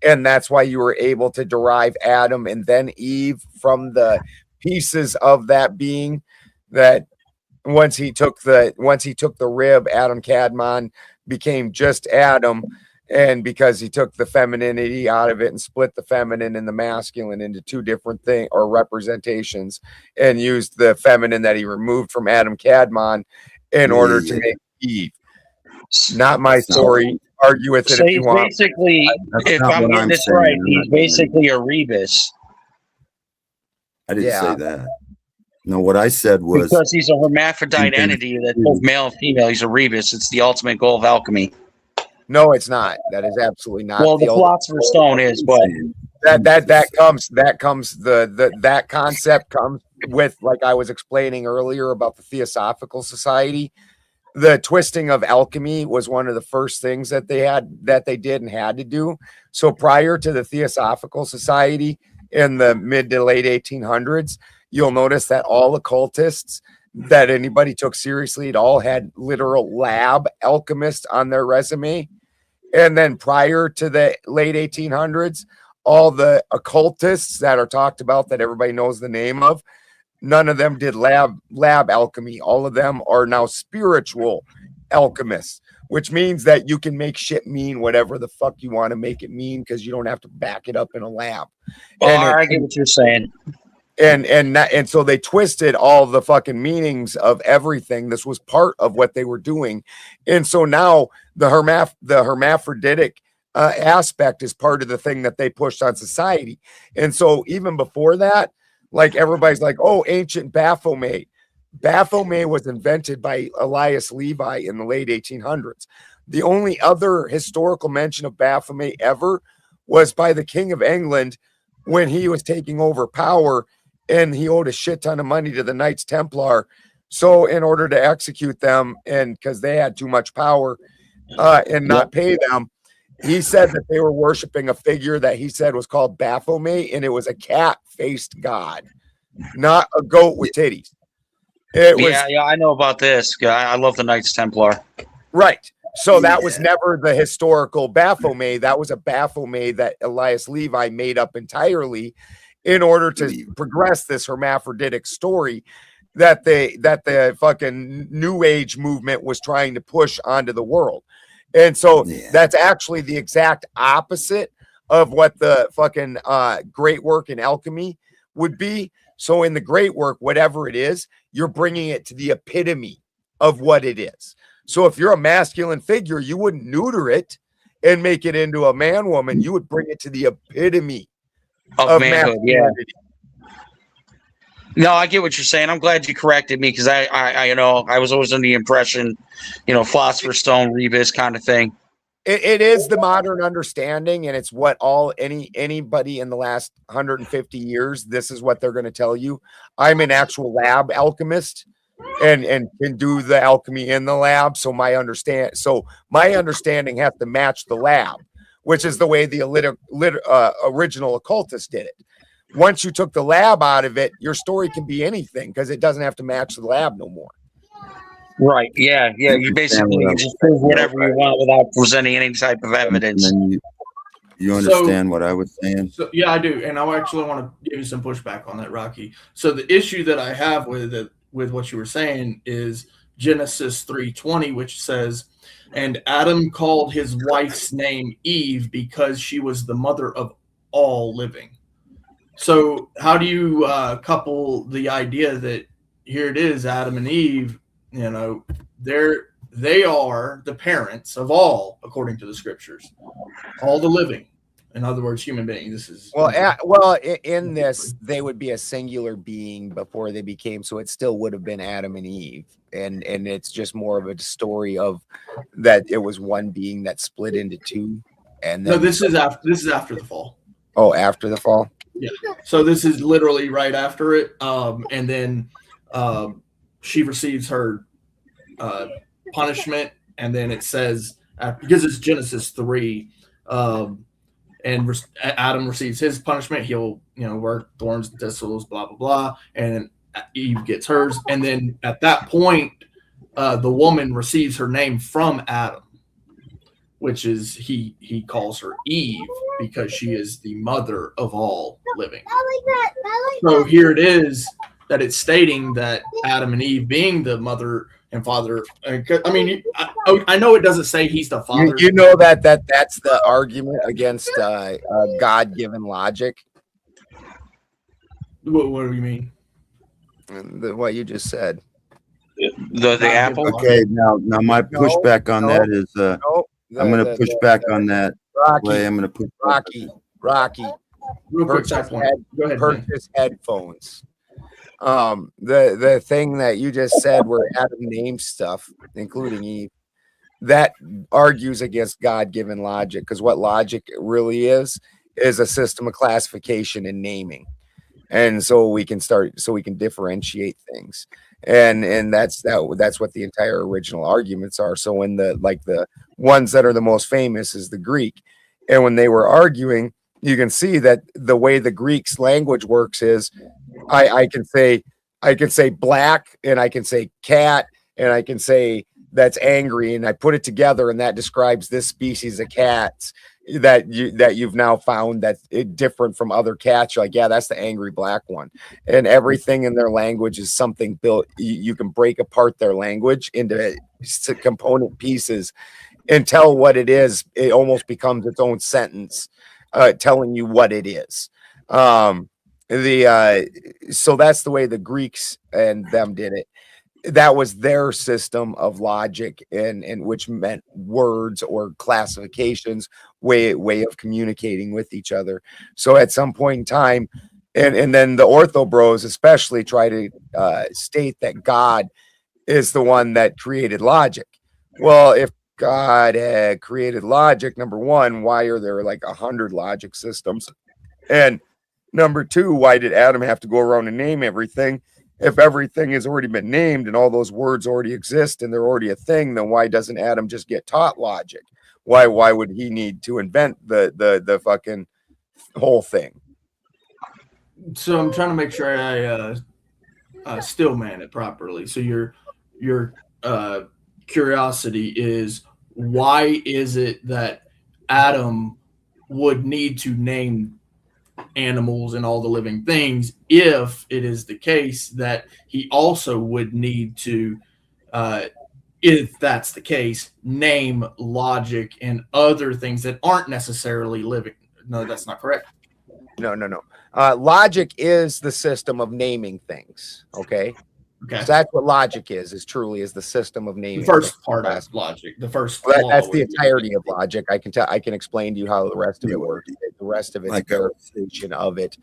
And that's why you were able to derive Adam and then Eve from the pieces of that being, that once he took the rib, Adam Cadmon became just Adam. And because he took the femininity out of it and split the feminine and the masculine into two different things or representations, and used the feminine that he removed from Adam Cadmon in order to make Eve. Not my story. Argue with it So if you want. Basically, if I'm getting this right, he's basically a rebus. I didn't say that. No, what I said was because he's a hermaphrodite entity that's both male and female. He's a rebus. It's the ultimate goal of alchemy. No, it's not. That is absolutely not. Well, the philosopher's stone is, but that concept comes with, like I was explaining earlier about the Theosophical Society. The twisting of alchemy was one of the first things that they did and had to do. So prior to the Theosophical Society in the mid to late 1800s, you'll notice that all occultists that anybody took seriously at all had literal lab alchemists on their resume. And then prior to the late 1800s, all the occultists that are talked about that everybody knows the name of, none of them did lab alchemy. All of them are now spiritual alchemists, which means that you can make shit mean whatever the fuck you want to make it mean because you don't have to back it up in a lab. I get what you're saying. And so they twisted all the fucking meanings of everything. This was part of what they were doing. And so now the hermaphroditic aspect is part of the thing that they pushed on society. And so even before that, like everybody's like, oh, ancient Baphomet. Baphomet was invented by Elias Levi in the late 1800s. The only other historical mention of Baphomet ever was by the King of England when he was taking over power, and he owed a shit ton of money to the Knights Templar. So in order to execute them, and because they had too much power and not pay them, he said that they were worshiping a figure that he said was called Baphomet, and it was a cat-faced god, not a goat with titties. Yeah, I know about this. I love the Knights Templar. Right. So that was never the historical Baphomet. That was a Baphomet that Elias Levi made up entirely in order to progress this hermaphroditic story that the fucking New Age movement was trying to push onto the world. And so that's actually the exact opposite of what the fucking great work in alchemy would be. So in the great work, whatever it is, you're bringing it to the epitome of what it is. So if you're a masculine figure, you wouldn't neuter it and make it into a man woman. You would bring it to the epitome of manhood. Yeah. No, I get what you're saying. I'm glad you corrected me because I was always under the impression, philosopher's stone, rebus kind of thing. It is the modern understanding, and it's what anybody in the last 150 years, this is what they're going to tell you. I'm an actual lab alchemist and can do the alchemy in the lab. So my understanding has to match the lab, which is the way the original occultists did it. Once you took the lab out of it, your story can be anything because it doesn't have to match the lab no more. Right. Yeah. You basically just prove whatever you want without presenting any type of evidence. You understand what I was saying? So yeah, I do, and I actually want to give you some pushback on that, Rocky. So the issue that I have with it, with what you were saying, is Genesis 3:20, which says, "And Adam called his wife's name Eve because she was the mother of all living." So how do you couple the idea that here it is, Adam and Eve, you know, they are the parents of all, according to the scriptures, all the living. In other words, human beings. This is in this, they would be a singular being before they became. So it still would have been Adam and Eve, and it's just more of a story of that it was one being that split into two. And then, no, this is after the fall. Oh, after the fall. Yeah. So this is literally right after it, and then she receives her punishment, and then it says because it's Genesis 3. And Adam receives his punishment. He'll, work thorns and thistles, blah, blah, blah. And Eve gets hers. And then at that point, the woman receives her name from Adam, which is he calls her Eve because she is the mother of all living. So here it is that it's stating that Adam and Eve being the mother and father. I mean, I know it doesn't say he's the father. You know that's the argument against God-given logic. What do you mean? What you just said. The apple. Okay, now my pushback on that is I'm going to push back on that. Rocky, I'm going to push Rocky. Real quick, go ahead. Purchase headphones. The thing that you just said where Adam names stuff, including Eve, that argues against God-given logic, because what logic really is a system of classification and naming. And so we can differentiate things. And that's what the entire original arguments are. So when the ones that are the most famous is the Greek. And when they were arguing, you can see that the way the Greek's language works is I can say black, and I can say cat, and I can say that's angry, and I put it together, and that describes this species of cats that you've now found that's different from other cats. You're like, yeah, that's the angry black one. And everything in their language is something built. You can break apart their language into component pieces and tell what it is. It almost becomes its own sentence, telling you what it is. So that's the way the Greeks and them did it. That was their system of logic, and which meant words or classifications, way of communicating with each other. So at some point in time, and then the Ortho Bros especially try to state that God is the one that created logic. Well, if God had created logic, number one, why are there like 100 logic systems? And number two, why did Adam have to go around and name everything? If everything has already been named and all those words already exist and they're already a thing, then why doesn't Adam just get taught logic? Why would he need to invent the fucking whole thing? So I'm trying to make sure I still man it properly. So your curiosity is, why is it that Adam would need to name animals and all the living things if it is the case that he also would need to, if that's the case, name logic and other things that aren't necessarily living? No, that's not correct. No. Logic is the system of naming things. Okay. So that's what logic is truly the system of naming. The first part of logic, the first. That's the entirety of logic. I can explain to you how the rest of it works. The rest of it is verification of it,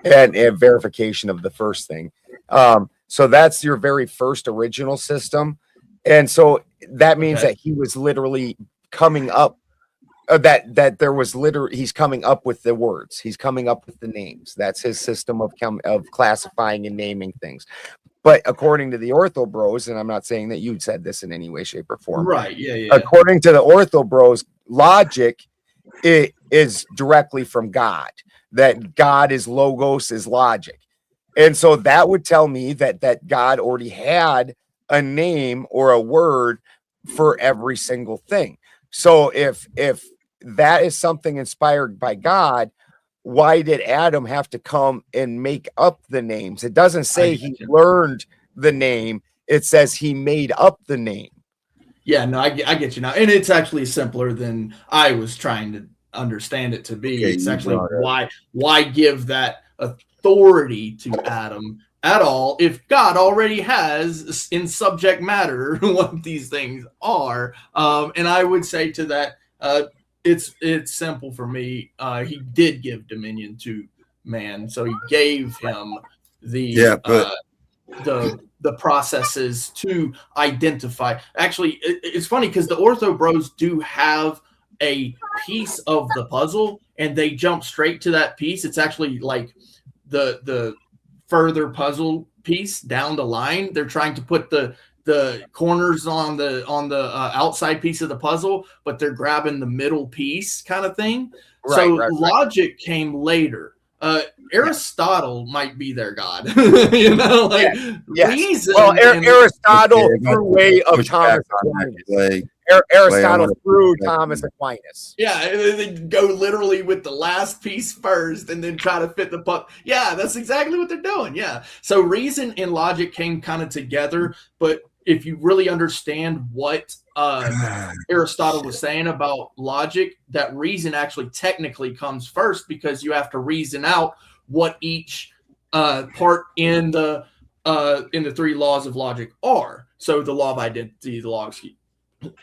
and verification of the first thing. So that's your very first original system, and so that means that he was literally coming up. He's coming up with the words. He's coming up with the names. That's his system of classifying and naming things. But according to the Ortho Bros, and I'm not saying that you said this in any way, shape, or form. Right, yeah. According to the Ortho Bros, logic is directly from God. That God is logos, is logic. And so that would tell me that God already had a name or a word for every single thing. So if that is something inspired by God, why did Adam have to come and make up the names? It doesn't say he learned the name. It says he made up the name. Yeah, no, I get you now. And it's actually simpler than I was trying to understand it to be. It's actually why give that authority to Adam at all if God already has in subject matter what these things are. And I would say to that, it's simple for me. He did give dominion to man, so he gave him the processes to identify. Actually, it's funny because the Ortho Bros do have a piece of the puzzle, and they jump straight to that piece. It's actually like the further puzzle piece down the line. They're trying to put the corners on the outside piece of the puzzle, but they're grabbing the middle piece kind of thing. Logic came later. Aristotle might be their god. Reason. Well, Aristotle through way of Thomas Aquinas. Aristotle through Thomas Aquinas. Yeah, they go literally with the last piece first and then try to fit the puck. Yeah, that's exactly what they're doing. Yeah. So reason and logic came kind of together, but if you really understand what Aristotle was saying about logic, that reason actually technically comes first, because you have to reason out what each part in the three laws of logic are. So the law of identity, the law of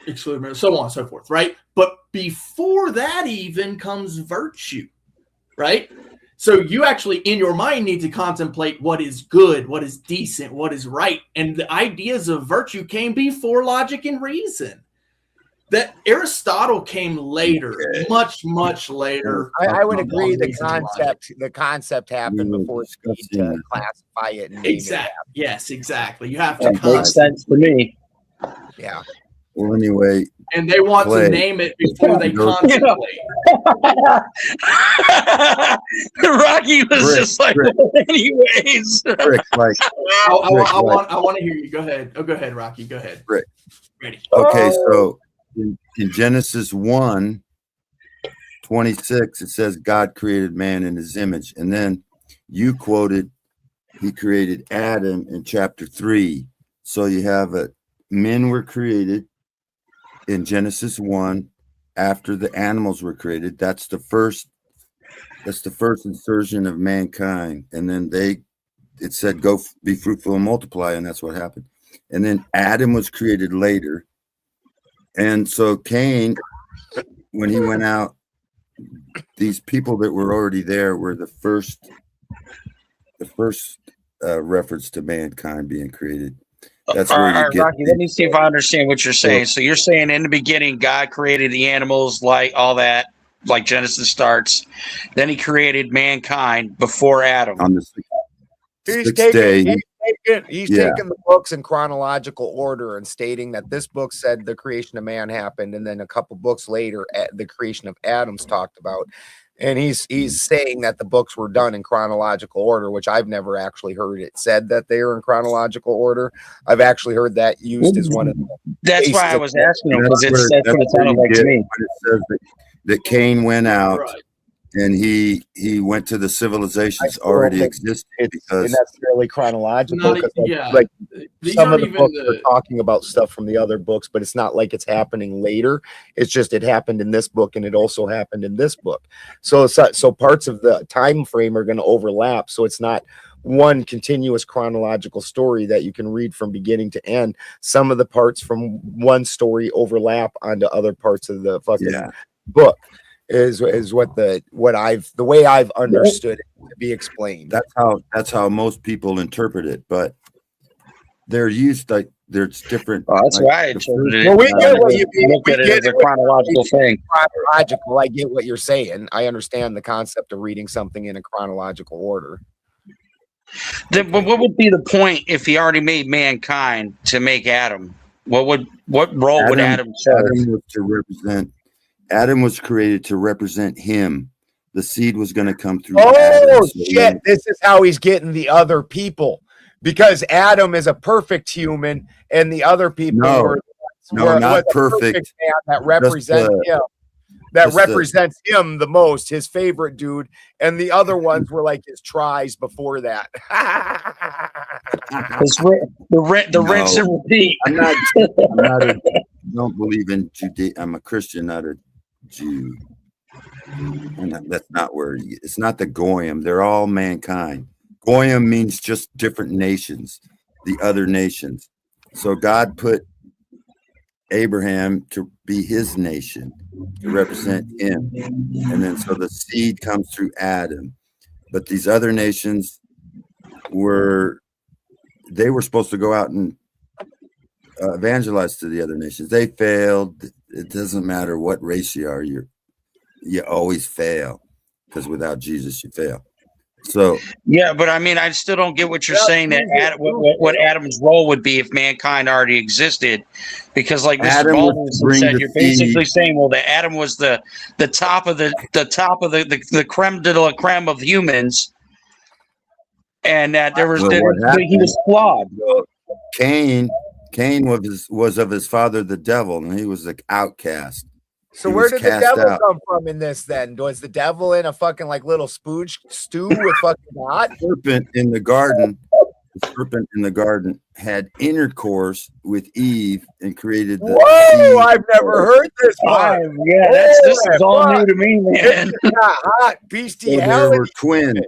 exclusion, so on and so forth, right? But before that even comes virtue, right? So you actually, in your mind, need to contemplate what is good, what is decent, what is right. And the ideas of virtue came before logic and reason. That Aristotle came later, much, much later. I would agree. The concept happened before you need to classify it. And exactly. Yes, exactly. You have to. That makes sense to me. Yeah. Well, anyway. And they want to name it before they contemplate. Rocky was just like, anyways. I want to hear you. Go ahead. Oh, go ahead, Rocky. Go ahead. Rick. Ready. Okay, so in Genesis 1:26, it says God created man in his image. And then you quoted, he created Adam in chapter 3. So you have men were created in Genesis 1 after the animals were created. That's the first insertion of mankind. And then it said, go be fruitful and multiply. And that's what happened. And then Adam was created later. And so Cain, when he went out, these people that were already there were the first reference to mankind being created. That's where you get. Rocky, let me see if I understand what you're saying. So you're saying in the beginning, God created the animals, like all that, like Genesis starts. Then he created mankind before Adam. On the sixth day. He's taking the books in chronological order and stating that this book said the creation of man happened, and then a couple books later, the creation of Adam's talked about. And he's saying that the books were done in chronological order, which I've never actually heard it said that they are in chronological order. I've actually heard that used as one of them. That's why I was asking him, because that's what it sounded like to me. It says that Cain went out and he went to the civilizations already existing, and that's fairly chronological. Some of the books are talking about stuff from the other books, but it's not like it's happening later. It's just it happened in this book, and it also happened in this book. So parts of the time frame are going to overlap. So it's not one continuous chronological story that you can read from beginning to end. Some of the parts from one story overlap onto other parts of the fucking book. Is the way I've understood it to be explained. That's how most people interpret it, but they're used like there's different. Oh, that's why I interpreted it. Well, we get what you mean. Look at it as a chronological thing. Chronological. I get what you're saying. I understand the concept of reading something in a chronological order. Then, but what would be the point if he already made mankind to make Adam? What role would Adam serve? Adam was created to represent him. The seed was going to come through. Oh, shit. This is how he's getting the other people. Because Adam is a perfect human, and the other people were not perfect. Man that represent him. that represents him the most, his favorite dude, and the other ones were like his tries before that. The rinse and repeat. Don't believe in Judaism. I'm a Christian, not a Jew. And that's not where it's not the Goyim. They're all mankind. Goyim means just different nations, the other nations. So God put Abraham to be his nation, to represent him. And then so the seed comes through Adam. But these other nations were supposed to go out and evangelize to the other nations. They failed. It doesn't matter what race you are, you always fail, because without Jesus you fail. So yeah, but I mean, I still don't get what you're saying, that what Adam's role would be if mankind already existed, because like Mr. Baldwin said, you're basically saying, well, that Adam was the top of the creme de la creme of humans, and that he was flawed. Cain was of his father the devil, and he was an outcast. So where did the devil come from in this then? Was the devil in a fucking like little spooge stew with fucking God? The serpent in the garden had intercourse with Eve and created the Whoa, I've never heard this one. Yeah, this is all new to me, man. Hot bestiality. There were twins.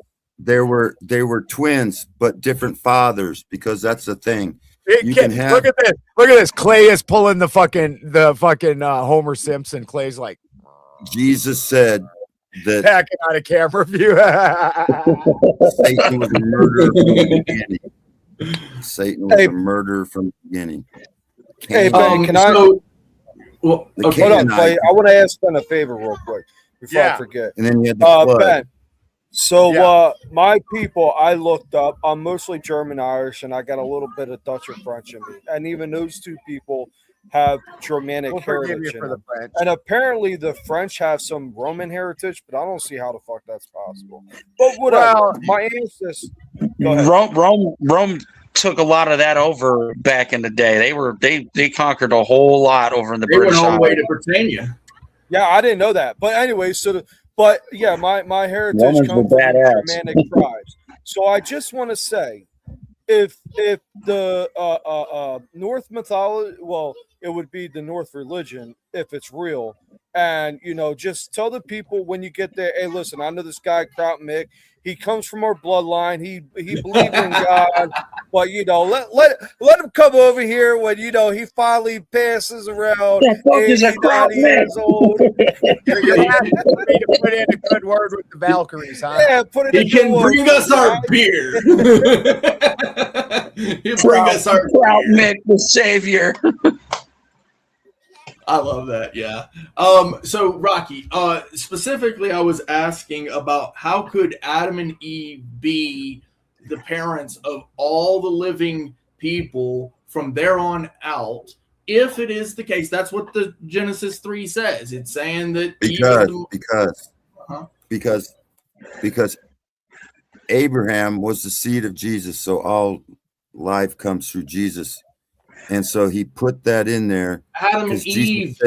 They were twins, but different fathers, because that's the thing. Look at this. Look at this. Clay is pulling the fucking Homer Simpson. Clay's like, Jesus said that backing out of camera view. Satan was a murderer from the beginning. Satan was a murderer from the beginning. Hey, Ben, can I? Hold on, Clay. I want to ask Ben a favor real quick before I forget. And then you had the flood. Ben. So my people, I looked up. I'm mostly German Irish, and I got a little bit of Dutch and French in me. And even those two people have Germanic heritage. And apparently the French have some Roman heritage, but I don't see how the fuck that's possible. But whatever. My ancestors. Rome took a lot of that over back in the day. They conquered a whole lot over in the British. They went all the way to Britannia. Yeah, I didn't know that. But anyway, but yeah, my heritage comes from Germanic tribes. So I just want to say, if the North mythology, well, it would be the North religion if it's real, and just tell the people when you get there, hey, listen, I know this guy Kraut Mick. He comes from our bloodline. He believes in God, but let him come over here when he finally passes around 80 years old. You're gonna have to put in a good word with the Valkyries, huh? Yeah, put it. He can bring us our beer. He'll bring us our Kraut Mick, the savior. I love that. Yeah. So Rocky, specifically, I was asking about how could Adam and Eve be the parents of all the living people from there on out? If it is the case, that's what the Genesis 3 says. It's saying that because Abraham was the seed of Jesus, so all life comes through Jesus. And so he put that in there. Adam and Eve.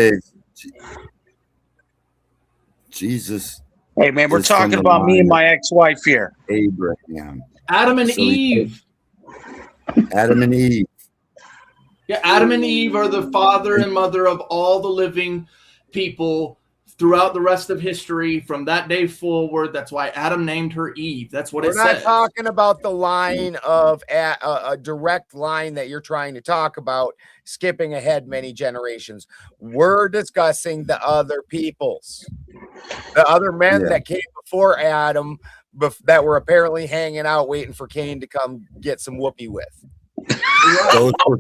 Jesus. Hey, man, we're talking about me and my ex-wife here. Abraham. Adam and Eve. Adam and Eve. Yeah, Adam and Eve are the father and mother of all the living people throughout the rest of history from that day forward. That's why Adam named her Eve. That's what it says. We're not talking about the line of a direct line that you're trying to talk about, skipping ahead many generations. We're discussing the other peoples, the other men that came before Adam that were apparently hanging out waiting for Cain to come get some whoopee with. Those were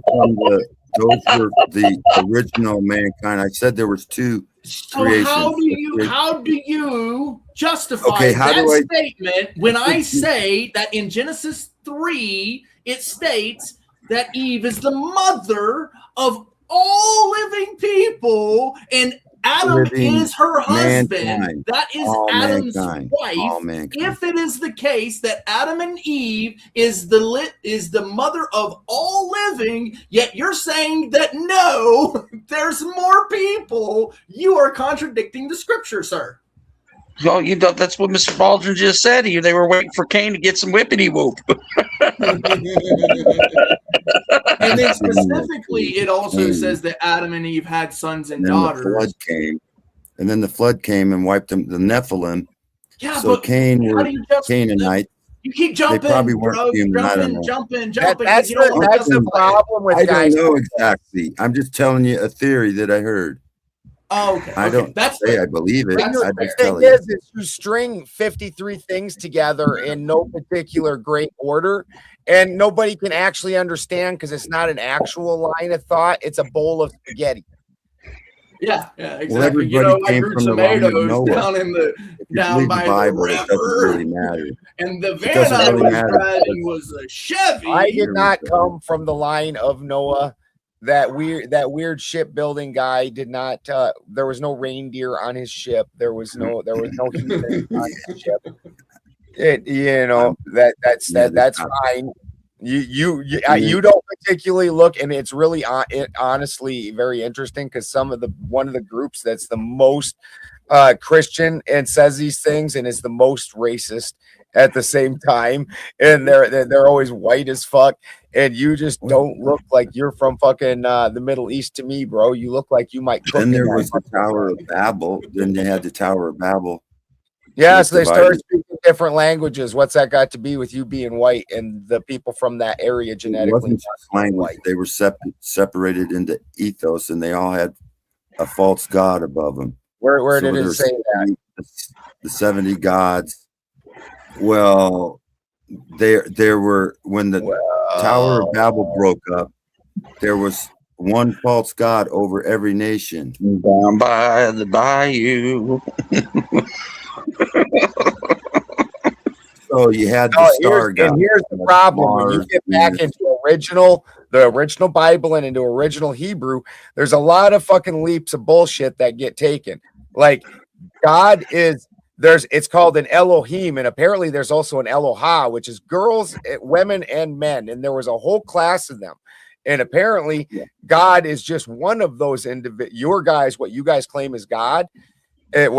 the original mankind. I said there was two. So how do you justify that statement when I say that in Genesis 3 it states that Eve is the mother of all living people and Adam living is her husband. mankind, That is all Adam's mankind, wife. all mankind. If it is the case that Adam and Eve is the mother of all living, yet you're saying that no, there's more people, you are contradicting the scripture, sir. Well, you know, that's what Mr. Baldwin just said. They were waiting for Cain to get some whippity whoop. And then specifically, it also says that Adam and Eve had sons and daughters. The flood came, and then the flood came and wiped them, the Nephilim. Yeah, so but Cain how were do you just Canaanite. You keep jumping, they probably weren't bro. human. I don't know. Jumping. That's the problem with I guys. don't know exactly. I'm just telling you a theory that I heard. Oh, okay. I don't say I believe it. The thing is you string 53 things together in no particular great order, and nobody can actually understand because it's not an actual line of thought. It's a bowl of spaghetti. Yeah, exactly. Well, everybody came from the line of Noah. down by the Bible, it doesn't river. really matter. And the It van doesn't I really was matter. driving was a Chevy. I did not come from the line of Noah. That weird shipbuilding guy did not. There was no reindeer on his ship. There was no human on his ship. That's fine. You don't particularly look, and it's really honestly very interesting because one of the groups that's the most Christian and says these things and is the most racist at the same time, and they're always white as fuck, and you just don't look like you're from fucking the Middle East to me, bro. You look like you might cook. Then there was the Tower of Babel. Then they had the Tower of Babel. Yeah, so they started speaking different languages. What's that got to be with you being white and the people from that area It genetically? wasn't just language. They were separated into ethos, and they all had a false god above them. Where did it say that? The 70 gods. Well, there were, when the Tower of Babel broke up, there was one false god over every nation. Down by the bayou. So you had the star god. And here's the problem: when you get back into the original Bible and into original Hebrew, there's a lot of fucking leaps of bullshit that get taken. Like God is it's called an Elohim, and apparently there's also an Eloha, which is girls, women, and men, and there was a whole class of them. And apparently, God is just one of those individuals. What you guys claim is God. That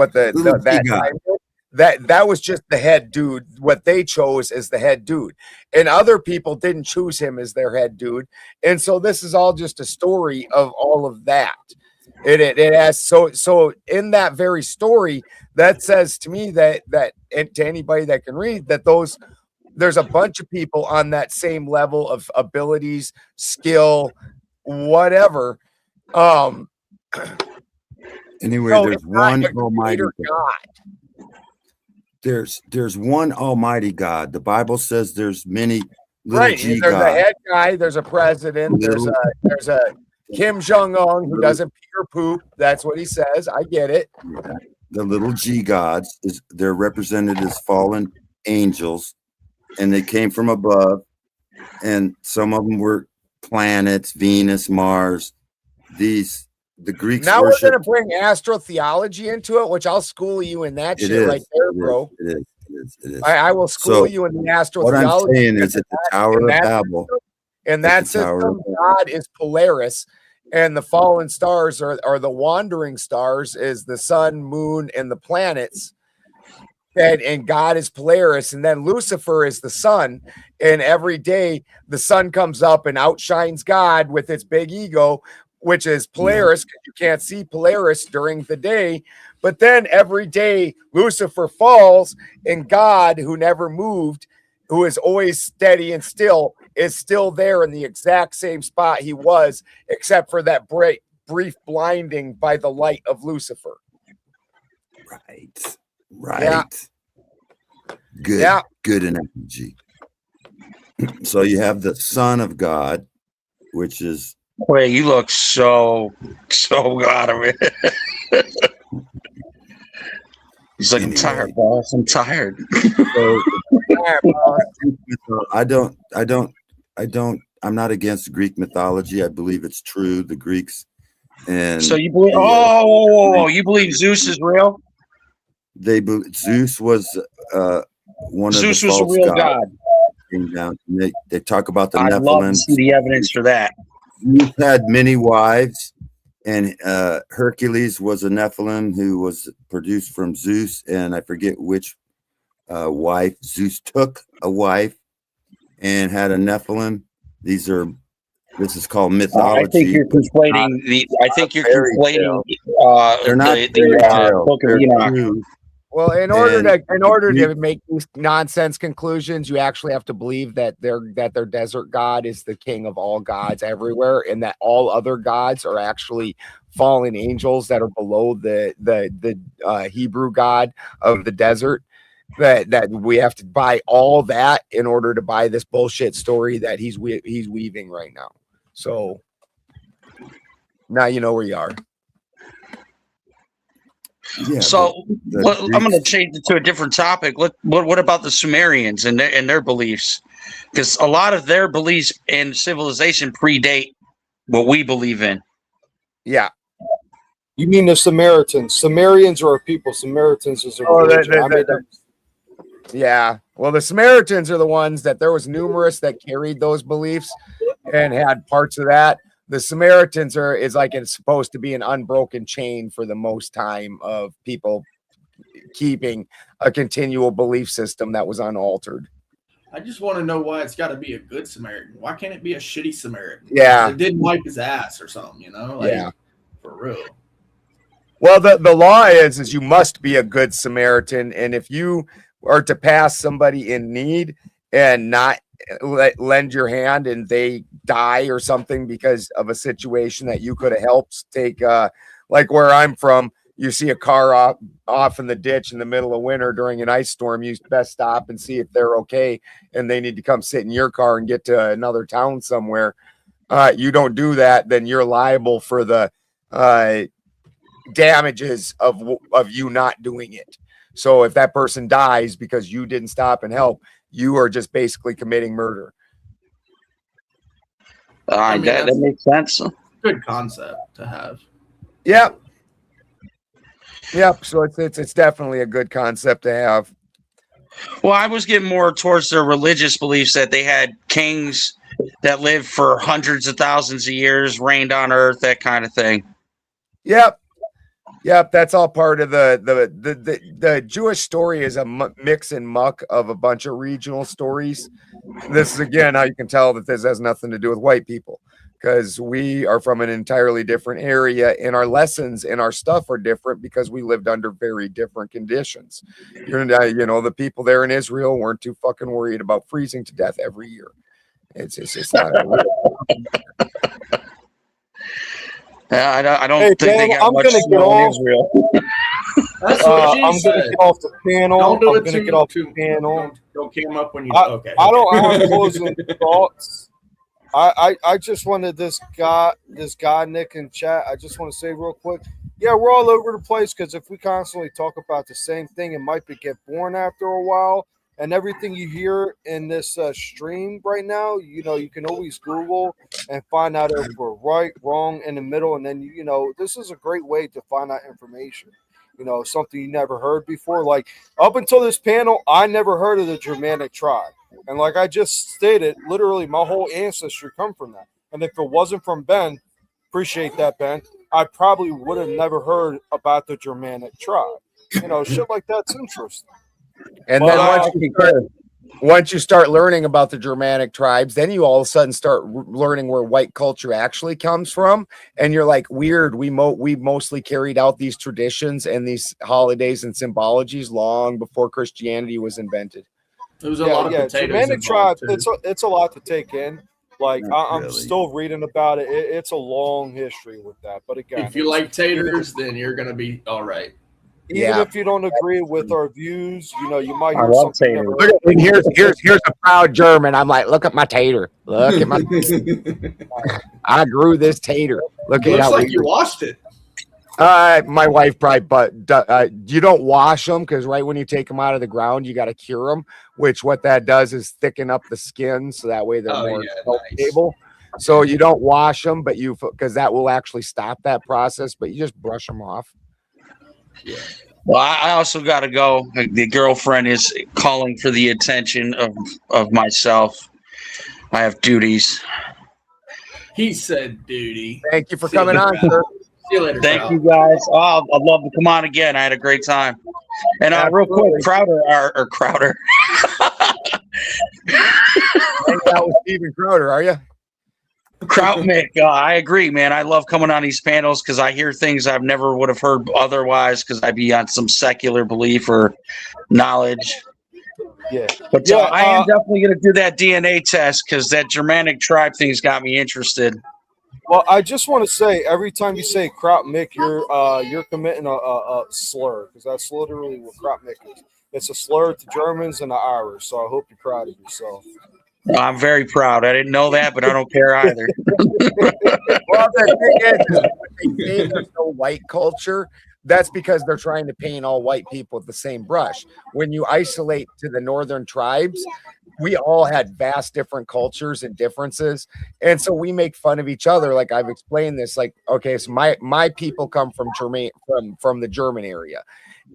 was just the head dude. What they chose as the head dude, and other people didn't choose him as their head dude. And so this is all just a story of all of that. It has so in that very story that says to me that and to anybody that can read that there's a bunch of people on that same level of abilities, skill, whatever. Anyway, there's one almighty God. There's one almighty God. The Bible says there's many little G there's gods. a head guy, there's a president, there's a Kim Jong-un who doesn't pee or poop. That's what he says. I get it. The little G gods they're represented as fallen angels, and they came from above, and some of them were planets, Venus, Mars. The Greeks now worship. we're going to bring astrotheology into it, which I'll school you in that shit right there, bro. It is. I will school you in the astrotheology. What I'm saying is that the Tower of Babel. And that system, God is Polaris, and the fallen stars are the wandering stars, is the sun, moon, and the planets. And God is Polaris, and then Lucifer is the sun. And every day the sun comes up and outshines God with its big ego, which is Polaris, because you can't see Polaris during the day. But then every day Lucifer falls, and God, who never moved, who is always steady and still, is still there in the exact same spot he was, except for that brief blinding by the light of Lucifer. Right. Yeah. Good. Yeah. Good analogy. So you have the Son of God, which is. Wait, you look so out of it. He's like, I'm tired, boss. I'm tired. I'm not against Greek mythology. I believe it's true. The Greeks And So you believe? You believe Zeus is real? Zeus was one Zeus of the was a false real gods. god. Came down. And they talk about the I'd love to Nephilim. see the evidence for that. Zeus had many wives, and Hercules was a Nephilim who was produced from Zeus, and I forget which wife. Zeus took a wife and had a Nephilim. This is called mythology. I think you're conflating They're not the fairy tales. Book of They're Enoch. true. Well, in order to make these nonsense conclusions, you actually have to believe that their desert god is the king of all gods everywhere, and that all other gods are actually fallen angels that are below the Hebrew god of the desert. That we have to buy all that in order to buy this bullshit story that he's weaving right now. So now you know where you are. Yeah, so I'm going to change it to a different topic. What about the Sumerians and their beliefs? Because a lot of their beliefs in civilization predate what we believe in. Yeah. You mean the Samaritans? Sumerians are a people. Samaritans is a religion. Yeah. Well, the Samaritans are the ones that there was numerous that carried those beliefs and had parts of that. The Samaritans is like it's supposed to be an unbroken chain for the most time of people keeping a continual belief system that was unaltered. I just want to know why it's got to be a good Samaritan. Why can't it be a shitty Samaritan? Yeah. It didn't wipe his ass or something, you know? Like, yeah. For real. Well, the law is you must be a good Samaritan. And if you are to pass somebody in need and not lend your hand and they die or something because of a situation that you could have helped, take like where I'm from, you see a car off in the ditch in the middle of winter during an ice storm, you best stop and see if they're okay and they need to come sit in your car and get to another town somewhere. You don't do that, then you're liable for the damages of you not doing it. So if that person dies because you didn't stop and help, you are just basically committing murder. That makes sense. Good concept to have. Yep. So it's definitely a good concept to have. Well, I was getting more towards their religious beliefs that they had kings that lived for hundreds of thousands of years, reigned on earth, that kind of thing. Yep. That's all part of the Jewish story is a mix and muck of a bunch of regional stories. This is again how you can tell that this has nothing to do with white people, because we are from an entirely different area and our lessons and our stuff are different because we lived under very different conditions. The people there in Israel weren't too fucking worried about freezing to death every year. It's not. I don't think they got much snow in Israel. That's what I'm going to get off the panel. Don't do I'm it going to get off the panel. Don't came up when you. Okay. I don't have closing thoughts. I just wanted this guy Nick in chat. I just want to say real quick. Yeah, we're all over the place because if we constantly talk about the same thing, it might get boring after a while. And everything you hear in this stream right now, you can always Google and find out if we're right, wrong, in the middle. And then, this is a great way to find out information, something you never heard before. Like up until this panel, I never heard of the Germanic tribe. And like I just stated, literally my whole ancestry come from that. And if it wasn't from Ben, appreciate that, Ben, I probably would have never heard about the Germanic tribe. Shit like that's interesting. And then once you start learning about the Germanic tribes, then you all of a sudden start learning where white culture actually comes from. And you're like, weird. We mostly carried out these traditions and these holidays and symbologies long before Christianity was invented. There was a lot of potatoes. Germanic tribe, it's a lot to take in. Like I'm still reading about it. It's a long history with that. But again, if you like taters, then you're gonna be all right. Even if you don't agree with our views, you might hear love something. Here's a proud German. I'm like, look at my tater. Look at my. I grew this tater. Look at how like you washed it. My wife probably, but you don't wash them because right when you take them out of the ground, you got to cure them. Which what that does is thicken up the skin, so that way they're more stable. So you don't wash them, but because that will actually stop that process, but you just brush them off. Yeah. Well, I also got to go. The girlfriend is calling for the attention of myself. I have duties. He said duty. Thank you for coming on, sir. See you later. Thank you, guys. Oh, I'd love to come on again. I had a great time. And real quick, Crowder. Hang out with Steven Crowder, are you? Krautmick, I agree, man. I love coming on these panels because I hear things I've never would have heard otherwise because I'd be on some secular belief or knowledge. Yeah. But I am definitely going to do that DNA test because that Germanic tribe thing's got me interested. Well, I just want to say, every time you say Krautmick, you're committing a slur, because that's literally what Krautmick is. It's a slur to Germans and the Irish. So I hope you're proud of yourself. I'm very proud. I didn't know that, but I don't care either. Well, the thing is when they say there's no white culture, that's because they're trying to paint all white people with the same brush. When you isolate to the northern tribes, we all had vast different cultures and differences. And so we make fun of each other. Like I've explained this, like, okay, so my people come from the German area.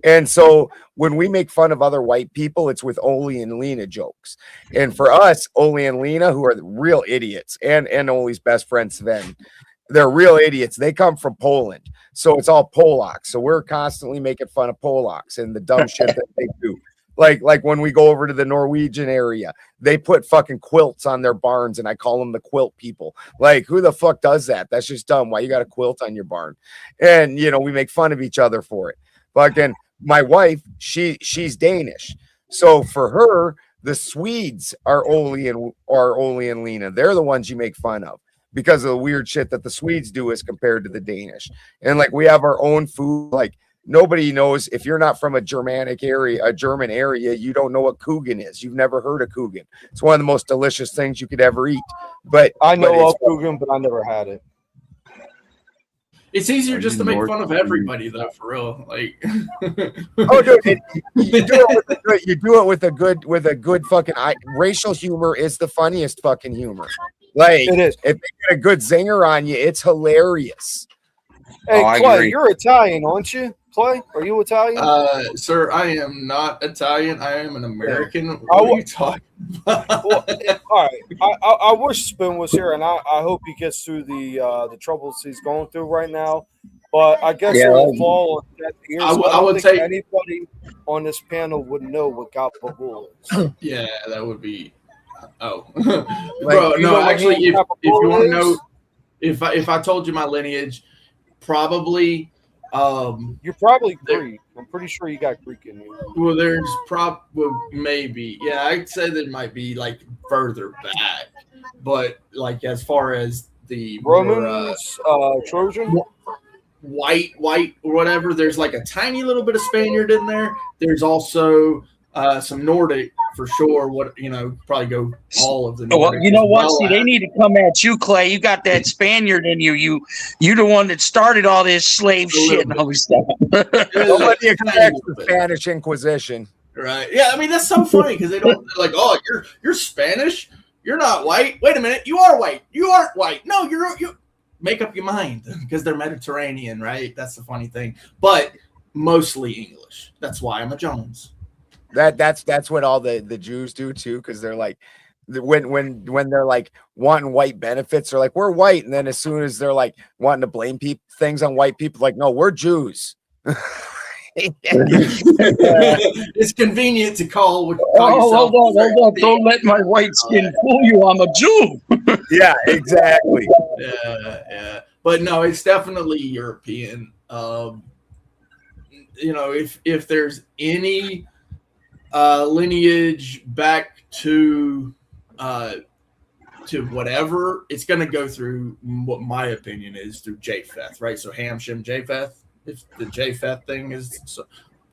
And so when we make fun of other white people, it's with Oli and Lena jokes. And for us, Oli and Lena, who are the real idiots, and Oli's best friend Sven, they're real idiots. They come from Poland. So it's all Polacks. So we're constantly making fun of Polacks and the dumb shit that they do. Like when we go over to the Norwegian area, they put fucking quilts on their barns, and I call them the quilt people. Like, who the fuck does that? That's just dumb. Why you got a quilt on your barn? And, we make fun of each other for it. Fucking my wife, she's Danish. So for her, the Swedes are Oli and Lena. They're the ones you make fun of because of the weird shit that the Swedes do as compared to the Danish. And like we have our own food. Like nobody knows, if you're not from a Germanic area, a German area, you don't know what Kuchen is. You've never heard of Kuchen. It's one of the most delicious things you could ever eat. But I know of Kuchen, but I never had it. It's easier just to make fun of everybody, though, for real. Like, oh, dude, you do it with a good fucking racial humor is the funniest fucking humor. Like, it is. If they get a good zinger on you, it's hilarious. Hey, Clay, you're Italian, aren't you? Clay, are you Italian? Sir, I am not Italian. I am an American. What are you talking about? Well, all right. I wish Spin was here, and I hope he gets through the troubles he's going through right now. But I guess it will fall on deaf ears. I would say anybody on this panel would know what Gabagool is. Yeah, that would be. Oh, like, bro, no. Actually, if you want to know, if I told you my lineage, probably. You're probably Greek. I'm pretty sure you got Greek in you. Well, there's maybe. Yeah, I'd say that it might be like further back, but like as far as the Romans, Trojan, white or whatever, there's like a tiny little bit of Spaniard in there. There's also some Nordic for sure. Probably go all of the Nordic. Well, you know what? See, they need to come at you, Clay. You got that Spaniard in you. You're the one that started all this slave shit and all this stuff. Nobody expects the Spanish Inquisition. Right. Yeah, I mean that's so funny because they're like, oh, you're Spanish. You're not white. Wait a minute, you are white. You aren't white. No, you make up your mind because they're Mediterranean, right? That's the funny thing. But mostly English. That's why I'm a Jones. That's what all the Jews do too, because they're like when they're like wanting white benefits, they're like, we're white, and then as soon as they're like wanting to blame things on white people, like, no, we're Jews. It's convenient to call hold on. Don't let my white skin fool you. I'm a Jew. Yeah, exactly. Yeah. But no, it's definitely European. If there's any lineage back to whatever, it's going to go through what my opinion is through Japheth, right? So Ham, Shem, Japheth. If the Japheth thing is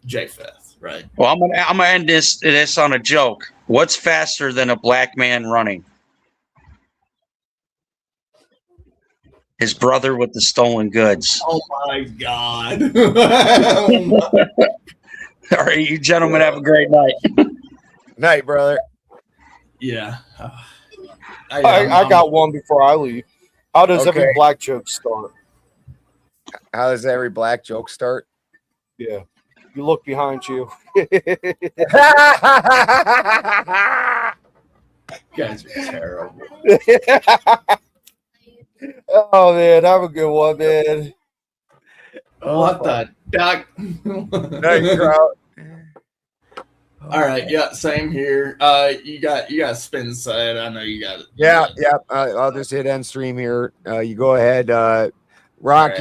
Japheth, right? Well, I'm gonna end this on a joke. What's faster than a black man running? His brother with the stolen goods. Oh my God. All right, you gentlemen have a great night. Night, brother. Yeah. I got one before I leave. How does every Okay. black joke start? How does every black joke start? Yeah. You look behind you. guys are terrible. Oh man, have a good one, man. What the duck? Night crowd. All right, yeah, same here. You got spin side. I know you got it. Yeah. I'll just hit end stream here. You go ahead, Rocky.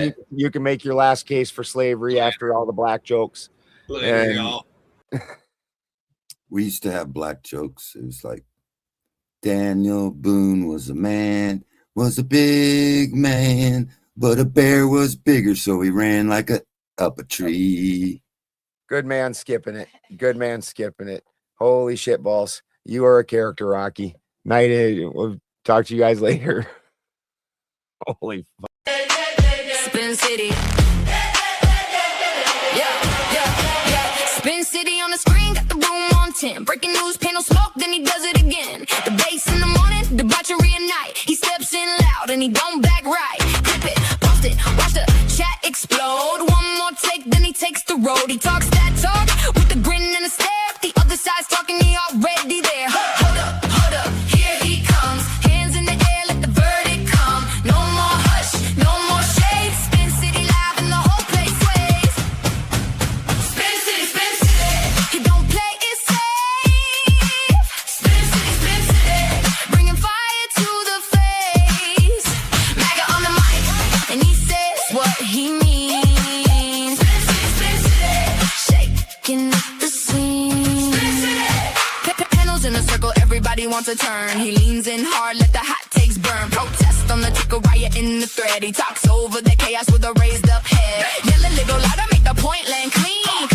Right. You can make your last case for slavery after all the black jokes. Later, y'all. We used to have black jokes. It was like Daniel Boone was a big man, but a bear was bigger, so he ran like up a tree. Good man skipping it. Good man skipping it. Holy shit balls. You are a character, Rocky. Night. We'll talk to you guys later. Holy fuck. Spin City. Spin City on the screen, got the room on 10. Breaking news, panel smoke, then he does it again. The bass in the morning, debauchery at night. He steps in loud and he don't back right. Clip it, post it, watch the chat explode. One more take, then he takes the road. He talks that talk with a grin and a stare. If the other side's talking, he already there. Hold up, here he comes. Hands in the air, let the verdict come. No more hush, no more shade. Spin City live and the whole place sways. Spin City, Spin City. He don't play it safe. Spin City, bringing fire to the face. MAGA on the mic, and he says what he means. Spin City, shaking up the scene. Panels in a circle, everybody wants a turn. He leans in hard, let the hot takes burn. Protest on the ticker, riot in the thread. He talks over the chaos with a raised up head. Yell a little louder, make the point land clean.